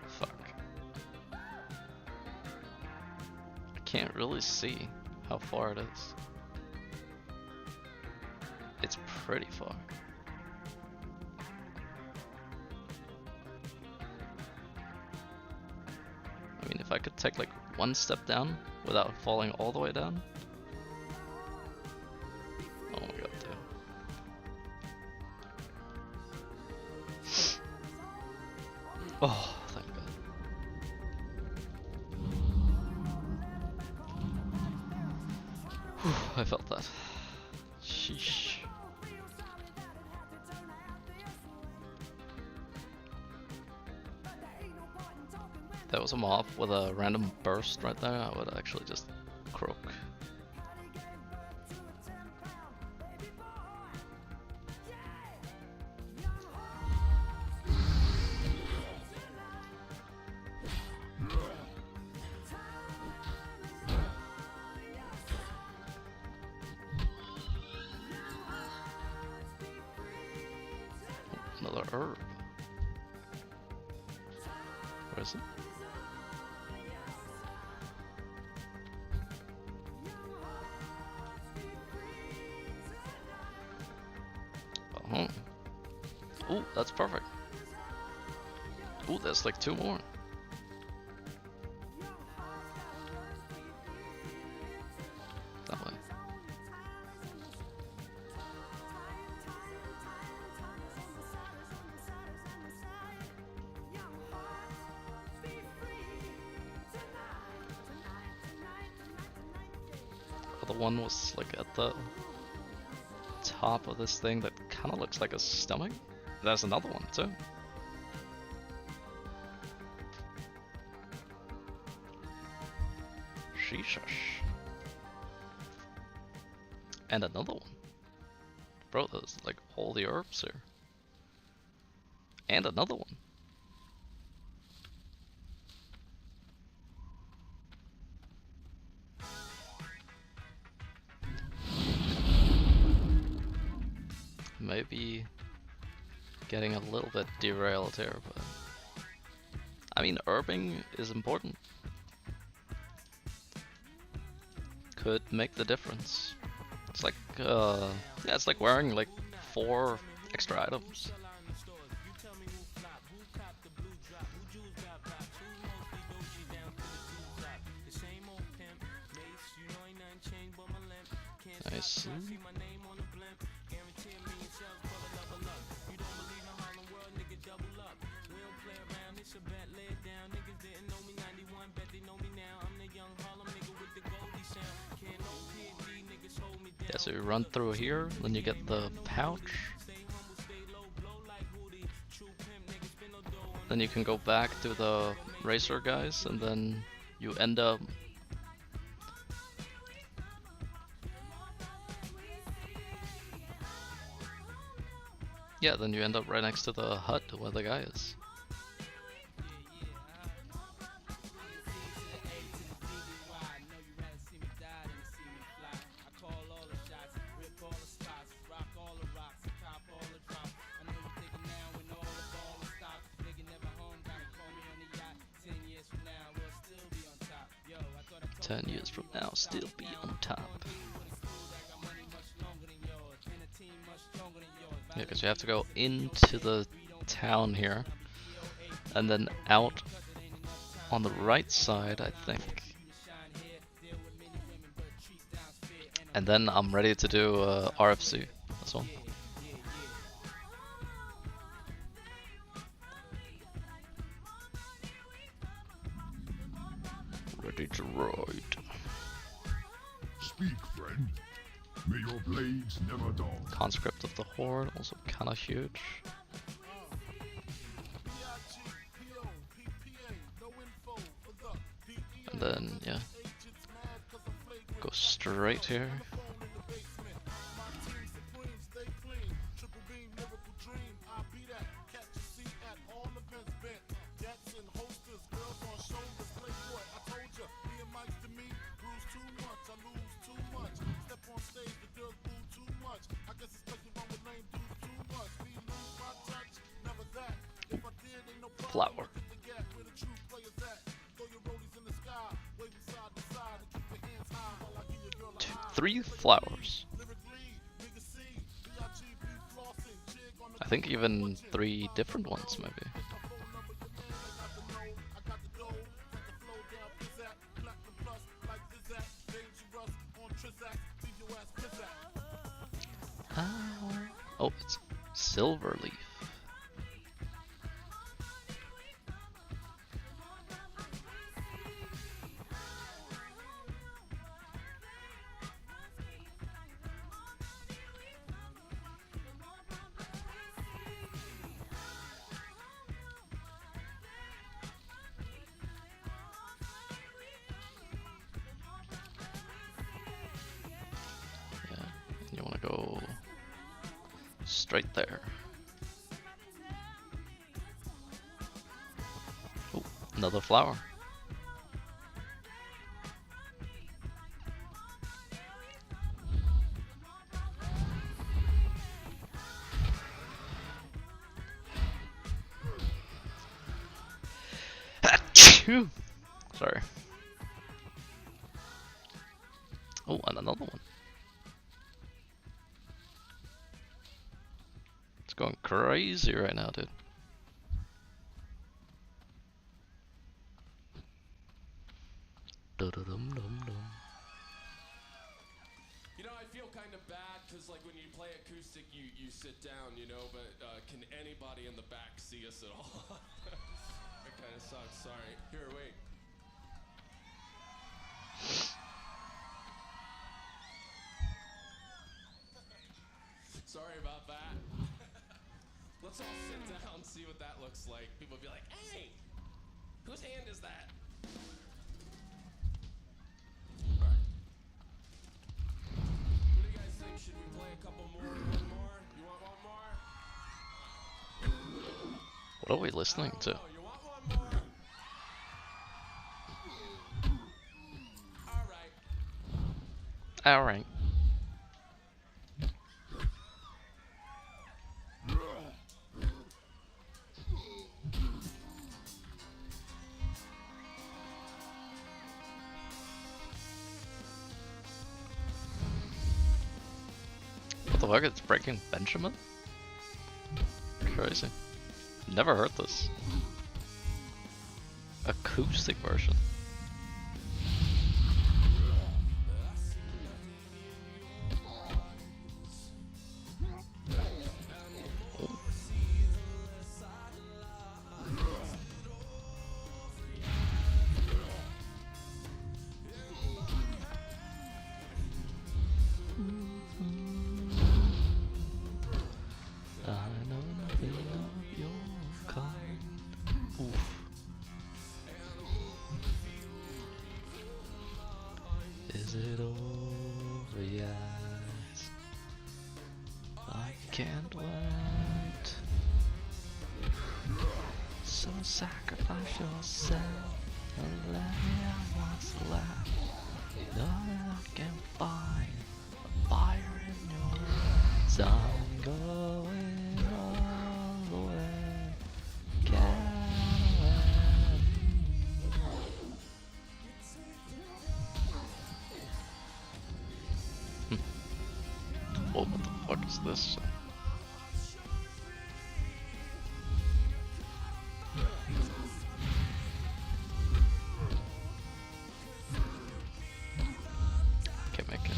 Fuck. I can't really see how far it is. It's pretty far. I mean, if I could take like one step down without falling all the way down. Oh my god, dude. Oh, thank God. Whew, I felt that. Sheesh. That was a mob with a random burst right there. I would actually just croak. Another herb. Where is it? Oh. Ooh, that's perfect. Ooh, there's like 2 more. That way. The one was like at the top of this thing that kind of looks like a stomach. There's another one too. Sheesh. And another one. Bro, there's like all the herbs here. And another one. Maybe getting a little bit derailed here, but I mean, herbing is important. Could make the difference. It's like, yeah, it's like wearing like 4 extra items. I see. Yeah, so you run through here, then you get the pouch. Then you can go back to the racer guys, and then you end up... Yeah, then you end up right next to the hut where the guy is. Years from now, still be on top. Yeah, because you have to go into the town here, and then out on the right side, I think. And then I'm ready to do RFC as well. Ready to ride. Speak, friend. May your blades never dull. Conscript of the Horde, also kind of huge. And then, yeah, go straight here. Flower. 3 flowers. I think even 3 different ones, maybe. Oh, it's silver leaf. Straight there. Oh, another flower. Sorry. Oh, and another one. It's going crazy right now, dude. Dum-dum-dum-dum. You know, I feel kind of bad because, like, when you play acoustic, you sit down, you know, but can anybody in the back see us at all? That kind of sucks, sorry. Here, wait. Sorry about that. Let's all sit down and see what that looks like. People will be like, hey, whose hand is that? Alright. What do you guys think? Should we play a couple more? One more? You want one more? What are we listening to? You want one more? Alright. Alright. What the fuck? It's Breaking Benjamin? Crazy. Never heard this. Acoustic version. Is it over yet? I can't wait. So sacrifice yourself and let me have what's left. Know that I can find a fire in your eyes. I'm going all the way. Get away. Oh, what the fuck is this? Can't make it.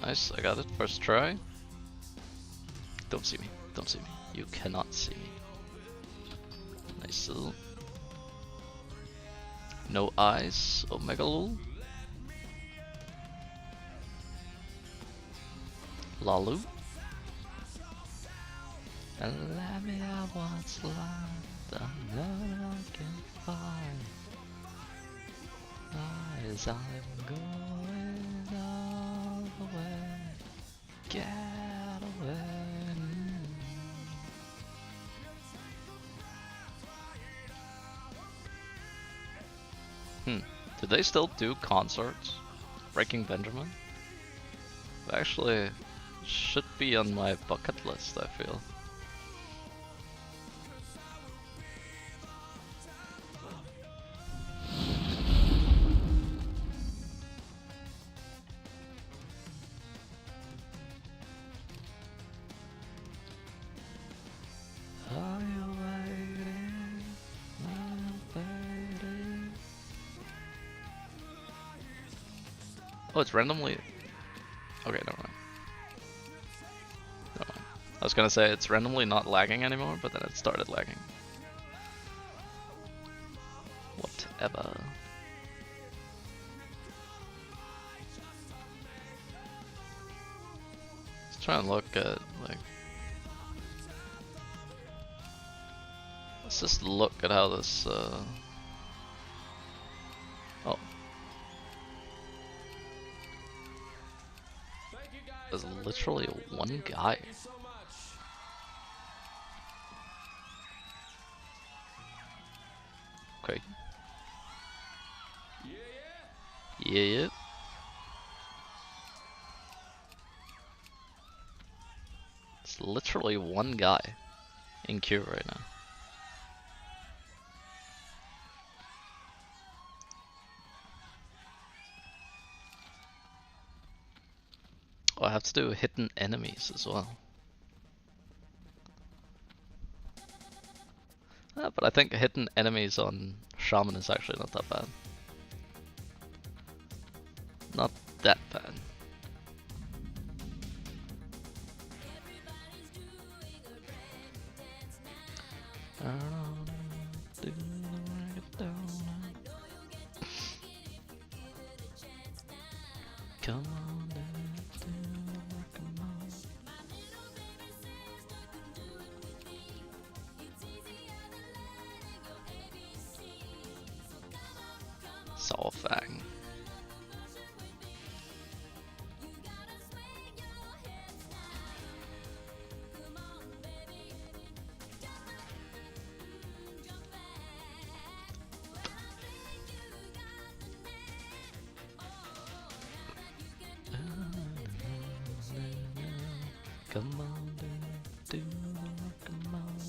Nice, I got it. First try. Don't see me. Don't see me. You cannot see me. Nice little. No eyes, Omega Lul. Lalu. And let me have what's left. I know I can find. Eyes, I'm going all the way. Get away. Do they still do concerts? Breaking Benjamin? Actually, should be on my bucket list, I feel. Are you waiting? I'm waiting. Oh, it's randomly. Okay, never mind. Never mind. I was gonna say it's randomly not lagging anymore, but then it started lagging. Whatever. Let's try and look at like. Let's just look at how this. Oh, There's literally one guy. Okay. Yeah. It's literally one guy in queue right now. Oh, I have to do hidden enemies as well. But I think hidden enemies on Shaman is actually not that bad. Not that bad. Come on, come on. Soulfang. Come on, come on.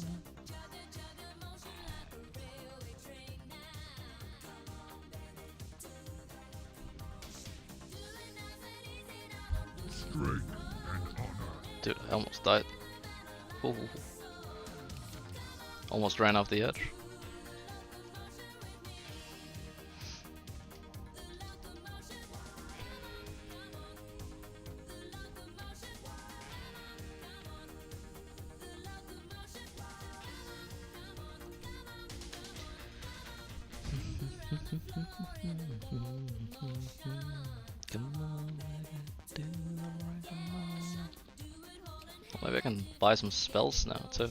Strength and honor. Dude, I almost died. Ooh. Almost ran off the edge. Maybe I can buy some spells now too.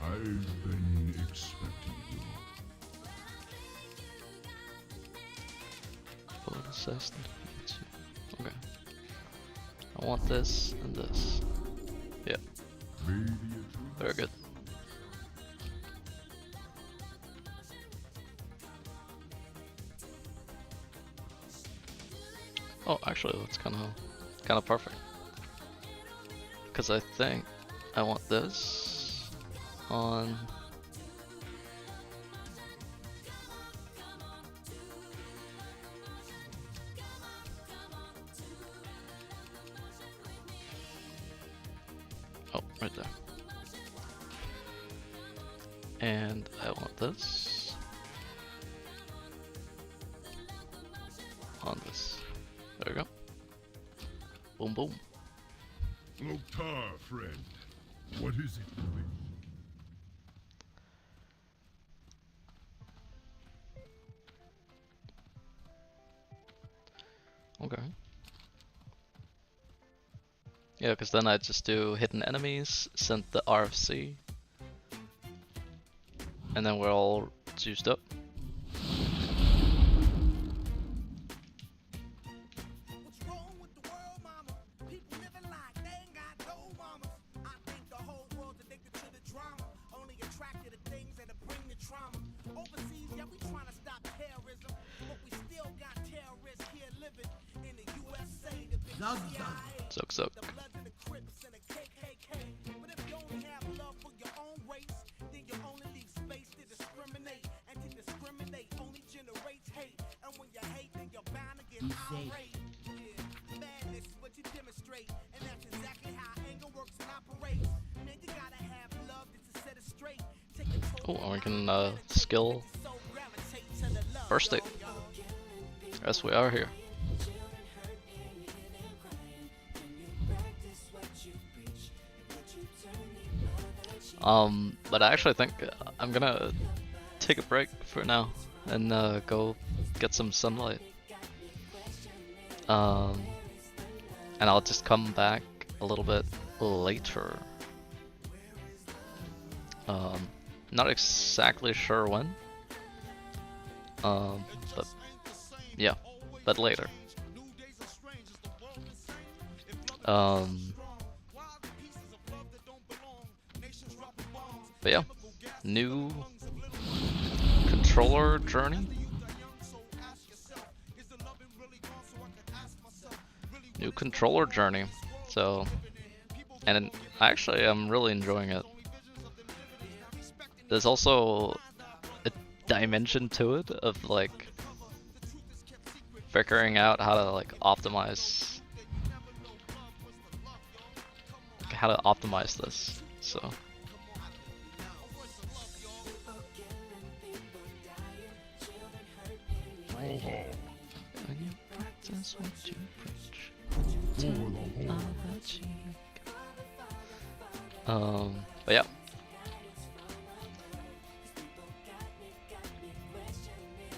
I've been expecting you. Okay. I want this and this. Yeah. Very good. Oh, actually, that's kind of perfect. Because I think I want this on. Oh, right there. And I want this on this. There we go. Boom, boom. Loktar, friend. What is it you wish? Okay. Yeah, because then I just do hidden enemies, send the RFC, and then we're all juiced up. Suck, suck. Oh, and we can skill burst it. Yes, we are here. But I actually think I'm gonna take a break for now and go get some sunlight. And I'll just come back a little bit later. Not exactly sure when. But yeah, but later. But yeah, new controller journey. New controller journey. So, and actually I'm really enjoying it. There's also a dimension to it of like figuring out how to like optimize this. So but yeah.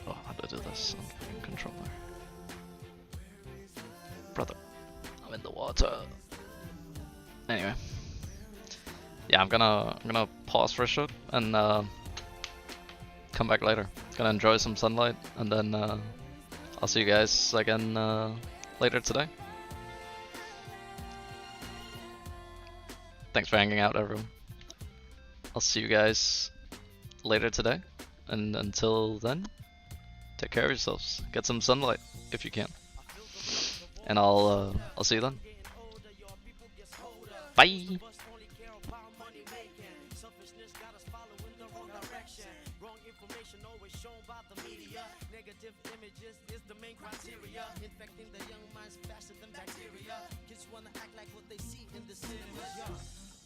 Oh, how do I do this on controller? Brother, I'm in the water. Anyway. Yeah, I'm gonna pause for a shot and come back later. Gonna enjoy some sunlight and then I'll see you guys again later today. Thanks for hanging out, everyone. I'll see you guys later today, and until then, take care of yourselves. Get some sunlight if you can, and I'll see you then. Bye. Negative images is the main criteria, infecting the young minds faster than bacteria. Kids wanna act like what they see in the cinema.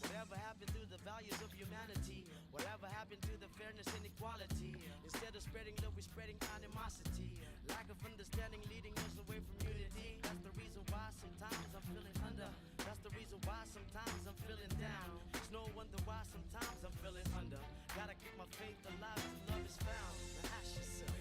Whatever happened to the values of humanity? Whatever happened to the fairness and equality? Instead of spreading love, we're spreading animosity. Lack of understanding leading us away from unity. That's the reason why sometimes I'm feeling under. That's the reason why sometimes I'm feeling down. It's no wonder why sometimes I'm feeling under. Gotta keep my faith alive till love is found. Now ask yourself.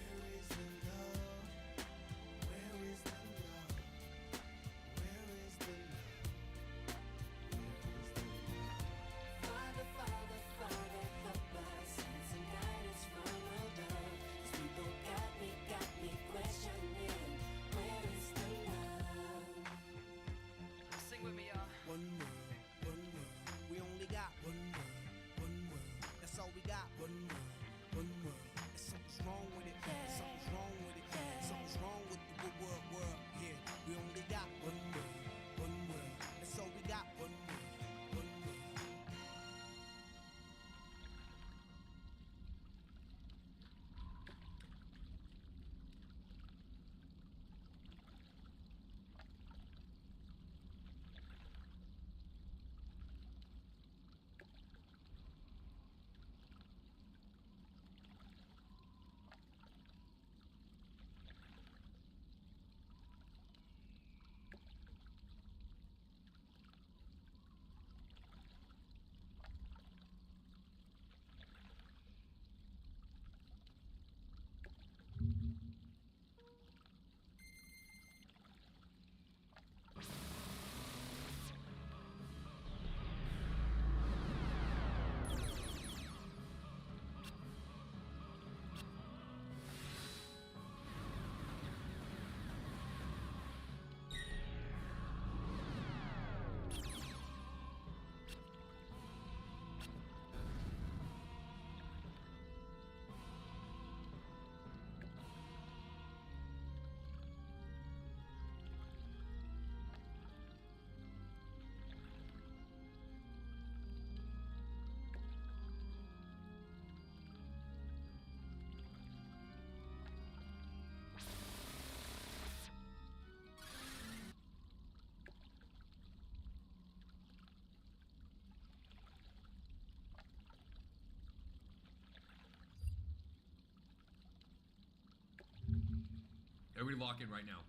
Everybody lock in right now.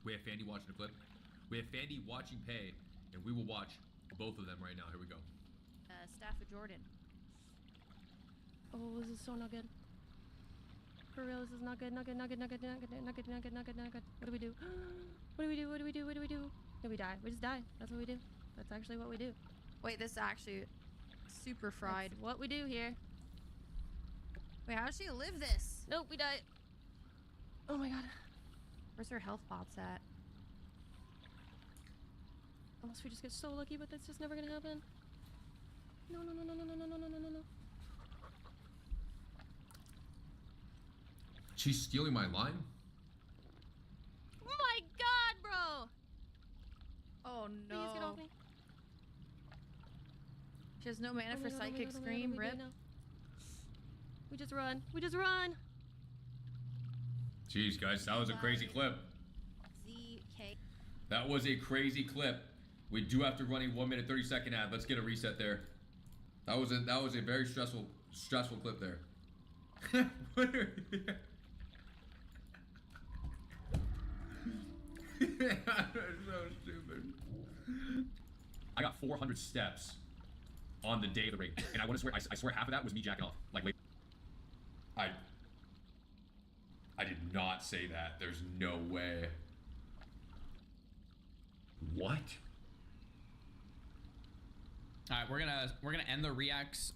We have Fandy watching the clip. We have Fandy watching Pay, and we will watch both of them right now. Here we go. Staff of Jordan. Oh, this is so not good. For real, this is not good. Not good. Not good. Not good. Not good. Not good. Not good. Not good. Not good. What do we do? What do we do? What do we do? What do we do? No, we die. We just die. That's what we do. That's actually what we do. Wait, this is actually super fried. That's what we do here. Wait, how does she live this? Nope, we died. Oh my god. Where's her health pots at? Unless we just get so lucky, but that's just never gonna happen. No, no, no, no, no, no, no, no, no, no, no. She's stealing my line? Oh my god, bro! Oh no. Please get off me. She has no mana for Psychic Scream, rip. We just run. We just run! Jeez, guys, that was a crazy clip. ZK. That was a crazy clip. We do have to run a 1 minute 30-second ad. Let's get a reset there. That was a very stressful clip there. What are you? That's so stupid. I got 400 steps on the day of the raid, and I want to swear, I swear half of that was me jacking off. Like, wait, I did not say that. There's no way. What? All right, we're gonna end the reacts.